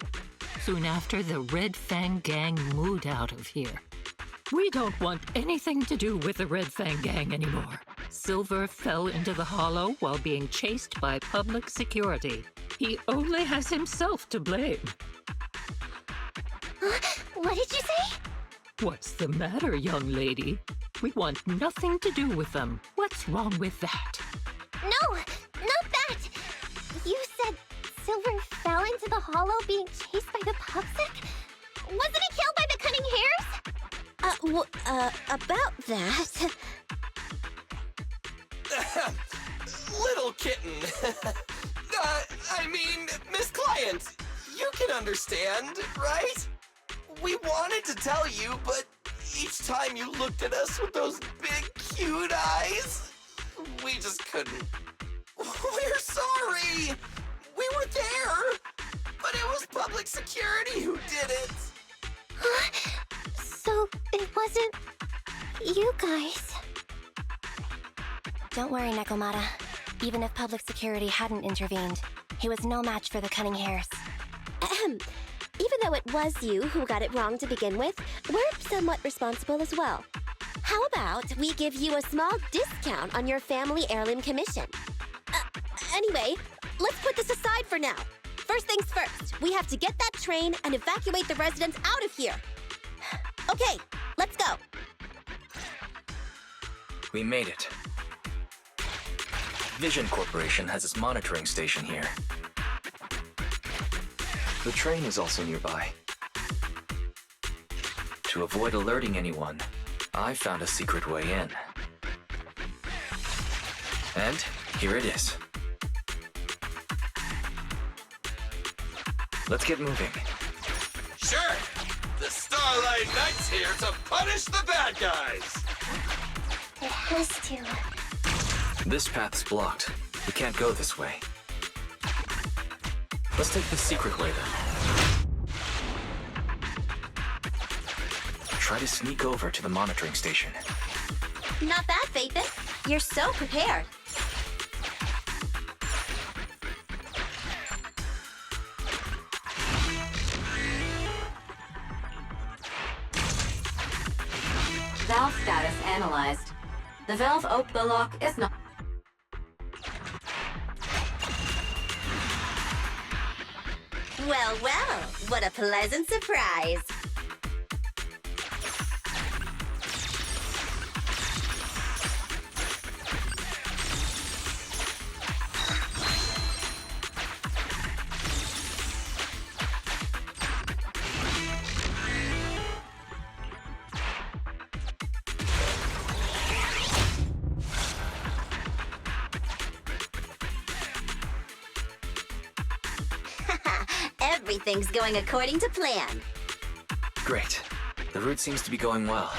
Soon after, the Red Fang Gang moved out of here. We don't want anything to do with the Red Fang Gang anymore. Silver fell into the Hollow while being chased by public security. He only has himself to blame. What did you say? What's the matter, young lady? We want nothing to do with them. What's wrong with that? No, not that! You said Silver fell into the Hollow being chased by the Pubsec? Wasn't he killed by the Cunning Hares? About that... Little kitten. Miss Client, you can understand, right? We wanted to tell you, but each time you looked at us with those big, cute eyes, we just couldn't. We're sorry. We were there, but it was public security who did it. So it wasn't you guys. Don't worry, Nekomata. Even if public security hadn't intervened, he was no match for the Cunning Hares. Even though it was you who got it wrong to begin with, we're somewhat responsible as well. How about we give you a small discount on your family heirloom commission? Anyway, let's put this aside for now. First things first, we have to get that train and evacuate the residents out of here. Okay, let's go. We made it. Vision Corporation has its monitoring station here. The train is also nearby. To avoid alerting anyone, I found a secret way in. And here it is. Let's get moving. Sure! The Starlight Knight's here to punish the bad guys! It has to. This path's blocked. We can't go this way. Let's take the secret way then. Try to sneak over to the monitoring station. Not bad, Phaethon. You're so prepared. Valve status analyzed. The valve open lock is not... Well, well, what a pleasant surprise. Everything's going according to plan. Great. The route seems to be going well.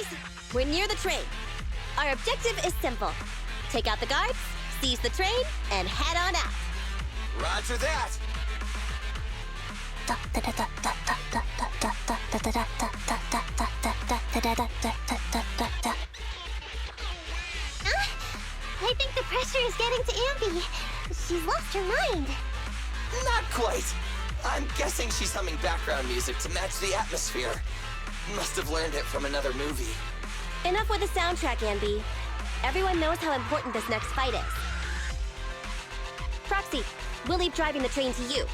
guys! We're near the train. Our objective is simple. Take out the guards, seize the train, and head on out. Roger that. I think the pressure is getting to Ambi. She's lost her mind. Not quite. I'm guessing she's humming background music to match the atmosphere. Must have learned it from another movie. Enough with the soundtrack, Ambi. Everyone knows how important this next fight is. Proxy, we'll leave driving the train to you.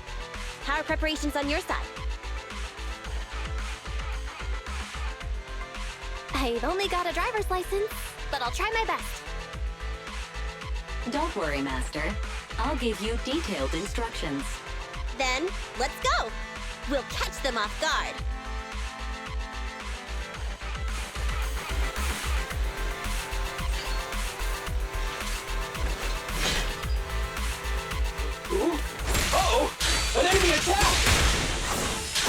How are preparations on your side? I've only got a driver's license, but I'll try my best. Don't worry, Master. I'll give you detailed instructions. Then, let's go! We'll catch them off guard. Uh-oh! An enemy attack!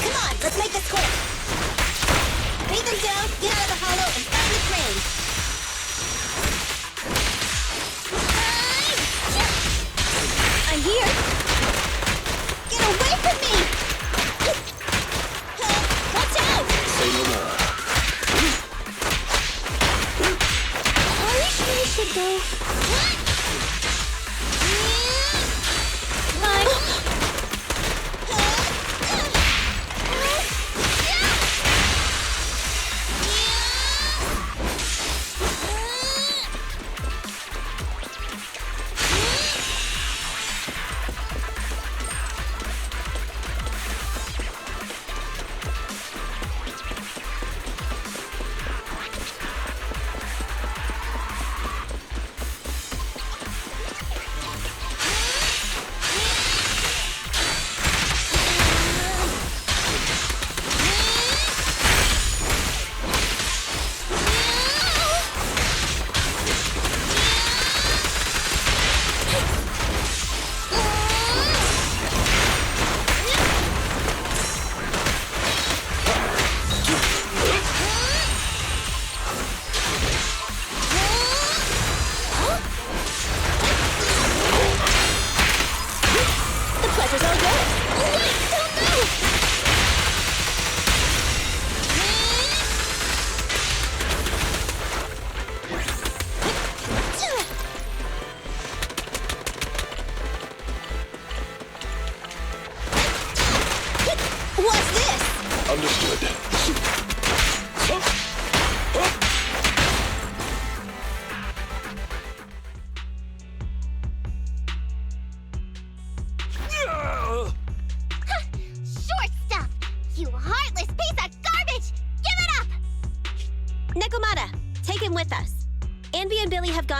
Come on, let's make this quick! Beat them down, get out of the hollow, and find the train! I'm here! Get away from me! Watch out! Say no more. Are you sure I should go?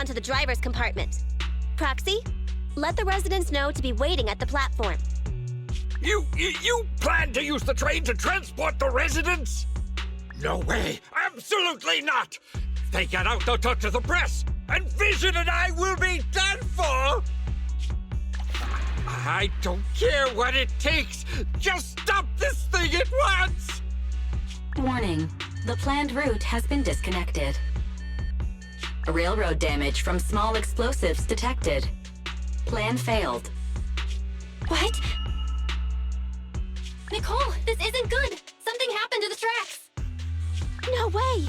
To the driver's compartment. Proxy, let the residents know to be waiting at the platform. You plan to use the train to transport the residents? No way! Absolutely not! If they get out, they'll talk to the press, and Vision and I will be done for! I don't care what it takes! Just stop this thing at once! Warning. The planned route has been disconnected. Railroad damage from small explosives detected. Plan failed. What? Nicole, this isn't good! Something happened to the tracks! No way!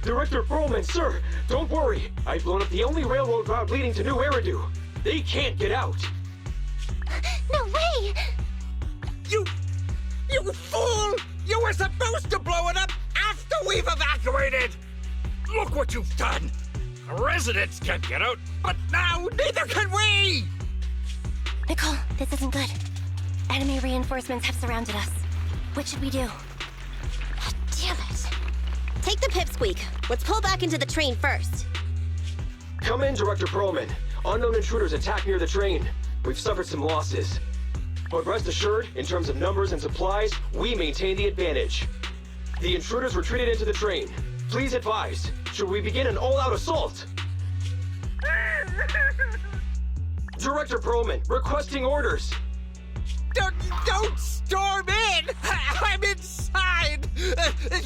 Director Perlman, sir, don't worry. I've blown up the only railroad route leading to New Eridu. They can't get out. No way! You fool! You were supposed to blow it up after we've evacuated! Look what you've done! The residents can't get out, but now neither can we! Nicole, this isn't good. Enemy reinforcements have surrounded us. What should we do? Damn it. Take the pipsqueak. Let's pull back into the train first. Come in, Director Perlman. Unknown intruders attack near the train. We've suffered some losses. But rest assured, in terms of numbers and supplies, we maintain the advantage. The intruders retreated into the train. Please advise, should we begin an all-out assault? Director Perlman, requesting orders. Don't storm in! I'm inside!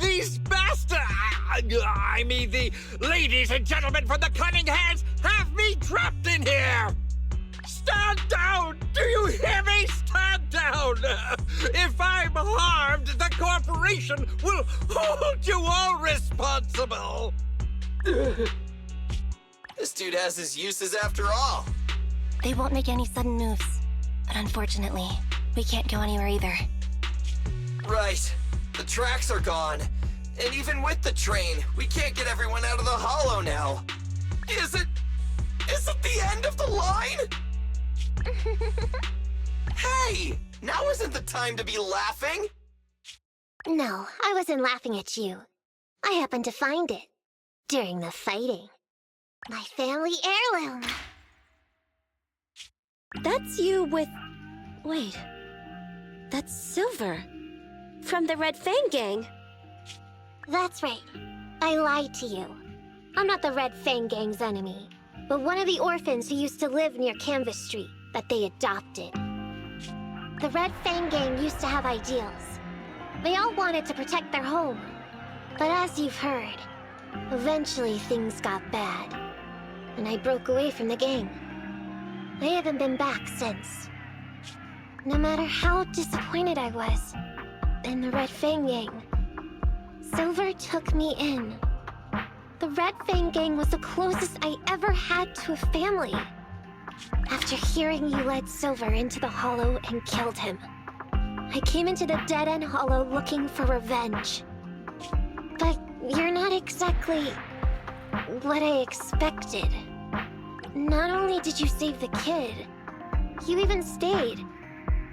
These bastards! I mean, the ladies and gentlemen from the Cunning Hands have me trapped in here! Stand down! Do you hear me? Stand down! If I'm harmed, the corporation will hold you all responsible! This dude has his uses after all. They won't make any sudden moves. But unfortunately, we can't go anywhere either. Right. The tracks are gone. And even with the train, we can't get everyone out of the hollow now. Is it the end of the line? Hey! Now isn't the time to be laughing! No, I wasn't laughing at you. I happened to find it. During the fighting. My family heirloom. That's you with... Wait. That's Silver. From the Red Fang Gang. That's right. I lied to you. I'm not the Red Fang Gang's enemy, but one of the orphans who used to live near Canvas Street that they adopted. The Red Fang Gang used to have ideals. They all wanted to protect their home. But as you've heard, eventually things got bad, and I broke away from the gang. I haven't been back since. No matter how disappointed I was in the Red Fang Gang, Silver took me in. The Red Fang Gang was the closest I ever had to a family. After hearing you led Silver into the Hollow and killed him, I came into the dead-end Hollow looking for revenge. But you're not exactly what I expected. Not only did you save the kid, you even stayed,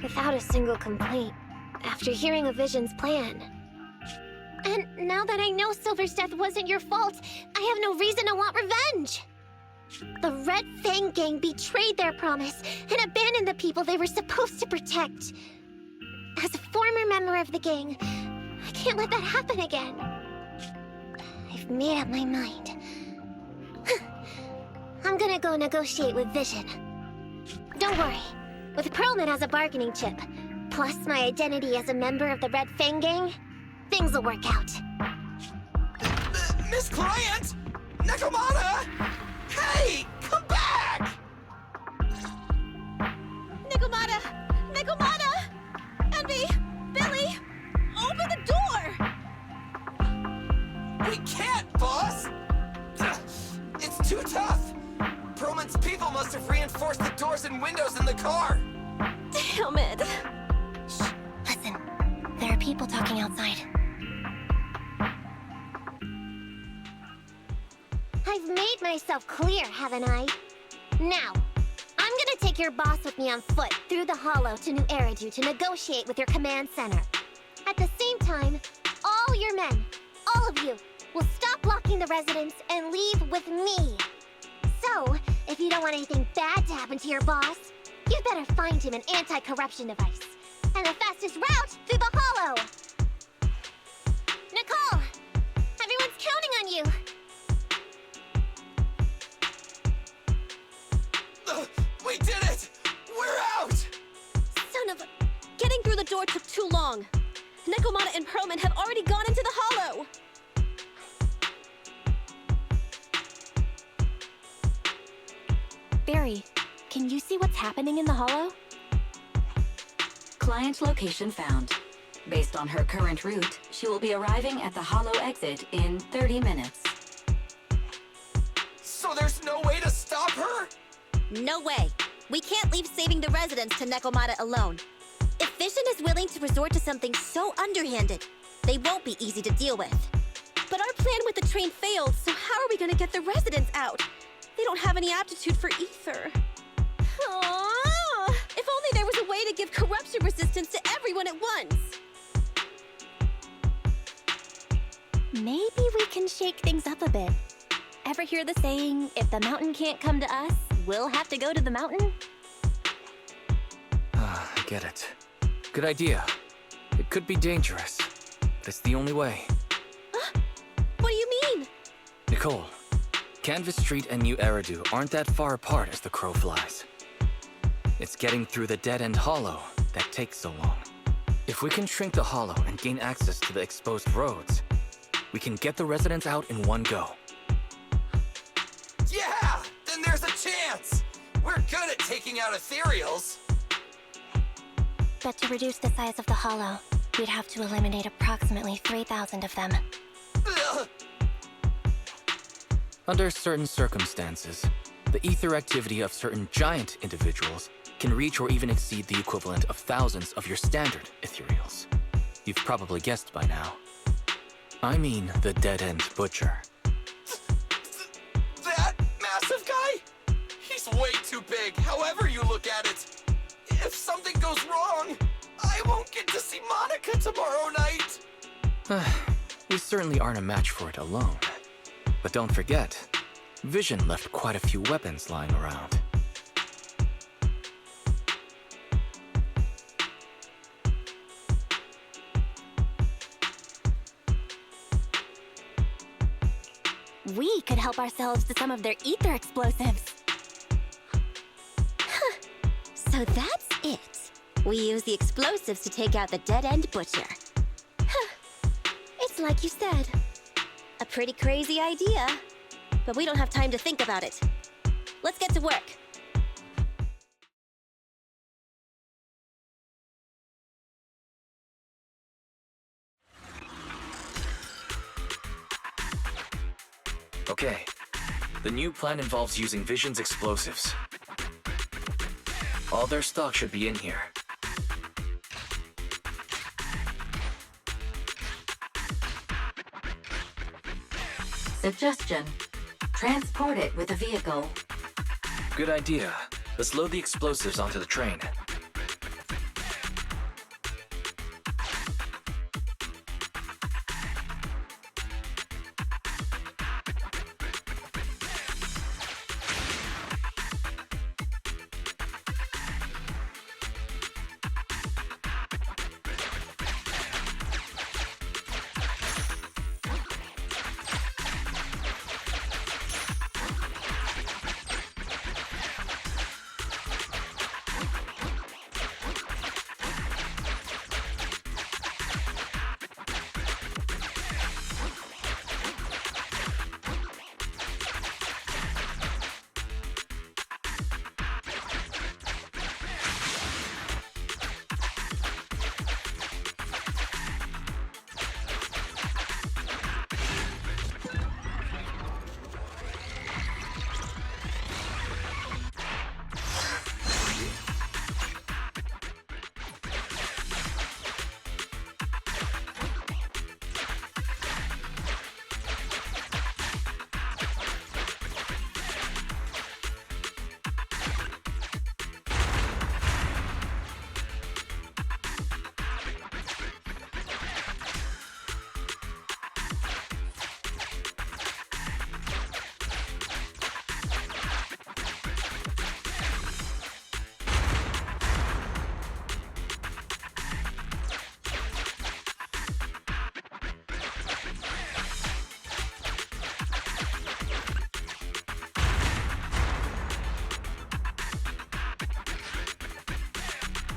without a single complaint, after hearing a Vision's plan. And now that I know Silver's death wasn't your fault, I have no reason to want revenge! The Red Fang Gang betrayed their promise and abandoned the people they were supposed to protect. As a former member of the gang, I can't let that happen again. I've made up my mind. I'm gonna go negotiate with Vision. Don't worry. With Perlman as a bargaining chip, plus my identity as a member of the Red Fang Gang, things will work out. Miss Client! Nekomata! Hey! Come back! Nekomata! Nekomata! Envy! Billy! Open the door! We can't, boss! It's too tough! Perlman's people must have reinforced the doors and windows in the car! Damn it! Shh, listen. There are people talking outside. I've made myself clear, haven't I? Now, I'm gonna take your boss with me on foot through the Hollow to New Eridu to negotiate with your command center. At the same time, all your men, all of you, will stop blocking the residents and leave with me. So, if you don't want anything bad to happen to your boss, you better find him an anti-corruption device. And the fastest route through the Hollow! Nicole! Everyone's counting on you! We did it! We're out! Son of a... Getting through the door took too long. Nekomata and Perlman have already gone into the Hollow! Barry, can you see what's happening in the Hollow? Client location found. Based on her current route, she will be arriving at the Hollow exit in 30 minutes. So there's no way to stop her? No way. We can't leave saving the residents to Nekomata alone. If Vision is willing to resort to something so underhanded, they won't be easy to deal with. But our plan with the train failed, so how are we gonna get the residents out? They don't have any aptitude for ether. Aww. If only there was a way to give corruption resistance to everyone at once. Maybe we can shake things up a bit. Ever hear the saying, if the mountain can't come to us, we'll have to go to the mountain? I get it. Good idea. It could be dangerous, but it's the only way. What do you mean? Nicole, Canvas Street and New Eridu aren't that far apart as the crow flies. It's getting through the dead-end hollow that takes so long. If we can shrink the hollow and gain access to the exposed roads, we can get the residents out in one go. Yeah! Then there's a chance! We're good at taking out ethereals. But to reduce the size of the hollow, we'd have to eliminate approximately 3,000 of them. Ugh. Under certain circumstances, the ether activity of certain giant individuals can reach or even exceed the equivalent of thousands of your standard ethereals. You've probably guessed by now. I mean the dead-end butcher. That massive guy? He's way too big, however you look at it. If something goes wrong, I won't get to see Monica tomorrow night. We certainly aren't a match for it alone. But don't forget, Vision left quite a few weapons lying around. We could help ourselves to some of their ether explosives. Huh. So that's it. We use the explosives to take out the dead-end butcher. Huh. It's like you said. A pretty crazy idea. But we don't have time to think about it. Let's get to work. Okay, the new plan involves using Vision's explosives. All their stock should be in here. Suggestion: transport it with a vehicle. Good idea. Let's load the explosives onto the train.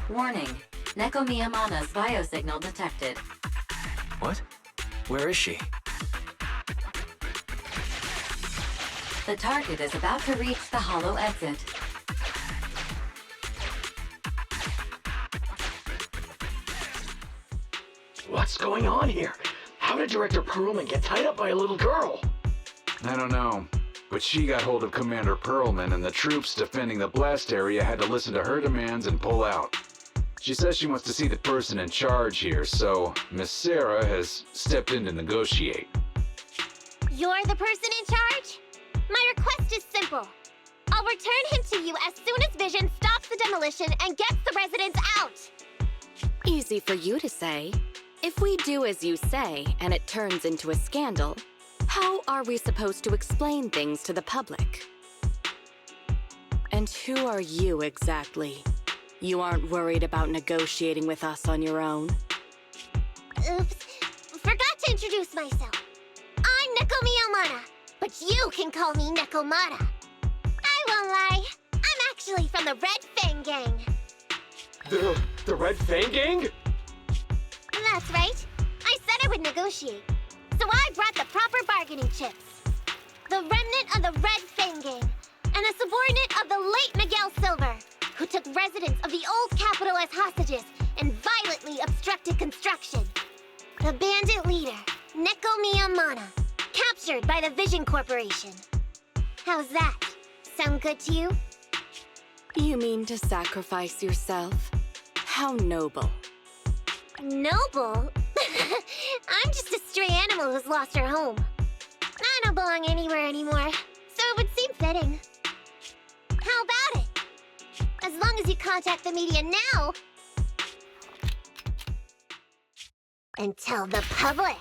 Warning, Neko Miyamana's biosignal detected. What? Where is she? The target is about to reach the hollow exit. What's going on here? How did Director Perlman get tied up by a little girl? I don't know, but she got hold of Commander Perlman, and the troops defending the blast area had to listen to her demands and pull out. She says she wants to see the person in charge here, so Miss Sarah has stepped in to negotiate. You're the person in charge? My request is simple. I'll return him to you as soon as Vision stops the demolition and gets the residents out. Easy for you to say. If we do as you say and it turns into a scandal, how are we supposed to explain things to the public? And who are you exactly? You aren't worried about negotiating with us on your own? Oops. Forgot to introduce myself. I'm Neko Miyamana, but you can call me Nekomata. I won't lie. I'm actually from the Red Fang Gang. The Red Fang Gang? That's right. I said I would negotiate. So I brought the proper bargaining chips. The remnant of the Red Fang Gang, and the subordinate of the late Miguel Silver, who took residents of the old capital as hostages and violently obstructed construction. The bandit leader, Neko Miyamana, captured by the Vision Corporation. How's that? Sound good to you? You mean to sacrifice yourself? How noble. Noble? I'm just a stray animal who's lost her home. I don't belong anywhere anymore, so it would seem fitting. How about it? As long as you contact the media now and tell the public.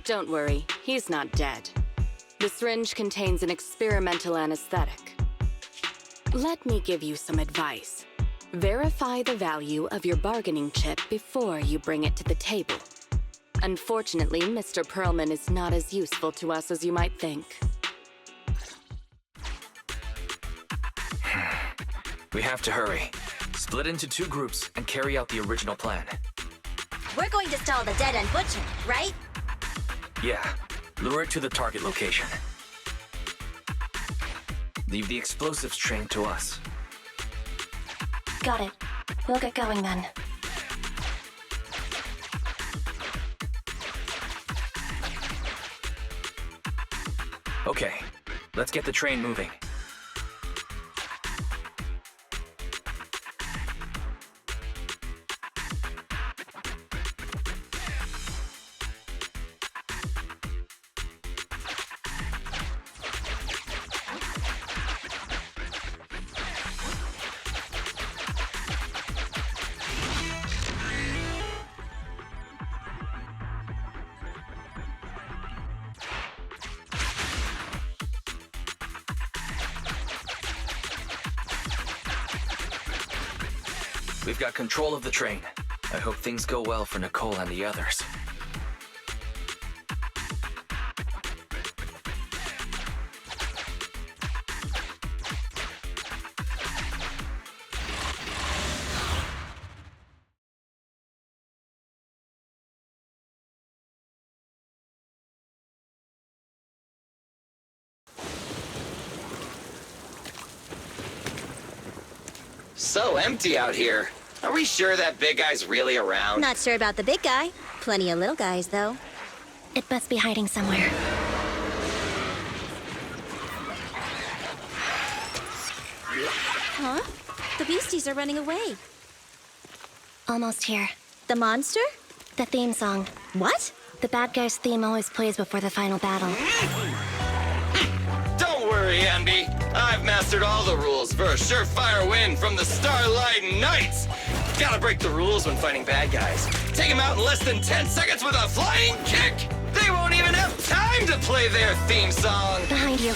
Don't worry, he's not dead. The syringe contains an experimental anesthetic. Let me give you some advice. Verify the value of your bargaining chip before you bring it to the table. Unfortunately, Mr. Perlman is not as useful to us as you might think. We have to hurry. Split into 2 groups and carry out the original plan. We're going to stall the dead-end butcher, right? Yeah, lure it to the target location. Leave the explosives train to us. Got it. We'll get going then. Okay, let's get the train moving. We've got control of the train. I hope things go well for Nicole and the others. So empty out here. Are we sure that big guy's really around? Not sure about the big guy. Plenty of little guys, though. It must be hiding somewhere. Huh? The beasties are running away. Almost here. The monster? The theme song. What? The bad guy's theme always plays before the final battle. Don't worry, Ambi. I've mastered all the rules for a surefire win from the Starlight Knights. Gotta break the rules when fighting bad guys. Take them out in less than 10 seconds with a flying kick. They won't even have time to play their theme song. Behind you.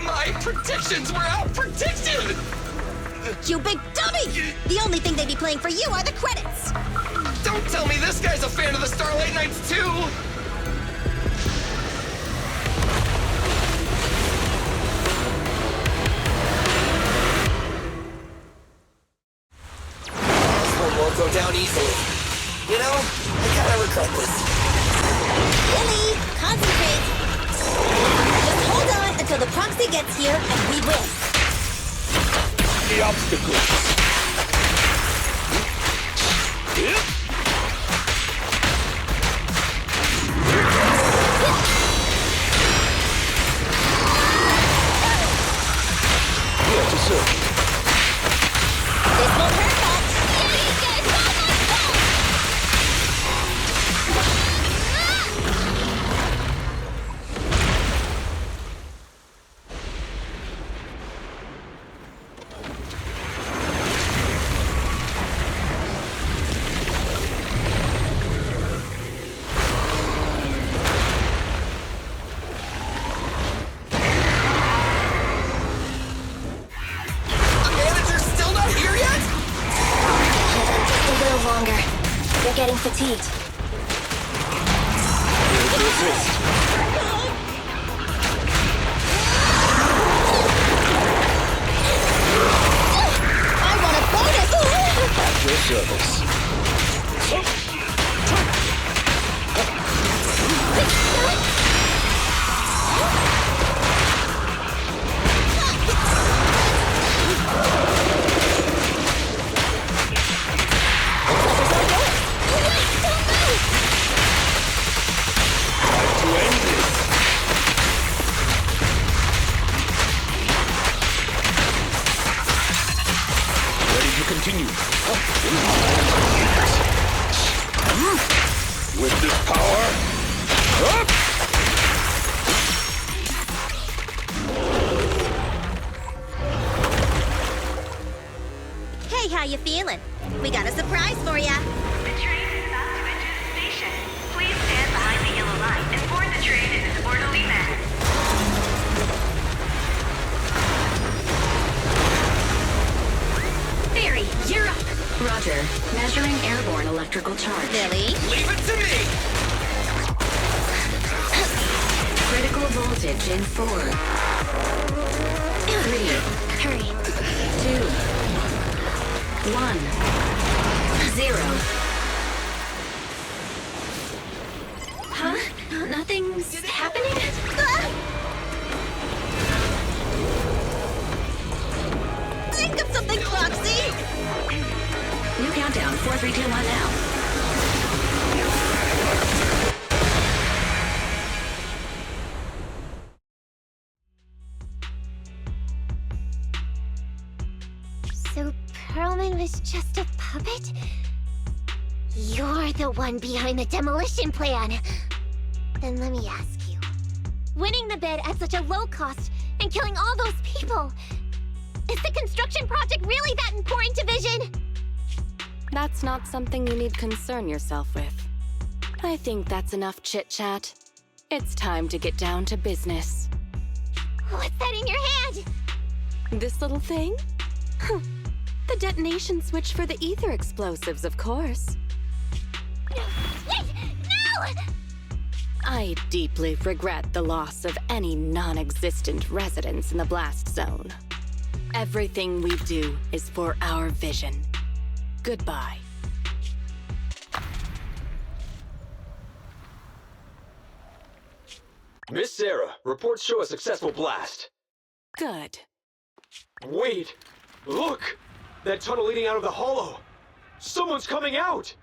My predictions were out-predicted! You big dummy! The only thing they'd be playing for you are the credits! Don't tell me this guy's a fan of the Starlight Knights, too! This one won't go down easily. You know, I kinda regret this. Billy, concentrate! Just hold on until the proxy gets here and we win. The obstacles. This won't hurt much. Getting fatigued. this power. Up! Hey, how you feeling? We got a surprise for ya. The train is about to enter the station. Please stand behind the yellow light and board the train in an orderly manner. Barry, you're up. Roger. Measuring airborne electrical charge. Billy? Leave it to me! Critical voltage in 4. 3. Hurry. 2. 1. 0. Huh? Nothing's happening? Think of something, Foxy! New countdown. 4, 3, 2, 1 now. So Perlman was just a puppet? You're the one behind the demolition plan. Then let me ask you. Winning the bid at such a low cost and killing all those people, is the construction project really that important to Vision? That's not something you need concern yourself with. I think that's enough chit-chat. It's time to get down to business. What's that in your hand? This little thing? The detonation switch for the ether explosives, of course. Wait! No! I deeply regret the loss of any non-existent residents in the blast zone. Everything we do is for our vision. Goodbye. Miss Sarah, reports show a successful blast. Good. Wait! Look! That tunnel leading out of the hollow! Someone's coming out!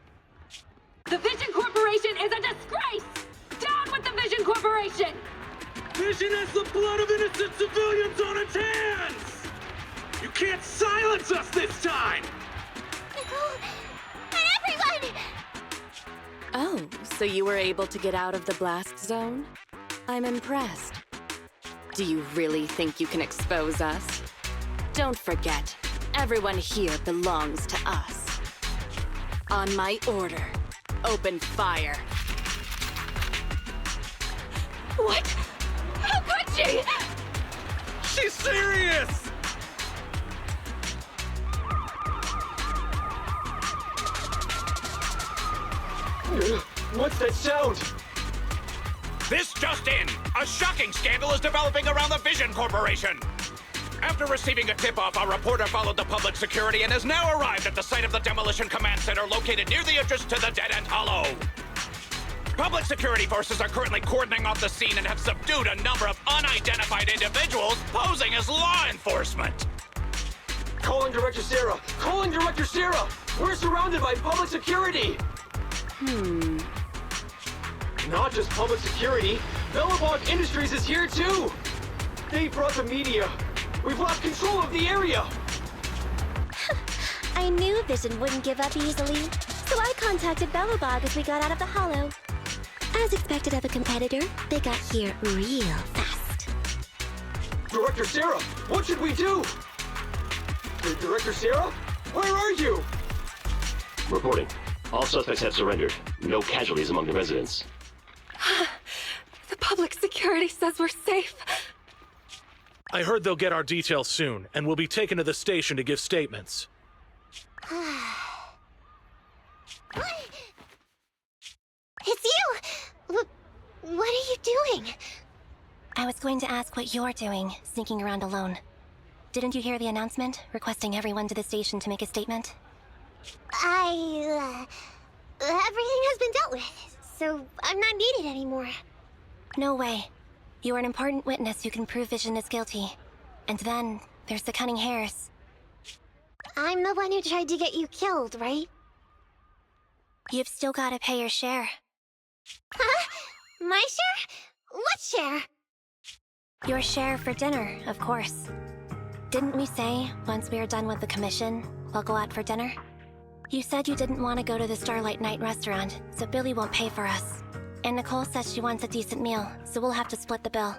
The Vision Corporation is a disgrace! Down with the Vision Corporation! Vision has the blood of innocent civilians on its hands! You can't silence us this time! And everyone! Oh, so you were able to get out of the blast zone? I'm impressed. Do you really think you can expose us? Don't forget, everyone here belongs to us. On my order, open fire. What? How could she? She's serious! What's that sound? This just in! A shocking scandal is developing around the Vision Corporation! After receiving a tip-off, our reporter followed the public security and has now arrived at the site of the Demolition Command Center located near the entrance to the Dead-End Hollow. Public security forces are currently cordoning off the scene and have subdued a number of unidentified individuals posing as law enforcement. Calling Director Sarah! Calling Director Sarah! We're surrounded by public security! Not just public security, Bellabog Industries is here too! They brought the media. We've lost control of the area! I knew Vision wouldn't give up easily, so I contacted Bellabog as we got out of the hollow. As expected of a competitor, they got here real fast. Director Sarah, what should we do? Director Sarah? Where are you? Reporting. All suspects have surrendered. No casualties among the residents. The public security says we're safe. I heard they'll get our details soon, and we'll be taken to the station to give statements. It's you! What are you doing? I was going to ask what you're doing, sneaking around alone. Didn't you hear the announcement, requesting everyone to the station to make a statement? Everything has been dealt with, so I'm not needed anymore. No way. You are an important witness who can prove Vision is guilty. And then, there's the cunning hares. I'm the one who tried to get you killed, right? You've still gotta pay your share. Huh? My share? What share? Your share for dinner, of course. Didn't we say, once we are done with the commission, we'll go out for dinner? You said you didn't want to go to the Starlight Night restaurant, so Billy won't pay for us. And Nicole says she wants a decent meal, so we'll have to split the bill.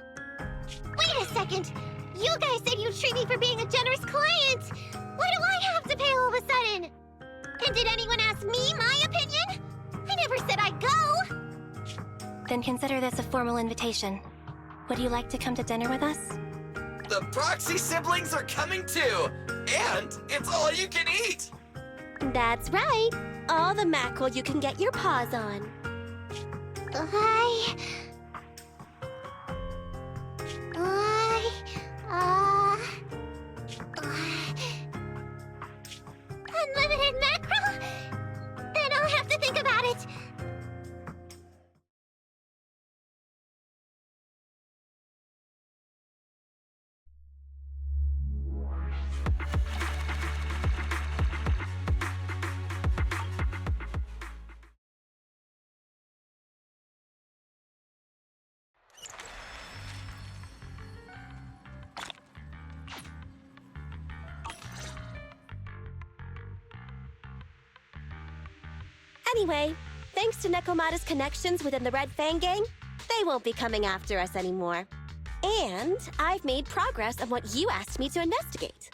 Wait a second! You guys said you'd treat me for being a generous client! Why do I have to pay all of a sudden? And did anyone ask me my opinion? I never said I'd go! Then consider this a formal invitation. Would you like to come to dinner with us? The Proxy siblings are coming too! And it's all you can eat! That's right. All the mackerel you can get your paws on. Unlimited mackerel? Then I'll have to think about it. Anyway, thanks to Nekomata's connections within the Red Fang gang, they won't be coming after us anymore. And I've made progress on what you asked me to investigate.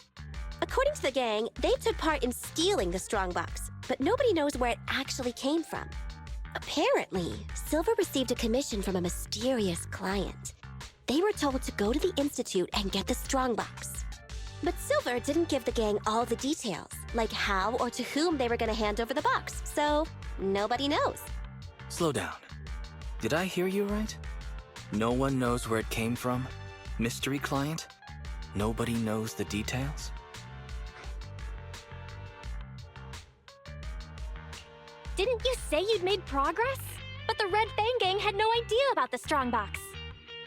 According to the gang, they took part in stealing the strongbox, but nobody knows where it actually came from. Apparently, Silver received a commission from a mysterious client. They were told to go to the Institute and get the strongbox. But Silver didn't give the gang all the details, like how or to whom they were going to hand over the box, so nobody knows. Slow down. Did I hear you right? No one knows where it came from? Mystery client? Nobody knows the details? Didn't you say you'd made progress? But the Red Fang gang had no idea about the strongbox.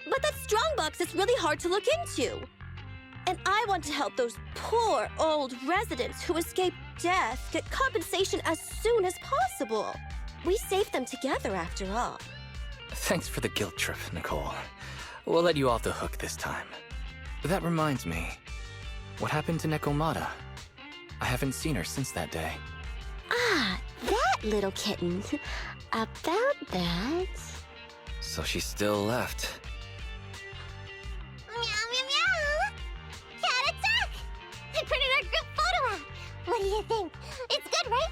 But that strongbox is really hard to look into. And I want to help those poor old residents who escaped death get compensation as soon as possible. We saved them together after all. Thanks for the guilt trip, Nicole. We'll let you off the hook this time. That reminds me, what happened to Nekomata? I haven't seen her since that day. Ah, that little kitten. About that... So she still left. Meow, meow, meow! Cat attack! I printed our group photo out! What do you think? It's good, right?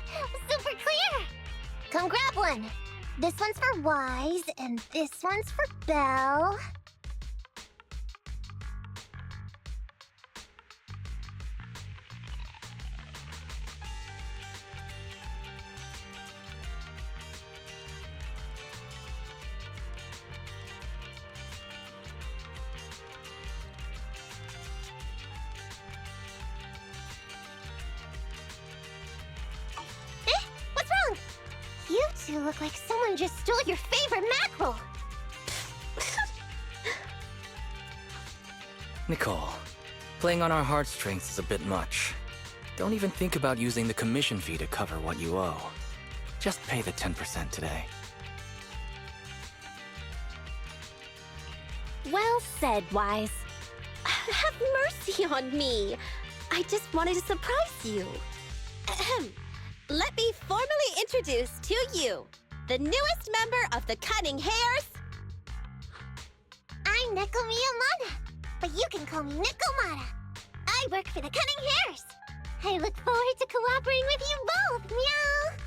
Super clear! Come grab one. This one's for Wise, and this one's for Belle. What's wrong? You two look like someone just stole your favorite mackerel. Nicole, playing on our heartstrings is a bit much. Don't even think about using the commission fee to cover what you owe. Just pay the 10% today. Well said, Wise. Have mercy on me. I just wanted to surprise you. Ahem. Let me formally introduce to you the newest member of the Cunning Hares. I'm Neko Miyamada, but you can call me Nekomata. I work for the Cunning Hares. I look forward to cooperating with you both, meow.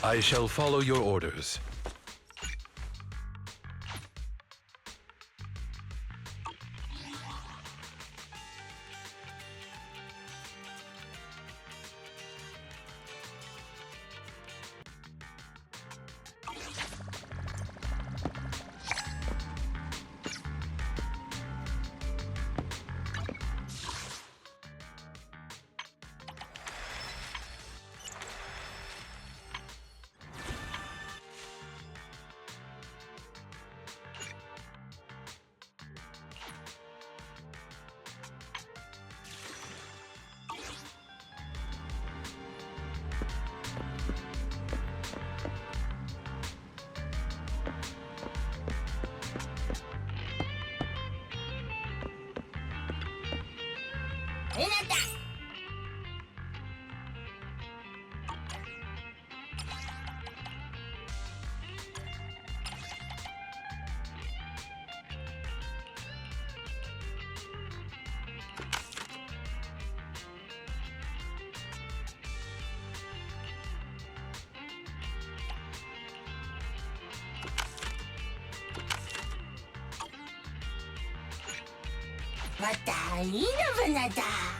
I shall follow your orders. What the hell,